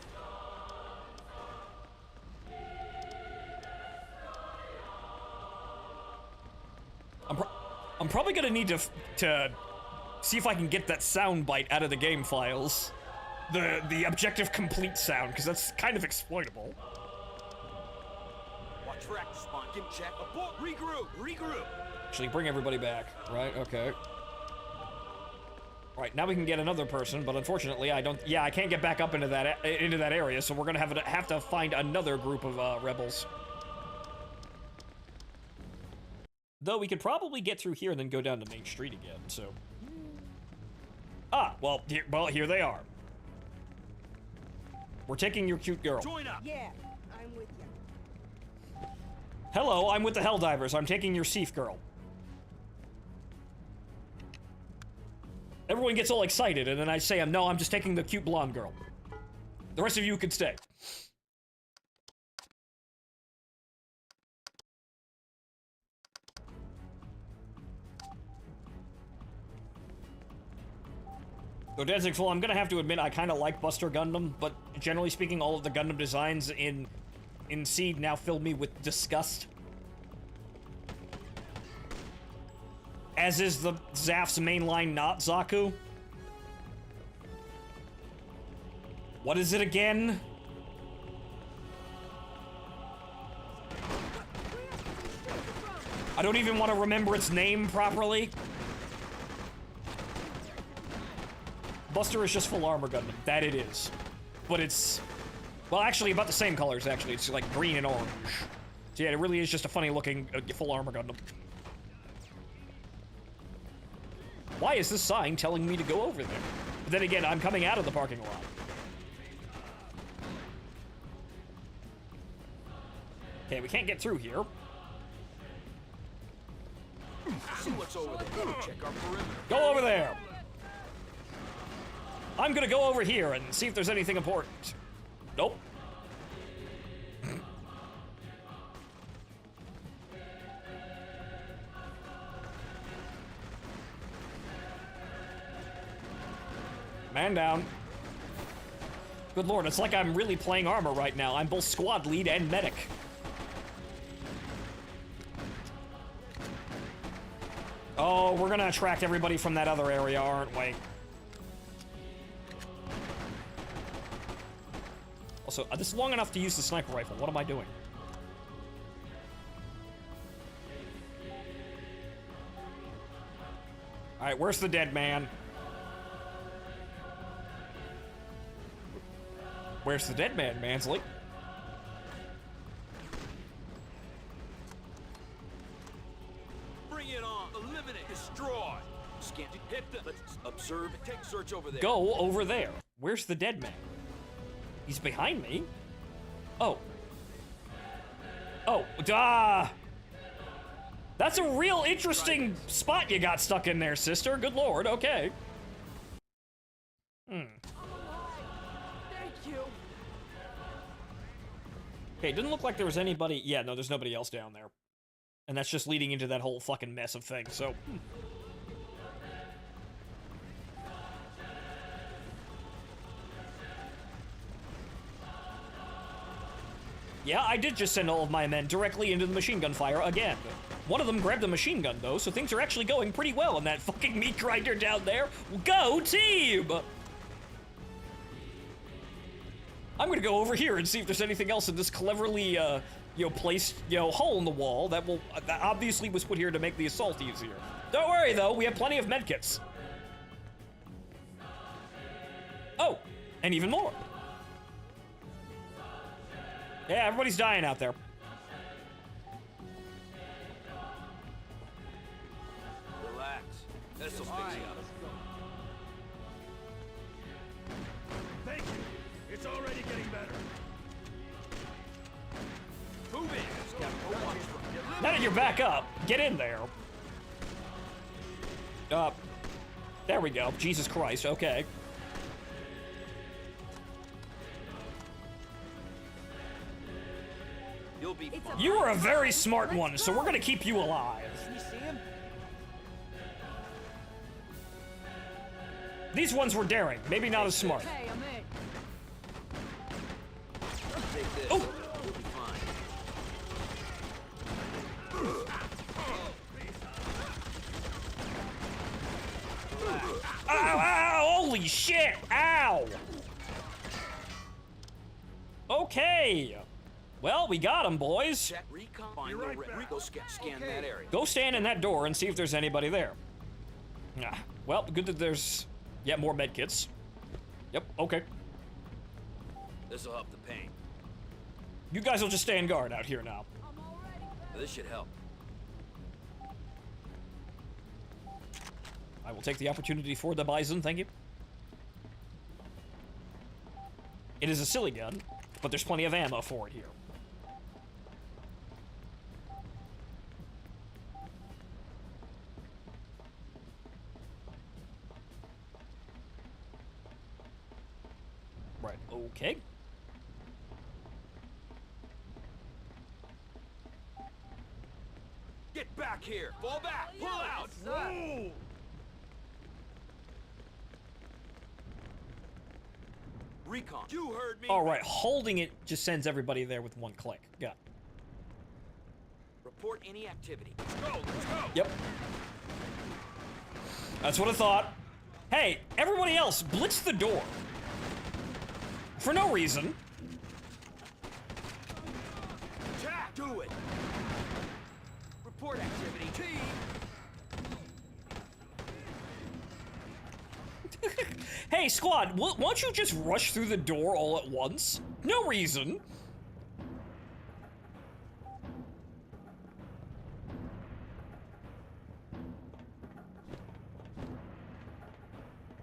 I'm probably gonna need to see if I can get that soundbite out of the game files. The objective complete sound, because that's kind of exploitable. Watch for active spawn. Give check. Abort. Regroup. Actually, bring everybody back. Right, okay. Right, now we can get another person, but unfortunately I don't... Yeah, I can't get back up into that area, so we're gonna have to find another group of rebels. Though we could probably get through here and then go down to Main Street again, so... Ah, well, here they are. We're taking your cute girl. Join up. Yeah, I'm with you. Hello, I'm with the Helldivers. I'm taking your Seif girl. Everyone gets all excited, and then I say, no, I'm just taking the cute blonde girl. The rest of you can stay. So Dancing Full, I'm gonna have to admit I kind of like Buster Gundam, but generally speaking, all of the Gundam designs in Seed now fill me with disgust. As is the Zaf's mainline not Zaku. What is it again? I don't even want to remember its name properly. Buster is just full armor Gundam. That it is. But it's... Well, actually, about the same colors, actually. It's like green and orange. So yeah, it really is just a funny-looking full armor Gundam. Why is this sign telling me to go over there? But then again, I'm coming out of the parking lot. Okay, we can't get through here. See what's over there. Check our perimeter. Go over there! I'm gonna go over here and see if there's anything important. Nope. Man down. Good lord, it's like I'm really playing armor right now. I'm both squad lead and medic. Oh, we're gonna attract everybody from that other area, aren't we? Also, this is long enough to use the sniper rifle. What am I doing? Alright, where's the dead man? Where's the dead man, Mansley? Bring it on. Eliminate. Destroy. Scan. Hit them. Let's observe. Take search over there. Go over there. Where's the dead man? He's behind me. Oh. Oh, duh. That's a real interesting spot you got stuck in there, sister. Good lord, okay. Thank you. Okay, it didn't look like there was anybody. Yeah, no, there's nobody else down there. And that's just leading into that whole fucking mess of things, so. Yeah, I did just send all of my men directly into the machine gun fire again. One of them grabbed a machine gun, though, so things are actually going pretty well in that fucking meat grinder down there. Go team! I'm gonna go over here and see if there's anything else in this cleverly, placed, hole in the wall that obviously was put here to make the assault easier. Don't worry, though, we have plenty of medkits. Oh, and even more. Yeah, everybody's dying out there. Relax. This'll fix you up. Thank you. It's already getting better. Move in. Now that you're back up, get in there. There we go. Jesus Christ, okay. You'll be fine. You are a very smart one, so we're gonna keep you alive. Can you see him? These ones were daring, maybe not as smart. Hey, I'm in. Take this. Oh. You'll be fine. Ow, ow, holy shit, ow! Okay. Well, we got him, boys. Check recon. Find the red. Go scan that area. Go stand in that door and see if there's anybody there. Well, good that there's yet more medkits. Yep, okay. This'll help the pain. You guys will just stand guard out here now. This should help. I will take the opportunity for the Bison, thank you. It is a silly gun, but there's plenty of ammo for it here. Right, okay. Get back here. Fall back. Pull out. Whoa! Recon. You heard me. All right, holding it just sends everybody there with one click. Got it. Report any activity. Let's go. Let's go. Yep. That's what I thought. Hey, everybody else, blitz the door. For no reason. Attack. Do it. support activity. Team! Hey, squad, won't you just rush through the door all at once? No reason.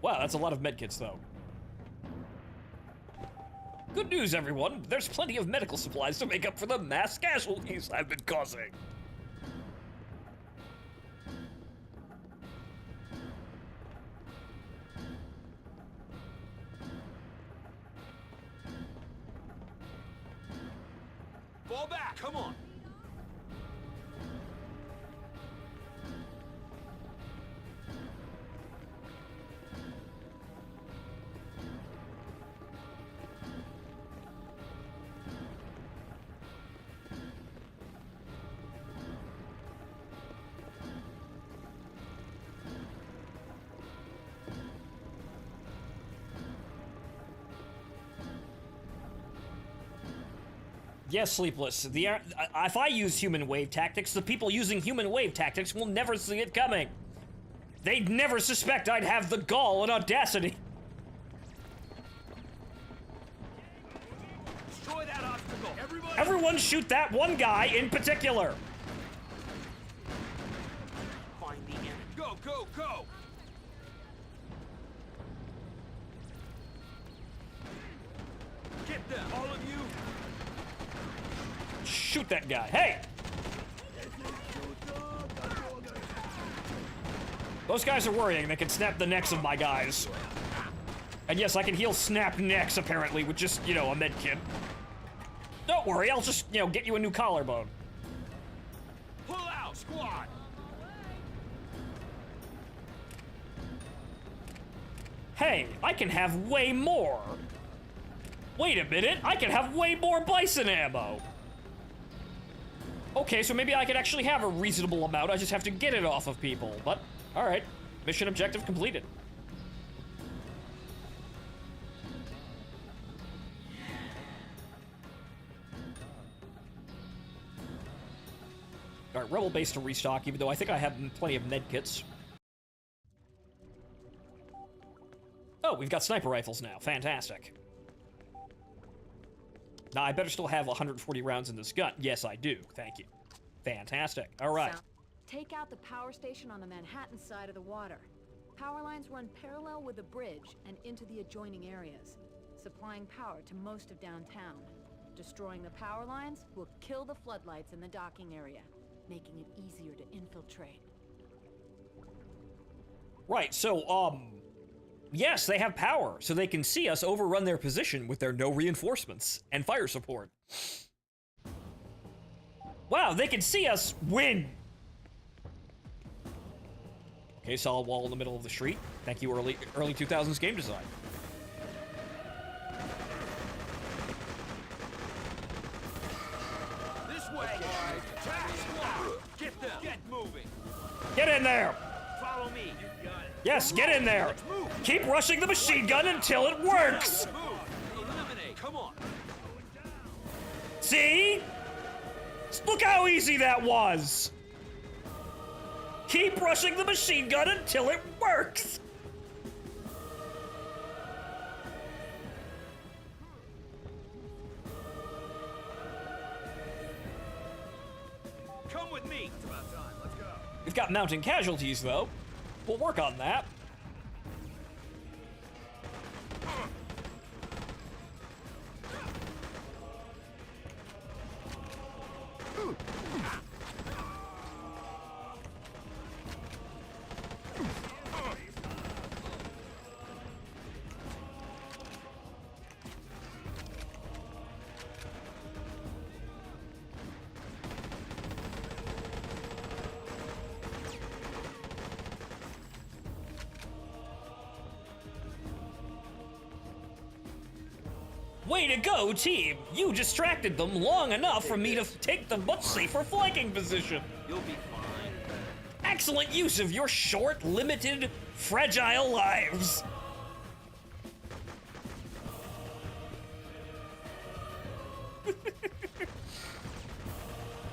Wow, that's a lot of medkits, though. Good news, everyone. There's plenty of medical supplies to make up for the mass casualties I've been causing. Fall back, come on! Yes, Sleepless. If I use human wave tactics, the people using human wave tactics will never see it coming. They'd never suspect I'd have the gall and audacity. Destroy that obstacle! Everyone shoot that one guy in particular. Find the enemy. Go, go, go! Get them, all of you! Shoot that guy. Hey! Those guys are worrying. They can snap the necks of my guys. And yes, I can heal snapped necks, apparently, with just, you know, a med kit. Don't worry, I'll just, you know, get you a new collarbone. Pull out, squad! Hey, I can have way more. Wait a minute, I can have way more bison ammo. Okay, so maybe I could actually have a reasonable amount. I just have to get it off of people. But, alright. Mission objective completed. Alright, Rebel base to restock, even though I think I have plenty of medkits. Oh, we've got sniper rifles now. Fantastic. Now, I better still have 140 rounds in this gun. Yes, I do. Thank you. Fantastic. All right. Take out the power station on the Manhattan side of the water. Power lines run parallel with the bridge and into the adjoining areas, supplying power to most of downtown. Destroying the power lines will kill the floodlights in the docking area, making it easier to infiltrate. Right, so, yes, they have power, so they can see us overrun their position with their no reinforcements and fire support. Wow, they can see us win! Okay, solid wall in the middle of the street. Thank you, early 2000s game design. This way! Attack squad! Get them! Get moving! Get in there! Follow me! You got it! Yes, get in there! Keep rushing the machine gun until it works! Move! Eliminate! Come on! See? Look how easy that was! Keep rushing the machine gun until it works! Come with me! It's about time. Let's go. We've got mounting casualties, though. We'll work on that. Way to go, team! You distracted them long enough for me to take the much safer flanking position. You'll be fine. Excellent use of your short, limited, fragile lives.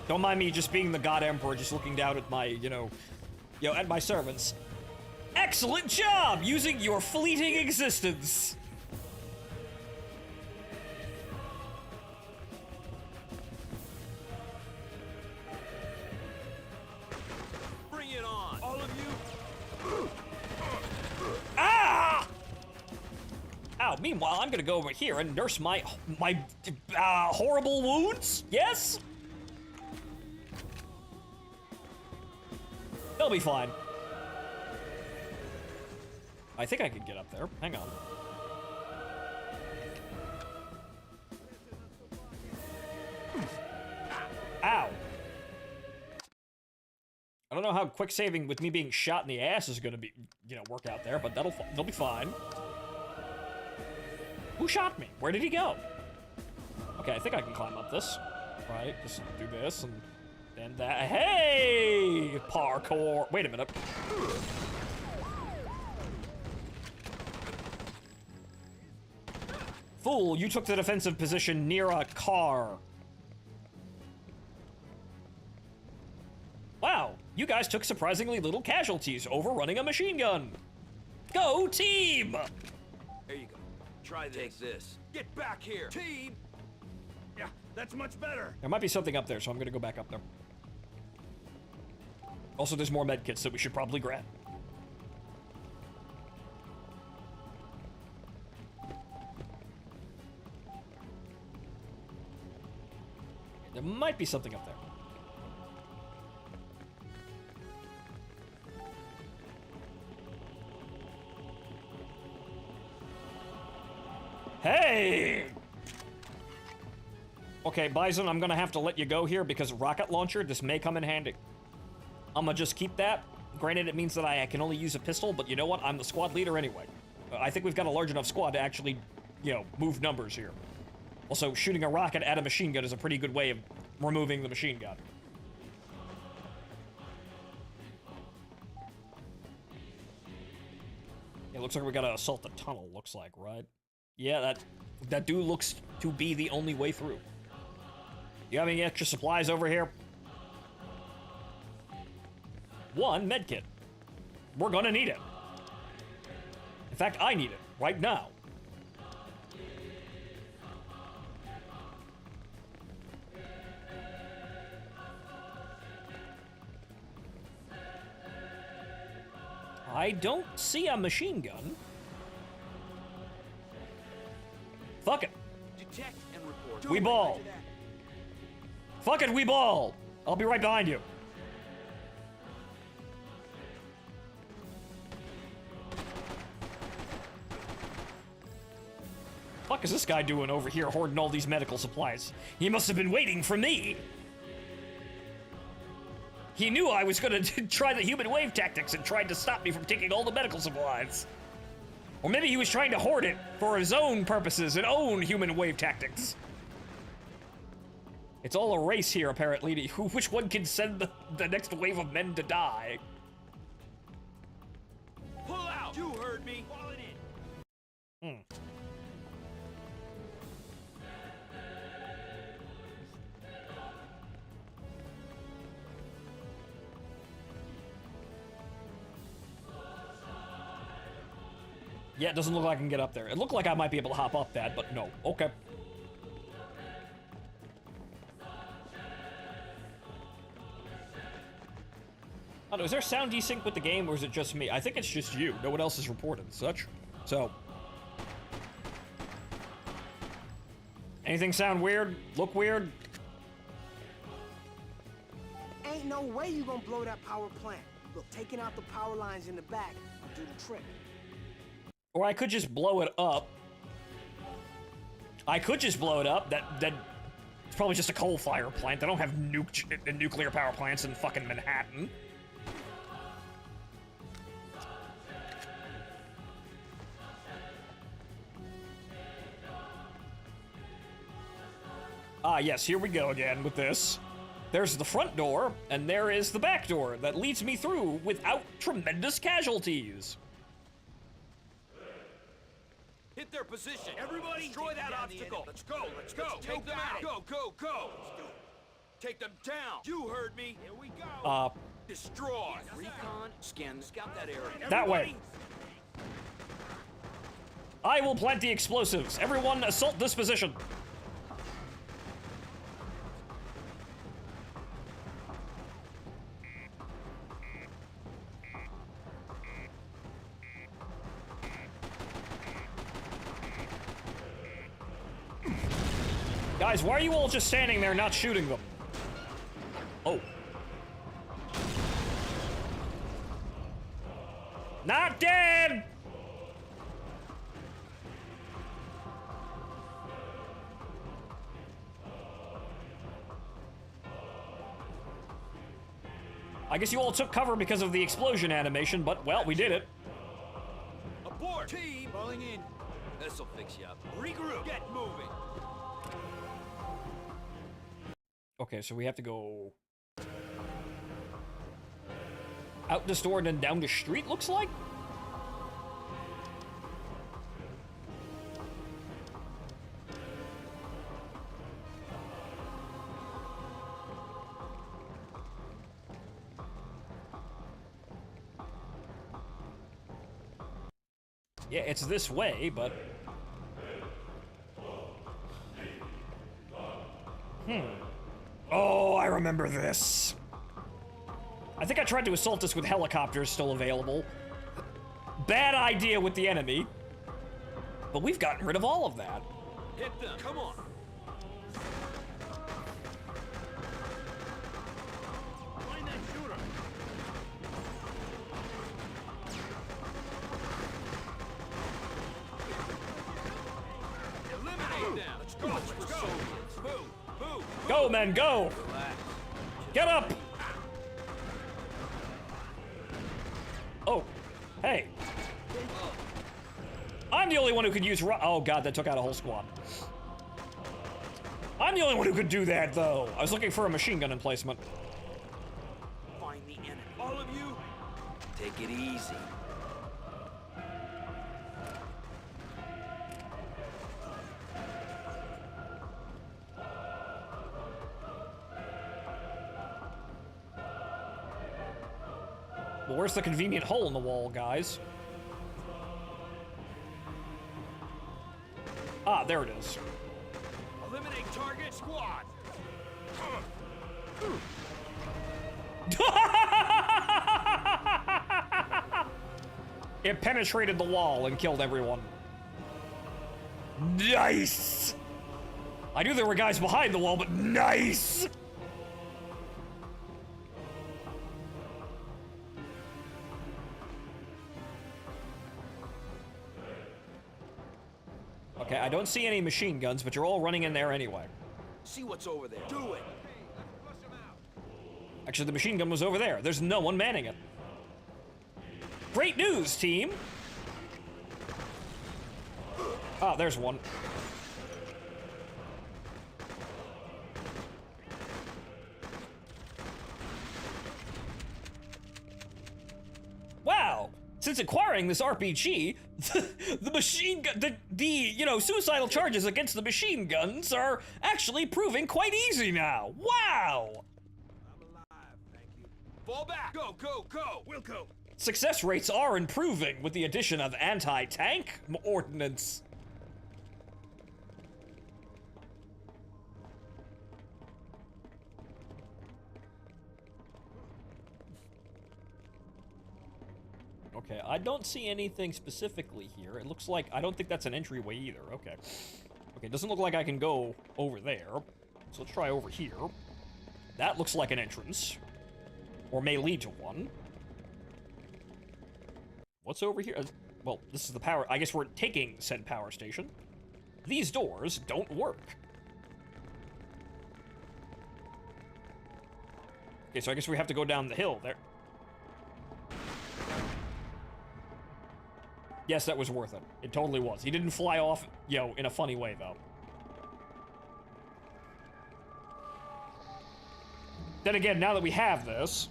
Don't mind me just being the God Emperor, just looking down at my, at my servants. Excellent job using your fleeting existence. Bring it on, all of you. Ah! Ow, meanwhile, I'm gonna go over here and nurse my horrible wounds? Yes? They'll be fine. I think I could get up there. Hang on. Ow. I don't know how quick saving with me being shot in the ass is gonna be, work out there, but they'll be fine. Who shot me? Where did he go? Okay, I think I can climb up this. Right, just do this and then that. Hey! Parkour. Wait a minute. Fool, you took the defensive position near a car. Wow, you guys took surprisingly little casualties overrunning a machine gun. Go team! There you go. Try this. Take this. Get back here, team. Yeah, that's much better. There might be something up there, so I'm gonna go back up there. Also, there's more medkits that we should probably grab. There might be something up there. Hey! Okay, Bison, I'm gonna have to let you go here because rocket launcher, this may come in handy. I'm gonna just keep that. Granted, it means that I can only use a pistol, but you know what? I'm the squad leader anyway. I think we've got a large enough squad to actually, move numbers here. Also, shooting a rocket at a machine gun is a pretty good way of removing the machine gun. It looks like we gotta assault the tunnel, looks like, right? Yeah, that dude looks to be the only way through. You have any extra supplies over here? One medkit. We're gonna need it. In fact, I need it right now. I don't see a machine gun. Fuck it. Detect and report. We ball. Fuck it, we ball. I'll be right behind you. Fuck is this guy doing over here hoarding all these medical supplies? He must have been waiting for me. He knew I was gonna try the human wave tactics and tried to stop me from taking all the medical supplies. Or maybe he was trying to hoard it for his own purposes and own human wave tactics. It's all a race here, apparently. Which one can send the next wave of men to die? Pull out! You heard me. Falling in. Yeah, it doesn't look like I can get up there. It looked like I might be able to hop up that, but no. Okay. I don't know, is there sound desync with the game, or is it just me? I think it's just you. No one else is reported such. So. Anything sound weird? Look weird? Ain't no way you gonna blow that power plant. Look, taking out the power lines in the back will do the trick. Or I could just blow it up. I could just blow it up. That it's probably just a coal fire plant. They don't have nuclear power plants in fucking Manhattan. Ah, yes, here we go again with this. There's the front door, and there is the back door that leads me through without tremendous casualties. Hit their position. Everybody, destroy that obstacle. Let's go. Let's go. Take them out. Go. Take them down. You heard me. Here we go. Destroy. Recon. Scout that area. That way. I will plant the explosives. Everyone assault this position. Guys, why are you all just standing there not shooting them? Oh. Not dead! I guess you all took cover because of the explosion animation, but, well, we did it. Abort! Team! Falling in. This'll fix you up. Regroup! Get moving! Okay, so we have to go out the store and then down the street, looks like? Yeah, it's this way, but... Oh, I remember this. I think I tried to assault this with helicopters still available. Bad idea with the enemy. But we've gotten rid of all of that. Hit them. Come on. Find that shooter. Eliminate them. Let's go. Let's go. Move. Move. Go, men, go! Get up! Oh, hey. I'm the only one who could use oh god, that took out a whole squad. I'm the only one who could do that, though. I was looking for a machine gun emplacement. Find the enemy. All of you, Take it easy. Well, where's the convenient hole in the wall, guys? Ah, there it is. eliminate target squad. It penetrated the wall and killed everyone. Nice! I knew there were guys behind the wall, but nice! Okay, I don't see any machine guns, but you're all running in there anyway. See what's over there. Do it. Actually, the machine gun was over there. There's no one manning it. Great news, team! Ah, there's one. Wow! Since acquiring this RPG, the machine gun, suicidal charges against the machine guns are actually proving quite easy now. Wow! Fall back. Go, go, go. We'll go. Success rates are improving with the addition of anti-tank ordnance. Okay, I don't see anything specifically here. It looks like, I don't think that's an entryway either. Okay. Okay, doesn't look like I can go over there. So let's try over here. That looks like an entrance. Or may lead to one. What's over here? Well, this is the power. I guess we're taking said power station. These doors don't work. Okay, so I guess we have to go down the hill there. Yes, that was worth it. It totally was. He didn't fly off, in a funny way, though. Then again, now that we have this...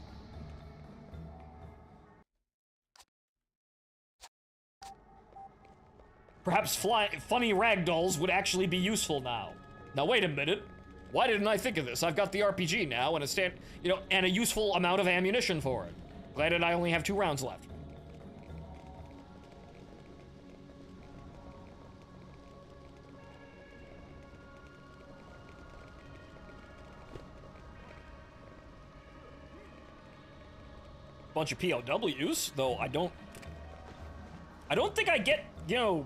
perhaps funny ragdolls would actually be useful now. Now, wait a minute. Why didn't I think of this? I've got the RPG now and and a useful amount of ammunition for it. Glad that I only have 2 rounds left. Bunch of POWs, though I don't think I get,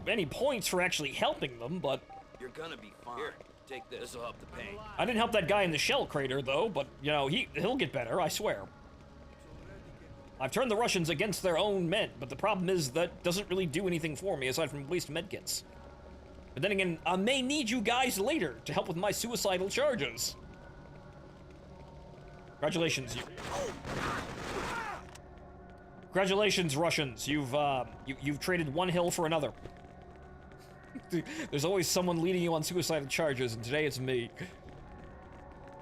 any points for actually helping them, but You're gonna be fine. Here, take this. This'll help the pain. I didn't help that guy in the shell crater, though, but, he'll get better, I swear. I've turned the Russians against their own men, but the problem is that doesn't really do anything for me aside from waste medkits. But then again, I may need you guys later to help with my suicidal charges. Congratulations, Congratulations, Russians. You've traded one hill for another. There's always someone leading you on suicidal charges, and today it's me.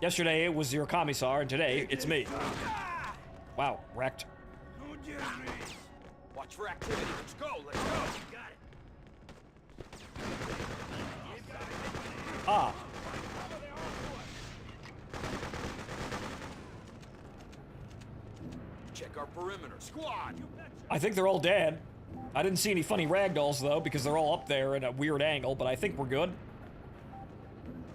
Yesterday it was your commissar, and today it's me. Wow, wrecked. Watch for activity. Let's go. Let's go. Got it. Ah. Check our perimeter. Squad. I think they're all dead. I didn't see any funny ragdolls, though, because they're all up there at a weird angle, but I think we're good.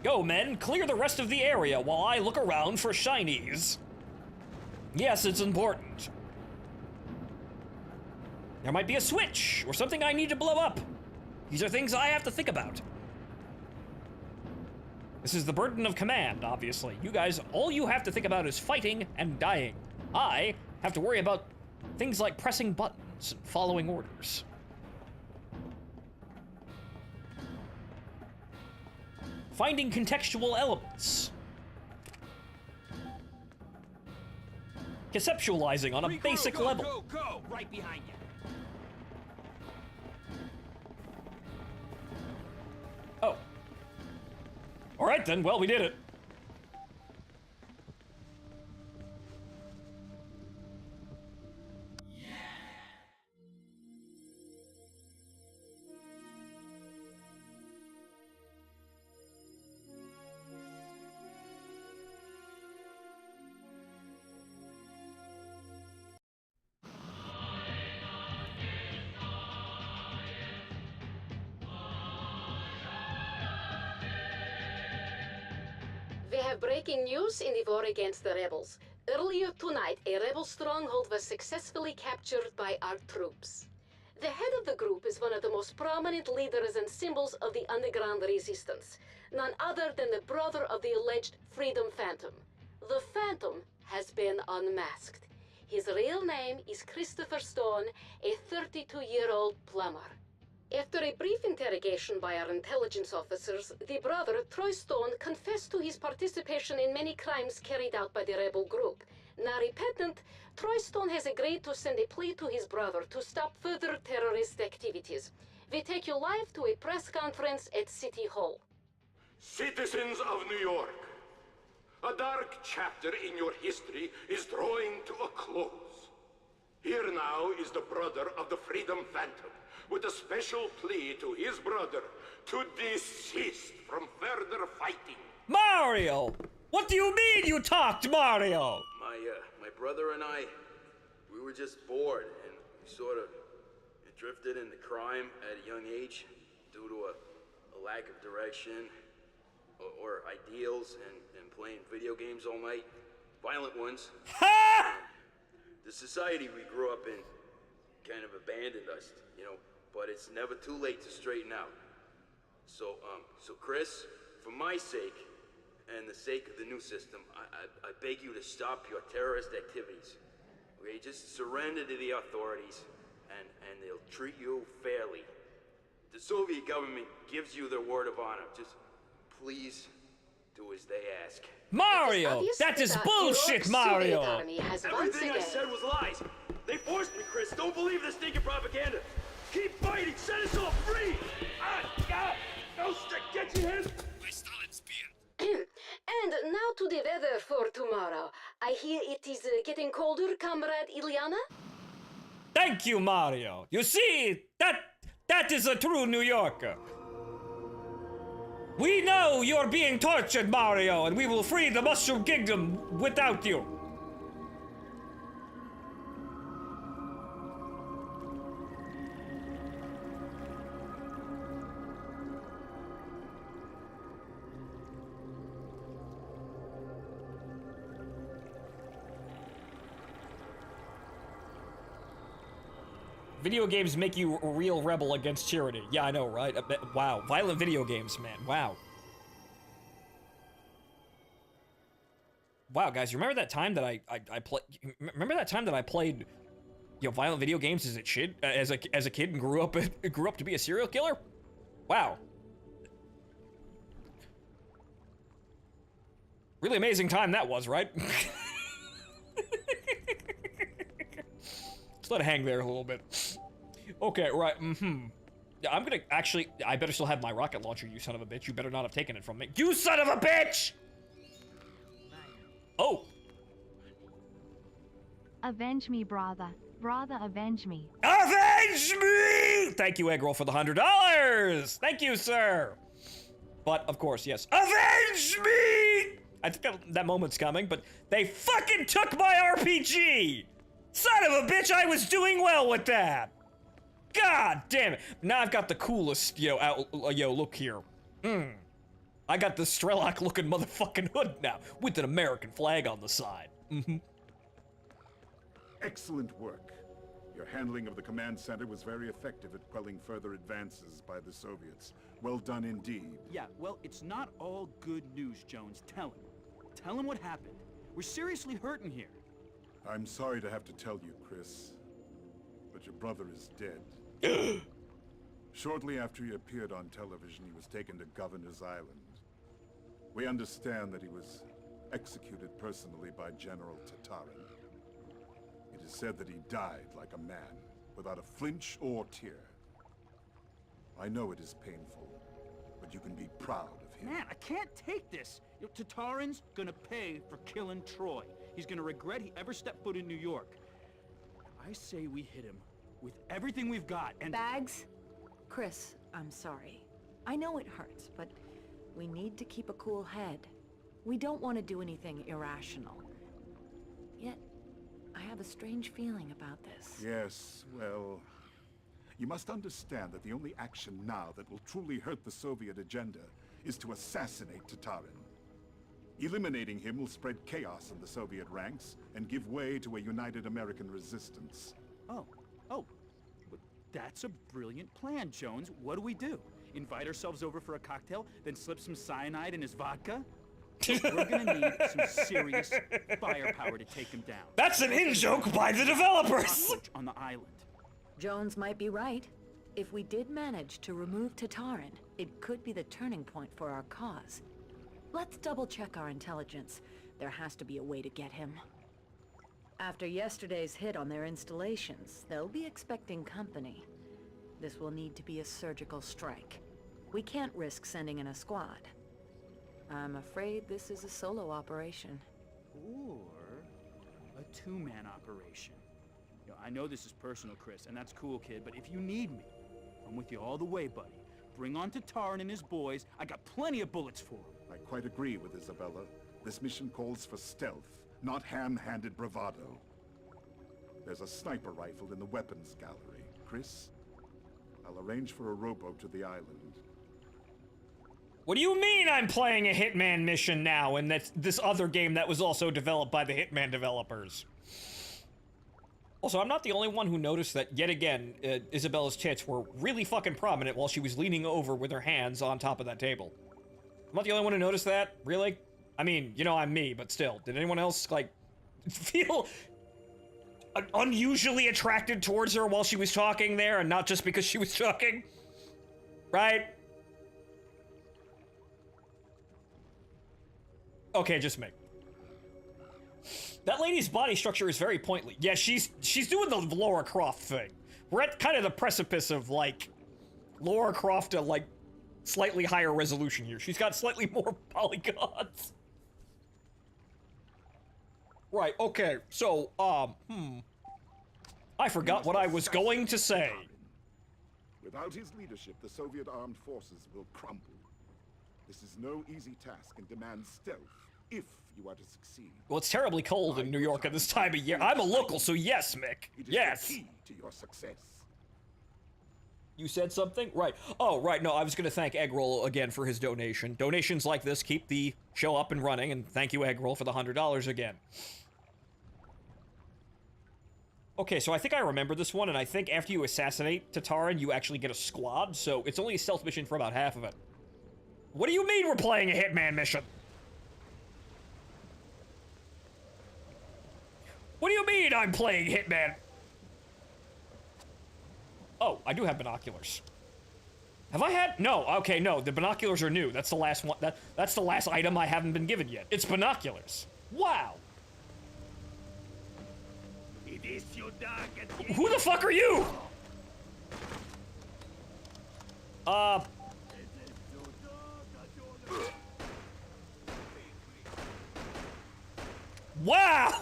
Go, men. Clear the rest of the area while I look around for shinies. Yes, it's important. There might be a switch, or something I need to blow up. These are things I have to think about. This is the burden of command, obviously. You guys, all you have to think about is fighting and dying. I have to worry about things like pressing buttons and following orders. Finding contextual elements. Conceptualizing on a basic level. Go, go! Right behind you. Oh. All right then, well, we did it. We have breaking news in the war against the rebels. Earlier tonight, a rebel stronghold was successfully captured by our troops. The head of the group is one of the most prominent leaders and symbols of the underground resistance, none other than the brother of the alleged Freedom Phantom. The Phantom has been unmasked. His real name is Christopher Stone, a 32-year-old plumber. After a brief interrogation by our intelligence officers, the brother, Troy Stone, confessed to his participation in many crimes carried out by the rebel group. Now repentant, Troy Stone has agreed to send a plea to his brother to stop further terrorist activities. We take you live to a press conference at City Hall. Citizens of New York, a dark chapter in your history is drawing to a close. Here now is the brother of the Freedom Phantom, with a special plea to his brother to desist from further fighting. Mario! What do you mean you talked, Mario? My brother and I, we were just bored, and we sort of drifted into crime at a young age due to a lack of direction or ideals and playing video games all night. Violent ones. The society we grew up in kind of abandoned us, but it's never too late to straighten out. So Chris, for my sake, and the sake of the new system, I beg you to stop your terrorist activities. Okay, just surrender to the authorities, and they'll treat you fairly. The Soviet government gives you their word of honor. Just please do as they ask. Mario! That is bullshit, Mario! Everything I said was lies. They forced me, Chris. Don't believe this stinking propaganda. Keep fighting. Set us all free. No stick. Get your hands. And now to the weather for tomorrow. I hear it is getting colder, Comrade Ilyana? Thank you, Mario. You see, that is a true New Yorker. We know you're being tortured, Mario, and we will free the Mushroom Kingdom without you. Video games make you a real rebel against tyranny. Yeah, I know, right? Wow. Violent video games, man. Wow. Wow, guys, you remember that time that I played? Remember that time that I played, you know, violent video games as a kid, as a kid, and grew up to be a serial killer? Wow. Really amazing time that was, right? Let's let it hang there a little bit. Okay, right, Yeah, I'm gonna, actually, I better still have my rocket launcher, you son of a bitch. You better not have taken it from me. You son of a bitch! Oh! Avenge me, brother. Brother, avenge me. Avenge me! Thank you, Eggroll, for the $100! Thank you, sir! But, of course, yes. Avenge me! I think that moment's coming, but they fucking took my RPG! Son of a bitch, I was doing well with that! God damn it! Now I've got the coolest, look here. I got the Strelok-looking motherfucking hood now, with an American flag on the side. Excellent work. Your handling of the command center was very effective at quelling further advances by the Soviets. Well done indeed. Yeah, well, it's not all good news, Jones. Tell him. Tell him what happened. We're seriously hurting here. I'm sorry to have to tell you, Chris, but your brother is dead. Shortly after he appeared on television, he was taken to Governor's Island. We understand that he was executed personally by General Tatarin. It is said that he died like a man, without a flinch or tear. I know it is painful, but you can be proud of him. Man, I can't take this. Tatarin's gonna pay for killing Troy. He's gonna regret he ever stepped foot in New York. I say we hit him with everything we've got and— Bags? Chris, I'm sorry. I know it hurts, but we need to keep a cool head. We don't want to do anything irrational. Yet, I have a strange feeling about this. Yes, well, you must understand that the only action now that will truly hurt the Soviet agenda is to assassinate Tatarin. Eliminating him will spread chaos in the Soviet ranks and give way to a united American resistance. Oh, but that's a brilliant plan, Jones. What do? Invite ourselves over for a cocktail, then slip some cyanide in his vodka? We're gonna need some serious firepower to take him down. That's an in-joke by the developers! On the island. Jones might be right. If we did manage to remove Tatarin, it could be the turning point for our cause. Let's double-check our intelligence. There has to be a way to get him. After yesterday's hit on their installations, they'll be expecting company. This will need to be a surgical strike. We can't risk sending in a squad. I'm afraid this is a solo operation. Or a two-man operation. I know this is personal, Chris, and that's cool, kid, but if you need me, I'm with you all the way, buddy. Bring on Tatarin and his boys. I got plenty of bullets for them. I quite agree with Isabella. This mission calls for stealth, not ham-handed bravado. There's a sniper rifle in the weapons gallery. Chris, I'll arrange for a rowboat to the island. What do you mean I'm playing a Hitman mission now, and that's this other game that was also developed by the Hitman developers? Also, I'm not the only one who noticed that, yet again, Isabella's tits were really fucking prominent while she was leaning over with her hands on top of that table. I'm not the only one who noticed that, really? I mean, you know, I'm me, but still. Did anyone else, like, feel unusually attracted towards her while she was talking there, and not just because she was talking? Right? Okay, just me. That lady's body structure is very pointly. Yeah, she's doing the Lara Croft thing. We're at kind of the precipice of, like, Lara Croft to, like, slightly higher resolution here. She's got slightly more polygons. Right, okay, so, I forgot what I was going to say. Without his leadership, the Soviet armed forces will crumble. This is no easy task and demands stealth, if you are to succeed. Well, it's terribly cold in New York at this time of year. I'm a local, so yes, Mick. It is Yes. the key to your success. You said something? Right. Oh, right. No, I was going to thank Eggroll again for his donation. Donations like this keep the show up and running, and thank you, Eggroll, for the $100 again. Okay, so I think I remember this one, and I think after you assassinate Tatarin, you actually get a squad, so it's only a stealth mission for about half of it. What do you mean we're playing a Hitman mission? What do you mean I'm playing Hitman? Oh, I do have binoculars. Have I had? No, okay, no, the binoculars are new. That's the last one. That's the last item I haven't been given yet. It's binoculars. Wow. Who the fuck are you? Wow!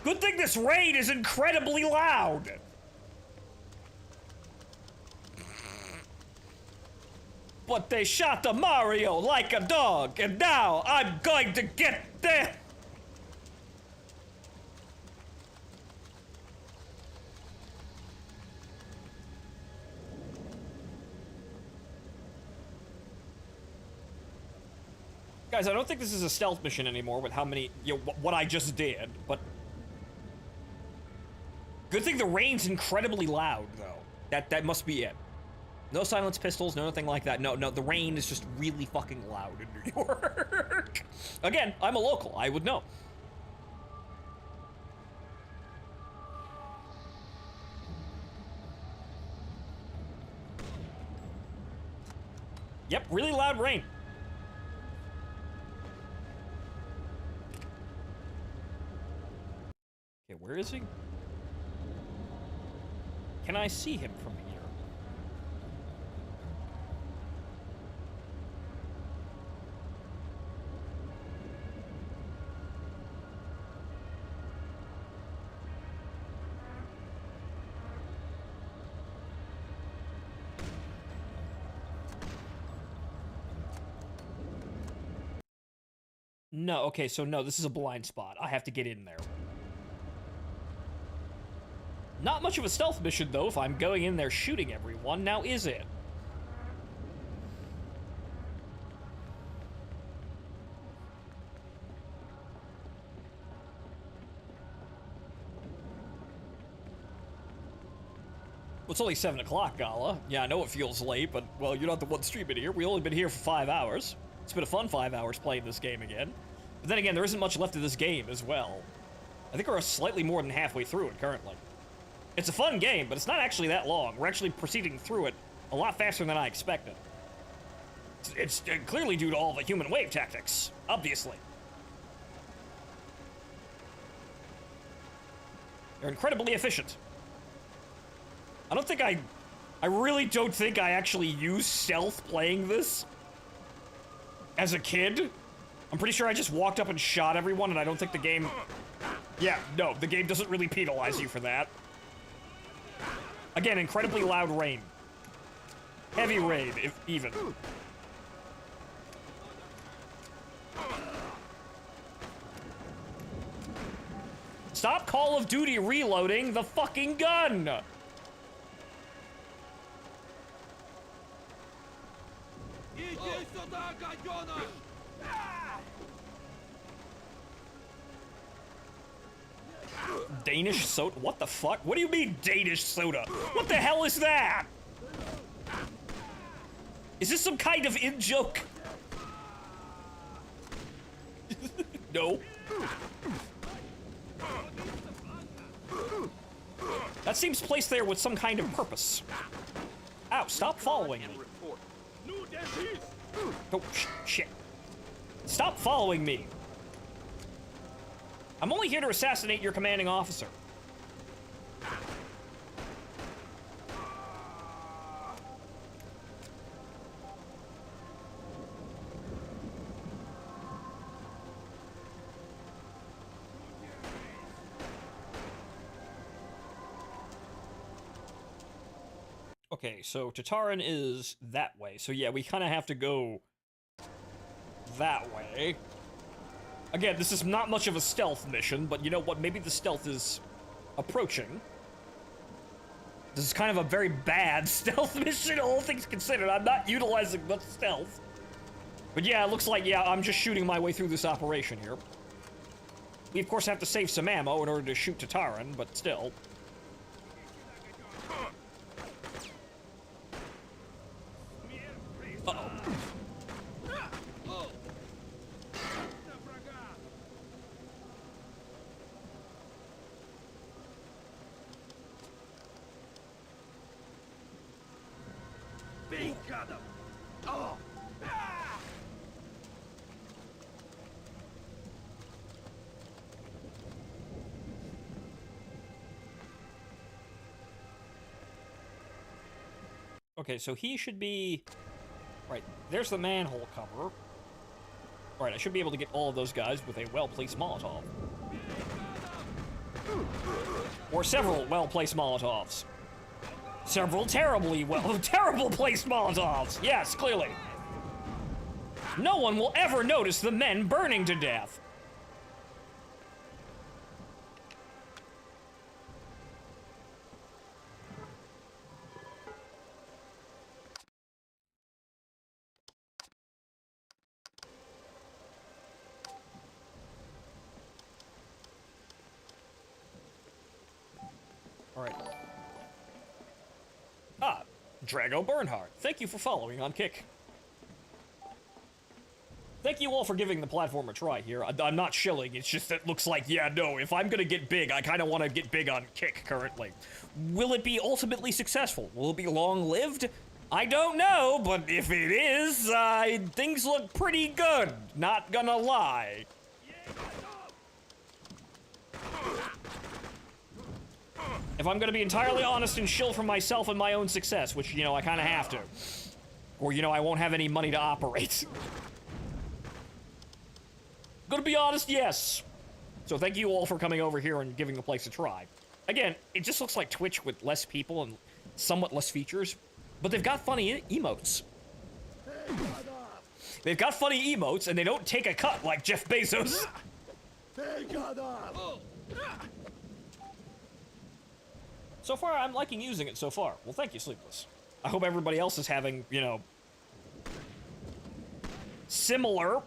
Good thing this raid is incredibly loud. But they shot the Mario like a dog, and now I'm going to get them. Guys, I don't think this is a stealth mission anymore with how many, you know, what I just did, but... Good thing the rain's incredibly loud, though. That must be it. No silenced pistols, no nothing like that. No, the rain is just really fucking loud in New York. Again, I'm a local, I would know. Yep, really loud rain. Okay, where is he? Can I see him from here? No, okay, so no, this is a blind spot. I have to get in there. Not much of a stealth mission, though, if I'm going in there shooting everyone. Now, is it? Well, it's only 7 o'clock, Gala. Yeah, I know it feels late, but, well, you're not the one streaming here. We've only been here for 5 hours. It's been a fun 5 hours playing this game again. But then again, there isn't much left of this game as well. I think we're slightly more than halfway through it currently. It's a fun game, but it's not actually that long. We're actually proceeding through it a lot faster than I expected. It's clearly due to all the human wave tactics, obviously. They're incredibly efficient. I really don't think I actually used stealth playing this as a kid. I'm pretty sure I just walked up and shot everyone, and I don't think the game... Yeah, no, the game doesn't really penalize you for that. Again, incredibly loud rain. Heavy rain, if even. Stop Call of Duty reloading the fucking gun! Danish soda? What the fuck? What do you mean Danish soda? What the hell is that? Is this some kind of in-joke? No. That seems placed there with some kind of purpose. Ow, stop following me. Oh, shit. Stop following me. I'm only here to assassinate your commanding officer. Okay, so Tataran is that way. So yeah, we kind of have to go that way. Again, this is not much of a stealth mission, but you know what? Maybe the stealth is approaching. This is kind of a very bad stealth mission, all things considered. I'm not utilizing much stealth. But yeah, it looks like, yeah, I'm just shooting my way through this operation here. We, of course, have to save some ammo in order to shoot Tataran, but still. Uh-oh. Oh! Ah! Okay, so he should be... Right, there's the manhole cover. Alright, I should be able to get all of those guys with a well-placed Molotov. Or several well-placed Molotovs. Several terrible placed Molotovs! Yes, clearly. No one will ever notice the men burning to death. Alright. Ah, Drago Bernhardt. Thank you for following on Kick. Thank you all for giving the platform a try here. I'm not shilling, it's just that it looks like, yeah, no, if I'm gonna get big, I kinda wanna get big on Kick currently. Will it be ultimately successful? Will it be long-lived? I don't know, but if it is, things look pretty good. Not gonna lie. If I'm gonna be entirely honest and shill for myself and my own success, which, you know, I kinda have to. Or, you know, I won't have any money to operate. Gonna be honest, yes. So thank you all for coming over here and giving the place a try. Again, it just looks like Twitch with less people and somewhat less features, but they've got funny emotes. They've got funny emotes, and they don't take a cut like Jeff Bezos. So far, I'm liking using it so far. Well, thank you, Sleepless. I hope everybody else is having, you know, similar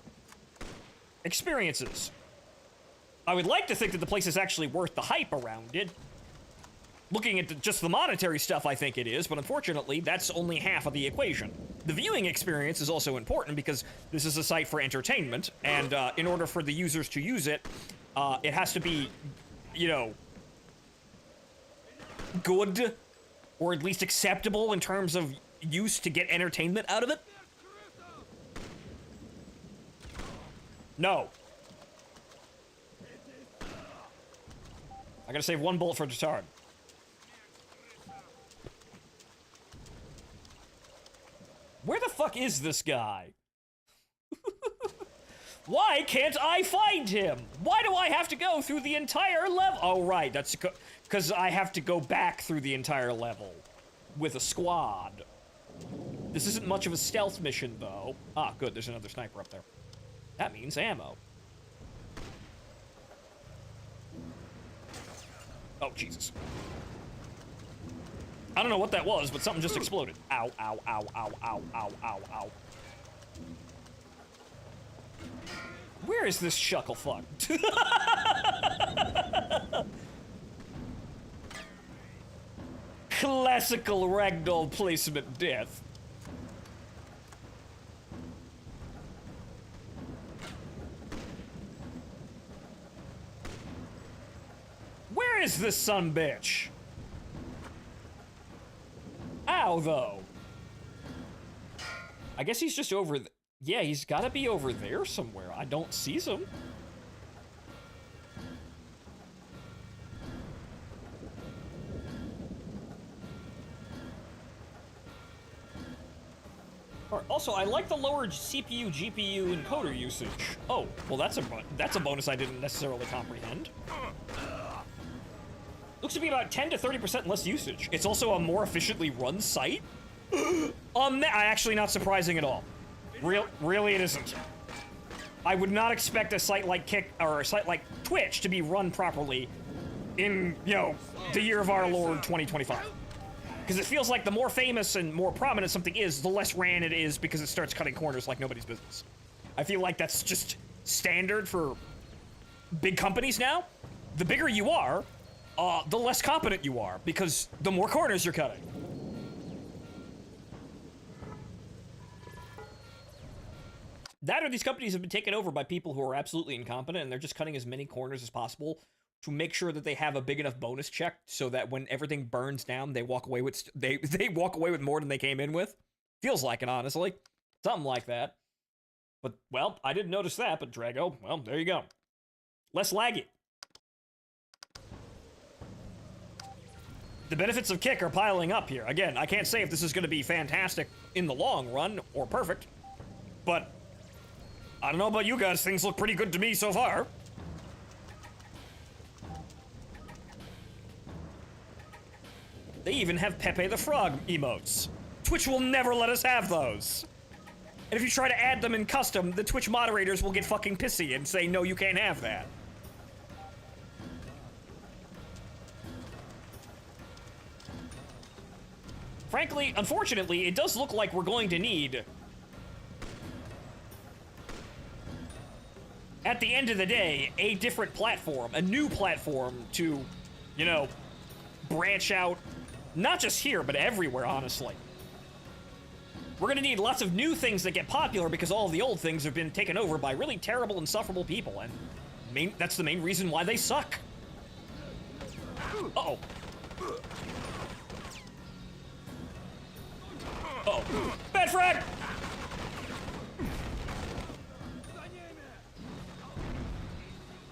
experiences. I would like to think that the place is actually worth the hype around it. Looking at just the monetary stuff, I think it is, but unfortunately, that's only half of the equation. The viewing experience is also important because this is a site for entertainment, and in order for the users to use it, it has to be, you know, good, or at least acceptable in terms of use to get entertainment out of it. No. I gotta save one bullet for Tataran. Where the fuck is this guy? Why can't I find him? Why do I have to go through the entire level? Oh, right, that's because I have to go back through the entire level with a squad. This isn't much of a stealth mission, though. Ah, good, there's another sniper up there. That means ammo. Oh, Jesus. I don't know what that was, but something just exploded. Ow, ow, ow, ow, ow, ow, ow, ow. Where is this shucklefuck? Classical ragdoll placement death. Where is this sumbitch? Ow, though. I guess he's just over yeah, he's gotta be over there somewhere. I don't see him. Also, I like the lower CPU, GPU encoder usage. Oh, well that's a bonus I didn't necessarily comprehend. Looks to be about 10 to 30% less usage. It's also a more efficiently run site. Actually not surprising at all. Really it isn't. I would not expect a site like Kick or a site like Twitch to be run properly in, you know, the year of our Lord 2025. Because it feels like the more famous and more prominent something is, the less ran it is because it starts cutting corners like nobody's business. I feel like that's just standard for big companies now. The bigger you are, the less competent you are because the more corners you're cutting. That or these companies have been taken over by people who are absolutely incompetent and they're just cutting as many corners as possible to make sure that they have a big enough bonus check so that when everything burns down, they walk away with they walk away with more than they came in with. Feels like it, honestly. Something like that. But, well, I didn't notice that, but Drago, well, there you go. Less laggy. The benefits of Kick are piling up here. Again, I can't say if this is going to be fantastic in the long run or perfect, but I don't know about you guys, things look pretty good to me so far. They even have Pepe the Frog emotes. Twitch will never let us have those. And if you try to add them in custom, the Twitch moderators will get fucking pissy and say, no, you can't have that. Frankly, unfortunately, it does look like we're going to need, at the end of the day, a different platform, a new platform to, you know, branch out, not just here, but everywhere, honestly. We're gonna need lots of new things that get popular because all of the old things have been taken over by really terrible, insufferable people, and that's the main reason why they suck. Uh-oh. Uh-oh. Bad frag!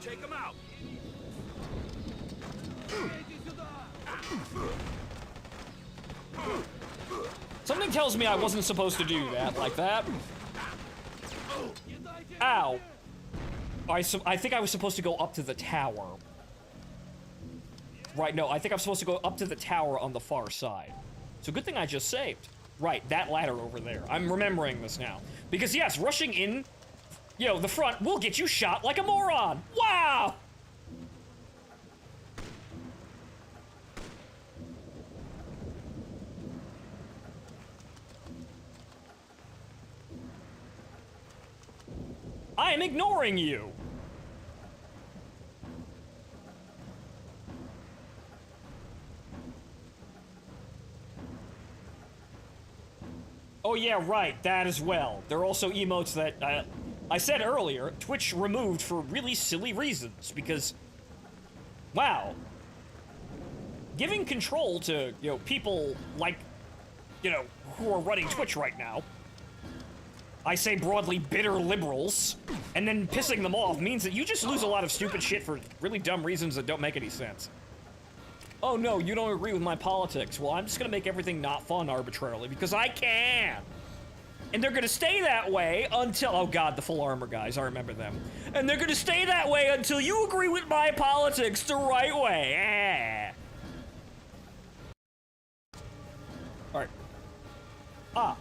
Take him out. Something tells me I wasn't supposed to do that like that. Ow. I think I was supposed to go up to the tower. Right, no, I think I'm supposed to go up to the tower on the far side. So good thing I just saved. Right, that ladder over there. I'm remembering this now. Because yes, rushing in, you know, the front will get you shot like a moron. Wow! I am ignoring you. Oh yeah, right, that as well. There are also emotes that, I said earlier, Twitch removed for really silly reasons, because, wow. Giving control to, you know, people like, you know, who are running Twitch right now, I say broadly bitter liberals, and then pissing them off means that you just lose a lot of stupid shit for really dumb reasons that don't make any sense. Oh no, you don't agree with my politics. Well, I'm just gonna make everything not fun arbitrarily, because I can! And they're gonna stay that way until— oh god, the full armor guys, I remember them. And they're gonna stay that way until you agree with my politics the right way. Alright. Ah.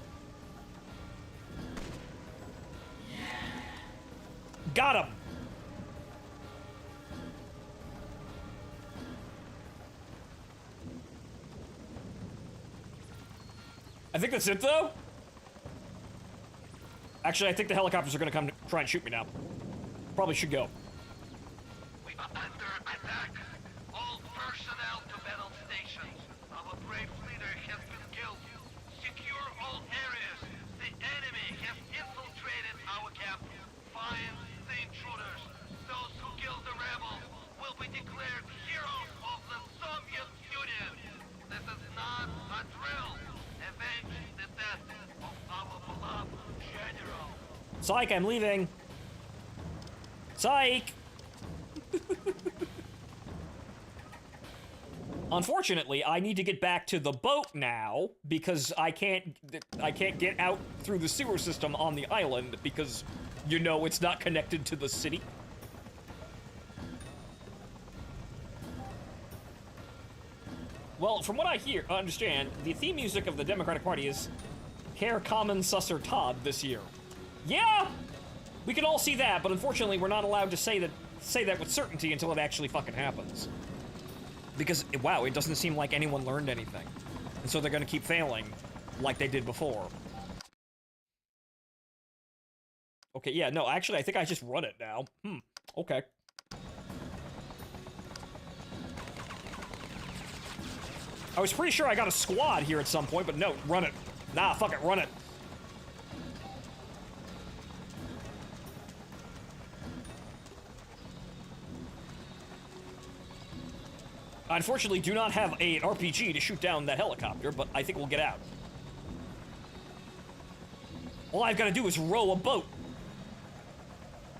Got him! I think that's it, though? Actually, I think the helicopters are gonna come try and shoot me now. Probably should go. We are under attack. All personnel to battle stations. Our brave leader has been killed. Secure all areas. The enemy has infiltrated our camp. Find the intruders. Those who killed the rebels will be declared heroes of the Soviet Union. This is not a drill. Avenge the death of our beloved general. Psych, I'm leaving. Psych! Unfortunately, I need to get back to the boat now because I can't get out through the sewer system on the island because, you know, it's not connected to the city. Well, from what I understand, the theme music of the Democratic Party is Herr Common Susser Todd this year. Yeah! We can all see that, but unfortunately we're not allowed to say that with certainty until it actually fucking happens. Because, wow, it doesn't seem like anyone learned anything. And so they're gonna keep failing, like they did before. Okay, yeah, no, actually, I think I just run it now. Okay. I was pretty sure I got a squad here at some point, but no, run it. Nah, fuck it, run it. I unfortunately do not have an RPG to shoot down that helicopter, but I think we'll get out. All I've got to do is row a boat.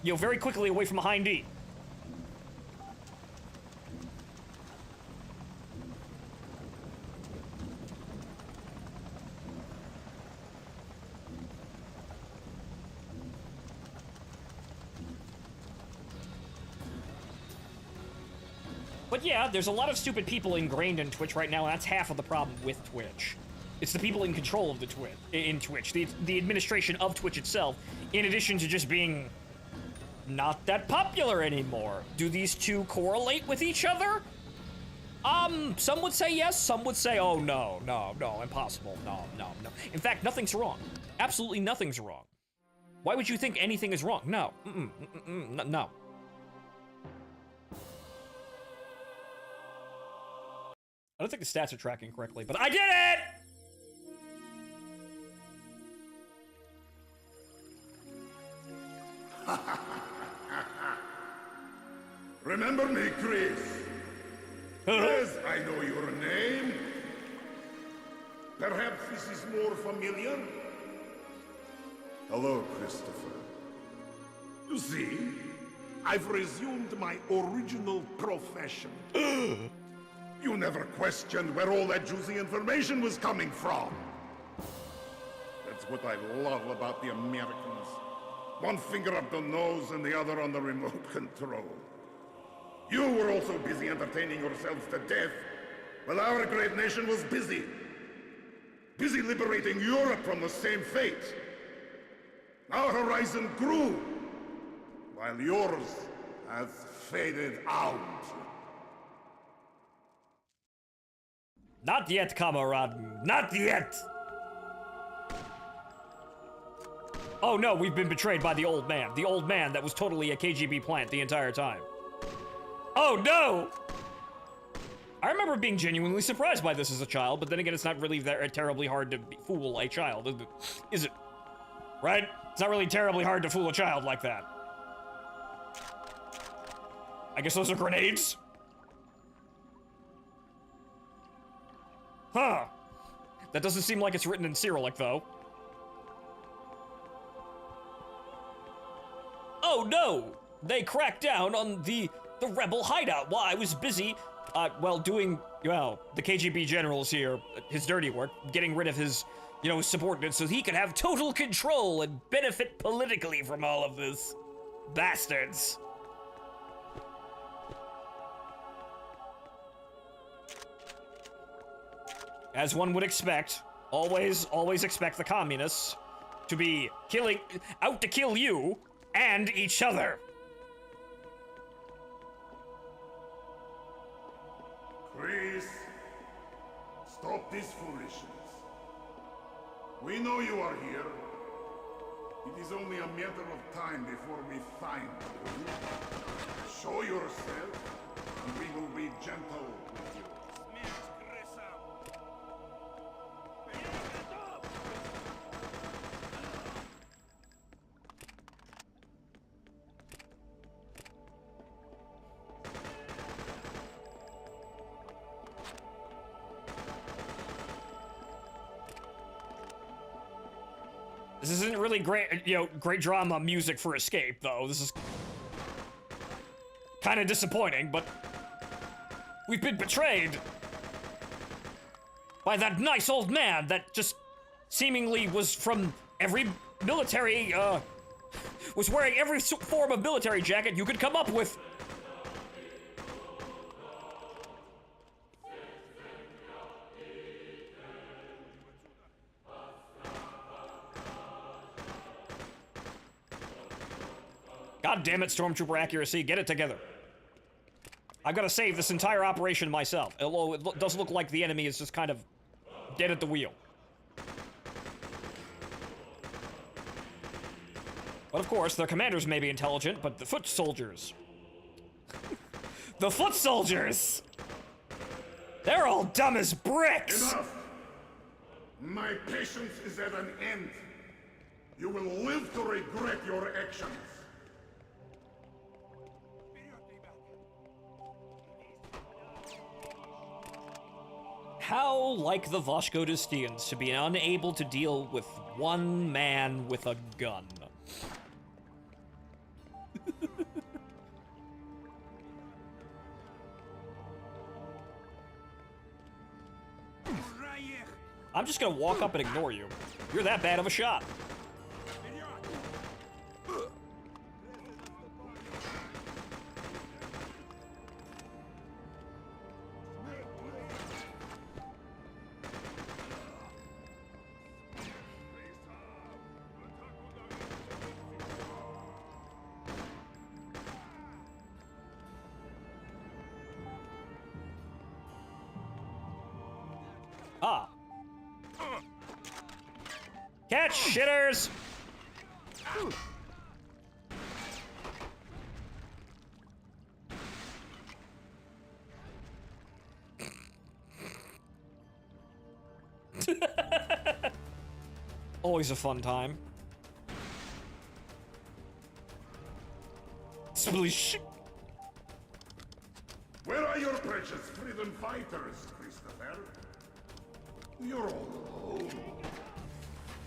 You know, very quickly away from behind E. But yeah, there's a lot of stupid people ingrained in Twitch right now, and that's half of the problem with Twitch. It's the people in control of the Twitch, the administration of Twitch itself, in addition to just being not that popular anymore. Do these two correlate with each other? Some would say yes, some would say, oh no, impossible, no. In fact, nothing's wrong. Absolutely nothing's wrong. Why would you think anything is wrong? No, no. I don't think the stats are tracking correctly, but I did it! Remember me, Chris? Yes, I know your name. Perhaps this is more familiar? Hello, Christopher. You see, I've resumed my original profession. You never questioned where all that juicy information was coming from. That's what I love about the Americans. One finger up the nose and the other on the remote control. You were also busy entertaining yourselves to death, while our great nation was busy. Busy liberating Europe from the same fate. Our horizon grew, while yours has faded out. Not yet, comrade. Not yet! Oh no, we've been betrayed by the old man. The old man that was totally a KGB plant the entire time. Oh no! I remember being genuinely surprised by this as a child, but then again, it's not really that terribly hard to fool a child, is it? Right? It's not really terribly hard to fool a child like that. I guess those are grenades? Huh. That doesn't seem like it's written in Cyrillic, though. Oh no! They cracked down on the rebel hideout while I was busy, doing, the KGB general's here, his dirty work, getting rid of his, subordinates so he could have total control and benefit politically from all of this. Bastards. As one would expect, always expect the communists to be out to kill you and each other. Chris, stop this foolishness. We know you are here. It is only a matter of time before we find you. Show yourself, and we will be gentle with you. This isn't really great, great drama music for escape, though. This is kind of disappointing, but we've been betrayed by that nice old man that just seemingly was from every military, was wearing every form of military jacket you could come up with. God damn it, Stormtrooper accuracy, get it together. I've got to save this entire operation myself, although it does look like the enemy is just kind of dead at the wheel. But of course, their commanders may be intelligent, but the foot soldiers... the foot soldiers! They're all dumb as bricks! Enough! My patience is at an end. You will live to regret your actions. How like the Voshko Distians to be unable to deal with one man with a gun. I'm just gonna walk up and ignore you. You're that bad of a shot. Ah. Catch, shitters! Always a fun time. Splish. Where are your precious freedom fighters, Christopher? You're all alone.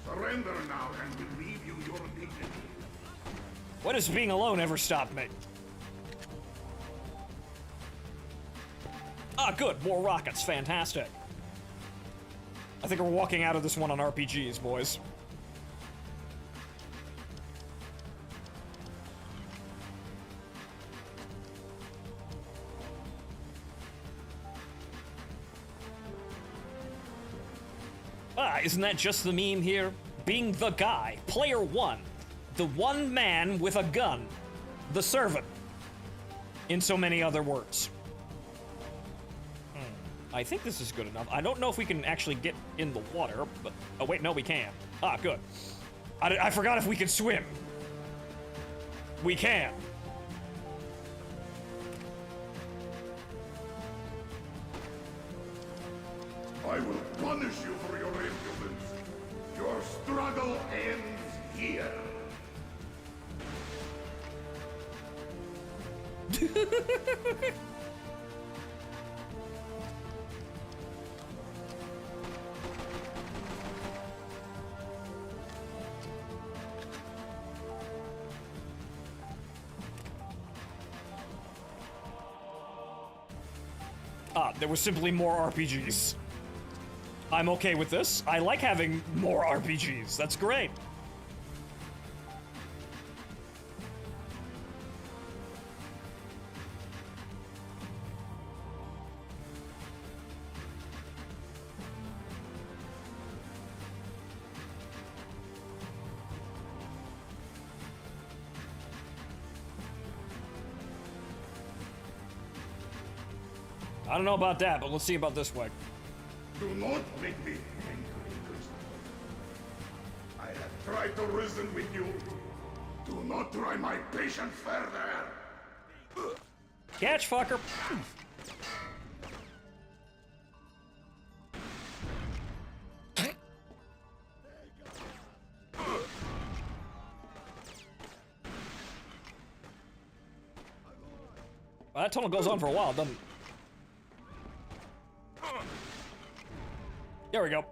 Surrender now and we'll leave you your dignity. When has being alone ever stopped me? Ah, good. More rockets. Fantastic. I think we're walking out of this one on RPGs, boys. Ah, isn't that just the meme here? Being the guy, player one, the one man with a gun, the servant, in so many other words. I think this is good enough. I don't know if we can actually get in the water, but... oh, wait, no, we can. Ah, good. I forgot if we could swim. We can. I will punish you for your impudence. Your struggle ends here. Ah, there was simply more RPGs. I'm okay with this. I like having more RPGs. That's great. I don't know about that, but let's see about this way. Do not make me angry, Christopher. I have tried to reason with you. Do not try my patience further. Catch, fucker. Well, that tunnel goes on for a while, doesn't it? There we go.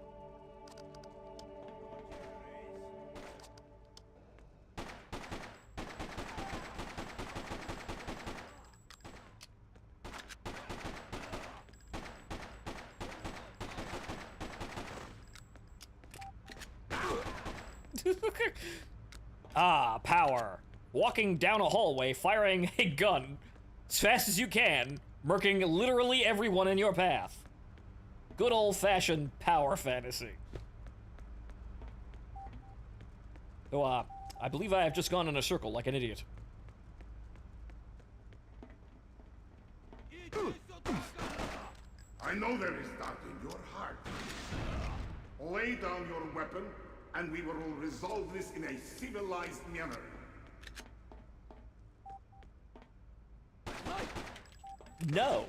Ah, power. Walking down a hallway, firing a gun as fast as you can, murking literally everyone in your path. Good old-fashioned power fantasy. So, I believe I have just gone in a circle like an idiot. I know there is doubt in your heart. Lay down your weapon, and we will resolve this in a civilized manner. No.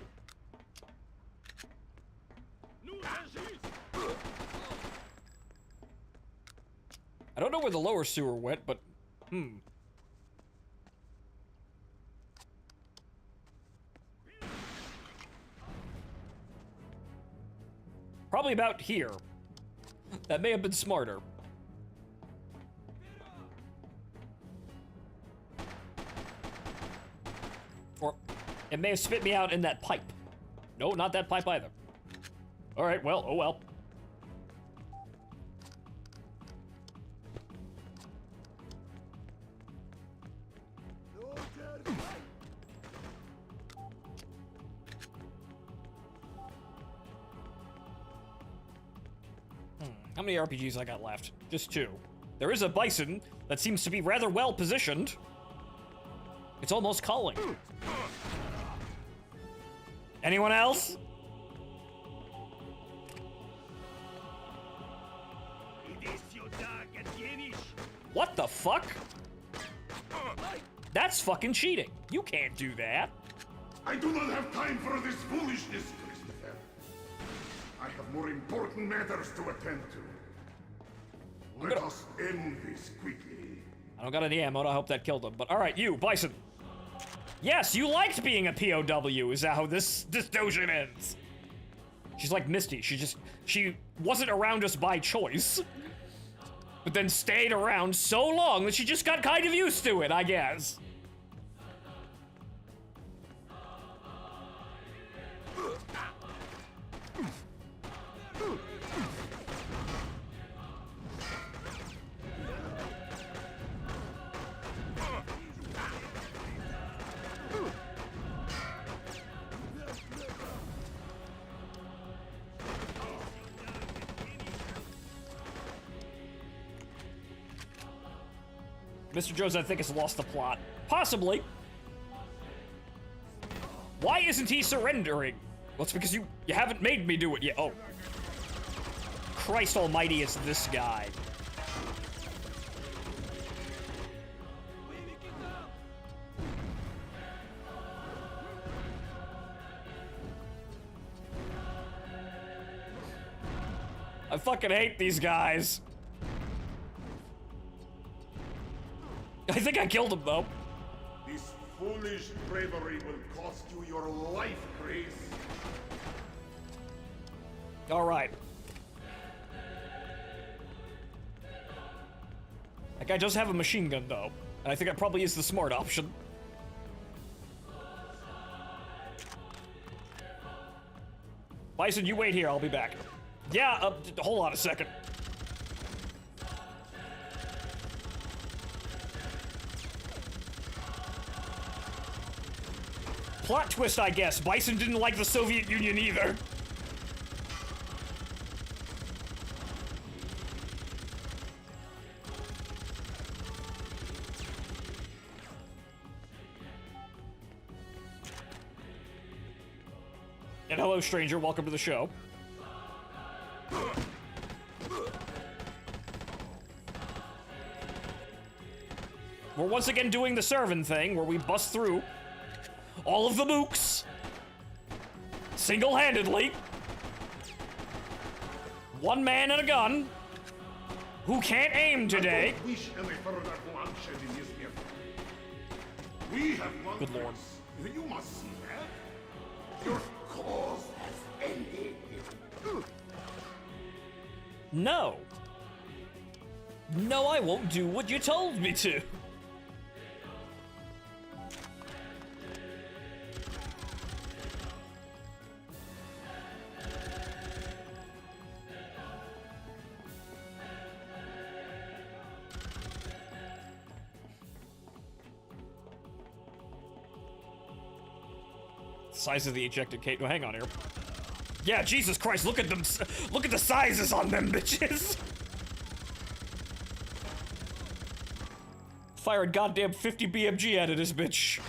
I don't know where the lower sewer went, but probably about here. That may have been smarter. Or it may have spit me out in that pipe. No, not that pipe either. Alright, well, oh well. How many RPGs I got left? Just 2. There is a bison that seems to be rather well positioned. It's almost calling. Anyone else? What the fuck? That's fucking cheating. You can't do that. I do not have time for this foolishness, Christopher. I have more important matters to attend to. Let us end this quickly. I don't got any ammo, and I hope that killed him. But alright, you, Bison. Yes, you liked being a POW, is that how this dojo ends? She's like Misty, she wasn't around us by choice. But then stayed around so long that she just got kind of used to it, I guess. Mr. Jones, I think, has lost the plot. Possibly. Why isn't he surrendering? Well, it's because you haven't made me do it yet. Oh. Christ almighty, it's this guy. I fucking hate these guys. I think I killed him, though. This foolish bravery will cost you your life, Grace. All right. That guy does have a machine gun, though. And I think that probably is the smart option. Bison, you wait here. I'll be back. Yeah, hold on a second. Plot twist, I guess. Bison didn't like the Soviet Union either. And hello, stranger. Welcome to the show. We're once again doing the Servant thing, where we bust through all of the mooks single-handedly. One man and a gun who can't aim today. I don't wish any further bloodshed in this effort. We have won. Good lord. You must see that. Your cause has ended. No. No, I won't do what you told me to. Size of the ejected case. No, hang on here. Yeah, Jesus Christ, look at them. Look at the sizes on them bitches. Fire a goddamn 50 BMG out of this bitch.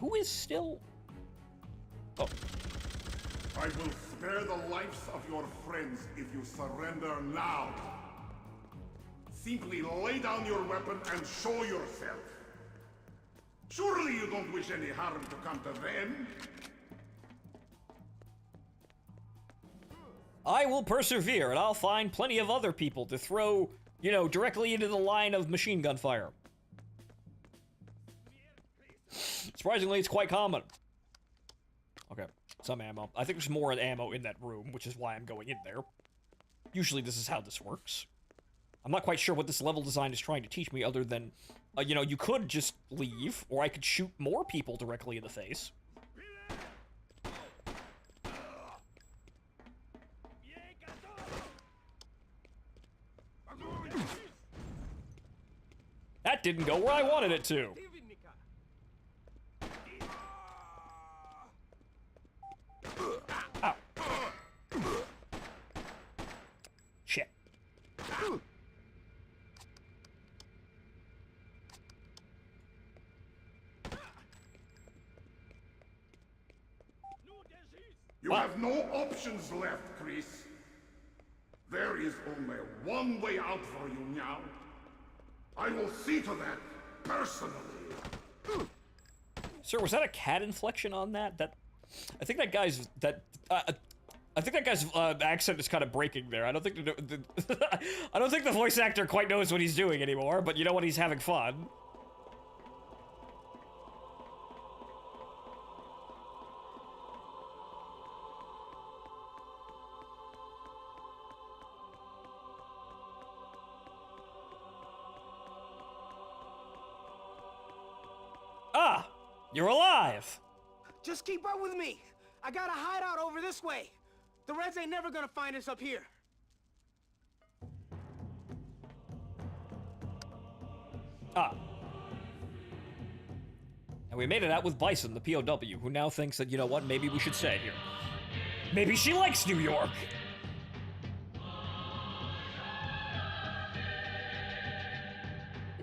Who is still... Oh. I will spare the lives of your friends if you surrender now. Simply lay down your weapon and show yourself. Surely you don't wish any harm to come to them? I will persevere, and I'll find plenty of other people to throw, you know, directly into the line of machine gun fire. Surprisingly, it's quite common. Okay, some ammo. I think there's more ammo in that room, which is why I'm going in there. Usually this is how this works. I'm not quite sure what this level design is trying to teach me other than, you know, you could just leave, or I could shoot more people directly in the face. That didn't go where I wanted it to. Ow. Shit. You have no options left, Chris. There is only one way out for you now. I will see to that personally. Sir, was that a cat inflection on that? I think that guy's accent is kind of breaking there. I don't think I don't think the voice actor quite knows what he's doing anymore. But you know what? He's having fun. Ah, you're alive. Just keep up with me. I got a hideout over this way. The Reds ain't never gonna find us up here. Ah. And we made it out with Bison, the POW, who now thinks that, you know what, maybe we should stay here. Maybe she likes New York.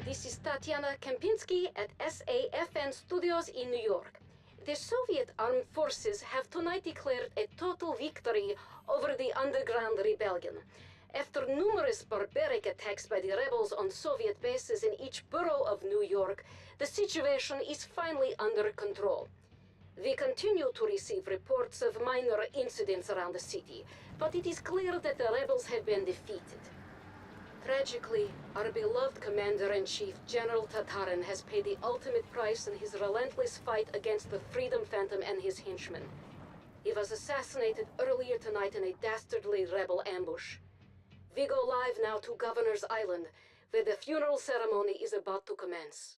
This is Tatiana Kempinski at SAFN Studios in New York. The Soviet armed forces have tonight declared a total victory over the underground rebellion. After numerous barbaric attacks by the rebels on Soviet bases in each borough of New York, the situation is finally under control. We continue to receive reports of minor incidents around the city, but it is clear that the rebels have been defeated. Tragically, our beloved Commander-in-Chief, General Tatarin, has paid the ultimate price in his relentless fight against the Freedom Phantom and his henchmen. He was assassinated earlier tonight in a dastardly rebel ambush. We go live now to Governor's Island, where the funeral ceremony is about to commence.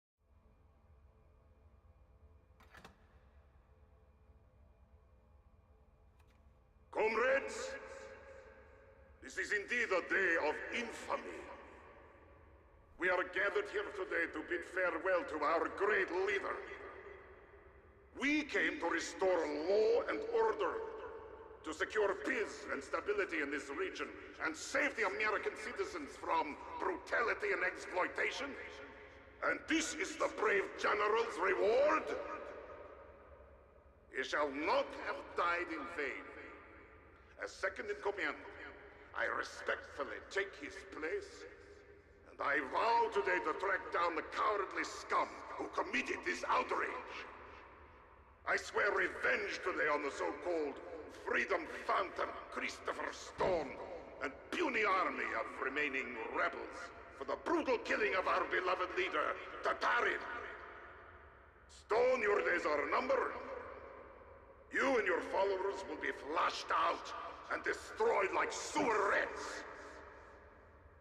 Comrades, this is indeed a day of infamy. We are gathered here today to bid farewell to our great leader. We came to restore law and order, to secure peace and stability in this region, and save the American citizens from brutality and exploitation. And this is the brave general's reward? He shall not have died in vain. As second in command, I respectfully take his place, and I vow today to track down the cowardly scum who committed this outrage. I swear revenge today on the so-called Freedom Phantom, Christopher Stone, and puny army of remaining rebels for the brutal killing of our beloved leader, Tatarin. Stone, your days are numbered. You and your followers will be flushed out and destroyed like sewer rats.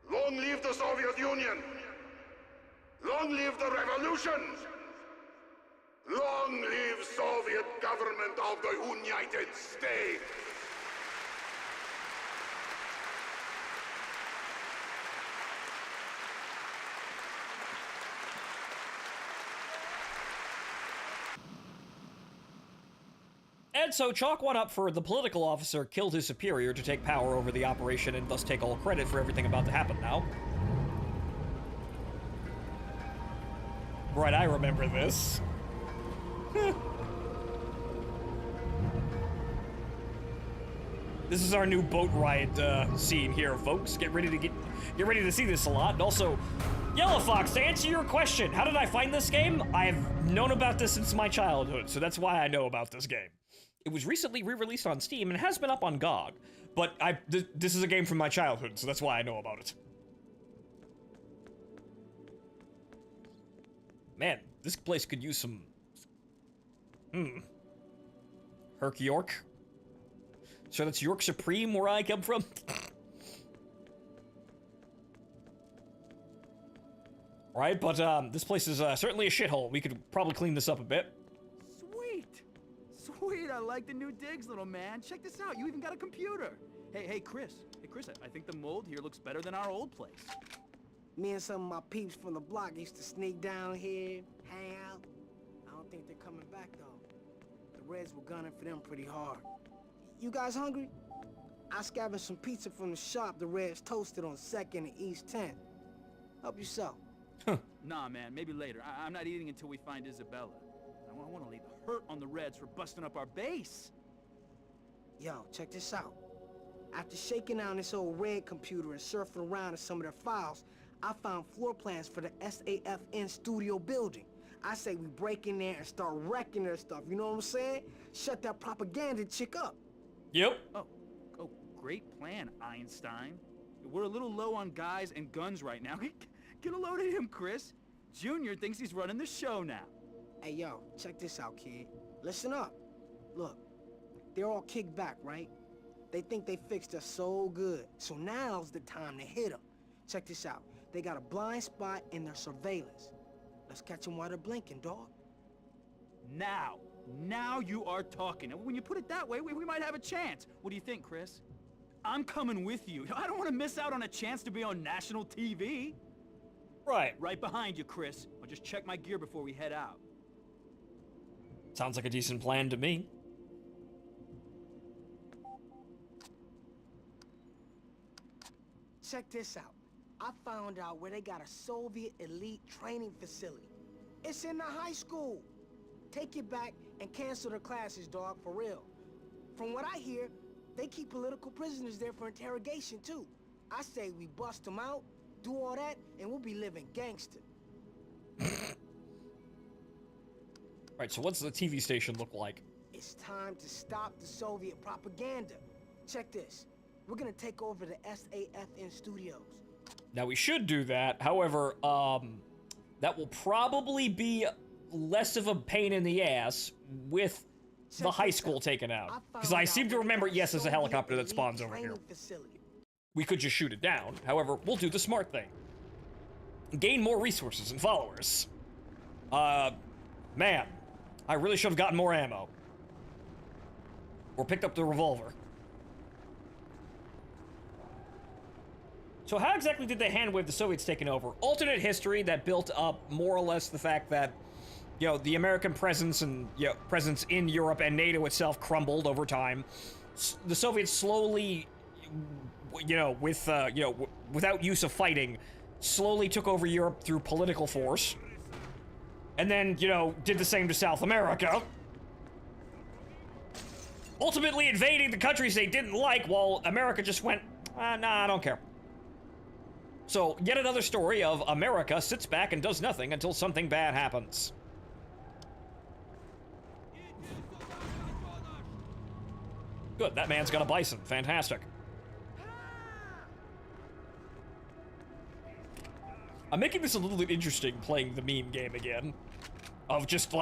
Long live the Soviet Union! Long live the revolution! Long live Soviet government of the United States! And so chalk one up for the political officer killed his superior to take power over the operation and thus take all credit for everything about to happen now. Right, I remember this. This is our new boat ride scene here, folks. Get ready to see this a lot. And also, Yellow Fox, to answer your question, how did I find this game? I've known about this since my childhood, so that's why I know about this game. It was recently re-released on Steam and has been up on GOG, but this is a game from my childhood, so that's why I know about it. Man, this place could use some... Herc York? So that's York Supreme where I come from? Right, but this place is certainly a shithole. We could probably clean this up a bit. Sweet, I like the new digs, little man. Check this out, you even got a computer. Hey, Chris, I think the mold here looks better than our old place. Me and some of my peeps from the block used to sneak down here, hang out. I don't think they're coming back, though. The Reds were gunning for them pretty hard. You guys hungry? I scavenged some pizza from the shop the Reds toasted on 2nd and East 10th. Help yourself. Nah, man, maybe later. I'm not eating until we find Isabella. I want to leave the hurt on the Reds for busting up our base. Yo, check this out. After shaking down this old Red computer and surfing around in some of their files, I found floor plans for the SAFN studio building. I say we break in there and start wrecking their stuff, you know what I'm saying? Shut that propaganda chick up. Yep. Oh, great plan, Einstein. We're a little low on guys and guns right now. Get a load of him, Chris. Junior thinks he's running the show now. Hey, yo, check this out, kid. Listen up. Look, they're all kicked back, right? They think they fixed us so good. So now's the time to hit them. Check this out. They got a blind spot in their surveillance. Let's catch them while they're blinking, dog. Now you are talking. When you put it that way, we might have a chance. What do you think, Chris? I'm coming with you. I don't want to miss out on a chance to be on national TV. Right behind you, Chris. I'll just check my gear before we head out. Sounds like a decent plan to me. Check this out. I found out where they got a Soviet elite training facility. It's in the high school. Take it back and cancel their classes, dog, for real. From what I hear, they keep political prisoners there for interrogation, too. I say we bust them out, do all that, and we'll be living gangster. Right, so what's the TV station look like? It's time to stop the Soviet propaganda. Check this. We're gonna take over the SAFN studios. Now, we should do that. However, that will probably be less of a pain in the ass with the high school taken out. Because I seem to remember, yes, there's a helicopter that spawns over here. We could just shoot it down. However, we'll do the smart thing. Gain more resources and followers. Man, I really should have gotten more ammo. Or picked up the revolver. So how exactly did they handwave the Soviets taking over? Alternate history that built up more or less the fact that, you know, the American presence and presence in Europe and NATO itself crumbled over time. The Soviets slowly, without use of fighting, slowly took over Europe through political force. And then, did the same to South America. Ultimately invading the countries they didn't like while America just went, nah, I don't care. So, yet another story of America sits back and does nothing until something bad happens. Good, that man's got a bison. Fantastic. I'm making this a little bit interesting, playing the meme game again. Of just,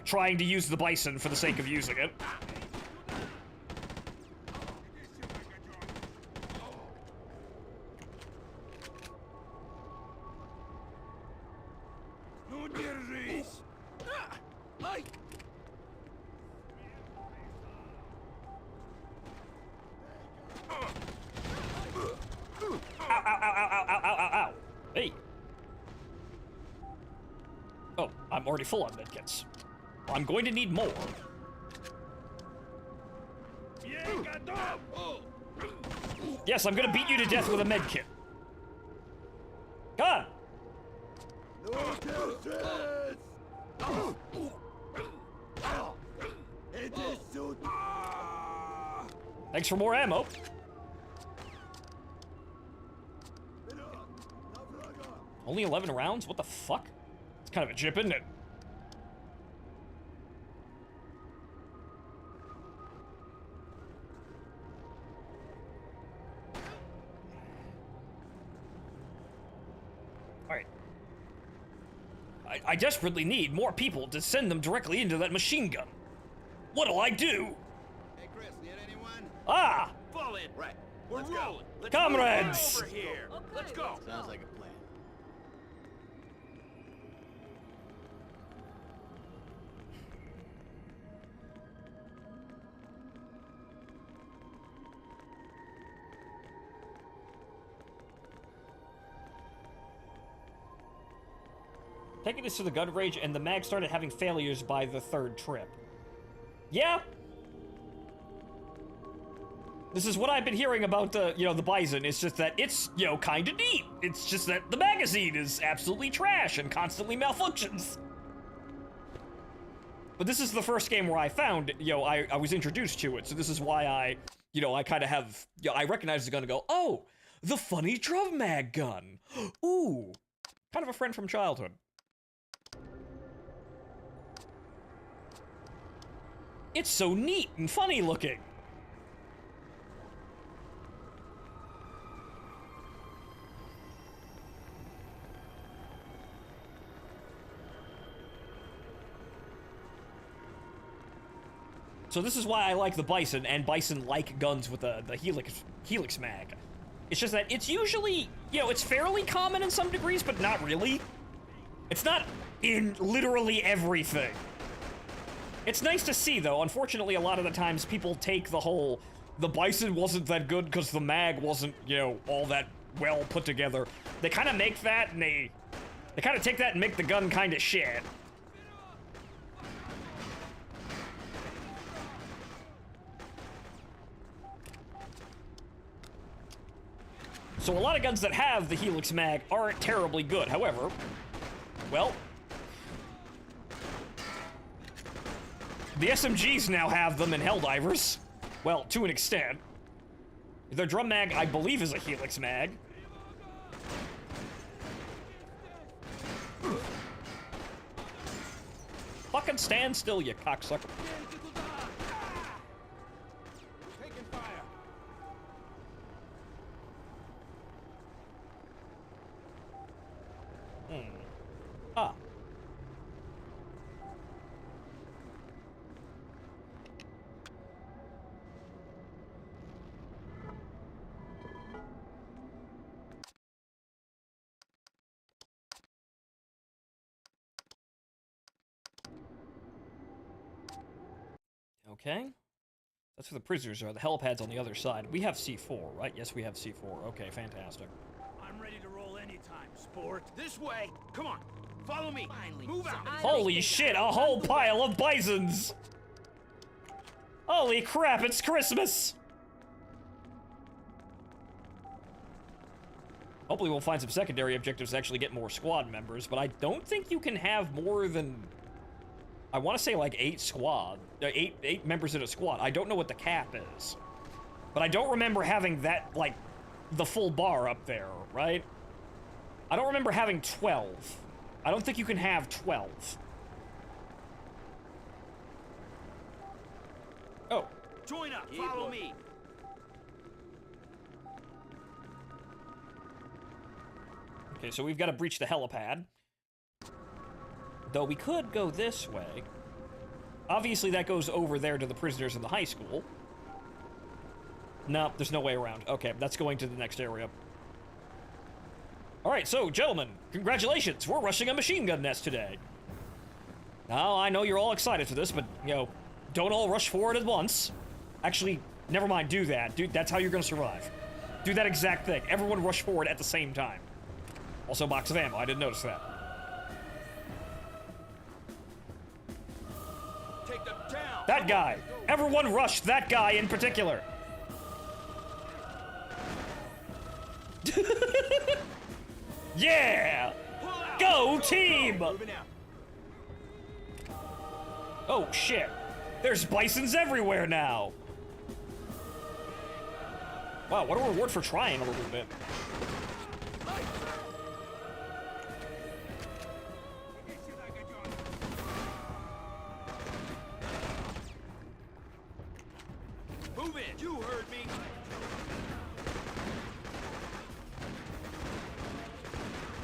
trying to use the bison for the sake of using it. Ow. Hey. Oh, I'm already full on medkits. I'm going to need more. Yes, I'm gonna beat you to death with a medkit. Come on. Thanks for more ammo. Only 11 rounds? What the fuck? It's kind of a chip, isn't it? Alright. I desperately need more people to send them directly into that machine gun. What'll I do? Hey, Chris, need anyone? Ah! Fall in. Right. We're Let's go. rolling. Let's Comrades! move over here. Let's go. Sounds like a plan. Taking this to the gun range, and the mag started having failures by the third trip. Yeah. This is what I've been hearing about the, the Bison. It's just that it's, kind of neat. It's just that the magazine is absolutely trash and constantly malfunctions. But this is the first game where I found, I was introduced to it, so this is why I kind of have, I recognize the gun and go, oh, the funny drum mag gun. Ooh, kind of a friend from childhood. It's so neat and funny looking. So this is why I like the Bison, and Bison like guns with the Helix mag. It's just that it's usually, it's fairly common in some degrees, but not really. It's not in literally everything. It's nice to see, though. Unfortunately, a lot of the times people take the Bison wasn't that good because the mag wasn't, all that well put together. They kind of make that, and they kind of take that and make the gun kind of shit. So a lot of guns that have the Helix mag aren't terribly good. However, well, the SMGs now have them in Helldivers. Well, to an extent. Their drum mag, I believe, is a Helix mag. Fucking stand still, you cocksucker. Taking fire. Ah. Okay. That's where the prisoners are. The helipad's on the other side. We have C4, right? Yes, we have C4. Okay, fantastic. I'm ready to roll anytime, sport. This way. Come on. Follow me. Finally. Move out. Holy shit, a whole pile of Bisons! Holy crap, it's Christmas! Hopefully we'll find some secondary objectives to actually get more squad members, but I don't think you can have more than, I want to say like 8 members in a squad. I don't know what the cap is. But I don't remember having that, like, the full bar up there, right? I don't remember having 12. I don't think you can have 12. Oh. Join up. Follow me. Okay, so we've got to breach the helipad. Though we could go this way. Obviously, that goes over there to the prisoners in the high school. No, there's no way around. Okay, that's going to the next area. Alright, so, gentlemen, congratulations! We're rushing a machine gun nest today. Now, I know you're all excited for this, but, don't all rush forward at once. Actually, never mind, do that. Dude, that's how you're gonna survive. Do that exact thing. Everyone rush forward at the same time. Also, box of ammo. I didn't notice that. Take them down. That guy. Everyone rush that guy in particular. Yeah! Go team! Oh shit. There's Bisons everywhere now. Wow, what a reward for trying a little bit. Move in. You heard me.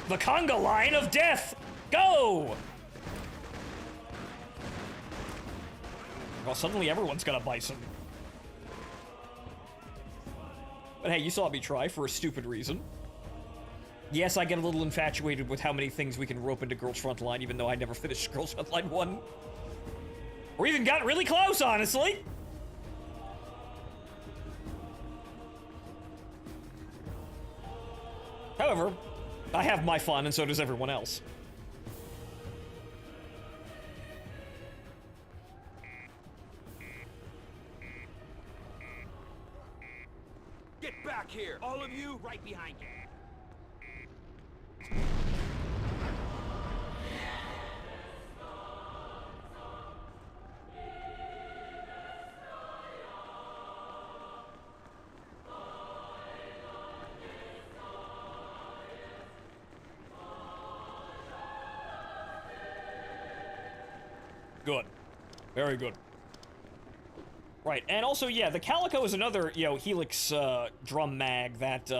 The conga line of death! Go! Well, suddenly everyone's got a bison. But hey, you saw me try for a stupid reason. Yes, I get a little infatuated with how many things we can rope into Girls Frontline, even though I never finished Girls Frontline 1. Or even got really close, honestly. However, I have my fun, and so does everyone else. Get back here. All of you, right behind you. Good. Very good. Right, and also, yeah, the Calico is another, you know, Helix, drum mag that,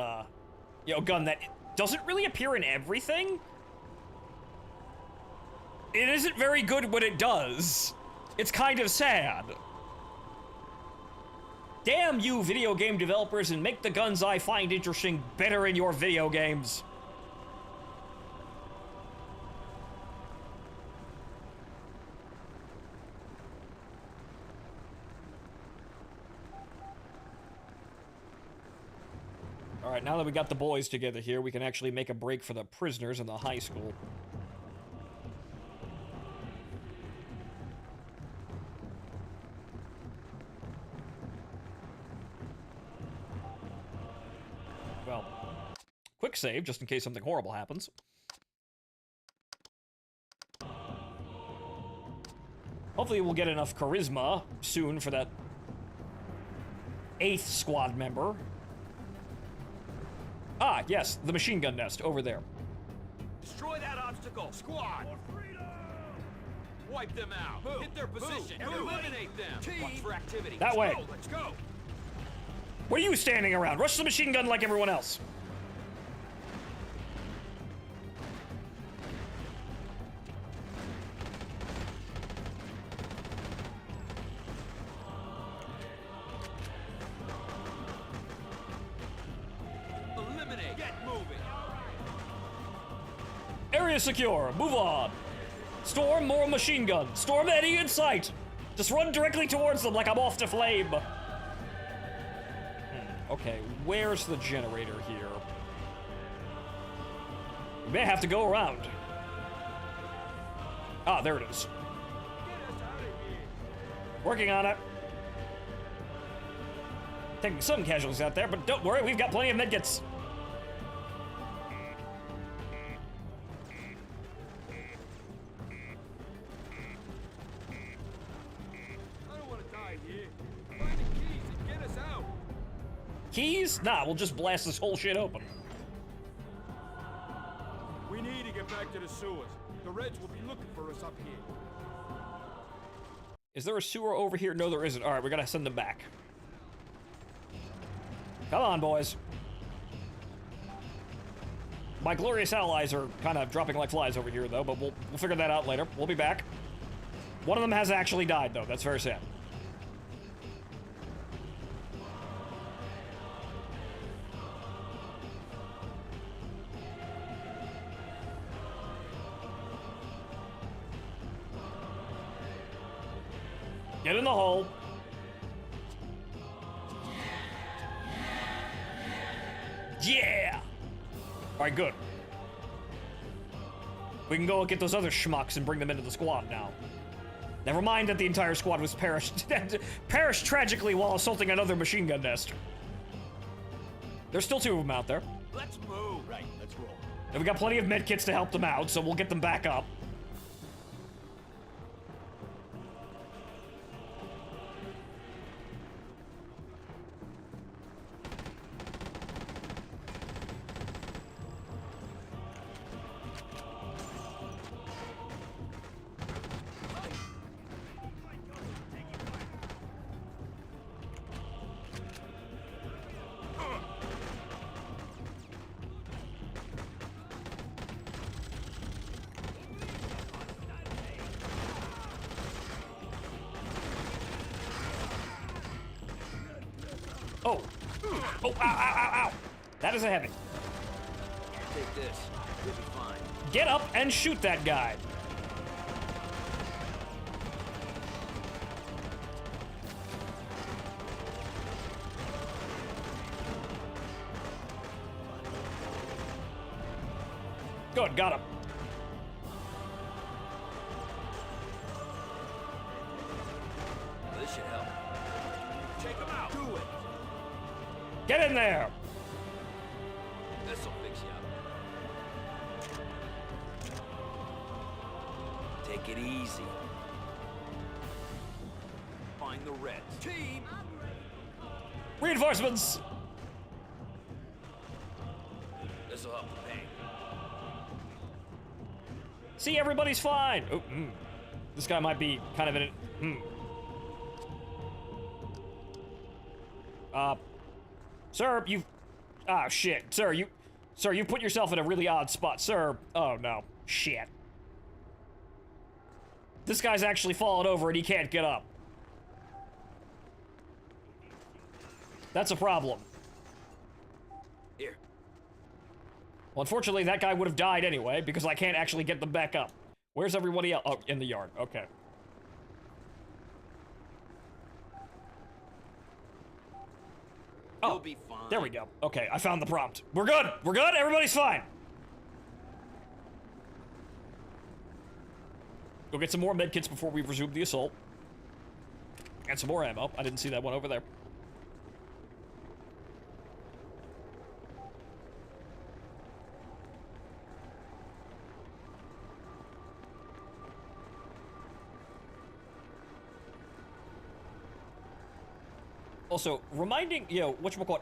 you know, gun that doesn't really appear in everything. It isn't very good when it does. It's kind of sad. Damn you, video game developers, and make the guns I find interesting better in your video games. Alright, now that we got the boys together here, we can actually make a break for the prisoners in the high school. Well, quick save, just in case something horrible happens. Hopefully we'll get enough charisma soon for that 8th squad member. Ah, yes, the machine gun nest over there. Destroy that obstacle. Squad. Wipe them out. Move. Hit their position. Move. Eliminate them. Watch for activity. That way. Let's go. What are you standing around? Rush the machine gun like everyone else. Eliminate. Get moving. Area secure. Move on. Storm more machine gun. Storm any in sight. Just run directly towards them like I'm off to flame. Okay, where's the generator here? We may have to go around. Ah, there it is. Working on it. Taking some casualties out there, but don't worry, we've got plenty of medkits. I don't want to die here. Find the keys and get us out. Keys? Nah, we'll just blast this whole shit open. We need to get back to the sewers. The Reds will be looking for us up here. Is there a sewer over here? No, there isn't. Alright, we gotta send them back. Come on, boys. My glorious allies are kind of dropping like flies over here, though, but we'll figure that out later. We'll be back. One of them has actually died, though. That's very sad. Get in the hole. Yeah! Alright, good. We can go get those other schmucks and bring them into the squad now. Never mind that the entire squad was perished tragically while assaulting another machine gun nest. There's still 2 of them out there. Let's move. Right, let's roll. And we got plenty of medkits to help them out, so we'll get them back up. Oh. Oh, ow, ow, ow, ow. That is a heavy. Take this. You'll be fine. Get up and shoot that guy. Good, got him. This should help. Take him out. Do it. Get in there. This'll fix you up. Take it easy. Find the Reds. Team. Reinforcements. This'll help the pain. See, everybody's fine. Oh, this guy might be kind of in it. Sir, you... Ah, shit. Sir, you put yourself in a really odd spot. Sir, oh no. Shit. This guy's actually fallen over and he can't get up. That's a problem. Here. Well, unfortunately, that guy would have died anyway, because I can't actually get them back up. Where's everybody else? Oh, in the yard. Okay. You'll be fine. There we go. Okay, I found the prompt. We're good! We're good! Everybody's fine! Go get some more medkits before we resume the assault. And some more ammo. I didn't see that one over there. Also, reminding, you know, whatchamacallit,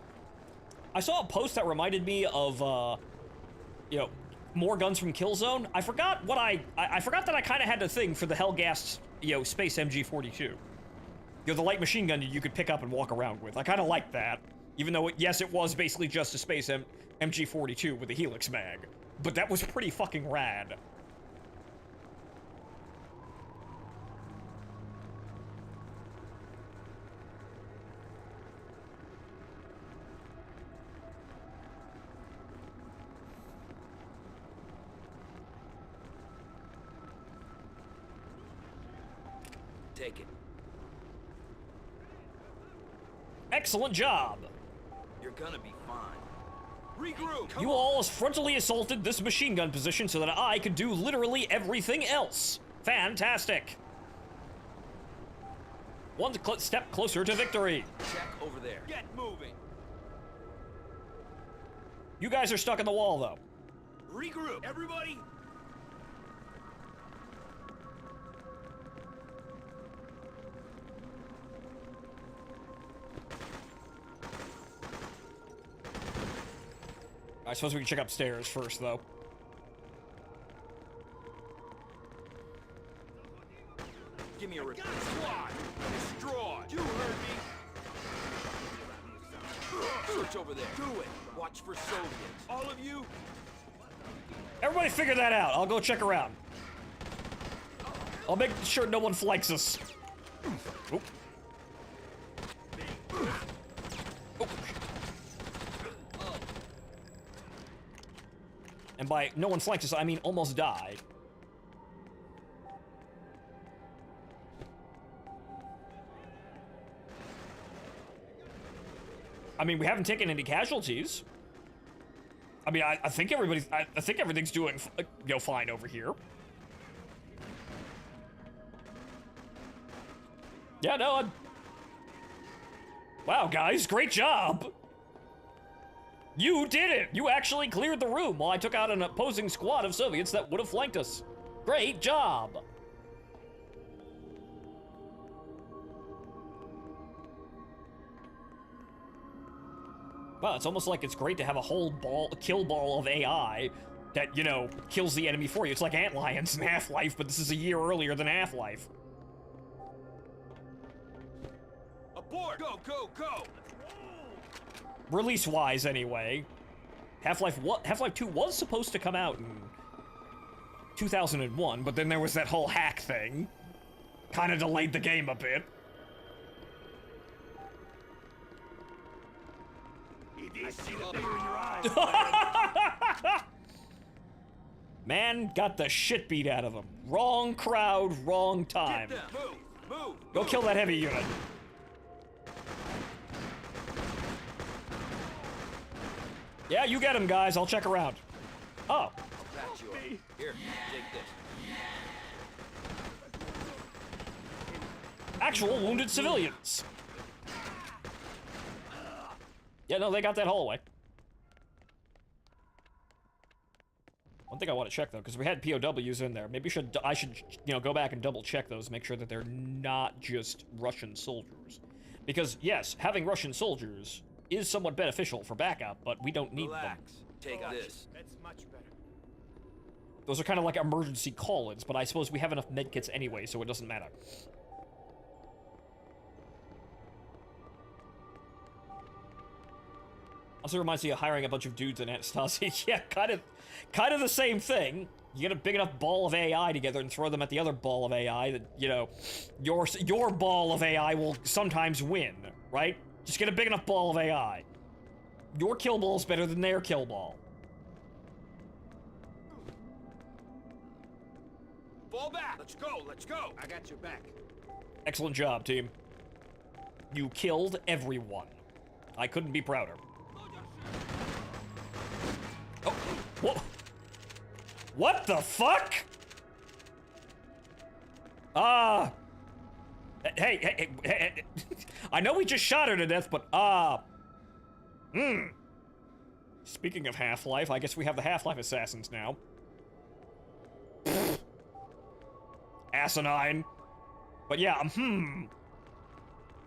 I saw a post that reminded me of, you know, more guns from Killzone. I forgot what I forgot that I kind of had a thing for the Hellgas, you know, Space MG42. You know, the light machine gun you could pick up and walk around with. I kind of liked that. Even though, yes, it was basically just a Space MG42 with a Helix mag. But that was pretty fucking rad. Take it. Excellent job. You're gonna be fine. Regroup. You all frontally assaulted this machine gun position so that I could do literally everything else. Fantastic. One step closer to victory. Check over there. Get moving. You guys are stuck in the wall, though. Regroup. Everybody. I suppose we can check upstairs first, though. Give me a report. Squad. Destroy. You heard me. Search over there. Do it. Watch for Soviets. All of you. Everybody figure that out. I'll go check around. I'll make sure no one flanks us. Oop. And by no one flanks us, I mean almost die. I mean, we haven't taken any casualties. I mean, I think I think everything's doing, you know, fine over here. Yeah, no, wow, guys, great job. You did it! You actually cleared the room while I took out an opposing squad of Soviets that would have flanked us. Great job! Wow, it's almost like it's great to have a whole kill ball of AI that, you know, kills the enemy for you. It's like Antlions in Half-Life, but this is a year earlier than Half-Life. Abort! Go, go, go! Release-wise, anyway. Half-Life 2 was supposed to come out in 2001, but then there was that whole hack thing. Kind of delayed the game a bit. I see the fear in your eyes. Man got the shit beat out of him. Wrong crowd, wrong time. Go kill that heavy unit. Yeah, you get him, guys. I'll check around. Oh. Here, take this. Actual wounded civilians. Yeah, no, they got that hallway. One thing I want to check though, because we had POWs in there. Maybe I should, you know, go back and double check those, make sure that they're not just Russian soldiers. Because yes, having Russian soldiers is somewhat beneficial for backup, but we don't need them. Take this. That's much better. Those are kind of like emergency call-ins, but I suppose we have enough medkits anyway, so it doesn't matter. Also reminds me of hiring a bunch of dudes in Anastasia. Yeah, kind of the same thing. You get a big enough ball of AI together and throw them at the other ball of AI that, you know, your ball of AI will sometimes win, right? Just get a big enough ball of AI. Your kill ball is better than their kill ball. Fall back. Let's go. Let's go. I got your back. Excellent job, team. You killed everyone. I couldn't be prouder. Oh, what? What the fuck? Hey. I know we just shot her to death, but, Speaking of Half-Life, I guess we have the Half-Life assassins now. Asinine. But yeah,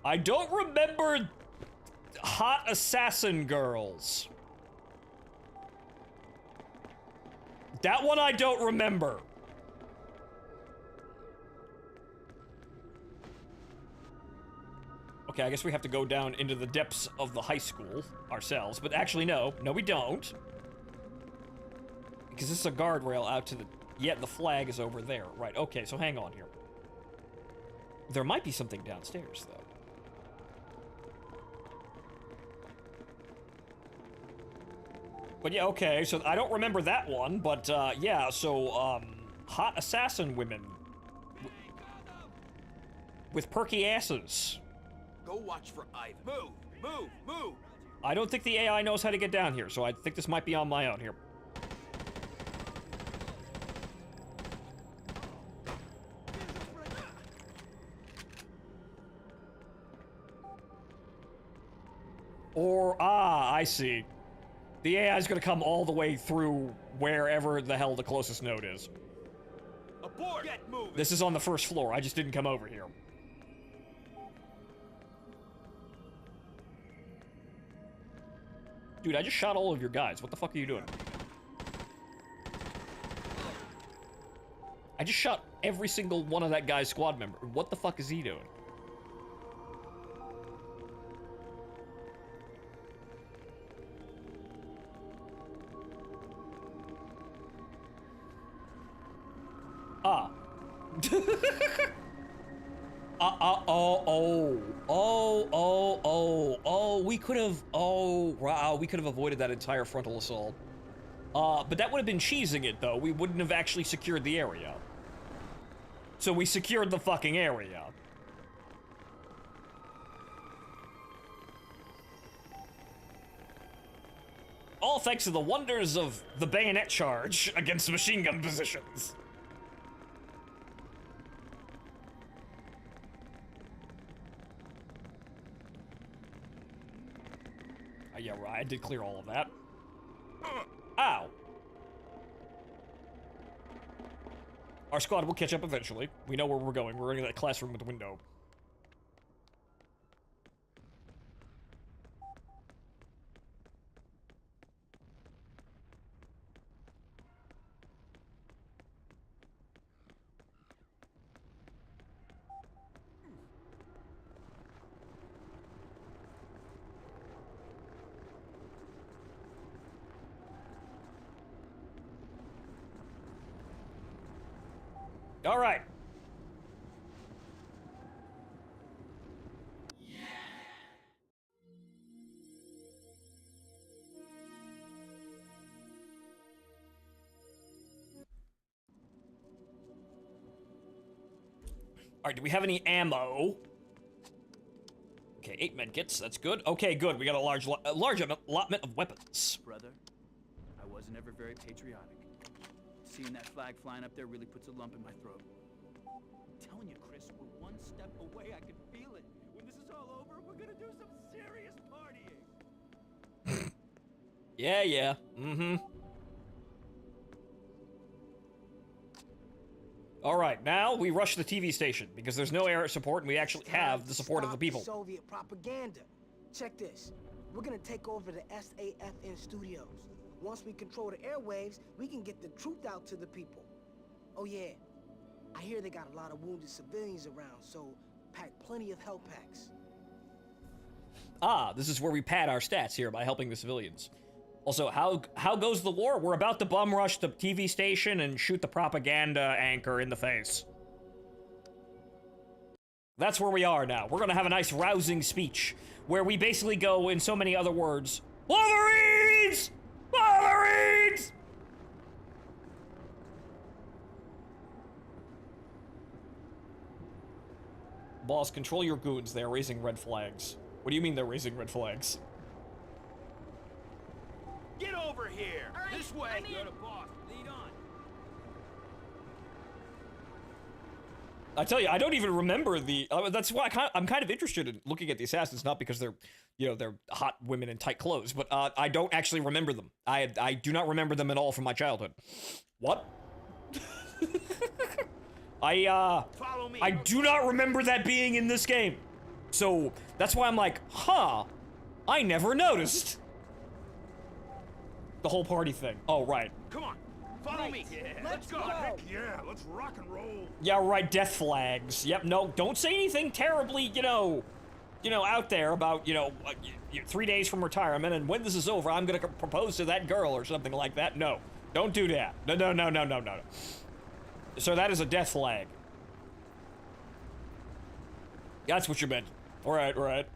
I don't remember hot assassin girls. That one I don't remember. Okay, I guess we have to go down into the depths of the high school ourselves, but actually no, we don't. Because this is a guardrail out to the, yeah, the flag is over there. Right, okay, so hang on here. There might be something downstairs, though. But yeah, okay, so I don't remember that one, but, yeah, so, hot assassin women. With perky asses. Go watch for Ivan. Move. I don't think the AI knows how to get down here, so I think this might be on my own here. Or, I see. The AI is gonna come all the way through wherever the hell the closest node is. Abort! Get moving! This is on the first floor, I just didn't come over here. Dude, I just shot all of your guys. What the fuck are you doing? I just shot every single one of that guy's squad member. What the fuck is he doing? We could have avoided that entire frontal assault. But that would have been cheesing it, though. We wouldn't have actually secured the area. So we secured the fucking area. All thanks to the wonders of the bayonet charge against machine gun positions. Yeah, right, I did clear all of that. Ow. Our squad will catch up eventually. We know where we're going. We're in that classroom with the window. All right. Alright, do we have any ammo? Okay, 8 medkits, that's good. Okay, good, we got a large allotment of weapons. Brother, I wasn't ever very patriotic. Seeing that flag flying up there really puts a lump in my throat. I'm telling you, Chris, we're one step away. I can feel it. When this is all over, we're gonna do some serious partying. Yeah. Mm-hmm. Alright, now we rush the TV station, because there's no air support and we actually have the support of the people. Soviet propaganda. Check this. We're gonna take over the SAFN studios. Once we control the airwaves, we can get the truth out to the people. Oh yeah, I hear they got a lot of wounded civilians around, so pack plenty of health packs. Ah, this is where we pad our stats here by helping the civilians. Also, how goes the war? We're about to bum rush the TV station and shoot the propaganda anchor in the face. That's where we are now. We're gonna have a nice rousing speech where we basically go, in so many other words, Wolverines! Wolverines! Boss, control your goons. They are raising red flags. What do you mean they're raising red flags? Get over here! Right, this way! You're the boss. Lead on. I tell you, I don't even remember the. That's why I'm kind of interested in looking at the assassins, not because they're, they're hot women in tight clothes, but I don't actually remember them. I do not remember them at all from my childhood. What? Follow me. I do not remember that being in this game, so that's why I'm like, huh? I never noticed. The whole party thing. Oh, right. Come on, follow me. Yeah, let's go. Heck yeah, let's rock and roll. Yeah, right, death flags. Yep, no, don't say anything terribly, out there about, 3 days from retirement, and when this is over, I'm gonna propose to that girl or something like that. No, don't do that. No. So that is a death flag. That's what you meant. Right.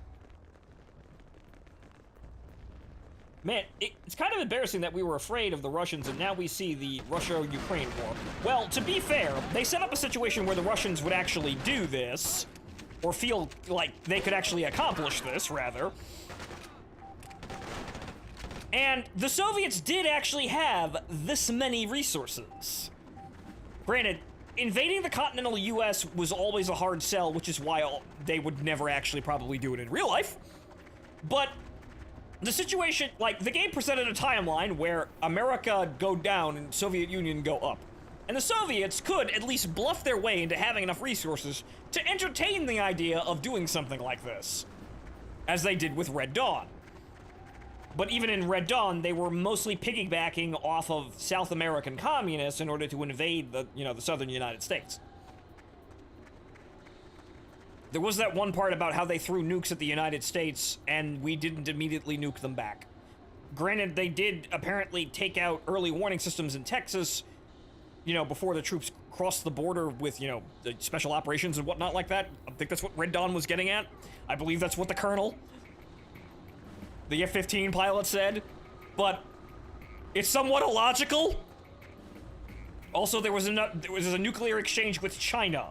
Man, it's kind of embarrassing that we were afraid of the Russians and now we see the Russia-Ukraine war. Well, to be fair, they set up a situation where the Russians would actually do this, or feel like they could actually accomplish this, rather. And the Soviets did actually have this many resources. Granted, invading the continental US was always a hard sell, which is why they would never actually probably do it in real life. But the situation, the game presented a timeline where America go down and Soviet Union go up. And the Soviets could at least bluff their way into having enough resources to entertain the idea of doing something like this, as they did with Red Dawn. But even in Red Dawn, they were mostly piggybacking off of South American communists in order to invade the southern United States. There was that one part about how they threw nukes at the United States, and we didn't immediately nuke them back. Granted, they did apparently take out early warning systems in Texas, before the troops crossed the border with, the special operations and whatnot like that. I think that's what Red Dawn was getting at. I believe that's what the colonel, the F-15 pilot, said. But it's somewhat illogical. Also, there was a nuclear exchange with China.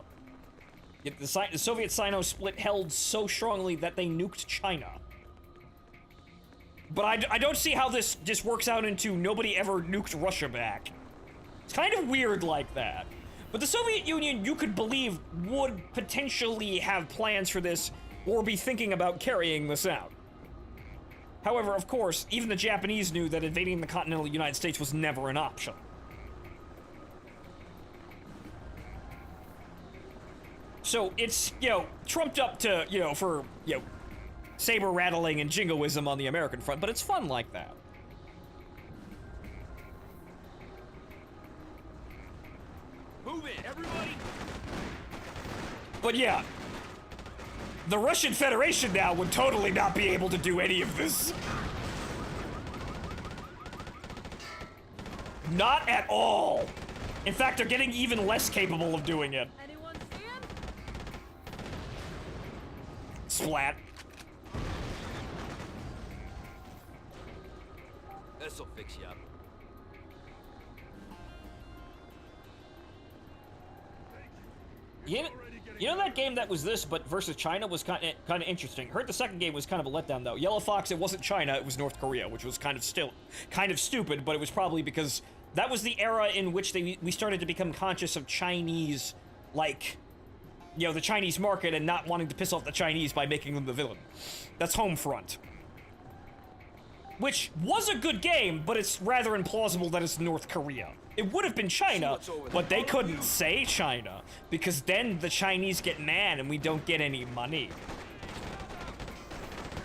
Yet the Soviet-Sino split held so strongly that they nuked China. But I don't see how this just works out into nobody ever nuked Russia back. It's kind of weird like that. But the Soviet Union, you could believe, would potentially have plans for this or be thinking about carrying this out. However, of course, even the Japanese knew that invading the continental United States was never an option. So it's, trumped up to, for, saber rattling and jingoism on the American front, but it's fun like that. Move in, everybody! But yeah, the Russian Federation now would totally not be able to do any of this. Not at all. In fact, they're getting even less capable of doing it. Anyone see him? Splat. This'll fix you up. You know that game that was this, but versus China was kind of interesting. Heard the second game was kind of a letdown though. Yellow Fox, it wasn't China, it was North Korea, which was kind of stupid, but it was probably because that was the era in which we started to become conscious of Chinese, like, you know, the Chinese market and not wanting to piss off the Chinese by making them the villain. That's Homefront. Which was a good game, but it's rather implausible that it's North Korea. It would have been China, but they couldn't say China, because then the Chinese get mad and we don't get any money.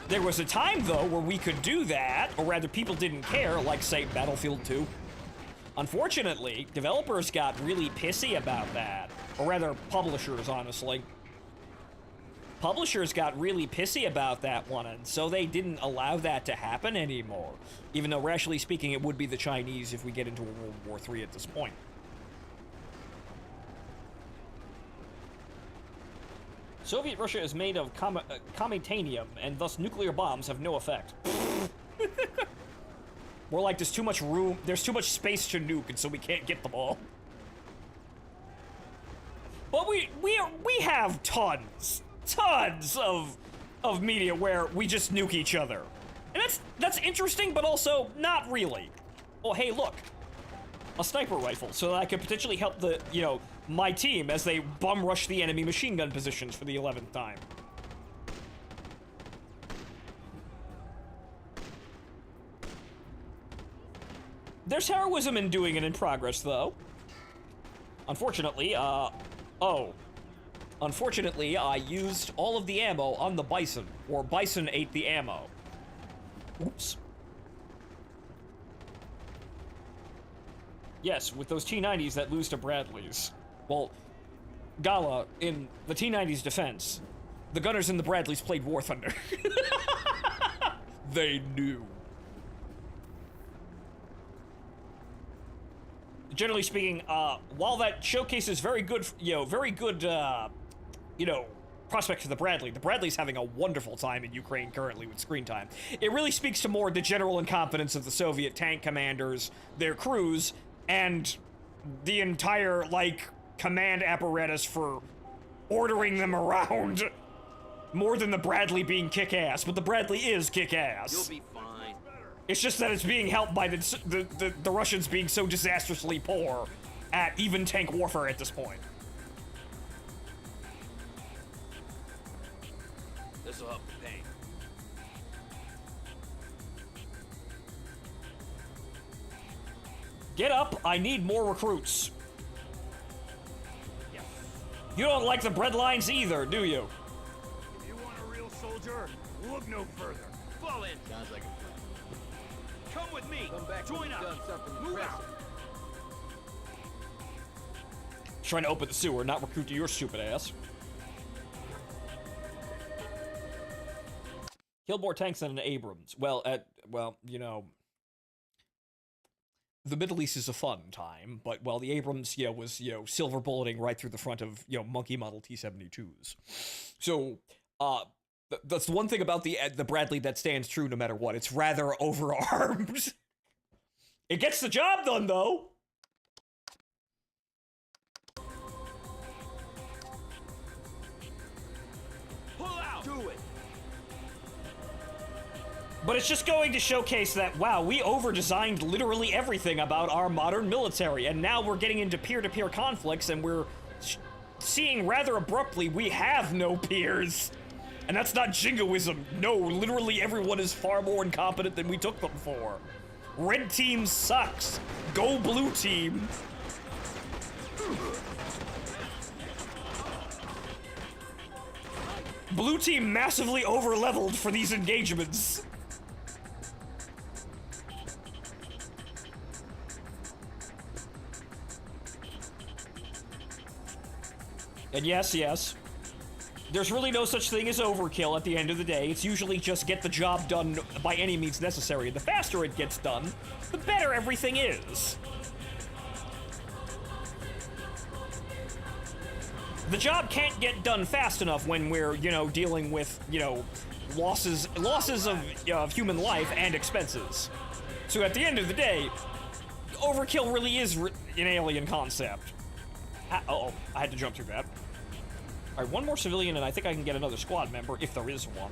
There was a time, though, where we could do that, or rather people didn't care, like, say, Battlefield 2. Unfortunately, developers got really pissy about that. Or rather, publishers, honestly. Publishers got really pissy about that one, and so they didn't allow that to happen anymore. Even though, rationally speaking, it would be the Chinese if we get into a World War III at this point. Soviet Russia is made of cometanium, and thus nuclear bombs have no effect. More like there's too much room, there's too much space to nuke, and so we can't get them all. But we have tons of media where we just nuke each other. And that's interesting, but also not really. Oh, hey, look. A sniper rifle, so that I could potentially help the, you know, my team as they bum rush the enemy machine gun positions for the 11th time. There's heroism in doing it in progress, though. Unfortunately, Unfortunately, I used all of the ammo on the Bison, or Bison ate the ammo. Oops. Yes, with those T-90s that lose to Bradleys. Well, Gala, in the T-90's defense, the gunners in the Bradleys played War Thunder. They knew. Generally speaking, while that showcases very good, prospect for the Bradley's having a wonderful time in Ukraine currently with screen time. It really speaks to more the general incompetence of the Soviet tank commanders, their crews, and the entire, like, command apparatus for ordering them around. More than the Bradley being kick-ass, but the Bradley is kick-ass. You'll be fine. It's just that it's being helped by the Russians being so disastrously poor at even tank warfare at this point. This'll help the pain. Get up, I need more recruits. You don't like the bread lines either, do you? If you want a real soldier, look no further. Fall in. Sounds like a plan. Come with me. Come back Join when you've up. done something Move impressive. out. Trying to open the sewer, not recruit to your stupid ass. Killed more tanks than an Abrams. Well, you know, the Middle East is a fun time, but while the Abrams, was, silver bulleting right through the front of, monkey model T-72s. So, that's the one thing about the Bradley that stands true no matter what. It's rather overarmed. It gets the job done, though. Pull out. Do it. But it's just going to showcase that, wow, we over-designed literally everything about our modern military, and now we're getting into peer-to-peer conflicts, and we're seeing rather abruptly we have no peers. And that's not jingoism. No, literally everyone is far more incompetent than we took them for. Red team sucks. Go blue team. Blue team massively over-leveled for these engagements. And yes, there's really no such thing as overkill at the end of the day. It's usually just get the job done by any means necessary. The faster it gets done, the better everything is. The job can't get done fast enough when we're, dealing with, losses of human life and expenses. So at the end of the day, overkill really is an alien concept. Uh-oh, I had to jump through that. Alright, one more civilian, and I think I can get another squad member, if there is one.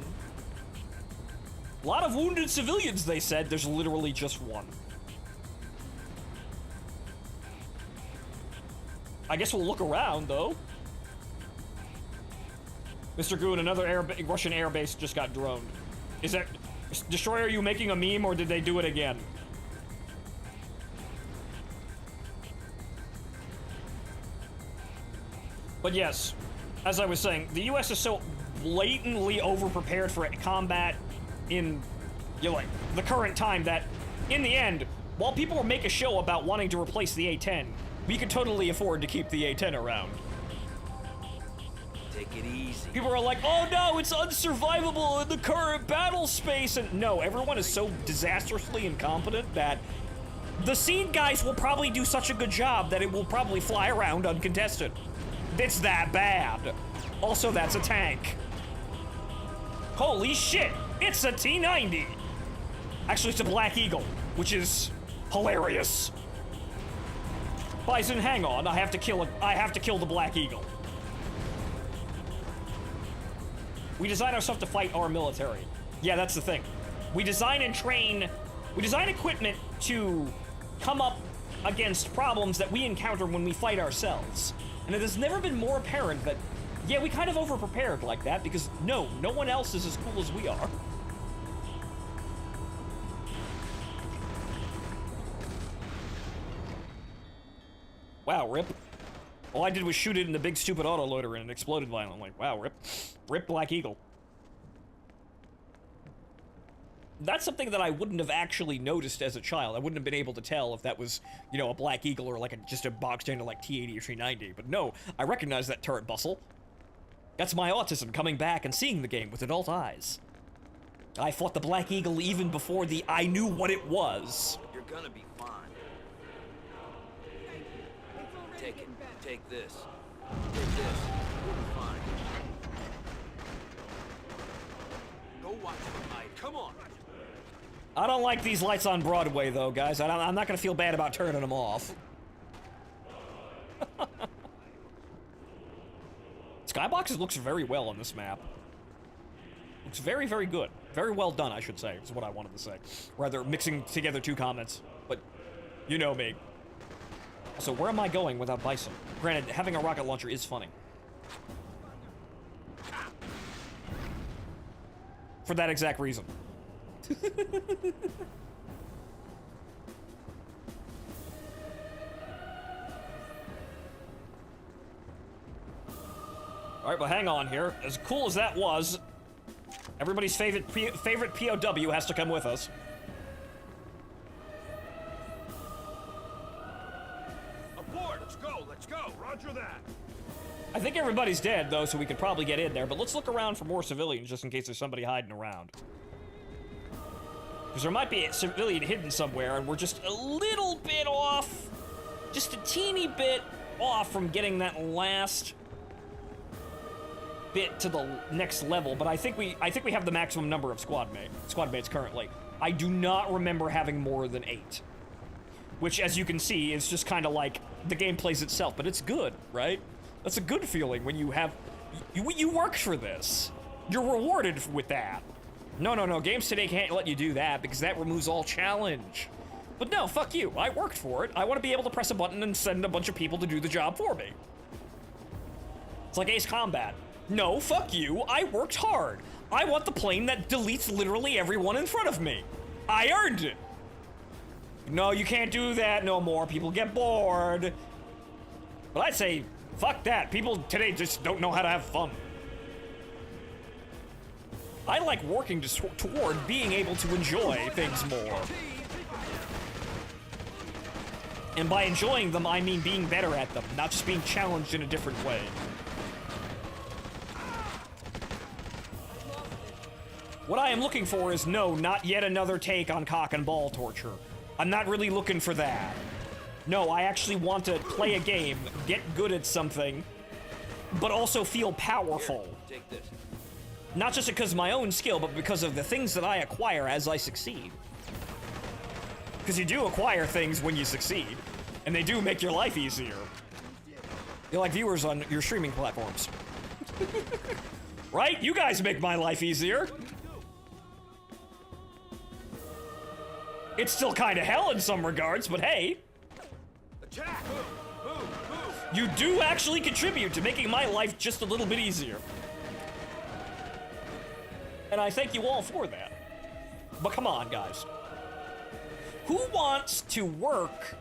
A lot of wounded civilians, they said. There's literally just one. I guess we'll look around, though. Mr. Goon, another Russian airbase just got droned. Is that... Destroyer, are you making a meme, or did they do it again? But yes, as I was saying, the U.S. is so blatantly over-prepared for combat in, you know, like, the current time that, in the end, while people make a show about wanting to replace the A-10, we could totally afford to keep the A-10 around. Take it easy. People are like, oh no, it's unsurvivable in the current battle space, and no, everyone is so disastrously incompetent that the seed guys will probably do such a good job that it will probably fly around uncontested. It's that bad. Also, that's a tank. Holy shit, it's a T-90. Actually, it's a Black Eagle, which is hilarious. Bison, hang on, I have to kill the Black Eagle. We design our stuff to fight our military. Yeah, that's the thing. We design and train, we design equipment to come up against problems that we encounter when we fight ourselves. And it has never been more apparent that, yeah, we kind of over-prepared like that because no one else is as cool as we are. Wow, rip. All I did was shoot it in the big stupid autoloader and it exploded violently. Wow, rip. Rip Black Eagle. That's something that I wouldn't have actually noticed as a child. I wouldn't have been able to tell if that was, you know, a Black Eagle or like just a box standard like T-80 or T-90. But no, I recognize that turret bustle. That's my autism coming back and seeing the game with adult eyes. I fought the Black Eagle even before I knew what it was. You're gonna be fine. Take it. Take this. Take this. You'll be fine. Go watch the light. Come on. I don't like these lights on Broadway, though, guys. I'm not gonna feel bad about turning them off. Skybox looks very well on this map. Looks very, very good. Very well done, I should say, is what I wanted to say. Rather, mixing together two comments. But, you know me. So where am I going without Bison? Granted, having a rocket launcher is funny. For that exact reason. Alright, well hang on here. As cool as that was, everybody's favorite POW has to come with us. Aboard! Let's go! Let's go! Roger that! I think everybody's dead, though, so we could probably get in there, but let's look around for more civilians just in case there's somebody hiding around. Because there might be a civilian hidden somewhere, and we're just a little bit off, just a teeny bit off from getting that last bit to the next level, but I think we have the maximum number of squad mates currently. I do not remember having more than 8. Which, as you can see, is just kind of like the game plays itself, but it's good, right? That's a good feeling when you have... You worked for this. You're rewarded with that. No, games today can't let you do that because that removes all challenge. But no, fuck you. I worked for it. I want to be able to press a button and send a bunch of people to do the job for me. It's like Ace Combat. No, fuck you. I worked hard. I want the plane that deletes literally everyone in front of me. I earned it. No, you can't do that no more. People get bored. But I'd say, fuck that. People today just don't know how to have fun. I like working toward being able to enjoy things more. And by enjoying them, I mean being better at them, not just being challenged in a different way. What I am looking for is, no, not yet another take on cock and ball torture. I'm not really looking for that. No, I actually want to play a game, get good at something, but also feel powerful. Here, take this. Not just because of my own skill, but because of the things that I acquire as I succeed. Because you do acquire things when you succeed, and they do make your life easier. You're like viewers on your streaming platforms. Right? You guys make my life easier. It's still kind of hell in some regards, but hey. Attack! You do actually contribute to making my life just a little bit easier. And I thank you all for that. But come on, guys. Who wants to work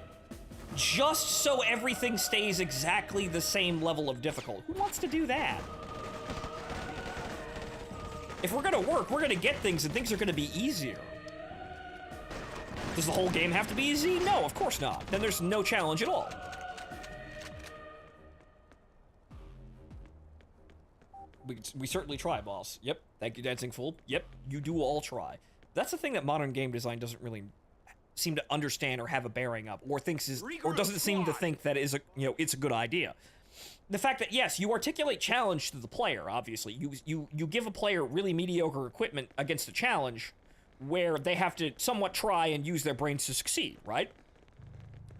just so everything stays exactly the same level of difficulty? Who wants to do that? If we're gonna work, we're gonna get things, and things are gonna be easier. Does the whole game have to be easy? No, of course not. Then there's no challenge at all. We certainly try, boss. Yep. Thank you, Dancing Fool. Yep, you do all try. That's the thing that modern game design doesn't really seem to understand or have a bearing of, or thinks is, or doesn't seem to think that is a, it's a good idea. The fact that, yes, you articulate challenge to the player, obviously. You give a player really mediocre equipment against a challenge where they have to somewhat try and use their brains to succeed, right?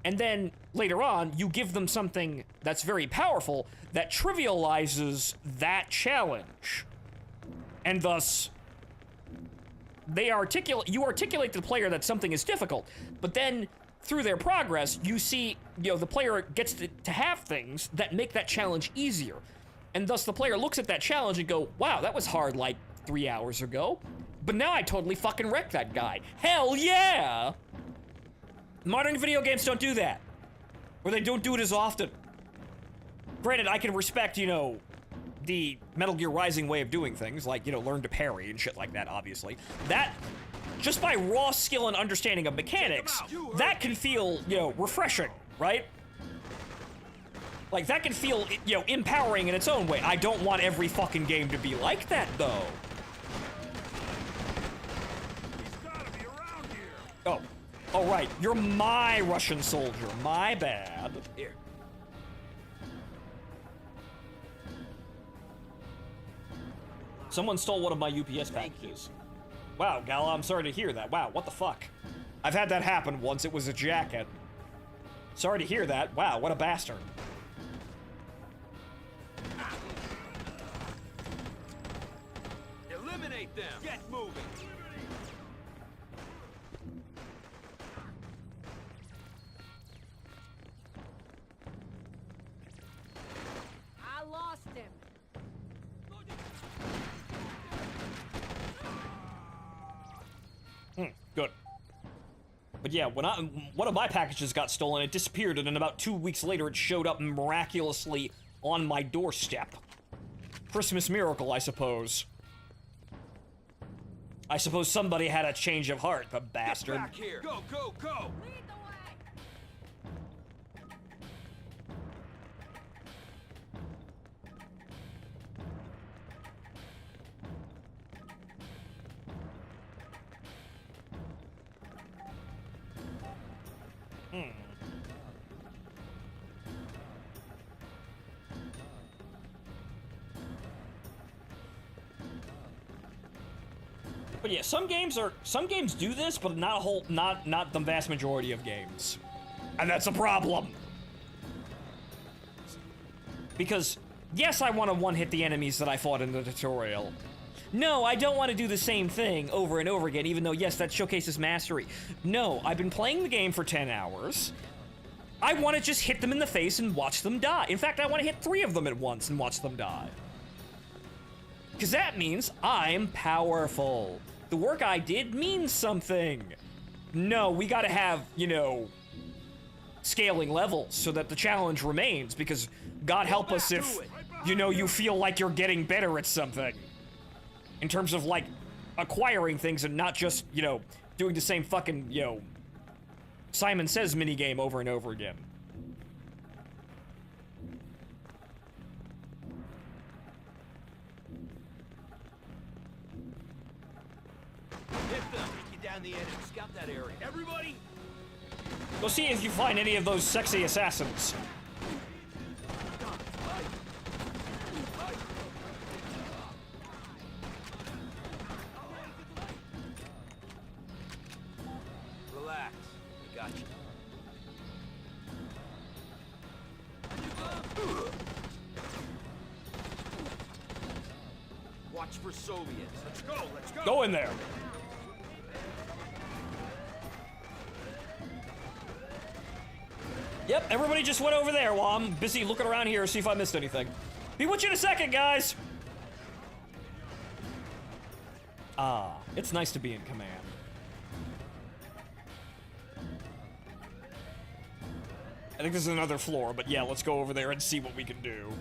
And then, later on, you give them something that's very powerful that trivializes that challenge. And thus, you articulate to the player that something is difficult, but then, through their progress, you see, the player gets to have things that make that challenge easier. And thus, the player looks at that challenge and go, wow, that was hard like 3 hours ago. But now I totally fucking wrecked that guy. Hell yeah! Modern video games don't do that. Or they don't do it as often. Granted, I can respect, the Metal Gear Rising way of doing things, like, learn to parry and shit like that, obviously. That, just by raw skill and understanding of mechanics, that can feel, refreshing, right? Like, that can feel, empowering in its own way. I don't want every fucking game to be like that, though. Oh. Oh, right. You're my Russian soldier. My bad. Here. Someone stole one of my UPS packages. Wow, Gala, I'm sorry to hear that. Wow, what the fuck? I've had that happen once. It was a jacket. Sorry to hear that. Wow, what a bastard. Eliminate them. Get moving. I lost him. Good. But yeah, when one of my packages got stolen, it disappeared, and then about 2 weeks later, it showed up miraculously on my doorstep. Christmas miracle, I suppose. I suppose somebody had a change of heart, the bastard. Get back here. Go, go, go. But yeah, some games do this, but not the vast majority of games. And that's a problem. Because, yes, I want to one-hit the enemies that I fought in the tutorial. No, I don't want to do the same thing over and over again, even though, yes, that showcases mastery. No, I've been playing the game for 10 hours. I want to just hit them in the face and watch them die. In fact, I want to hit 3 of them at once and watch them die. Because that means I'm powerful. The work I did means something. No, we gotta have, scaling levels so that the challenge remains, because God help us if, you feel like you're getting better at something. In terms of, like, acquiring things and not just, doing the same fucking, Simon Says minigame over and over again. Hit them. Take you down the end and scout that area. Everybody. Go see if you find any of those sexy assassins. Relax. I got you. Watch for Soviets. Let's go, let's go! Go in there. Yep, everybody just went over there while I'm busy looking around here to see if I missed anything. Be with you in a second, guys! Ah, it's nice to be in command. I think this is another floor, but yeah, let's go over there and see what we can do.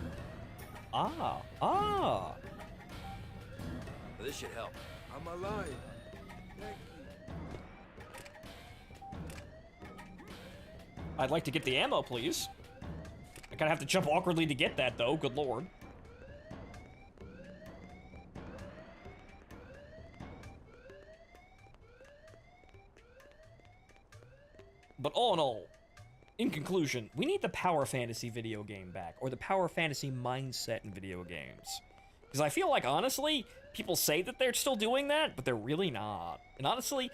Ah. This should help. I'm alive. I'd like to get the ammo, please. I kind of have to jump awkwardly to get that, though. Good lord. But all in all, in conclusion, we need the power fantasy video game back, or the power fantasy mindset in video games. Because I feel like, honestly, people say that they're still doing that, but they're really not. And honestly,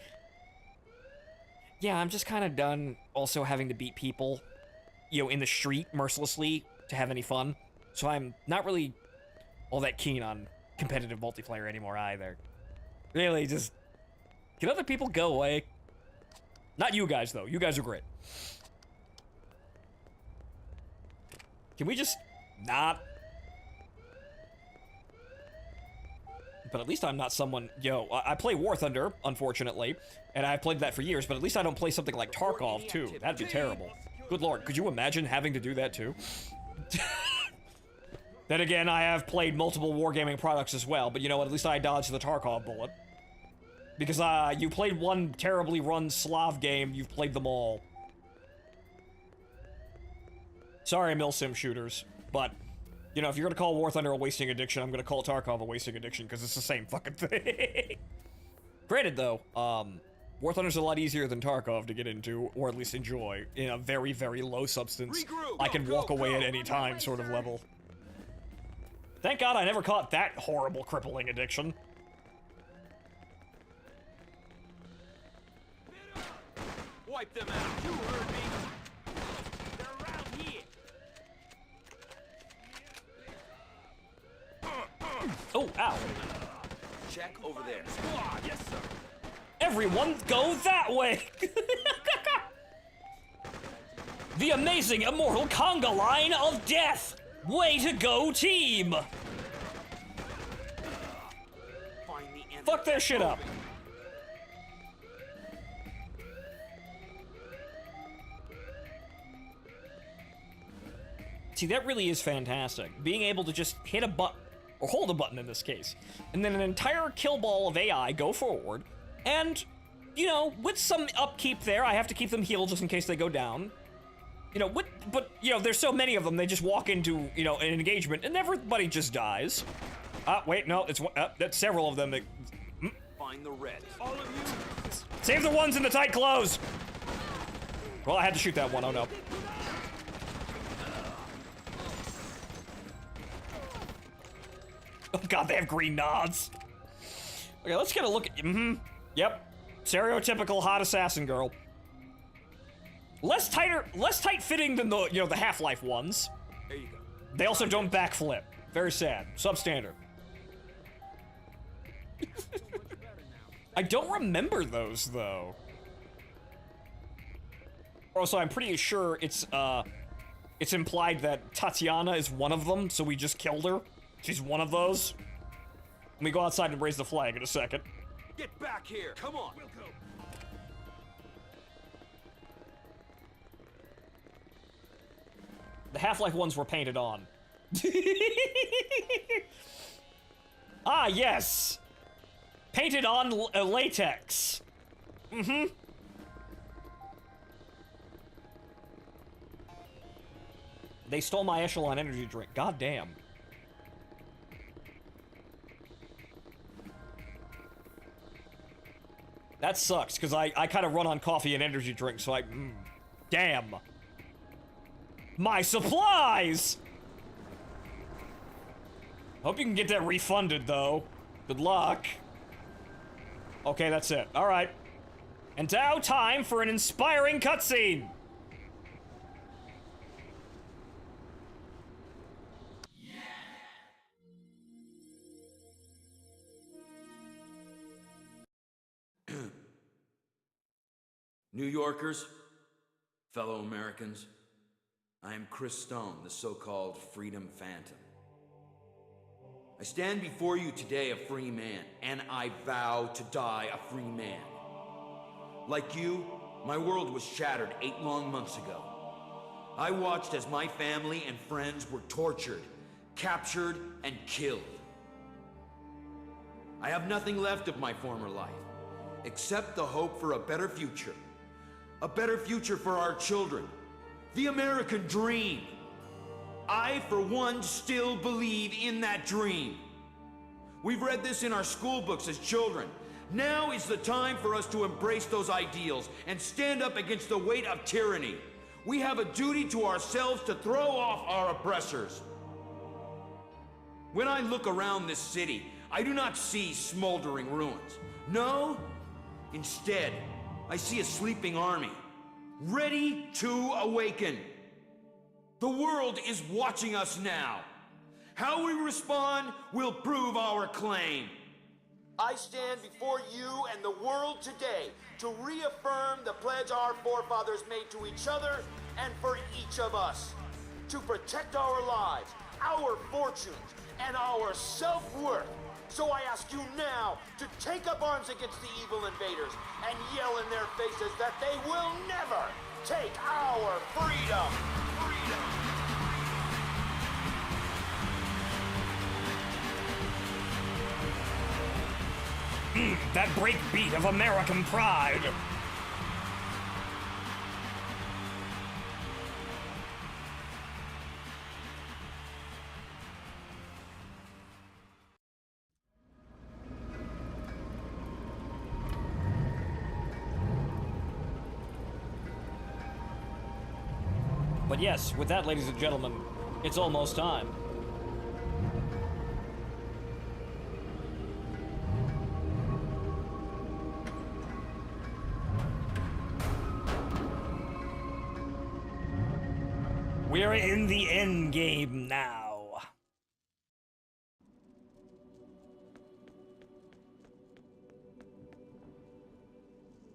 yeah, I'm just kind of done also having to beat people, you know, in the street mercilessly to have any fun. So I'm not really all that keen on competitive multiplayer anymore either. Really, just can other people go away? Not you guys, though. You guys are great. Can we just not? But at least I'm not someone, yo, I play War Thunder, unfortunately, and I've played that for years, but at least I don't play something like Tarkov, too. That'd be terrible. Good lord, could you imagine having to do that, too? Then again, I have played multiple wargaming products as well, but you know what, at least I dodged the Tarkov bullet. Because, you played one terribly run Slav game, you've played them all. Sorry, milsim shooters, but, you know, if you're gonna call War Thunder a wasting addiction, I'm gonna call Tarkov a wasting addiction, because it's the same fucking thing. Granted, though, War Thunder's a lot easier than Tarkov to get into, or at least enjoy, in a very, very low substance, I can walk away at any time sort of level. Thank God I never caught that horrible, crippling addiction. Wipe them out. You heard me. They're around here. Oh, ow. Check over there. Squad, yes, sir. Everyone go that way! The amazing immortal conga line of death! Way to go, team! Fuck their shit up. See, that really is fantastic. Being able to just hit a button, or hold a button in this case, and then an entire kill ball of AI go forward, and, you know, with some upkeep there, I have to keep them healed just in case they go down. You know, but, you know, there's so many of them, they just walk into, you know, an engagement, and everybody just dies. Wait, no, that's several of them that... Find the Reds. All of you. Save the ones in the tight clothes! Well, I had to shoot that one, oh no. Oh god, they have green nods. Okay, let's get a look at... Yep. Stereotypical hot assassin girl. Less tight-fitting than the, you know, the Half-Life ones. There you go. They also don't backflip. Very sad. Substandard. I don't remember those, though. Also, I'm pretty sure it's implied that Tatiana is one of them, so we just killed her. She's one of those. Let me go outside and raise the flag in a second. Get back here. Come on. The Half-Life ones were painted on. Ah, yes! Painted on latex. They stole my Echelon energy drink. God damn. That sucks, because I kind of run on coffee and energy drinks, so damn. My supplies! Hope you can get that refunded, though. Good luck. Okay, that's it. Alright. And now time for an inspiring cutscene! New Yorkers, fellow Americans, I am Chris Stone, the so-called Freedom Phantom. I stand before you today a free man, and I vow to die a free man. Like you, my world was shattered 8 long months ago. I watched as my family and friends were tortured, captured, and killed. I have nothing left of my former life, except the hope for a better future. A better future for our children. The American dream. I, for one, still believe in that dream. We've read this in our school books as children. Now is the time for us to embrace those ideals and stand up against the weight of tyranny. We have a duty to ourselves to throw off our oppressors. When I look around this city, I do not see smoldering ruins. No, instead, I see a sleeping army, ready to awaken. The world is watching us now. How we respond will prove our claim. I stand before you and the world today to reaffirm the pledge our forefathers made to each other and for each of us. To protect our lives, our fortunes, and our self-worth. So I ask you now to take up arms against the evil invaders and yell in their faces that they will never take our freedom. That breakbeat of American pride. But yes, with that, ladies and gentlemen, it's almost time. We're in the end game now.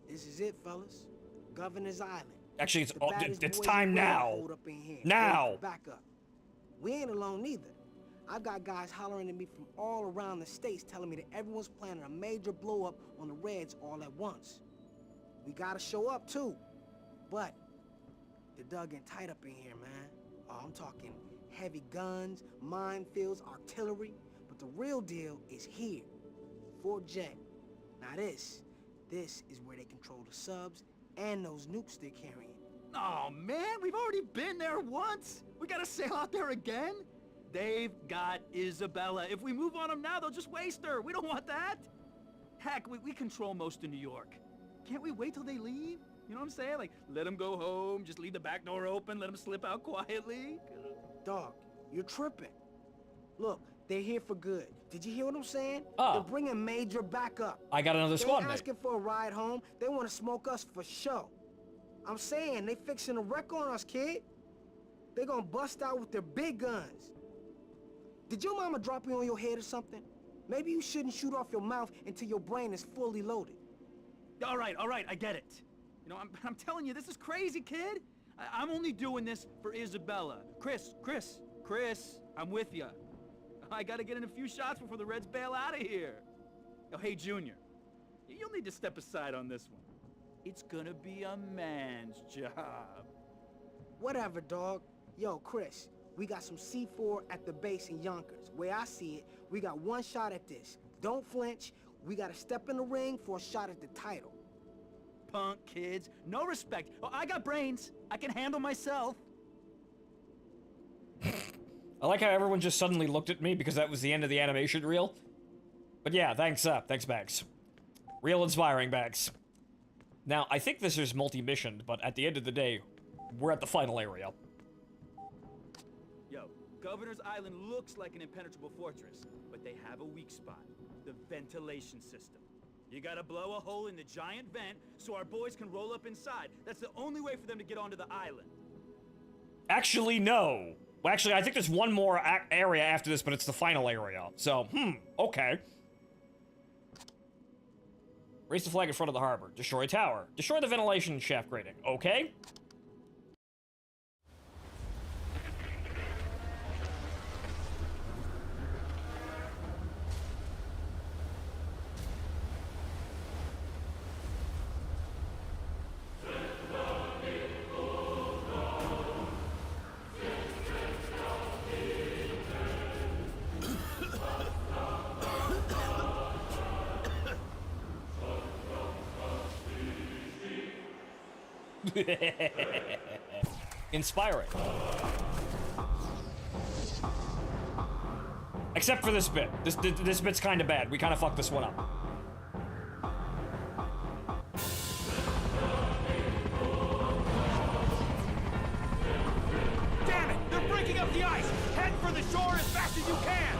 This is it, fellas. Governor's Island. Actually, The baddest it's boys time in the world now. hold up in here. Now. Back up. We ain't alone either. I've got guys hollering at me from all around the states telling me that everyone's planning a major blow up on the Reds all at once. We gotta show up too. But they're dug in tight up in here, man. Oh, I'm talking heavy guns, minefields, artillery. But the real deal is here. Fort J. Now this is where they control the subs and those nukes they're carrying. Oh, man, we've already been there once. We gotta sail out there again? They've got Isabella. If we move on them now, they'll just waste her. We don't want that. Heck, we control most of New York. Can't we wait till they leave? You know what I'm saying? Like, let them go home, just leave the back door open, let them slip out quietly. Dog, you're tripping. Look, they're here for good. Did you hear what I'm saying? Ah. They're bringing major backup. I got another squad They ain't mate. asking for a ride home. They want to smoke us for show. I'm saying they fixing a wreck on us, kid. They gonna bust out with their big guns. Did your mama drop you on your head or something? Maybe you shouldn't shoot off your mouth until your brain is fully loaded. All right, I get it. You know, I'm telling you, this is crazy, kid. I'm only doing this for Isabella. Chris, I'm with you. I gotta get in a few shots before the Reds bail out of here. Oh, hey, Junior. You'll need to step aside on this one. It's gonna be a man's job. Whatever, dog. Yo, Chris, we got some C4 at the base in Yonkers. Way I see it, we got one shot at this. Don't flinch. We gotta step in the ring for a shot at the title. Punk kids, no respect. Oh, I got brains. I can handle myself. I like how everyone just suddenly looked at me because that was the end of the animation reel. But yeah, thanks, Bags. Real inspiring, Bags. Now, I think this is multi-missioned, but at the end of the day, we're at the final area. Yo, Governor's Island looks like an impenetrable fortress, but they have a weak spot. The ventilation system. You gotta blow a hole in the giant vent so our boys can roll up inside. That's the only way for them to get onto the island. Actually, no. Well, actually, I think there's one more area after this, but it's the final area. So, okay. Raise the flag in front of the harbor. Destroy tower. Destroy the ventilation shaft grating. Okay. Inspiring. Except for this bit. This bit's kind of bad. We kind of fucked this one up. Damn it! They're breaking up the ice! Head for the shore as fast as you can!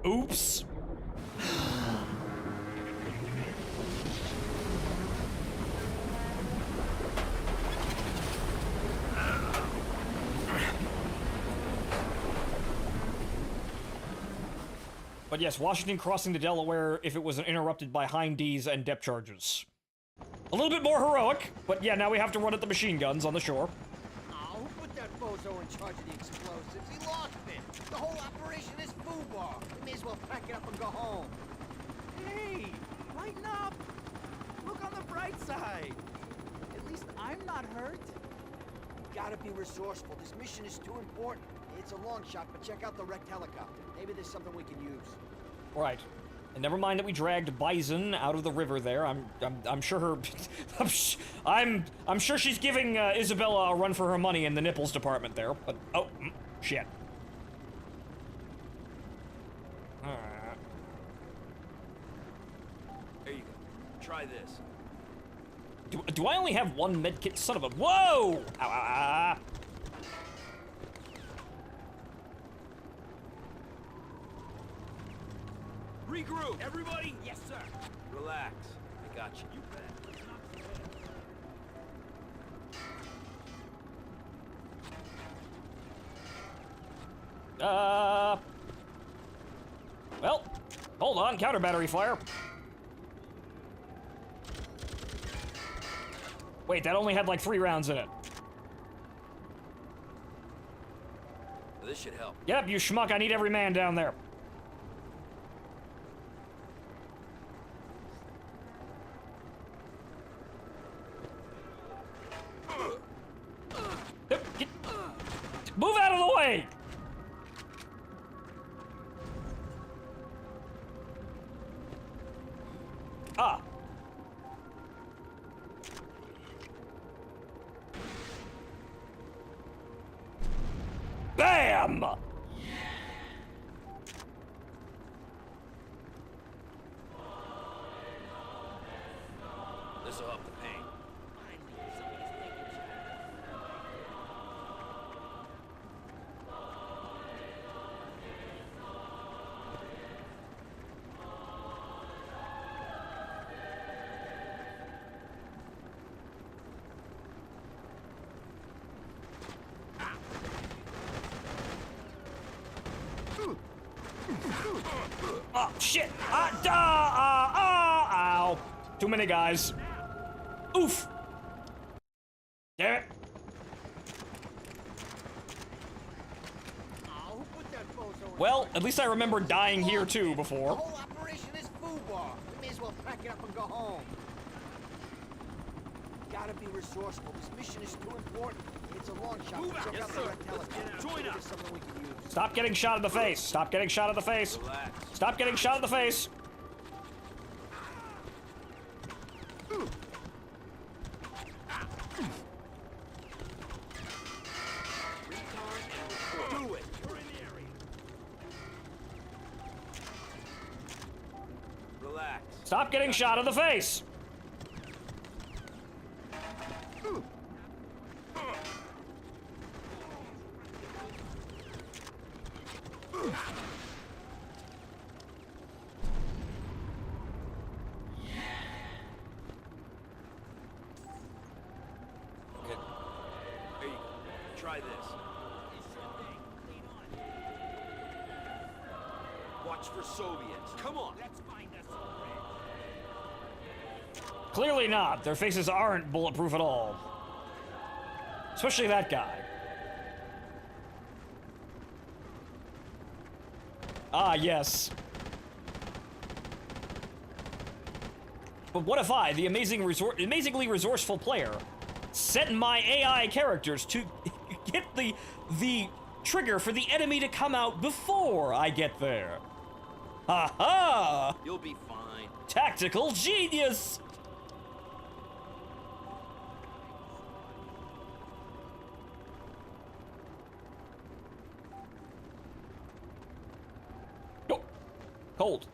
Oops. But yes, Washington crossing the Delaware if it wasn't interrupted by Hindies and depth charges. A little bit more heroic, but yeah, now we have to run at the machine guns on the shore. Oh, who put that bozo in charge of the explosives? He lost it! The whole operation is foosball! We may as well pack it up and go home. Hey, lighten up. Look on the bright side. At least I'm not hurt. Gotta be resourceful. This mission is too important. It's a long shot, but check out the wrecked helicopter. Maybe there's something we can use. Right. And never mind that we dragged Bison out of the river there. I'm sure her I'm sure she's giving Isabella a run for her money in the nipples department there. But oh shit. Here you go. Try this. Do I only have one medkit? Son of a whoa! Ow, ow, ow. Regroup, everybody. Yes, sir. Relax. I got you. You bet. Well, hold on, counter battery fire. Wait, that only had like 3 rounds in it. This should help. Yep, you schmuck, I need every man down there. Move out of the way! Ah. Bam! This'll help the pain. Oh, shit! Ow! Too many guys. Oof! Damn it! Well, at least I remember dying here too The before. whole operation is foosball. We may as well pack it up and go home. Gotta be resourceful. This mission is too important. It's a long shot. Move out. Check Yes, out sir. the wrecked helicopter. Join Maybe up. there's something we can use. Stop getting shot in the face. Stop getting shot in the face. Relax. Stop getting shot in the face. Stop getting shot in the face! Okay. Here you go. Try this. Watch for Soviets. Come on. Let's find us some red. Clearly not. Their faces aren't bulletproof at all. Especially that guy. Ah, yes. But what if I, the amazingly resourceful player, set my AI characters to get the trigger for the enemy to come out before I get there? Ha ha! You'll be fine. Tactical genius! Oh, cold.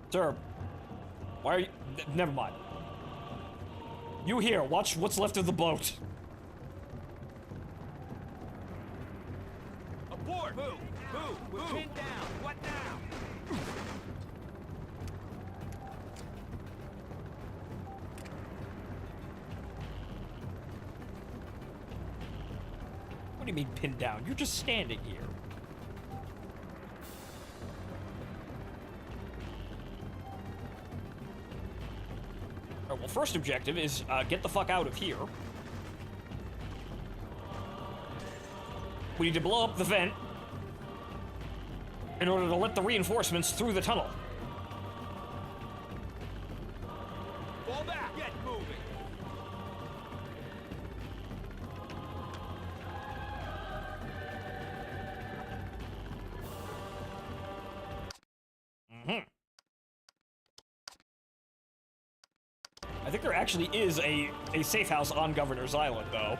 Sir, why are you... Never mind. You here, watch what's left of the boat. Abort! Move! Move! We're pinned down! What now? What do you mean pinned down? You're just standing here. Alright, well, first objective is get the fuck out of here. We need to blow up the vent in order to let the reinforcements through the tunnel. Fall back! Get moving! I think there actually is a safe house on Governor's Island, though.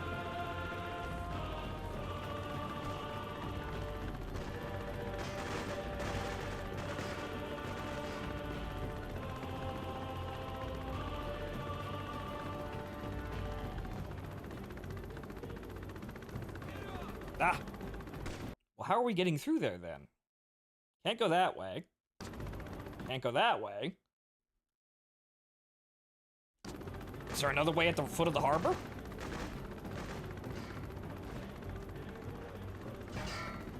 Ah! Well, how are we getting through there, then? Can't go that way. Can't go that way. Is there another way at the foot of the harbor?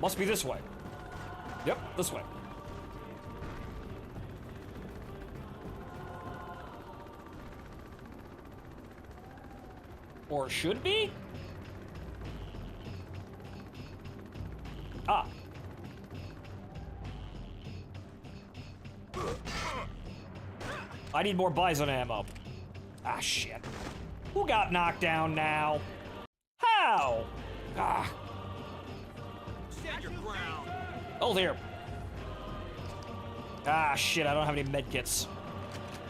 Must be this way. Yep, this way. Or should be? Ah. I need more bison ammo. Ah, shit. Who got knocked down now? How? Ah. Stand your ground! Hold here. Ah, shit, I don't have any medkits.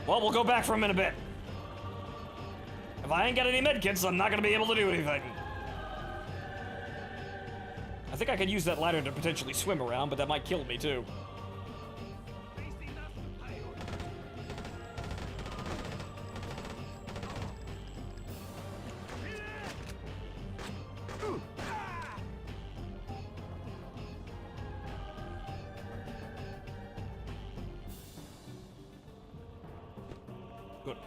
Well, we'll go back for him in a bit. If I ain't got any medkits, I'm not gonna be able to do anything. I think I could use that ladder to potentially swim around, but that might kill me, too. Good.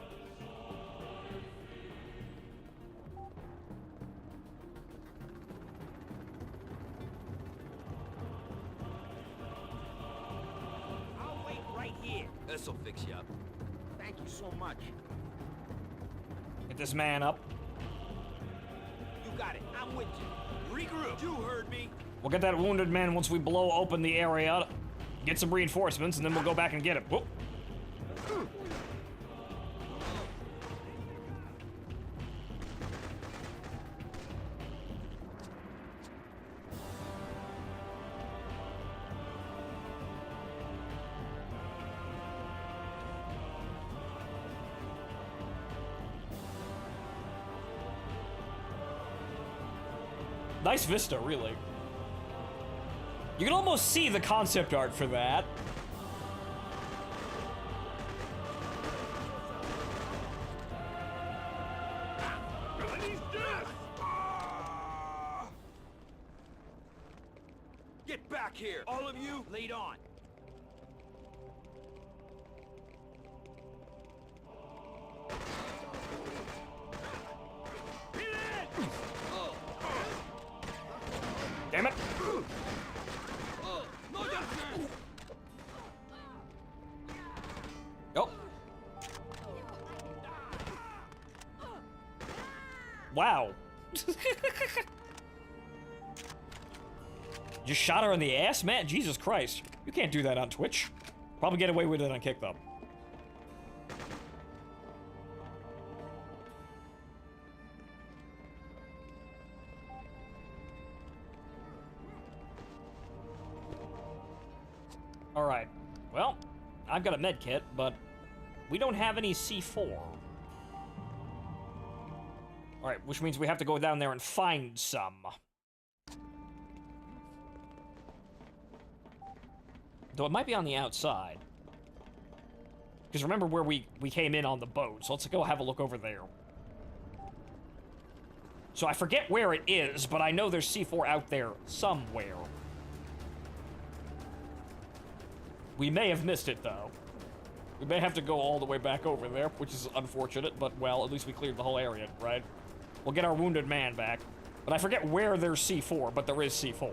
I'll wait right here. This'll fix you up. Thank you so much. Get this man up. You got it. I'm with you. Regroup. You heard me. We'll get that wounded man once we blow open the area, get some reinforcements, and then we'll go back and get him. Whoop. Nice vista, really. You can almost see the concept art for that. Get back here! All of you, lead on! Damn it! Oh. Wow. Just shot her in the ass, man. Jesus Christ. You can't do that on Twitch. Probably get away with it on Kick, though. Alright. Well, I've got a med kit, but we don't have any C4. Alright, which means we have to go down there and find some. Though it might be on the outside. Because remember where we came in on the boat, so let's go have a look over there. So I forget where it is, but I know there's C4 out there somewhere. We may have missed it, though. We may have to go all the way back over there, which is unfortunate, but, well, at least we cleared the whole area, right? We'll get our wounded man back. But I forget where there's C4, but there is C4.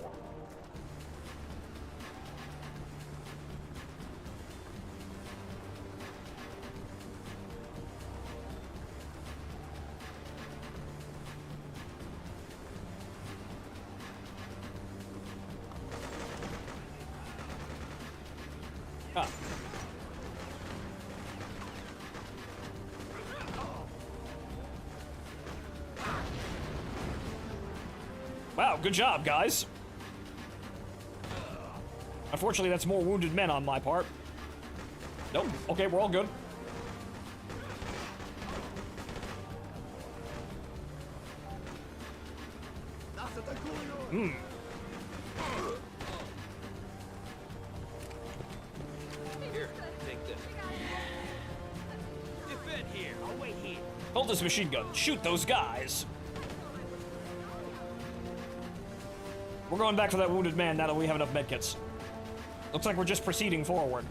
Ah. Wow, good job, guys. Unfortunately, that's more wounded men on my part. Nope. Okay, we're all good. Hmm. Here, take this. Defend here. I'll wait here. Hold this machine gun. Shoot those guys. We're going back for that wounded man now that we have enough medkits. Looks like we're just proceeding forward.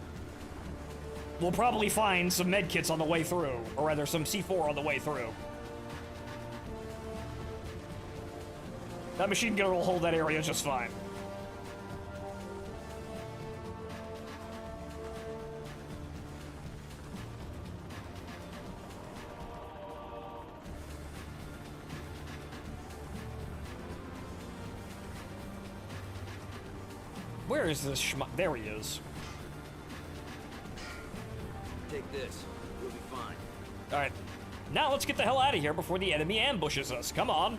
We'll probably find some medkits on the way through, or rather some C4 on the way through. That machine gun will hold that area just fine. Where is this schmuck? There he is. Take this. We'll be fine. Alright. Now let's get the hell out of here before the enemy ambushes us. Come on.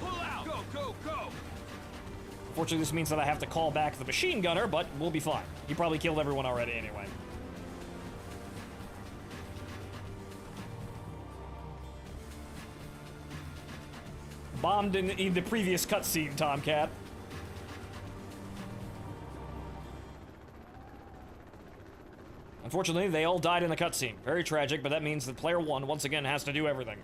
Pull out! Go, go, go! Unfortunately, this means that I have to call back the machine gunner, but we'll be fine. He probably killed everyone already anyway. Bombed in the previous cutscene, Tomcat. Unfortunately, they all died in the cutscene. Very tragic, but that means that player one once again has to do everything.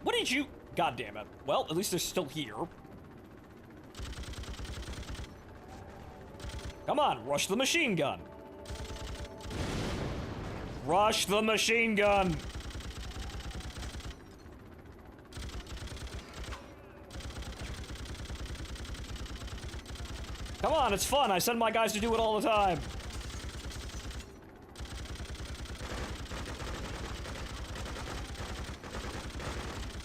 What did you... God damn it. Well, at least they're still here. Come on, rush the machine gun. Rush the machine gun. Come on, it's fun. I send my guys to do it all the time.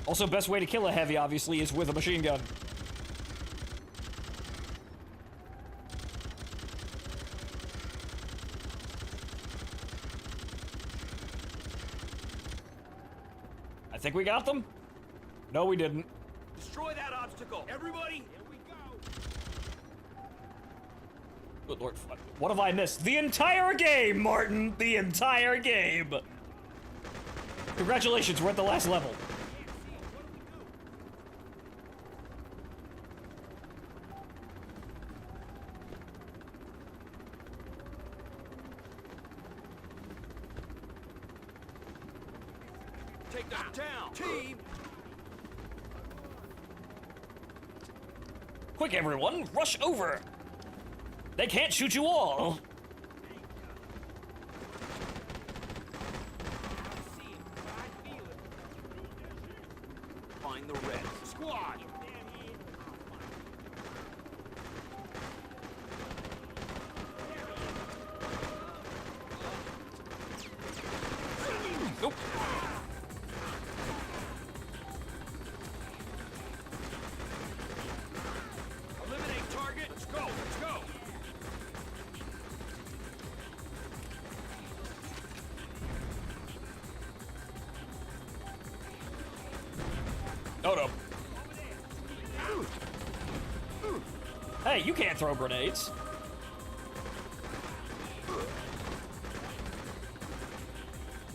Also, best way to kill a heavy, obviously, is with a machine gun. I think we got them? No, we didn't. Destroy that obstacle. Everybody, here we go. Good Lord, what have I missed? The entire game, Martin! The entire game! Congratulations, we're at the last level. Take them down! Team! Quick, everyone, rush over! They can't shoot you all! Find the red squad! Nope. Eliminate target! Let's go! Let's go! Oh no. Hey, you can't throw grenades.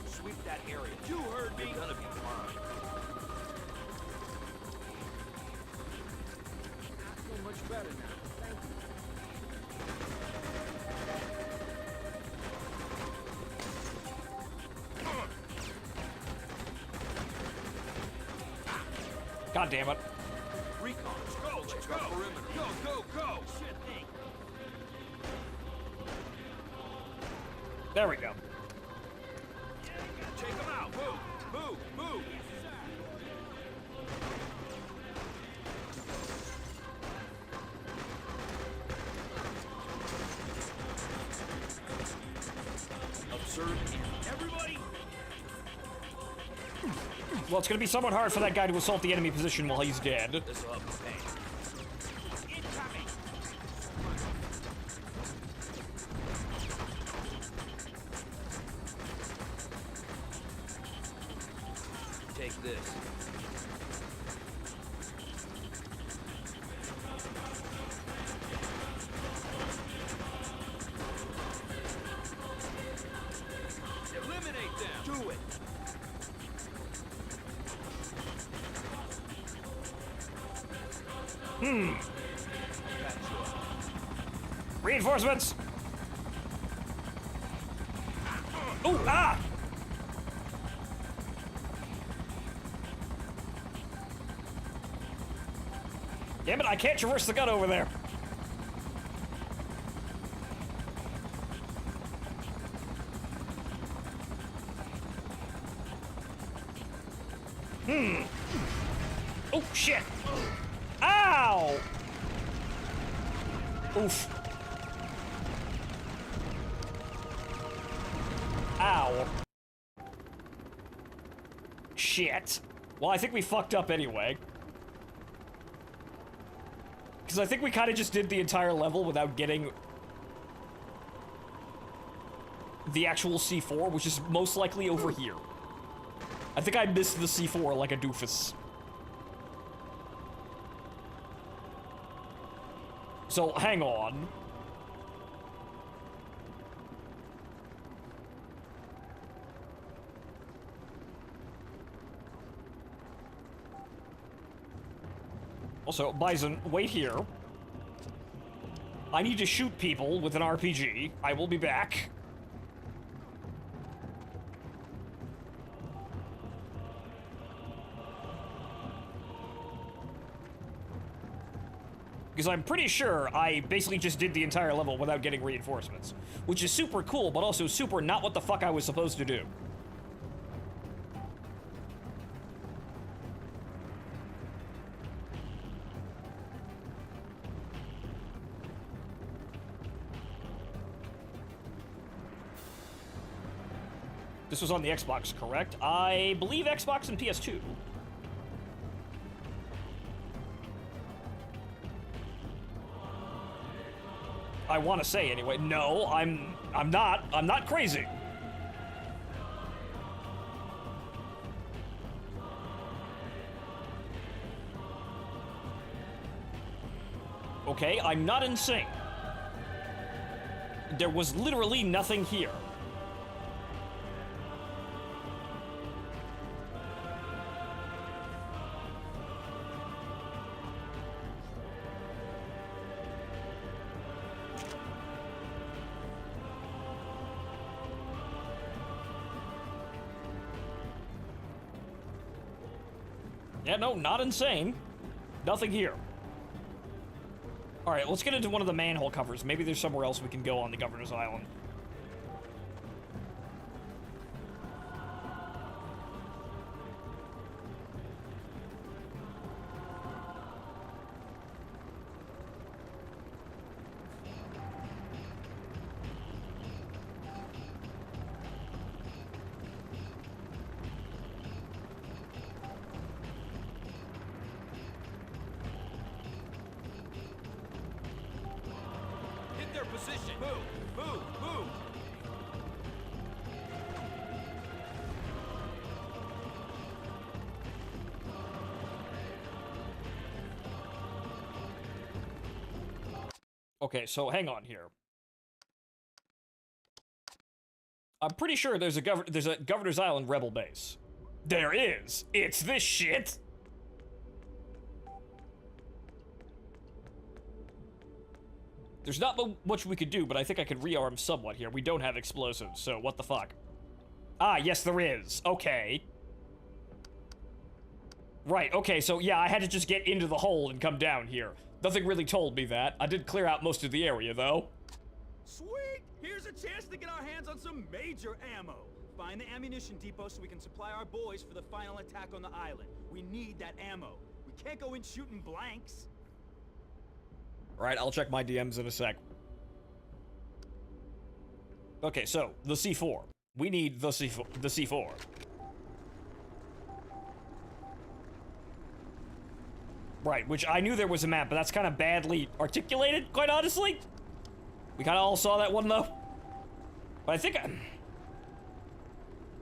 Sweep that area. You heard me. You're gonna be fine. So much better now. Thank you. God damn it. Recon. Let's go. Let's go. Perimeter. Go, go, go. Shit, thing. There we go. Take them out. Move. Move. Move. Observe. Everybody. Well, it's gonna be somewhat hard for that guy to assault the enemy position while he's dead. This will help the pain. Incoming. Take this. Eliminate them. Do it. Reinforcements! Ooh, ah! Damn it, I can't traverse the gun over there. Oh, shit! Ow! Oof. Ow. Shit. Well, I think we fucked up anyway. Because I think we kind of just did the entire level without getting the actual C4, which is most likely over here. I think I missed the C4 like a doofus. So, hang on. Also, Bison, wait here. I need to shoot people with an RPG. I will be back. Because I'm pretty sure I basically just did the entire level without getting reinforcements. Which is super cool, but also super not what the fuck I was supposed to do. This was on the Xbox, correct? I believe Xbox and PS2. I want to say anyway. No, I'm not crazy. Okay, I'm not insane. There was literally nothing here. Yeah, no, not insane. Nothing here. Alright, let's get into one of the manhole covers. Maybe there's somewhere else we can go on the Governor's Island. Their position. Move, move, move. Okay, so hang on here. I'm pretty sure there's a Governor's Island rebel base. There is. It's this shit. There's not much we could do, but I think I could rearm somewhat here. We don't have explosives, so what the fuck? Ah, yes, there is. Okay. Right, okay, so yeah, I had to just get into the hole and come down here. Nothing really told me that. I did clear out most of the area, though. Sweet! Here's a chance to get our hands on some major ammo. Find the ammunition depot so we can supply our boys for the final attack on the island. We need that ammo. We can't go in shooting blanks. Alright, I'll check my DMs in a sec. Okay, so, the C4. We need the C4. Right, which I knew there was a map, but that's kind of badly articulated, quite honestly. We kind of all saw that one, though. But I think...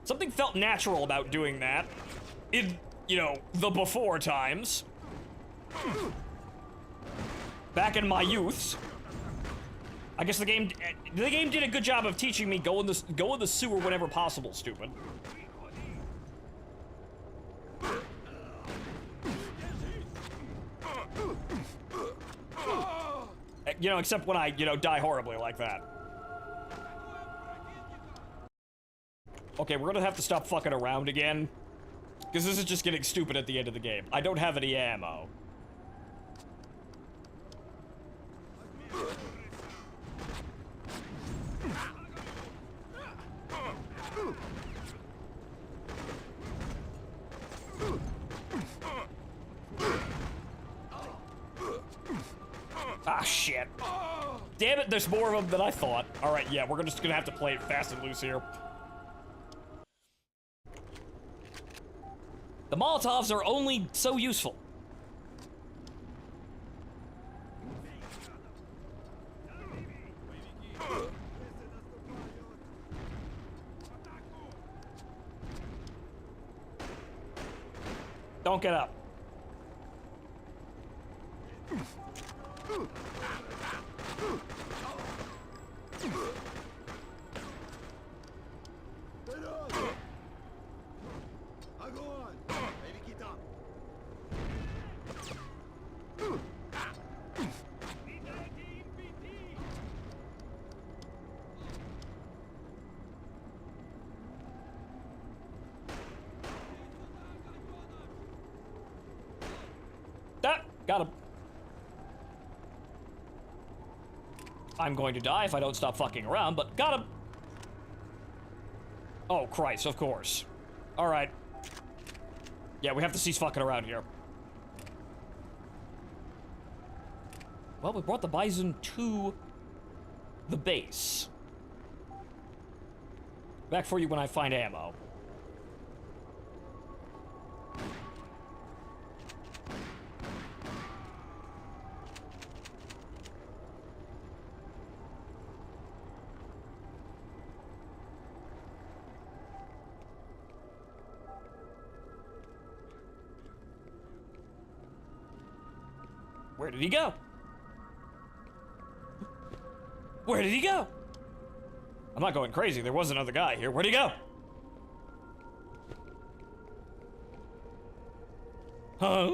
something felt natural about doing that. In, you know, the before times. Back in my youths. I guess the game did a good job of teaching me go in the sewer whenever possible, stupid. You know, except when I, you know, die horribly like that. Okay, we're gonna have to stop fucking around again. Because this is just getting stupid at the end of the game. I don't have any ammo. Ah, shit. Damn it, there's more of them than I thought. Alright, yeah, we're just gonna have to play it fast and loose here. The Molotovs are only so useful. Don't get up. Got him. I'm going to die if I don't stop fucking around, but got him. Oh, Christ, of course. Alright. Yeah, we have to cease fucking around here. Well, we brought the Bison to the base. Back for you when I find ammo. Where did he go? Where did he go? I'm not going crazy. There was another guy here. Where'd he go? Huh?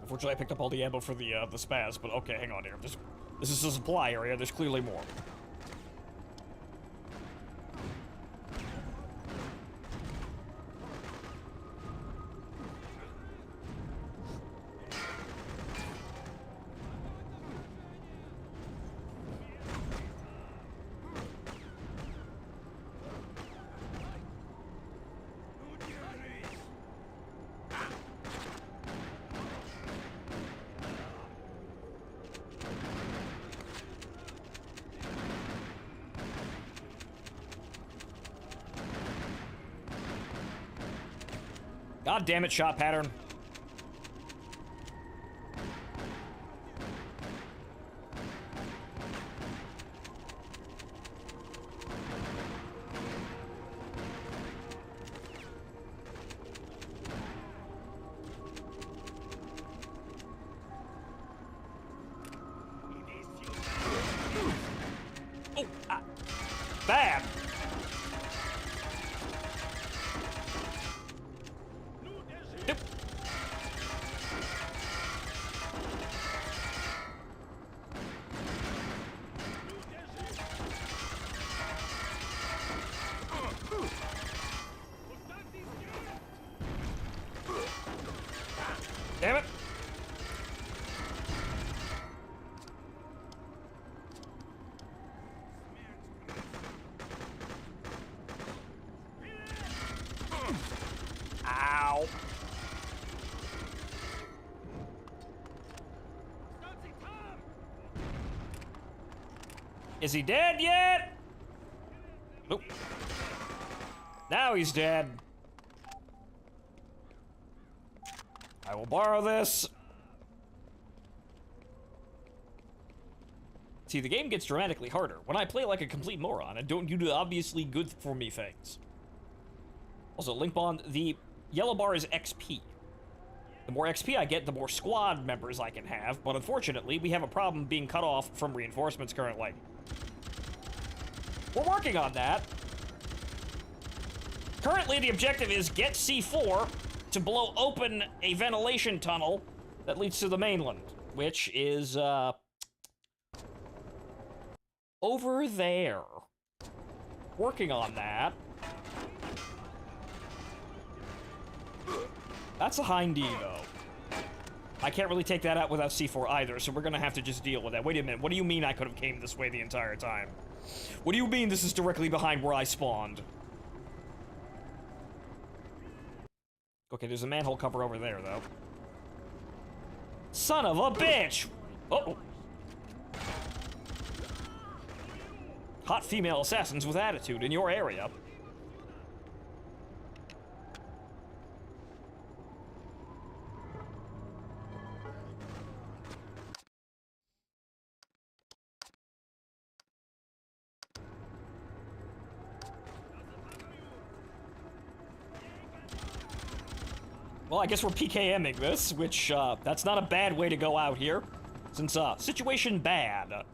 Unfortunately, I picked up all the ammo for the spaz, but okay, hang on here. This is a supply area. There's clearly more. God damn it, shot pattern. Oh, ah. Bad. Damn it. Ow. Is he dead yet? Nope. Now he's dead. I will borrow this. See, the game gets dramatically harder when I play like a complete moron and don't do the obviously good for me things. Also, link bond, the yellow bar is XP. The more XP I get, the more squad members I can have, but unfortunately, we have a problem being cut off from reinforcements currently. We're working on that. Currently, the objective is get C4 to blow open a ventilation tunnel that leads to the mainland, which is, over there. Working on that. That's a hindy, though. I can't really take that out without C4 either, so we're gonna have to just deal with that. Wait a minute, what do you mean I could have came this way the entire time? What do you mean this is directly behind where I spawned? Okay, there's a manhole cover over there, though. Son of a bitch! Uh-oh. Hot female assassins with attitude in your area. Well, I guess we're PKMing this, which, that's not a bad way to go out here. Since, situation bad.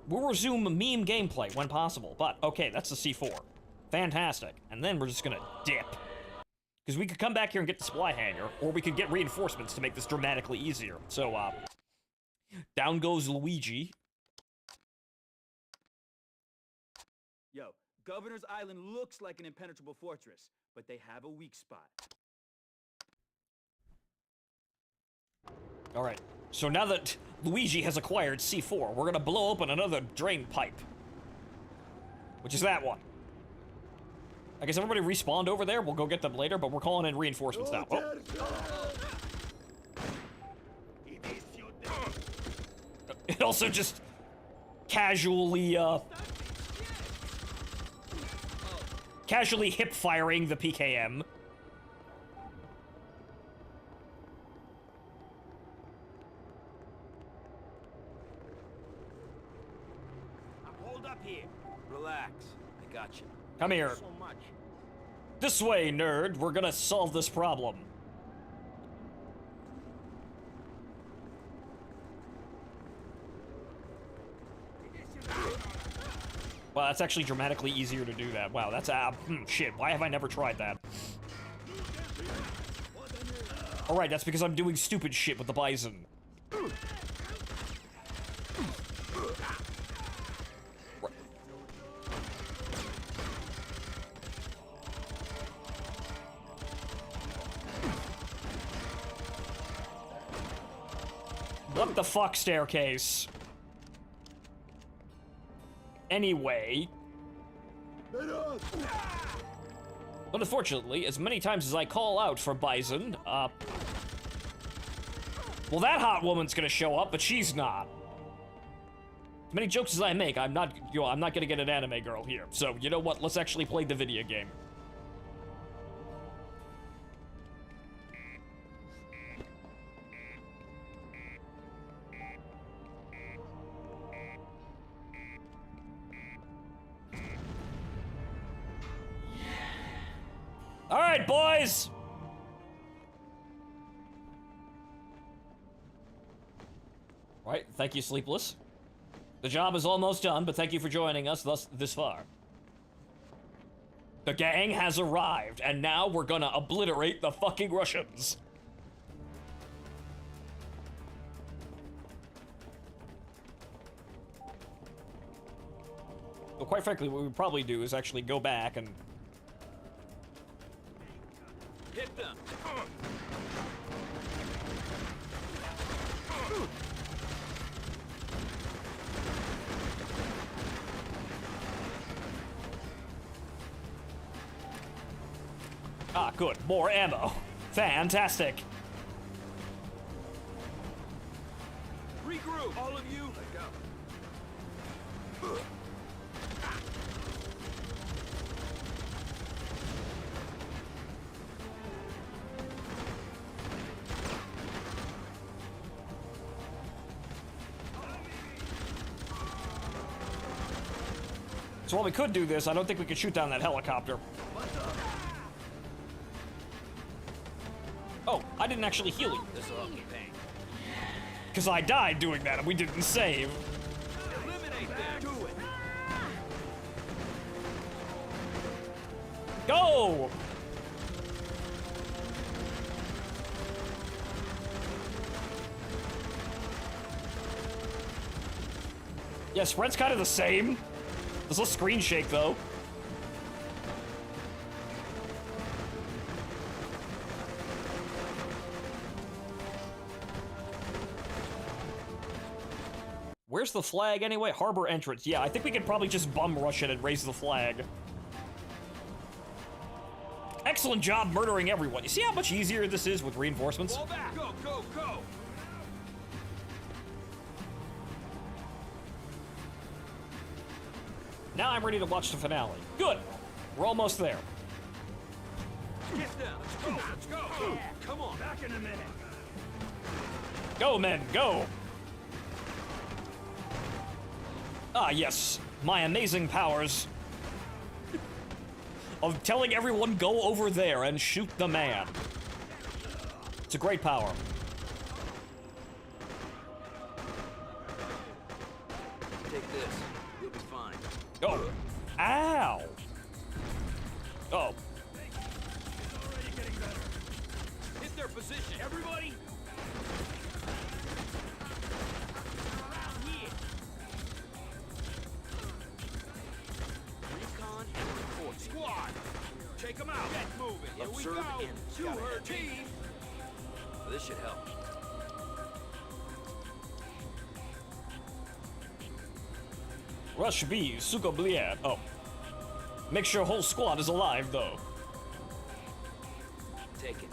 We'll resume meme gameplay when possible, but, okay, that's the C4. Fantastic. And then we're just gonna dip. Because we could come back here and get the supply hangar, or we could get reinforcements to make this dramatically easier. So, down goes Luigi. Yo, Governor's Island looks like an impenetrable fortress, but they have a weak spot. Alright, so now that Luigi has acquired C4, we're gonna blow open another drain pipe. Which is that one. I guess everybody respawned over there, we'll go get them later, but we're calling in reinforcements now. Oh. It also just casually, casually hip-firing the PKM. Hold up here. Relax. I got you. Come here. So much. This way, nerd. We're gonna solve this problem. Wow, that's actually dramatically easier to do that. Wow, that's shit. Why have I never tried that? Alright, that's because I'm doing stupid shit with the bison. What the fuck, staircase? Anyway. But unfortunately, as many times as I call out for bison, well, that hot woman's gonna show up, but she's not. As many jokes as I make, I'm not gonna get an anime girl here. So, you know what? Let's actually play the video game. All right, boys. All right, thank you, Sleepless. The job is almost done, but thank you for joining us this far. The gang has arrived, and now we're gonna obliterate the fucking Russians. Well, quite frankly, what we would probably do is actually go back and Hit them. Ah, good. More ammo. Fantastic. Regroup, all of you. Let go. So while we could do this, I don't think we could shoot down that helicopter. Oh, I didn't actually heal you. Because I died doing that and we didn't save. Eliminate them. Do it. Go! Yeah, spread's kind of the same. There's a screen shake, though. Where's the flag, anyway? Harbor entrance. Yeah, I think we could probably just bum rush it and raise the flag. Excellent job murdering everyone. You see how much easier this is with reinforcements? Fall back. Go, go, go. Now I'm ready to watch the finale. Good. We're almost there. Get them. Let's go. Let's go. Come on. Back in a minute. Go, men, go! Ah, yes. My amazing powers of telling everyone go over there and shoot the man. It's a great power. Take this. You'll be fine. Oh. Ow! Oh. Hit their position. Everybody. Recon and report. Squad. Take them out. Get moving. Here Observe we go. and To her team. This should help. Rush B, Suko Bliad. Oh. Make sure whole squad is alive, though. Take it.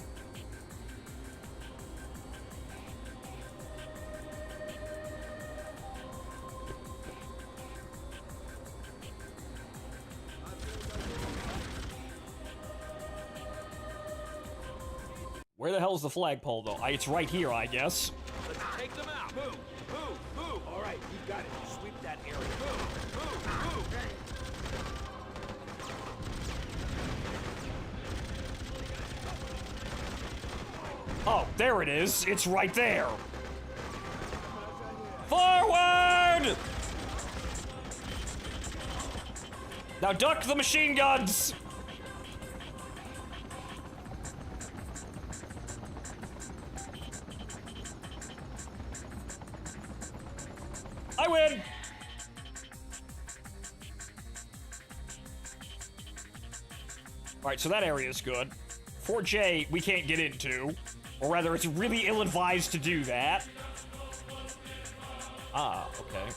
Where the hell's the flagpole, though? It's right here, I guess. Let's take them out. Move. Move. Move. All right, you got it. Sweep that area. Move. Move. Move. Oh, there it is. It's right there. Forward! Now duck the machine guns! I win! Alright, so that area is good. 4J, we can't get into. Or rather, it's really ill-advised to do that. Ah, okay.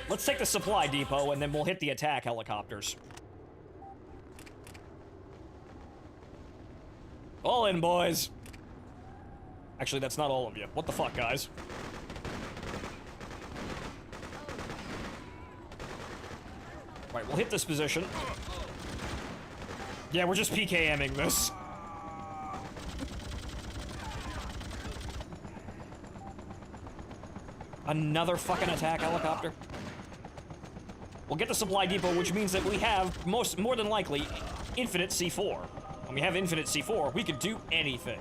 Let's take the supply depot, and then we'll hit the attack helicopters. All in, boys. Actually, that's not all of you. What the fuck, guys? Right, we'll hit this position. Yeah, we're just PKMing this. Another fucking attack helicopter. We'll get the supply depot, which means that we have, more than likely, infinite C4. When we have infinite C4, we could do anything.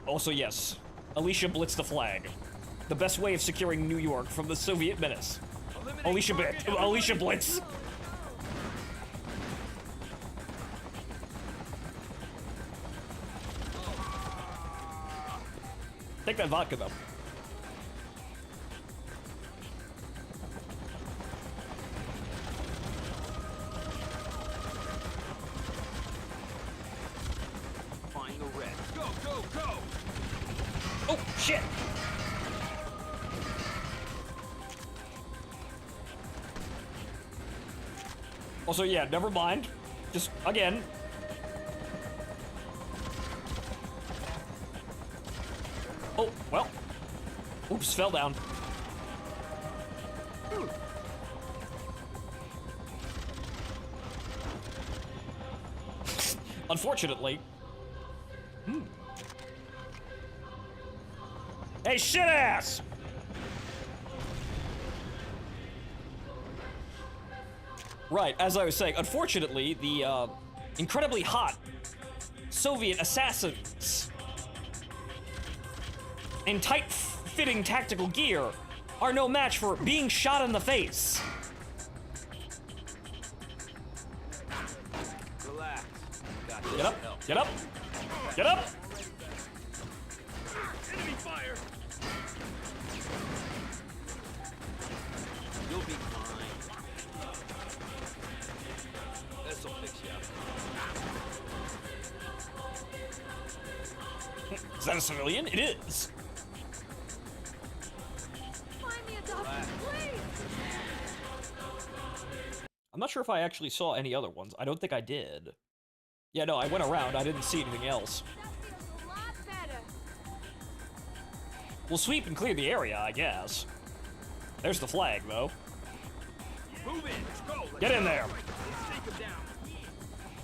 Also, yes, Alicia Blitz the flag. The best way of securing New York from the Soviet menace. Alicia Blitz. Take that vodka, though. Find the red. Go, go, go! Oh, shit! Also, yeah, never mind. Just, again. Oh, well. Oops, fell down. Unfortunately. Hey, shit ass! Right, as I was saying, unfortunately, the incredibly hot Soviet assassins in tight-fitting tactical gear are no match for being shot in the face. Relax. Get up, get up, get up! Enemy fire! You'll be fine. This'll fix you up. Is that a civilian? It is. I'm not sure if I actually saw any other ones. I don't think I did. Yeah, no, I went around. I didn't see anything else. We'll sweep and clear the area, I guess. There's the flag, though. Move in. Let's go. Let's Get in go. there. Let's take him down.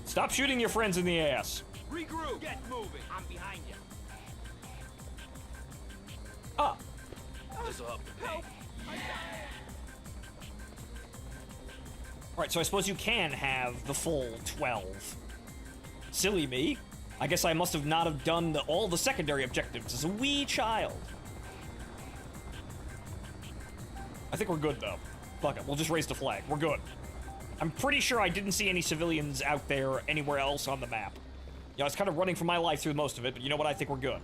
Stop shooting your friends in the ass. Regroup. Get moving. I'm behind you. Ah. This'll help the pain. Alright, so I suppose you can have the full 12. Silly me. I guess I must have not have done all the secondary objectives as a wee child. I think we're good, though. Fuck it, we'll just raise the flag. We're good. I'm pretty sure I didn't see any civilians out there anywhere else on the map. You know, I was kind of running for my life through most of it, but you know what? I think we're good.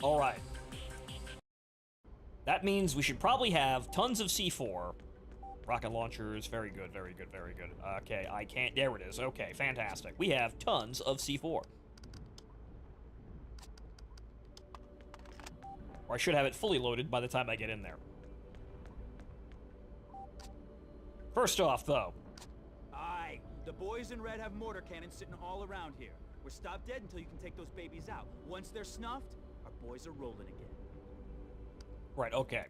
Alright. That means we should probably have tons of C4. Rocket launchers, very good, very good, very good. Okay, I can't, there it is. Okay, fantastic. We have tons of C4. Or I should have it fully loaded by the time I get in there. First off, though. Aye, the boys in red have mortar cannons sitting all around here. We're stopped dead until you can take those babies out. Once they're snuffed, our boys are rolling again. Right, okay.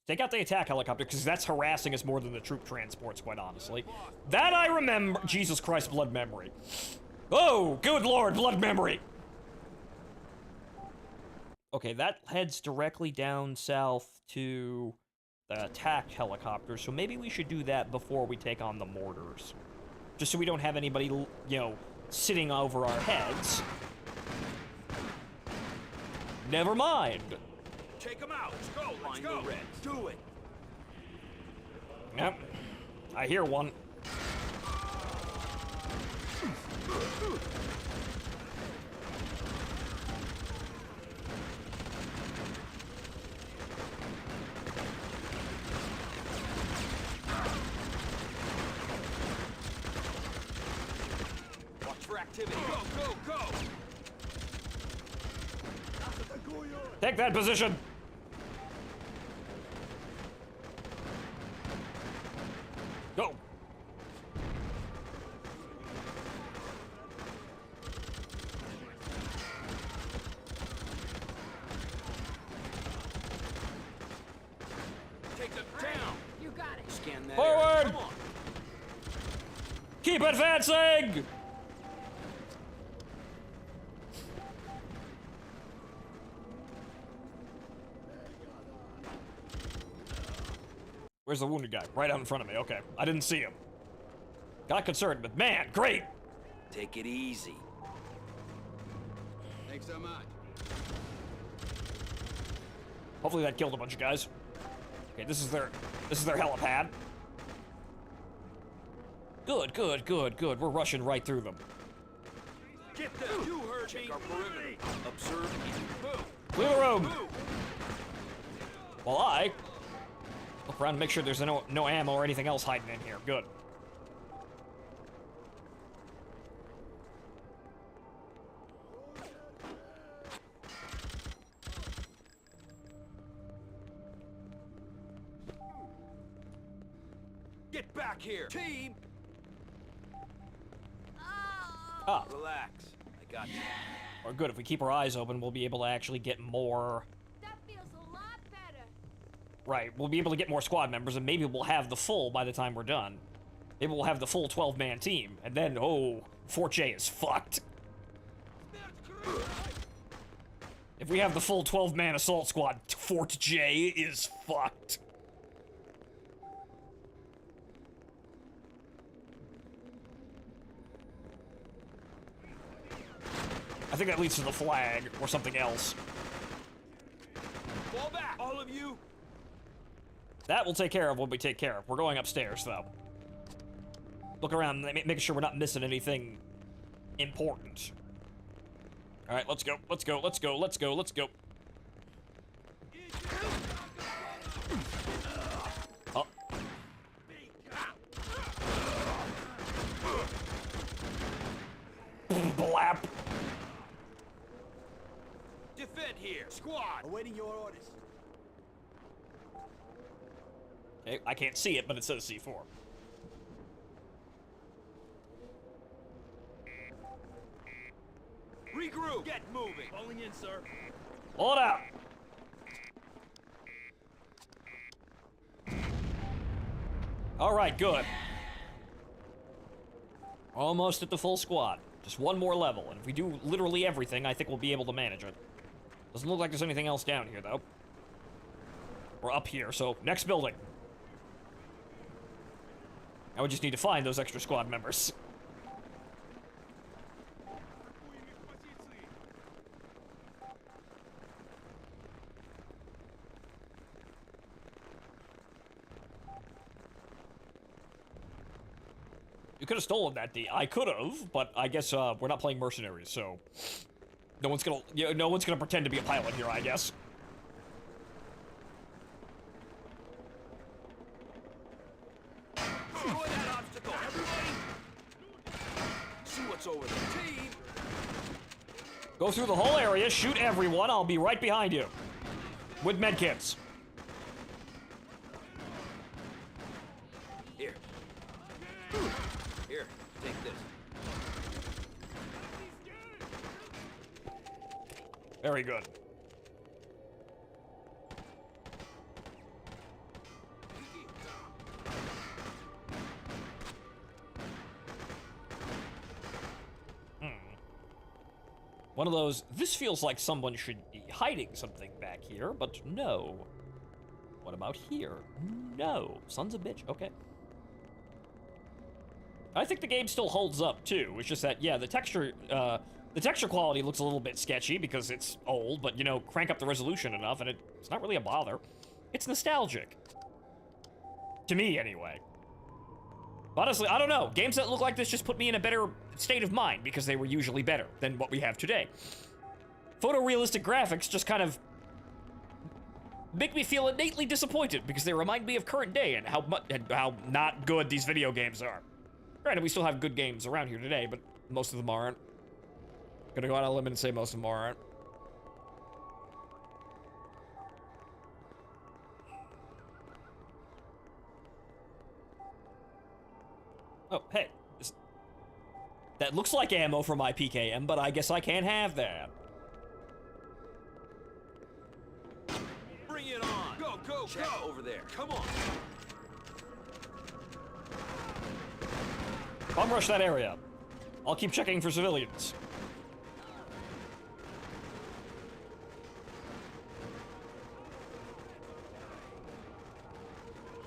Take out the attack helicopter, because that's harassing us more than the troop transports, quite honestly. That I remember. Jesus Christ, blood memory. Oh, good lord, blood memory. Okay, that heads directly down south to the attack helicopter, so maybe we should do that before we take on the mortars. Just so we don't have anybody, you know, sitting over our heads. Never mind. Take them out. Let's go. Let's go. The Reds. Do it. Yep. I hear one. Watch for activity. Go, go, go. Take that position. Go. Take them down. You got it. Scan that Forward. area. Come on. Keep advancing. Where's the wounded guy? Right out in front of me. Okay. I didn't see him. Got concerned, but man, great. Take it easy. Thanks so much. Hopefully that killed a bunch of guys. Okay, this is their helipad. Good, good, good, good. We're rushing right through them. Get them. You heard me. Our perimeter. Observe and move. Clear the room. Move. While I look around and make sure there's no ammo or anything else hiding in here. Good. Get back here. Team. Ah. Relax. I got you. Or good, if we keep our eyes open, we'll be able to actually get more... That feels a lot better. Right, we'll be able to get more squad members, and maybe we'll have the full by the time we're done. Maybe we'll have the full 12-man team, and then, oh, Fort J is fucked. If we have the full 12-man assault squad, Fort J is fucked. I think that leads to the flag, or something else. Fall back, all of you. That we'll take care of when we take care of. We're going upstairs, though. Look around, making sure we're not missing anything important. Alright, let's go, let's go, let's go, let's go, let's go. Oh. Blap. Defend here. Squad. Awaiting your orders. Okay, I can't see it, but it says C4. Regroup. Get moving. Falling in, sir. Hold out. All right, good. Almost at the full squad. Just one more level, and if we do literally everything, I think we'll be able to manage it. Doesn't look like there's anything else down here, though. We're up here, so next building. Now we just need to find those extra squad members. You could have stolen that D. I could have, but I guess we're not playing mercenaries, so no one's gonna pretend to be a pilot here, I guess. Destroy that obstacle. Everybody. See what's over there. Team. Go through the whole area, shoot everyone. I'll be right behind you with medkits. Here. Here. Take this. Very good. One of those, this feels like someone should be hiding something back here, but no. What about here? No. Sons of bitch. Okay. I think the game still holds up, too. It's just that, yeah, the texture quality looks a little bit sketchy because it's old, but, you know, crank up the resolution enough and it's not really a bother. It's nostalgic. To me, anyway. Honestly, I don't know. Games that look like this just put me in a better state of mind because they were usually better than what we have today. Photorealistic graphics just kind of make me feel innately disappointed because they remind me of current day and how not good these video games are. Granted, we still have good games around here today, but most of them aren't. Gonna go out on a limb and say most of them aren't. Oh, hey. That looks like ammo for my PKM, but I guess I can't have that. Bring it on! Go, go, Check go! over there. Come on! Bomb rush that area. I'll keep checking for civilians.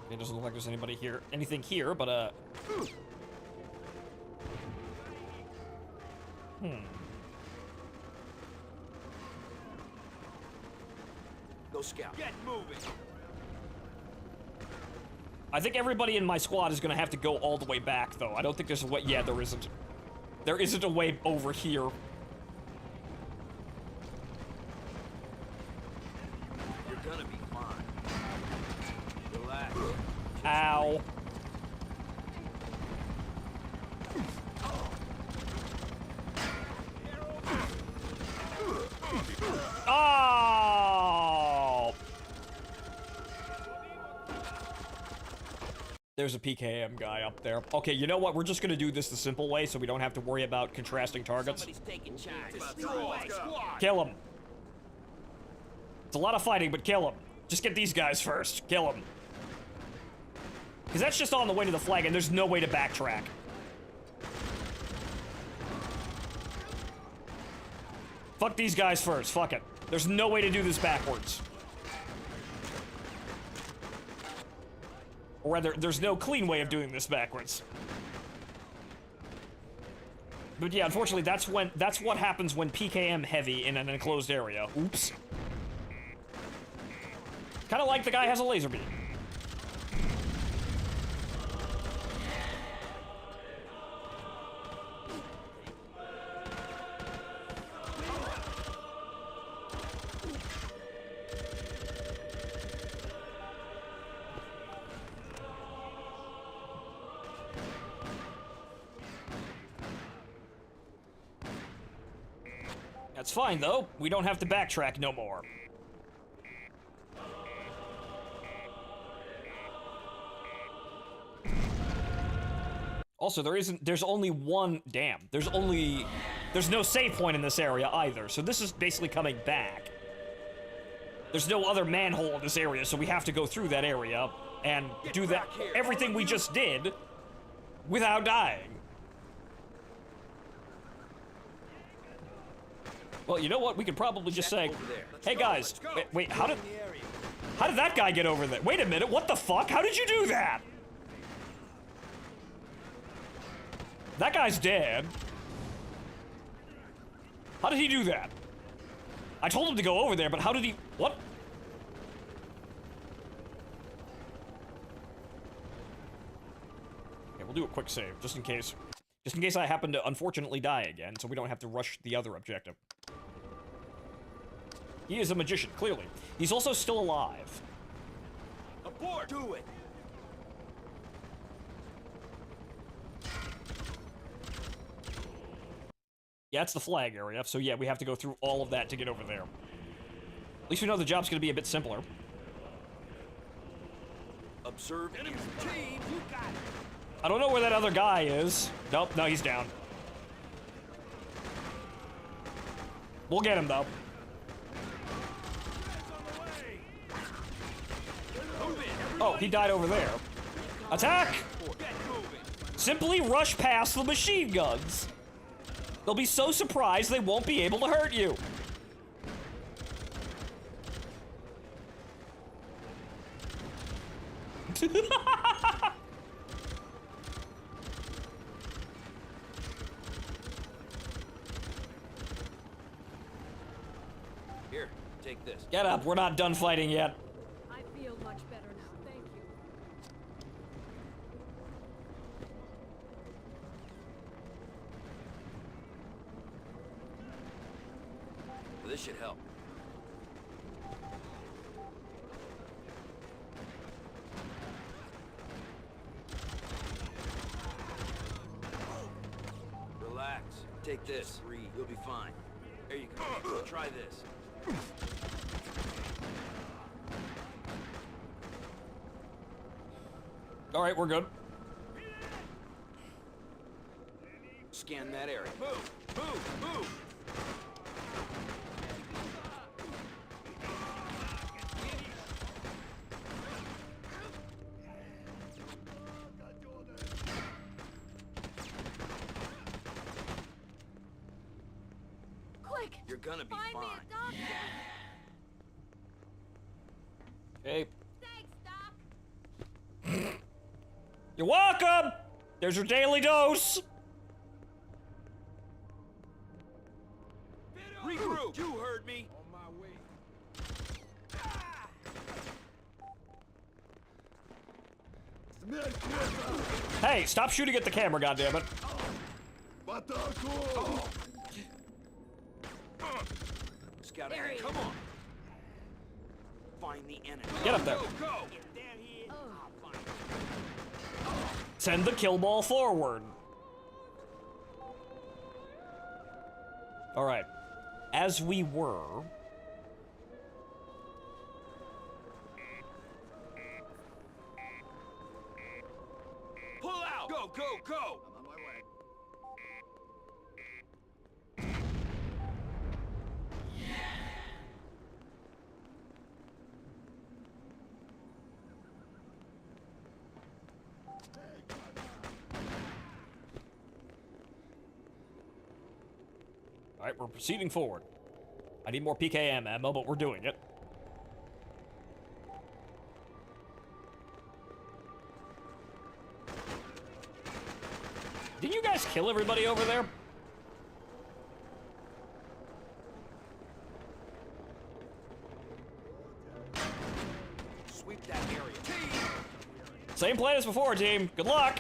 It doesn't look like there's anybody here, anything here, but Go scout. Get moving! I think everybody in my squad is gonna have to go all the way back, though. I don't think there's a way. Yeah, there isn't. There isn't a way over here. You're gonna be fine. Relax. Ow. Oh! There's a PKM guy up there. Okay, you know what? We're just gonna do this the simple way so we don't have to worry about contrasting targets. Somebody's taking charge. Kill him. It's a lot of fighting, but kill him. Just get these guys first. Kill him. Because that's just on the way to the flag, and there's no way to backtrack. Fuck these guys first. Fuck it. There's no way to do this backwards. Or rather, there's no clean way of doing this backwards. But yeah, unfortunately, that's what happens when PKM heavy in an enclosed area. Oops. Kind of like the guy has a laser beam. That's fine, though. We don't have to backtrack no more. Also, there's only one, damn, there's no save point in this area either, so this is basically coming back. There's no other manhole in this area, so we have to go through that area and do that, everything we just did, without dying. Well, you know what, we could probably just say, hey guys, wait, how did that guy get over there? Wait a minute, what the fuck? How did you do that? That guy's dead. How did he do that? I told him to go over there, but how did he... What? Okay, we'll do a quick save, just in case. Just in case I happen to unfortunately die again, so we don't have to rush the other objective. He is a magician, clearly. He's also still alive. Abort! Do it! Yeah, it's the flag area, so yeah, we have to go through all of that to get over there. At least we know the job's gonna be a bit simpler. Observe enemy team, you got it! I don't know where that other guy is. Nope, no, he's down. We'll get him, though. Oh, he died over there. Attack! Simply rush past the machine guns. They'll be so surprised they won't be able to hurt you. Here, take this. Get up, we're not done fighting yet. I feel much better now, thank you. This should help. Relax. Take this. Breathe. You'll be fine. There you go. Try this. All right, we're good. Scan that area. Move! Move! Move! Quick! You're gonna be Find me fine. a doctor! Okay. Thanks, Doc! You're welcome! There's your daily dose! Regroup! You heard me! On my way. Hey, stop shooting at the camera, goddammit. Scout area. Come on! Find the enemy. Get up there. Go, go! Send the kill ball forward. All right. As we were... Pull out! Go, go, go! I'm on my way. All right, we're proceeding forward. I need more PKM ammo, but we're doing it. Didn't you guys kill everybody over there? Sweep that area. Same plan as before, team. Good luck.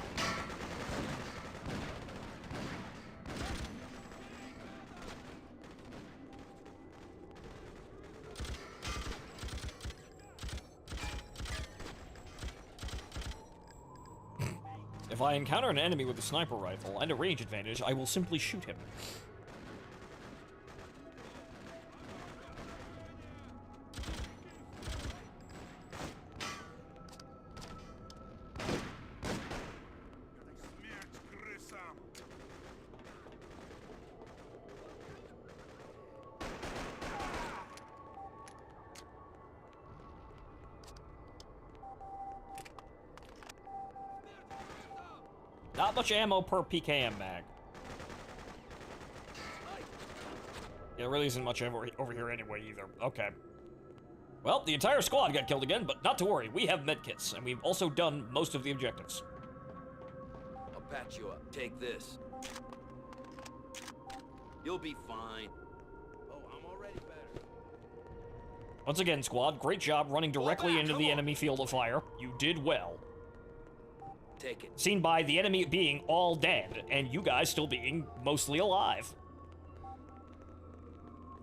If I encounter an enemy with a sniper rifle and a range advantage, I will simply shoot him. Not much ammo per PKM mag. Yeah, there really isn't much over here anyway either. Okay. Well, the entire squad got killed again, but not to worry. We have medkits, and we've also done most of the objectives. I'll patch you up. Take this. You'll be fine. Oh, I'm already better. Once again, squad, great job running directly into the enemy field of fire. You did well. Take it. Seen by the enemy being all dead, and you guys still being mostly alive.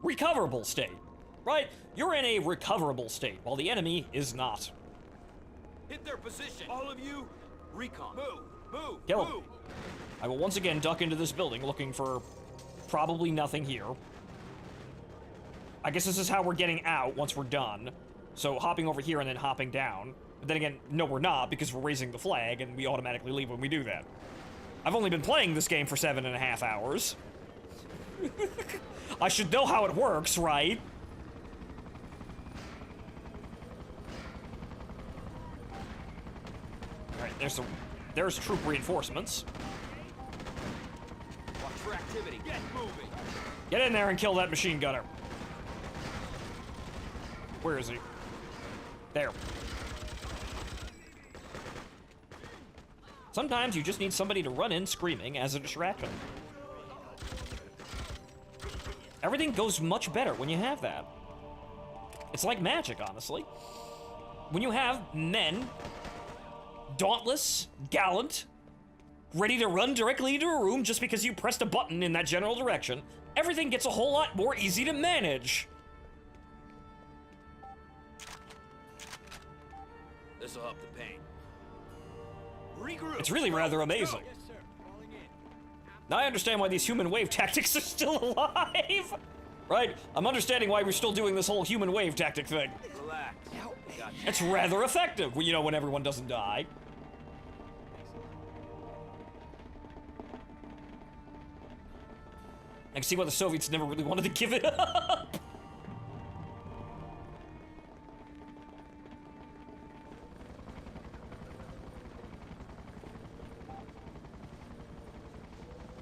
Recoverable state. Right? You're in a recoverable state, while the enemy is not. Hit their position. All of you, recon. Move, move, Kill him. move. I will once again duck into this building looking for probably nothing here. I guess this is how we're getting out once we're done. So hopping over here and then hopping down. But then again, no we're not, because we're raising the flag and we automatically leave when we do that. I've only been playing this game for 7.5 hours. I should know how it works, right? Alright, there's troop reinforcements. Watch for activity. Get moving. Get in there and kill that machine gunner. Where is he? There. Sometimes you just need somebody to run in screaming as a distraction. Everything goes much better when you have that. It's like magic, honestly. When you have men, dauntless, gallant, ready to run directly into a room just because you pressed a button in that general direction, everything gets a whole lot more easy to manage. This'll help the pain. Regroup. It's really rather amazing. Yes, sir. Falling in. Now I understand why these human wave tactics are still alive. Right? I'm understanding why we're still doing this whole human wave tactic thing. Relax. Gotcha. It's rather effective, you know, when everyone doesn't die. I can see why the Soviets never really wanted to give it up.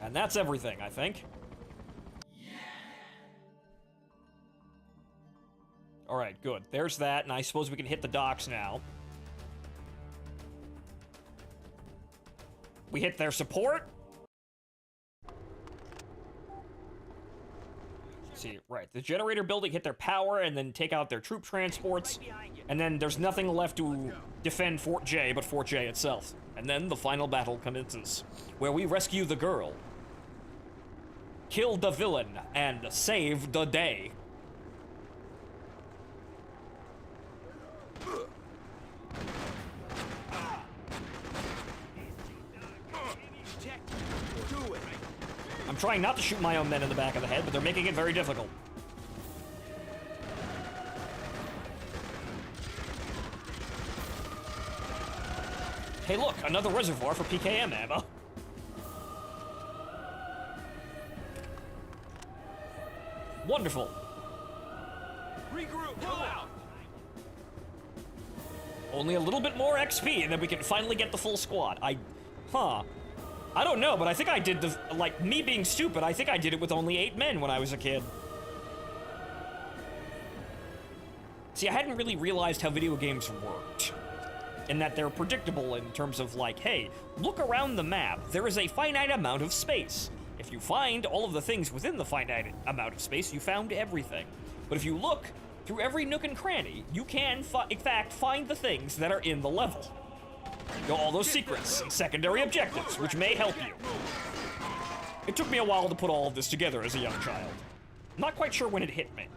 And that's everything, I think. Alright, good. There's that, and I suppose we can hit the docks now. We hit their support. Let's see, right. The generator building hit their power and then take out their troop transports. And then there's nothing left to defend Fort J but Fort J itself. And then the final battle commences, where we rescue the girl, kill the villain, and save the day. I'm trying not to shoot my own men in the back of the head, but they're making it very difficult. Hey look, another reservoir for PKM ammo. Wonderful. Regroup. Pull out. Only a little bit more XP, and then we can finally get the full squad. I don't know, but I think I did the, like, me being stupid, I think I did it with only 8 men when I was a kid. See, I hadn't really realized how video games worked. In that they're predictable in terms of, like, hey, look around the map. There is a finite amount of space. If you find all of the things within the finite amount of space, you found everything. But if you look through every nook and cranny, you can, in fact, find the things that are in the level. All those secrets and secondary objectives, which may help you. It took me a while to put all of this together as a young child. I'm not quite sure when it hit me.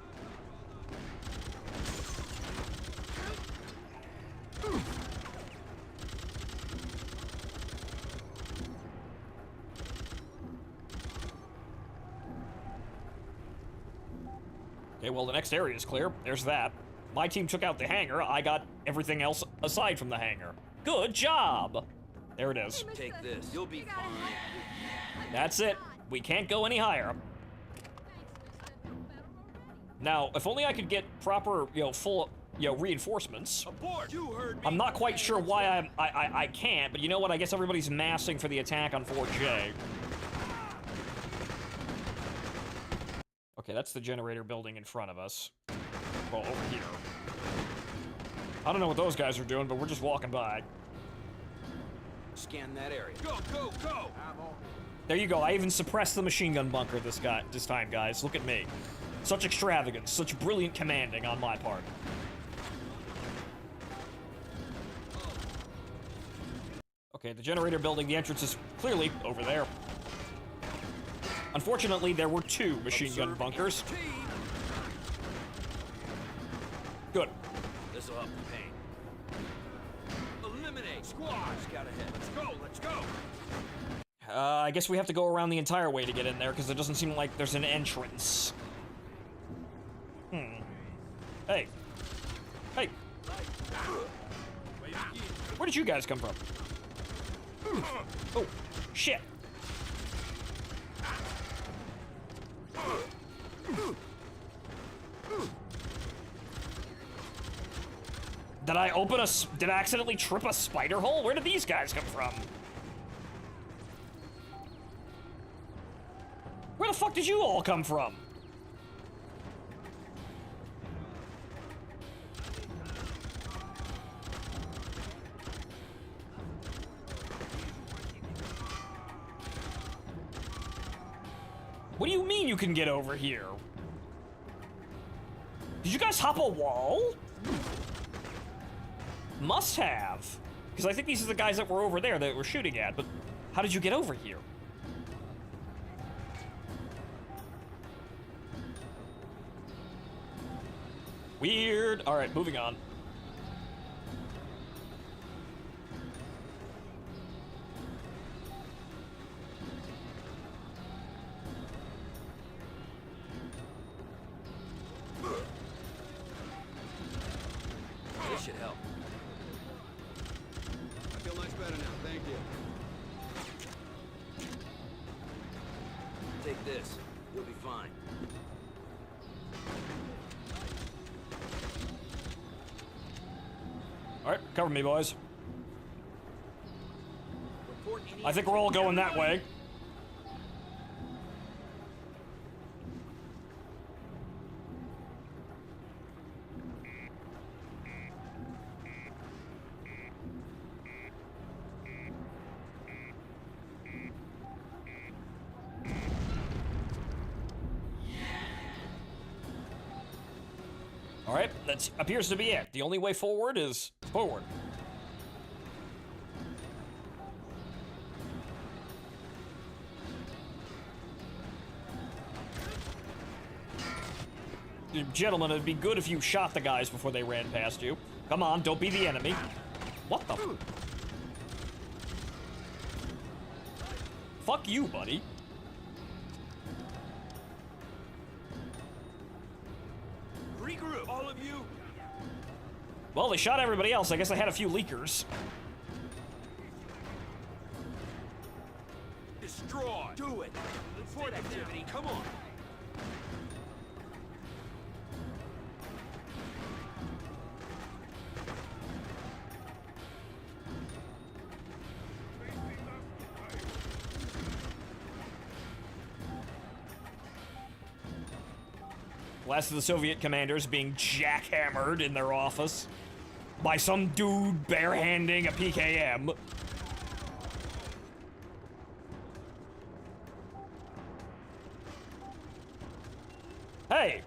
Okay, well, the next area is clear. There's that. My team took out the hangar. I got everything else aside from the hangar. Good job! There it is. Take this. You'll be fine. That's it. We can't go any higher. Now, if only I could get proper, full, reinforcements. Abort. You heard me. I'm not quite sure why I can't, but you know what? I guess everybody's massing for the attack on Fort J. Okay, that's the generator building in front of us. Well, over here. I don't know what those guys are doing, but we're just walking by. Scan that area. Go, go, go! There you go. I even suppressed the machine gun bunker this time, guys. Look at me. Such extravagance, such brilliant commanding on my part. Okay, the generator building, the entrance is clearly over there. Unfortunately, there were 2 machine gun bunkers. Good. This'll help the pain. Eliminate squad. Scout ahead. Let's go. Let's go. I guess we have to go around the entire way to get in there because it doesn't seem like there's an entrance. Hey. Hey. Where did you guys come from? Oh, shit. Did I accidentally trip a spider hole? Where did these guys come from? Where the fuck did you all come from? What do you mean you can get over here? Did you guys hop a wall? Must have. Because I think these are the guys that were over there that we're shooting at, but how did you get over here? Weird. Alright, moving on. This should help. I feel much better now, thank you. Take this. You'll be fine. Alright, cover me, boys. I think we're all going that way. Alright, that appears to be it. The only way forward is forward. Gentlemen, it'd be good if you shot the guys before they ran past you. Come on, don't be the enemy. What the? Fuck you, buddy. Regroup, all of you. Well, they shot everybody else. I guess they had a few leakers. Destroy. Do it. Report activity. Come on. Last of the Soviet commanders being jackhammered in their office by some dude barehanding a PKM. Hey!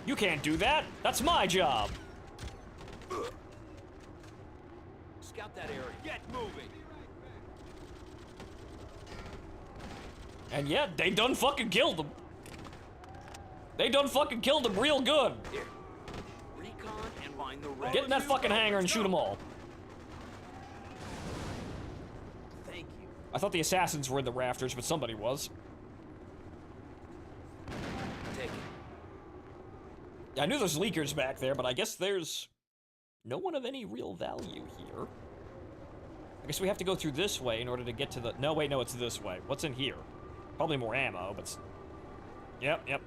You can't do that. That's my job. Scout that area. Get moving. And yet, they done fucking killed him. They done fucking killed him real good. Here. Recon and find the red. Get in that fucking hangar and shoot them all. Thank you. I thought the assassins were in the rafters, but somebody was. Take it. I knew there's leakers back there, but I guess there's no one of any real value here. I guess we have to go through this way in order to get to the... No, wait, no, it's this way. What's in here? Probably more ammo, but... Yep. Yep.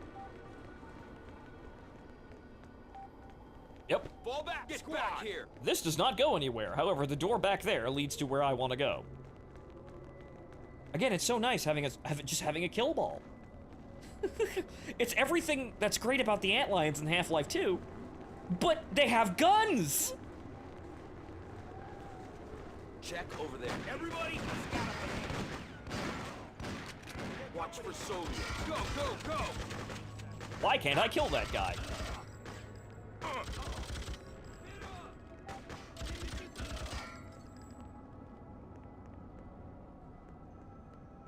Fall back. Get back here. This does not go anywhere. However, the door back there leads to where I want to go. Again, it's so nice having a kill ball. It's everything that's great about the antlions in Half-Life 2, but they have guns. Check over there. Everybody, watch for Soviets. Go, go, go. Why can't I kill that guy?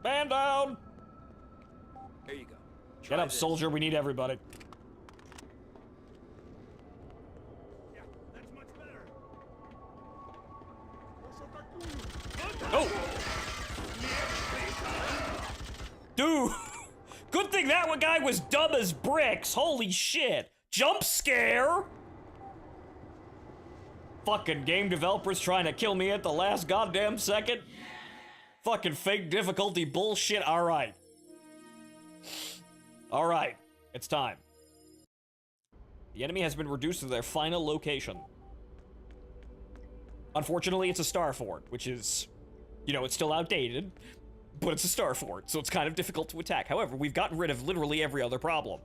Man down! There you go. Get up, soldier. We need everybody. Yeah, that's much better. Oh! Dude! Good thing that one guy was dumb as bricks. Holy shit. Jump scare! Fucking game developers trying to kill me at the last goddamn second. Fucking fake difficulty bullshit. Alright. Alright. It's time. The enemy has been reduced to their final location. Unfortunately, it's a star fort, which is, you know, it's still outdated. but it's a star fort, so it's kind of difficult to attack. However, we've gotten rid of literally every other problem.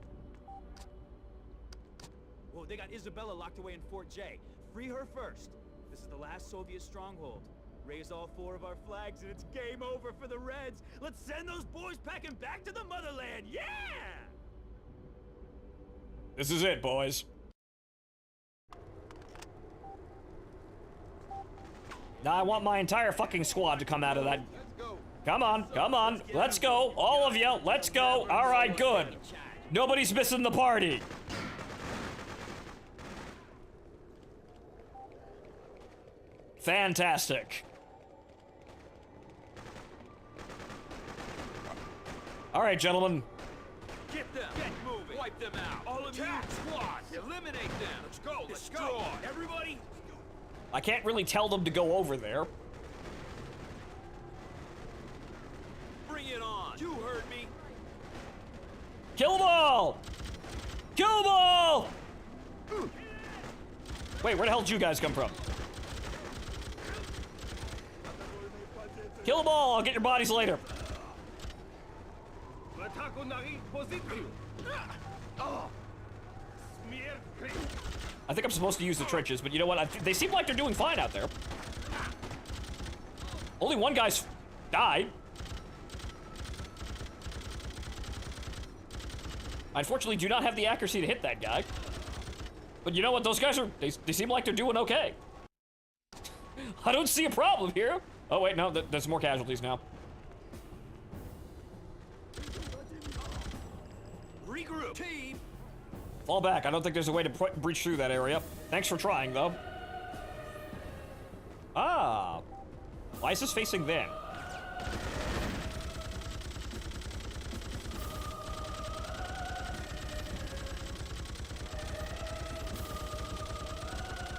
Whoa, they got Isabella locked away in Fort J. Free her first. This is the last Soviet stronghold. Raise all 4 of our flags and it's game over for the Reds. Let's send those boys packing back to the motherland. Yeah! This is it, boys. Now I want my entire fucking squad to come out of that. Come on, come on. Let's go. All of you, let's go. All right, good. Nobody's missing the party. Fantastic. All right, gentlemen. Get them! Get moving! Wipe them out! All of you, squad! Eliminate them! Let's go! Let's go! Everybody! I can't really tell them to go over there. Bring it on! You heard me! Kill them all! Kill them all! Wait, where the hell did you guys come from? Kill them all! I'll get your bodies later. I think I'm supposed to use the trenches, but you know what? They seem like they're doing fine out there. Only one guy's died. I unfortunately do not have the accuracy to hit that guy. But you know what? Those guys are, they seem like they're doing okay. I don't see a problem here. Oh wait, no, there's more casualties now. Regroup. Team. Fall back. I don't think there's a way to breach through that area. Thanks for trying, though. Ah. Why is this facing them?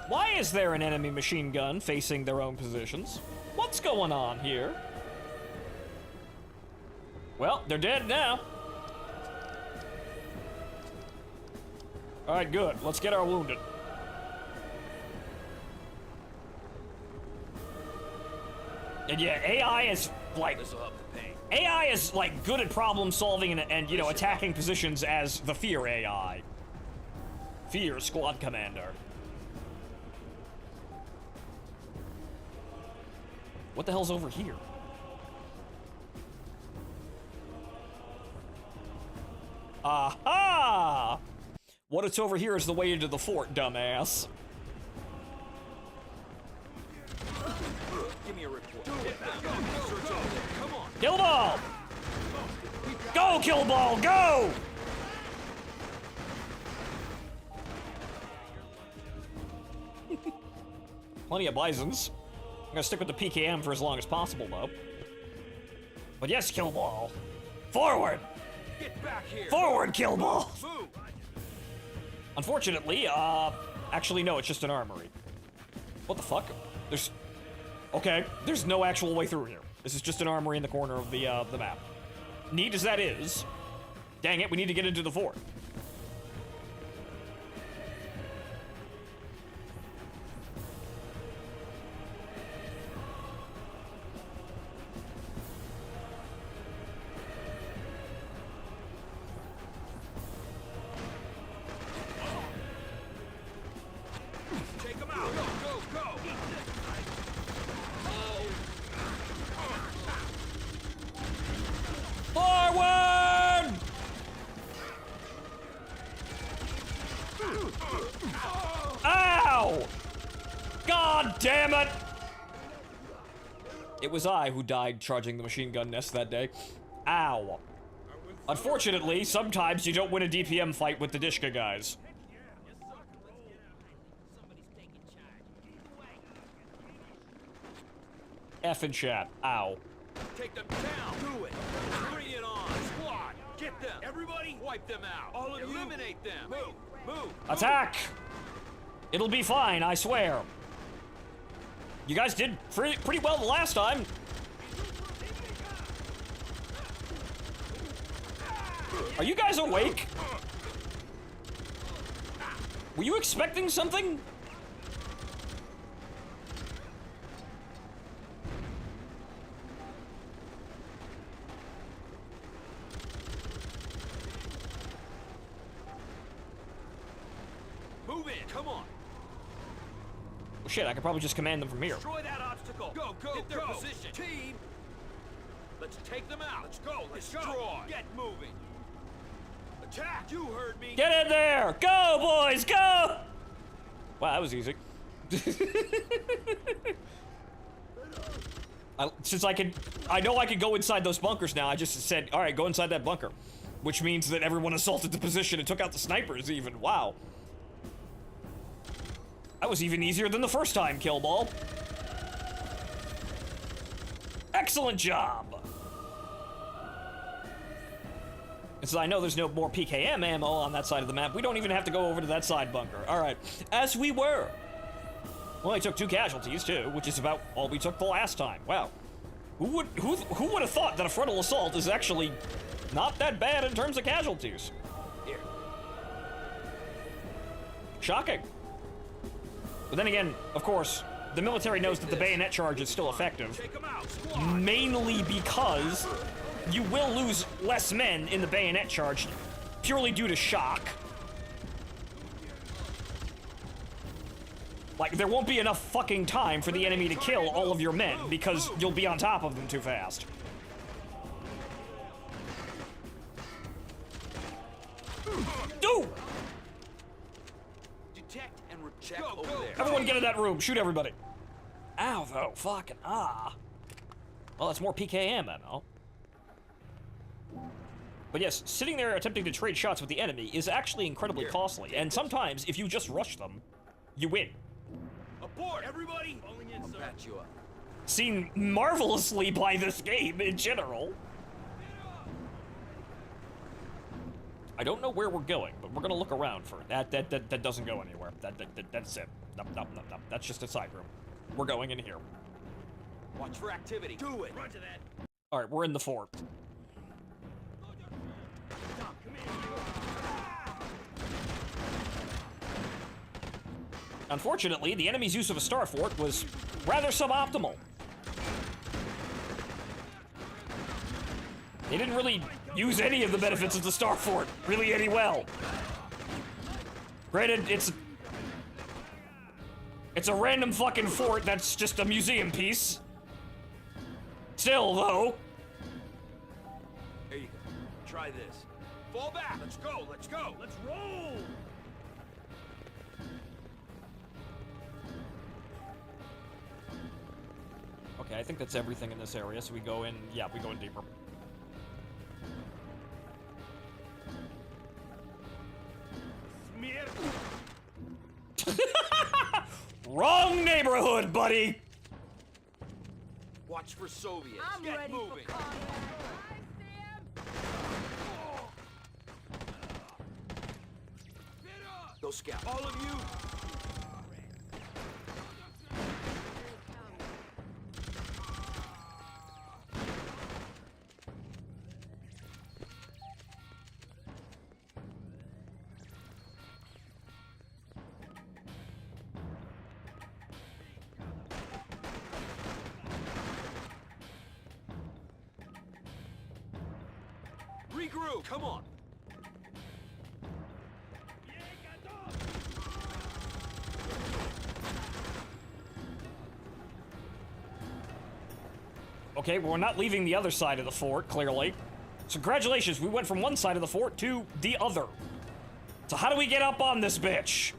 Why is there an enemy machine gun facing their own positions? What's going on here? Well, they're dead now. Alright, good. Let's get our wounded. And yeah, AI is like... AI is like good at problem solving and you know, attacking positions as the Fear AI. Fear Squad Commander. What the hell's over here? Aha! What it's over here is the way into the fort, dumbass. Give me a report. Come on. Kill ball! Go, kill ball, go! Plenty of bisons. I'm gonna stick with the PKM for as long as possible, though. But yes, kill ball. Forward! Get back here. Forward, kill ball! Move. Unfortunately, actually no, it's just an armory. What the fuck? Okay, there's no actual way through here. This is just an armory in the corner of the map. Neat as that is, dang it, we need to get into the fort. Forward! Ow! God damn it! It was I who died charging the machine gun nest that day. Ow. Unfortunately, sometimes you don't win a DPM fight with the Dishka guys. F in chat. Ow. Take them down. Do it. Bring it on. Squad. Get them. Everybody. Wipe them out. All of you. Eliminate them. Move. Move. Attack! It'll be fine, I swear. You guys did pretty well the last time. Are you guys awake? Were you expecting something? come on. Well, shit, I could probably just command them from here. Destroy that obstacle. Go, go, Hit their position. Team. Let's take them out. Let's go. Let's go. Get moving. Attack. You heard me. Get in there. Go, boys. Go. Wow, that was easy. Since I know I could go inside those bunkers now, I just said, all right, go inside that bunker. Which means that everyone assaulted the position and took out the snipers even. Wow. That was even easier than the first time, Killball. Excellent job. And so I know there's no more PKM ammo on that side of the map. We don't even have to go over to that side bunker. All right, as we were. We only took 2 casualties too, which is about all we took the last time. Wow. Who would have thought that a frontal assault is actually not that bad in terms of casualties? Here. Shocking. But then again, of course, the military knows that the bayonet charge is still effective, mainly because you will lose less men in the bayonet charge purely due to shock. Like, there won't be enough fucking time for the enemy to kill all of your men because you'll be on top of them too fast. Do! Detect and check over there. Everyone get in that room. Shoot everybody. Ow, though. Fucking ah. Well, that's more PKM ammo. But yes, sitting there attempting to trade shots with the enemy is actually incredibly costly, and sometimes, if you just rush them, you win. Abort, everybody! Falling in, sir. I'll patch you up. Seen marvelously by this game in general. I don't know where we're going, but we're gonna look around for it. That doesn't go anywhere. That's it. Nope. That's just a side room. We're going in here. Watch for activity. Do it. Run to that. All right, we're in the fort. Unfortunately, the enemy's use of a star fort was rather suboptimal. They didn't really use any of the benefits of the star fort really any well. Granted, it's a random fucking fort that's just a museum piece. Still, though. Here you go. Try this. Fall back. Let's go. Let's go. Let's roll. Okay, I think that's everything in this area, so we go in, yeah, we go in deeper. Wrong neighborhood, buddy! Watch for Soviets. I'm Get ready moving. For Go scout. All of you. Regroup. Come on. Okay, well, we're not leaving the other side of the fort, clearly. So congratulations, we went from one side of the fort to the other. So how do we get up on this bitch?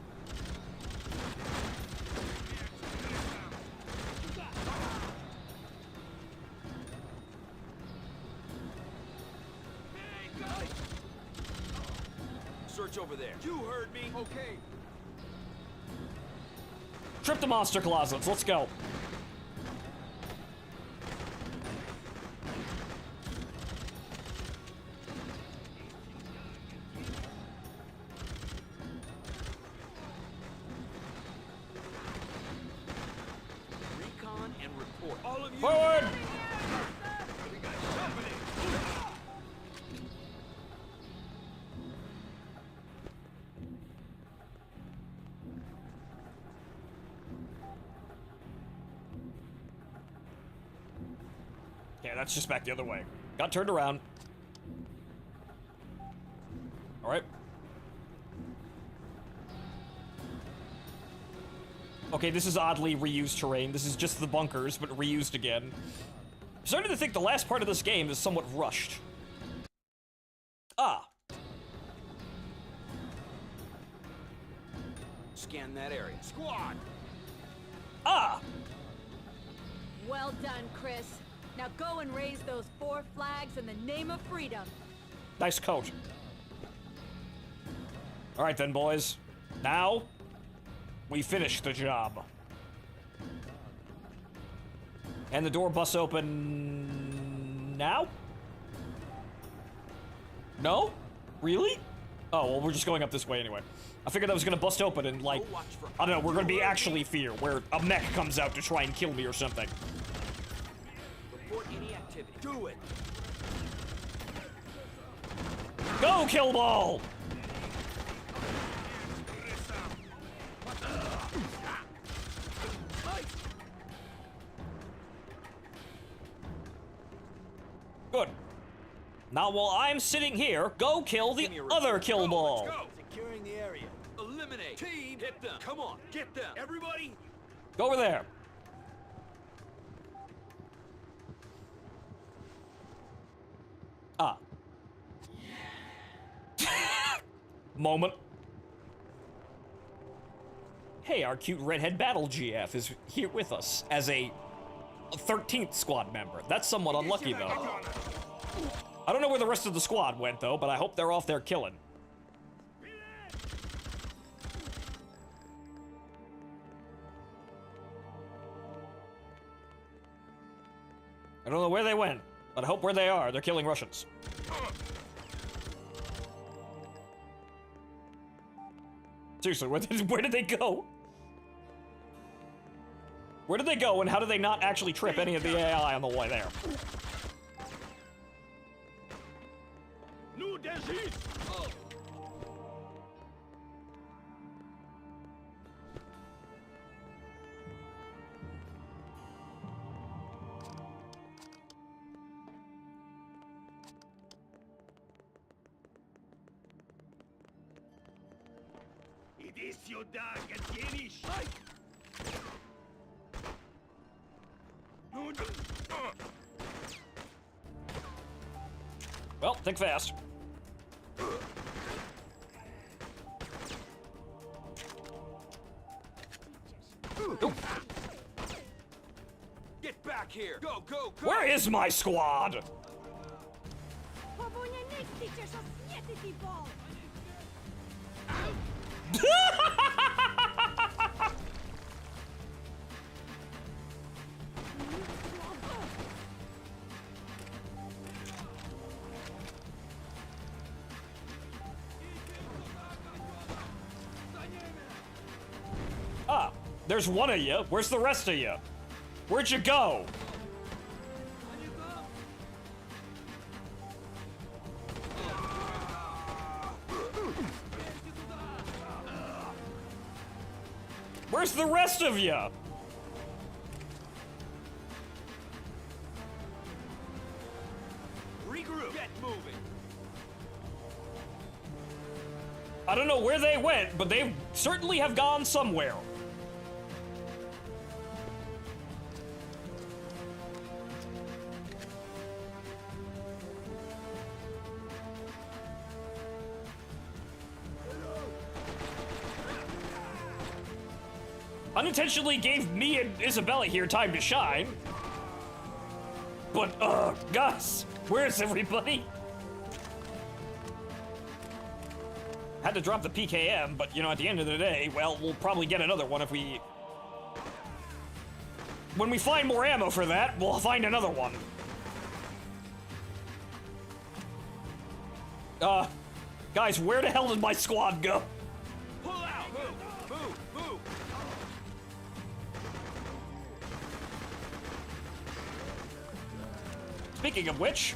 Search over there. You heard me. Okay. Trip the monster closets, let's go. Recon and report. All of you. Forward! We got company. Yeah, that's just back the other way. Got turned around. All right. Okay, this is oddly reused terrain. This is just the bunkers, but reused again. I'm starting to think the last part of this game is somewhat rushed. Ah. Scan that area. Squad! Ah! Well done, Chris. Now go and raise those 4 flags in the name of freedom. Nice coat. Alright then, boys. Now, we finish the job. And the door busts open... now? No? Really? Oh, well, we're just going up this way anyway. I figured that was gonna bust open and, like, I don't know, we're gonna be actually fear, where a mech comes out to try and kill me or something. Report any activity. Do it! Go, kill ball! Good. Now while I'm sitting here, go kill the other kill ball. Let's go. Securing the area. Eliminate. Team, hit them. Come on, get them. Everybody. Go over there. Ah. Moment. Hey, our cute redhead battle GF is here with us as a 13th squad member. That's somewhat unlucky, though. I don't know where the rest of the squad went, though, but I hope they're off there killing. I don't know where they went, but I hope where they are, they're killing Russians. Seriously, where did they go? Where did they go, and how did they not actually trip any of the AI on the way there? Well, think fast. Get back here. Go, go, go. Where is my squad? Ah, there's one of you. Where's the rest of you? Where'd you go? Where's the rest of you? Regroup. Get moving. I don't know where they went, but they certainly have gone somewhere. Unintentionally gave me and Isabella here time to shine. But, guys, where's everybody? Had to drop the PKM, but, you know, at the end of the day, well, we'll probably get another one if we... When we find more ammo for that, we'll find another one. Guys, where the hell did my squad go? Pull out. Move, move, move. Speaking of which...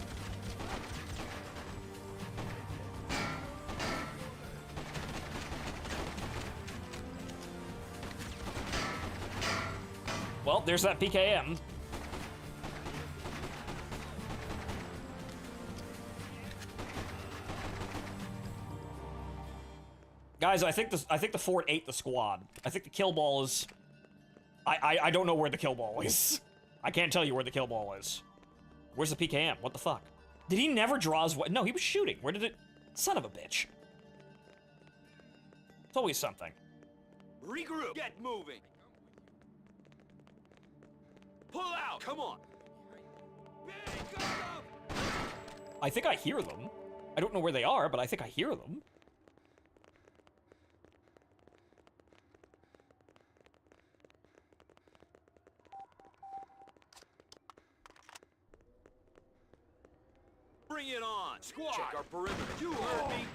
Well, there's that PKM. Guys, I think the fort ate the squad. I think the kill ball is I don't know where the kill ball is. I can't tell you where the kill ball is. Where's the PKM? What the fuck? Did he never draw his weapon? No, he was shooting. Where did it? Son of a bitch. It's always something. Regroup. Get moving. Pull out. Come on. I think I hear them. I don't know where they are, but I think I hear them. Bring it on. Squad. Check our perimeter. You heard me.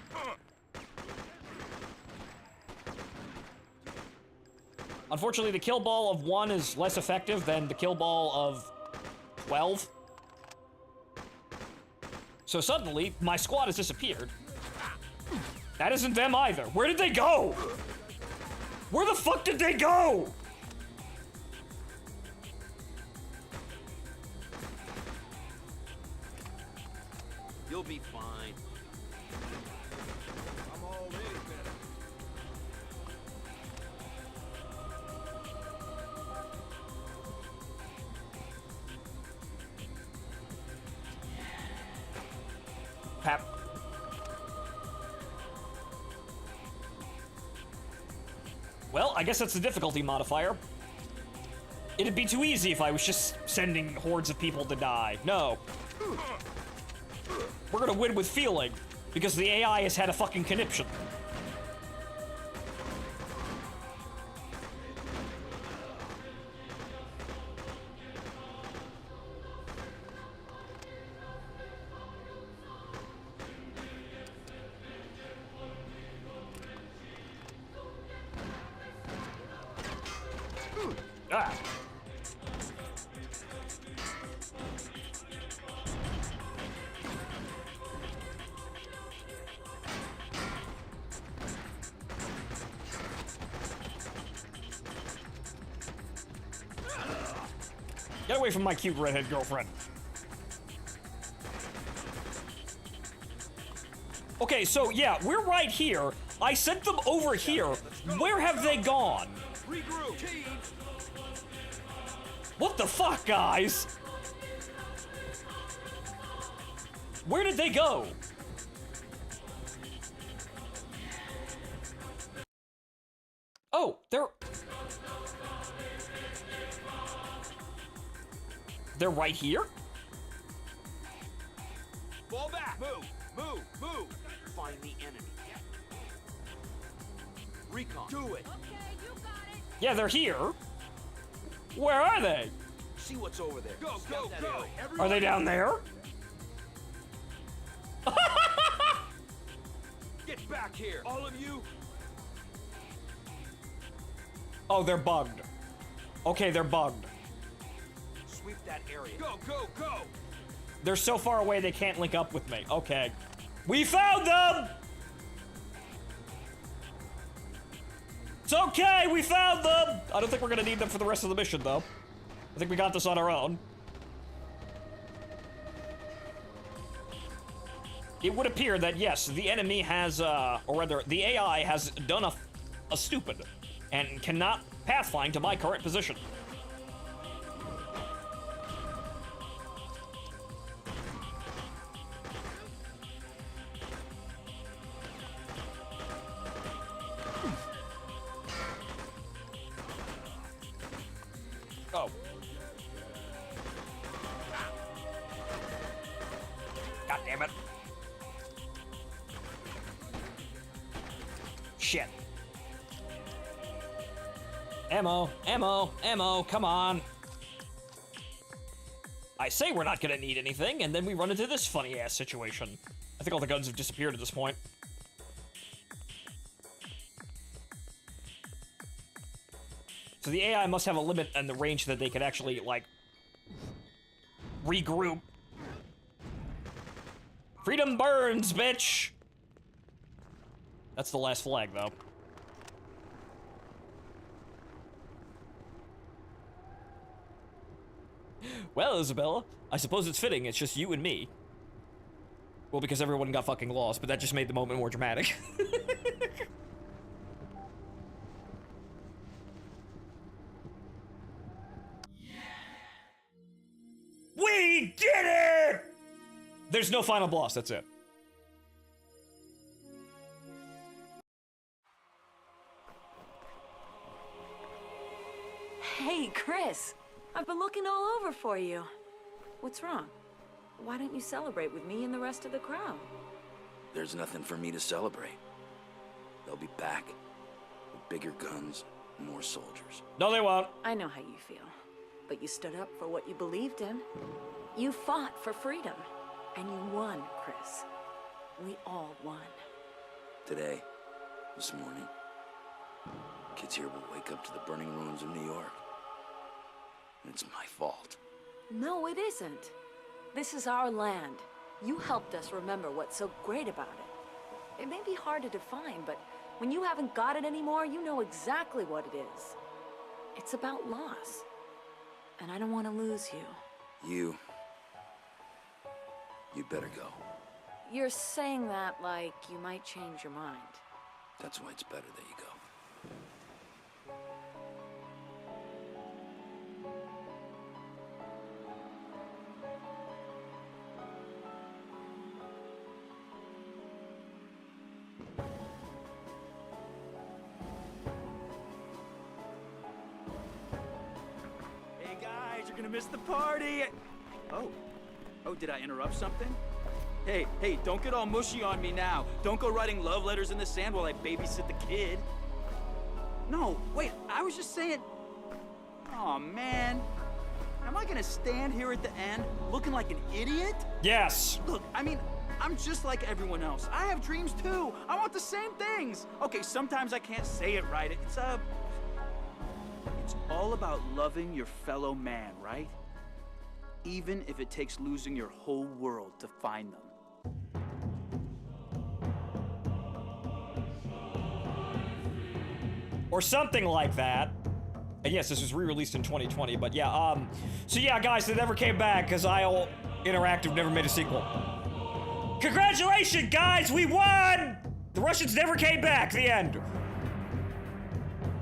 Unfortunately, the kill ball of 1 is less effective than the kill ball of 12. So suddenly, my squad has disappeared. That isn't them either. Where did they go? Where the fuck did they go? You'll be fine. I'm already better. Pap. Well, I guess that's the difficulty modifier. It'd be too easy if I was just sending hordes of people to die. No. We're gonna win with feeling, because the AI has had a fucking conniption. Ah. Get away from my cute redhead girlfriend. Okay, so yeah, we're right here. I sent them over here. Where have they gone? Regroup. Team. What the fuck, guys? Where did they go? Oh, they're right here? Fall back. Move. Find the enemy. Recon. Do it. Yeah, they're here. Where are they? See what's over there. Go. Are they down there? Get back here. All of you. Oh, they're bugged. Okay, they're bugged. Sweep that area. Go. They're so far away they can't link up with me. Okay. We found them! It's okay, we found them! I don't think we're gonna need them for the rest of the mission, though. I think we got this on our own. It would appear that, yes, the enemy has, or rather, the AI has done a stupid and cannot pathfind to my current position. Oh. God damn it. Shit. Ammo, come on. I say we're not gonna need anything, and then we run into this funny-ass situation. I think all the guns have disappeared at this point. So the AI must have a limit on the range that they can actually, like, regroup. Freedom burns, bitch! That's the last flag, though. Well, Isabella, I suppose it's fitting it's just you and me. Well, because everyone got fucking lost, but that just made the moment more dramatic. We did it! There's no final boss, that's it. Hey, Chris. I've been looking all over for you. What's wrong? Why don't you celebrate with me and the rest of the crowd? There's nothing for me to celebrate. They'll be back with bigger guns, more soldiers. No, they won't. I know how you feel, but you stood up for what you believed in. You fought for freedom, and you won, Chris. We all won. Today, this morning, kids here will wake up to the burning ruins of New York. And it's my fault. No, it isn't. This is our land. You helped us remember what's so great about it. It may be hard to define, but when you haven't got it anymore, you know exactly what it is. It's about loss. And I don't want to lose you. You better go. You're saying that like you might change your mind. That's why it's better that you go. Hey guys, you're gonna miss the party! Oh, did I interrupt something? Hey, don't get all mushy on me now. Don't go writing love letters in the sand while I babysit the kid. No, wait, I was just saying... Aw, man. Am I gonna stand here at the end looking like an idiot? Yes. Look, I mean, I'm just like everyone else. I have dreams too. I want the same things. Okay, sometimes I can't say it right. It's all about loving your fellow man, right? Even if it takes losing your whole world to find them. Or something like that. And yes, this was re-released in 2020, but yeah, so yeah, guys, they never came back because IO Interactive never made a sequel. Congratulations, guys, we won! The Russians never came back, the end.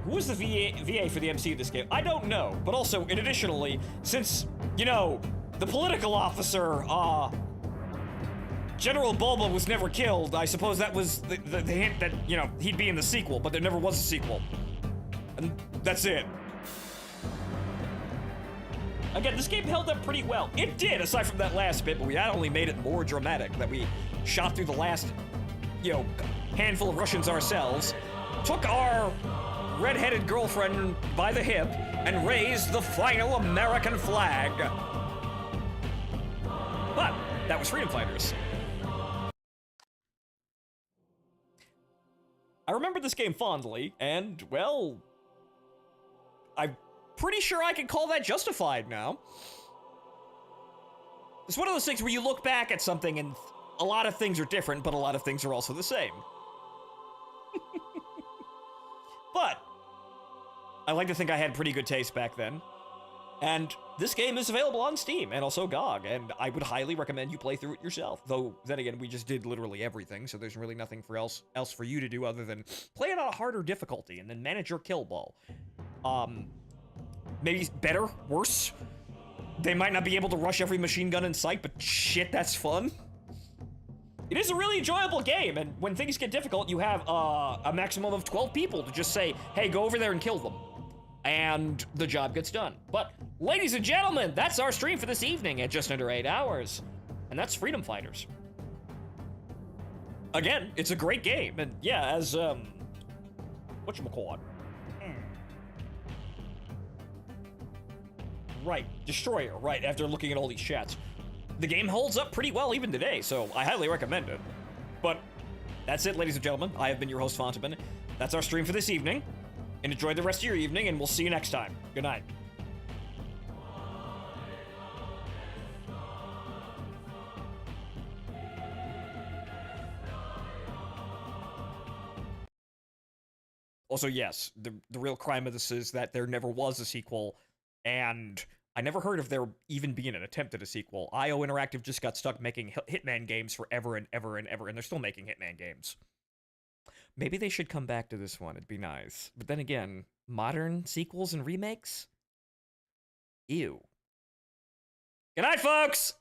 Who was the VA for the MC of this game? I don't know, but also, and additionally, since, you know, the political officer, General Bulba was never killed, I suppose that was the hint that, you know, he'd be in the sequel, but there never was a sequel. And that's it. Again, this game held up pretty well. It did, aside from that last bit, but we had only made it more dramatic, that we shot through the last, you know, handful of Russians ourselves, took our red-headed girlfriend by the hip, and raised the final American flag. But that was Freedom Fighters. I remember this game fondly, and, well, I'm pretty sure I can call that justified now. It's one of those things where you look back at something and a lot of things are different, but a lot of things are also the same. But I like to think I had pretty good taste back then. And this game is available on Steam and also GOG, and I would highly recommend you play through it yourself. Though, then again, we just did literally everything, so there's really nothing else for you to do other than play it on a harder difficulty and then manage your kill ball. Maybe better, worse. They might not be able to rush every machine gun in sight, but shit, that's fun. It is a really enjoyable game, and when things get difficult, you have a maximum of 12 people to just say, hey, go over there and kill them. And the job gets done. But, ladies and gentlemen, that's our stream for this evening at just under 8 hours. And that's Freedom Fighters. Again, it's a great game, and yeah, as, whatchamacallit? Right, Destroyer, right, after looking at all these chats. The game holds up pretty well even today, so I highly recommend it. But that's it, ladies and gentlemen. I have been your host, Fontaman. That's our stream for this evening. And enjoy the rest of your evening, and we'll see you next time. Good night. Also, yes, the real crime of this is that there never was a sequel, and I never heard of there even being an attempt at a sequel. IO Interactive just got stuck making Hitman games forever and ever and ever, and they're still making Hitman games. Maybe they should come back to this one. It'd be nice. But then again, modern sequels and remakes? Ew. Good night, folks!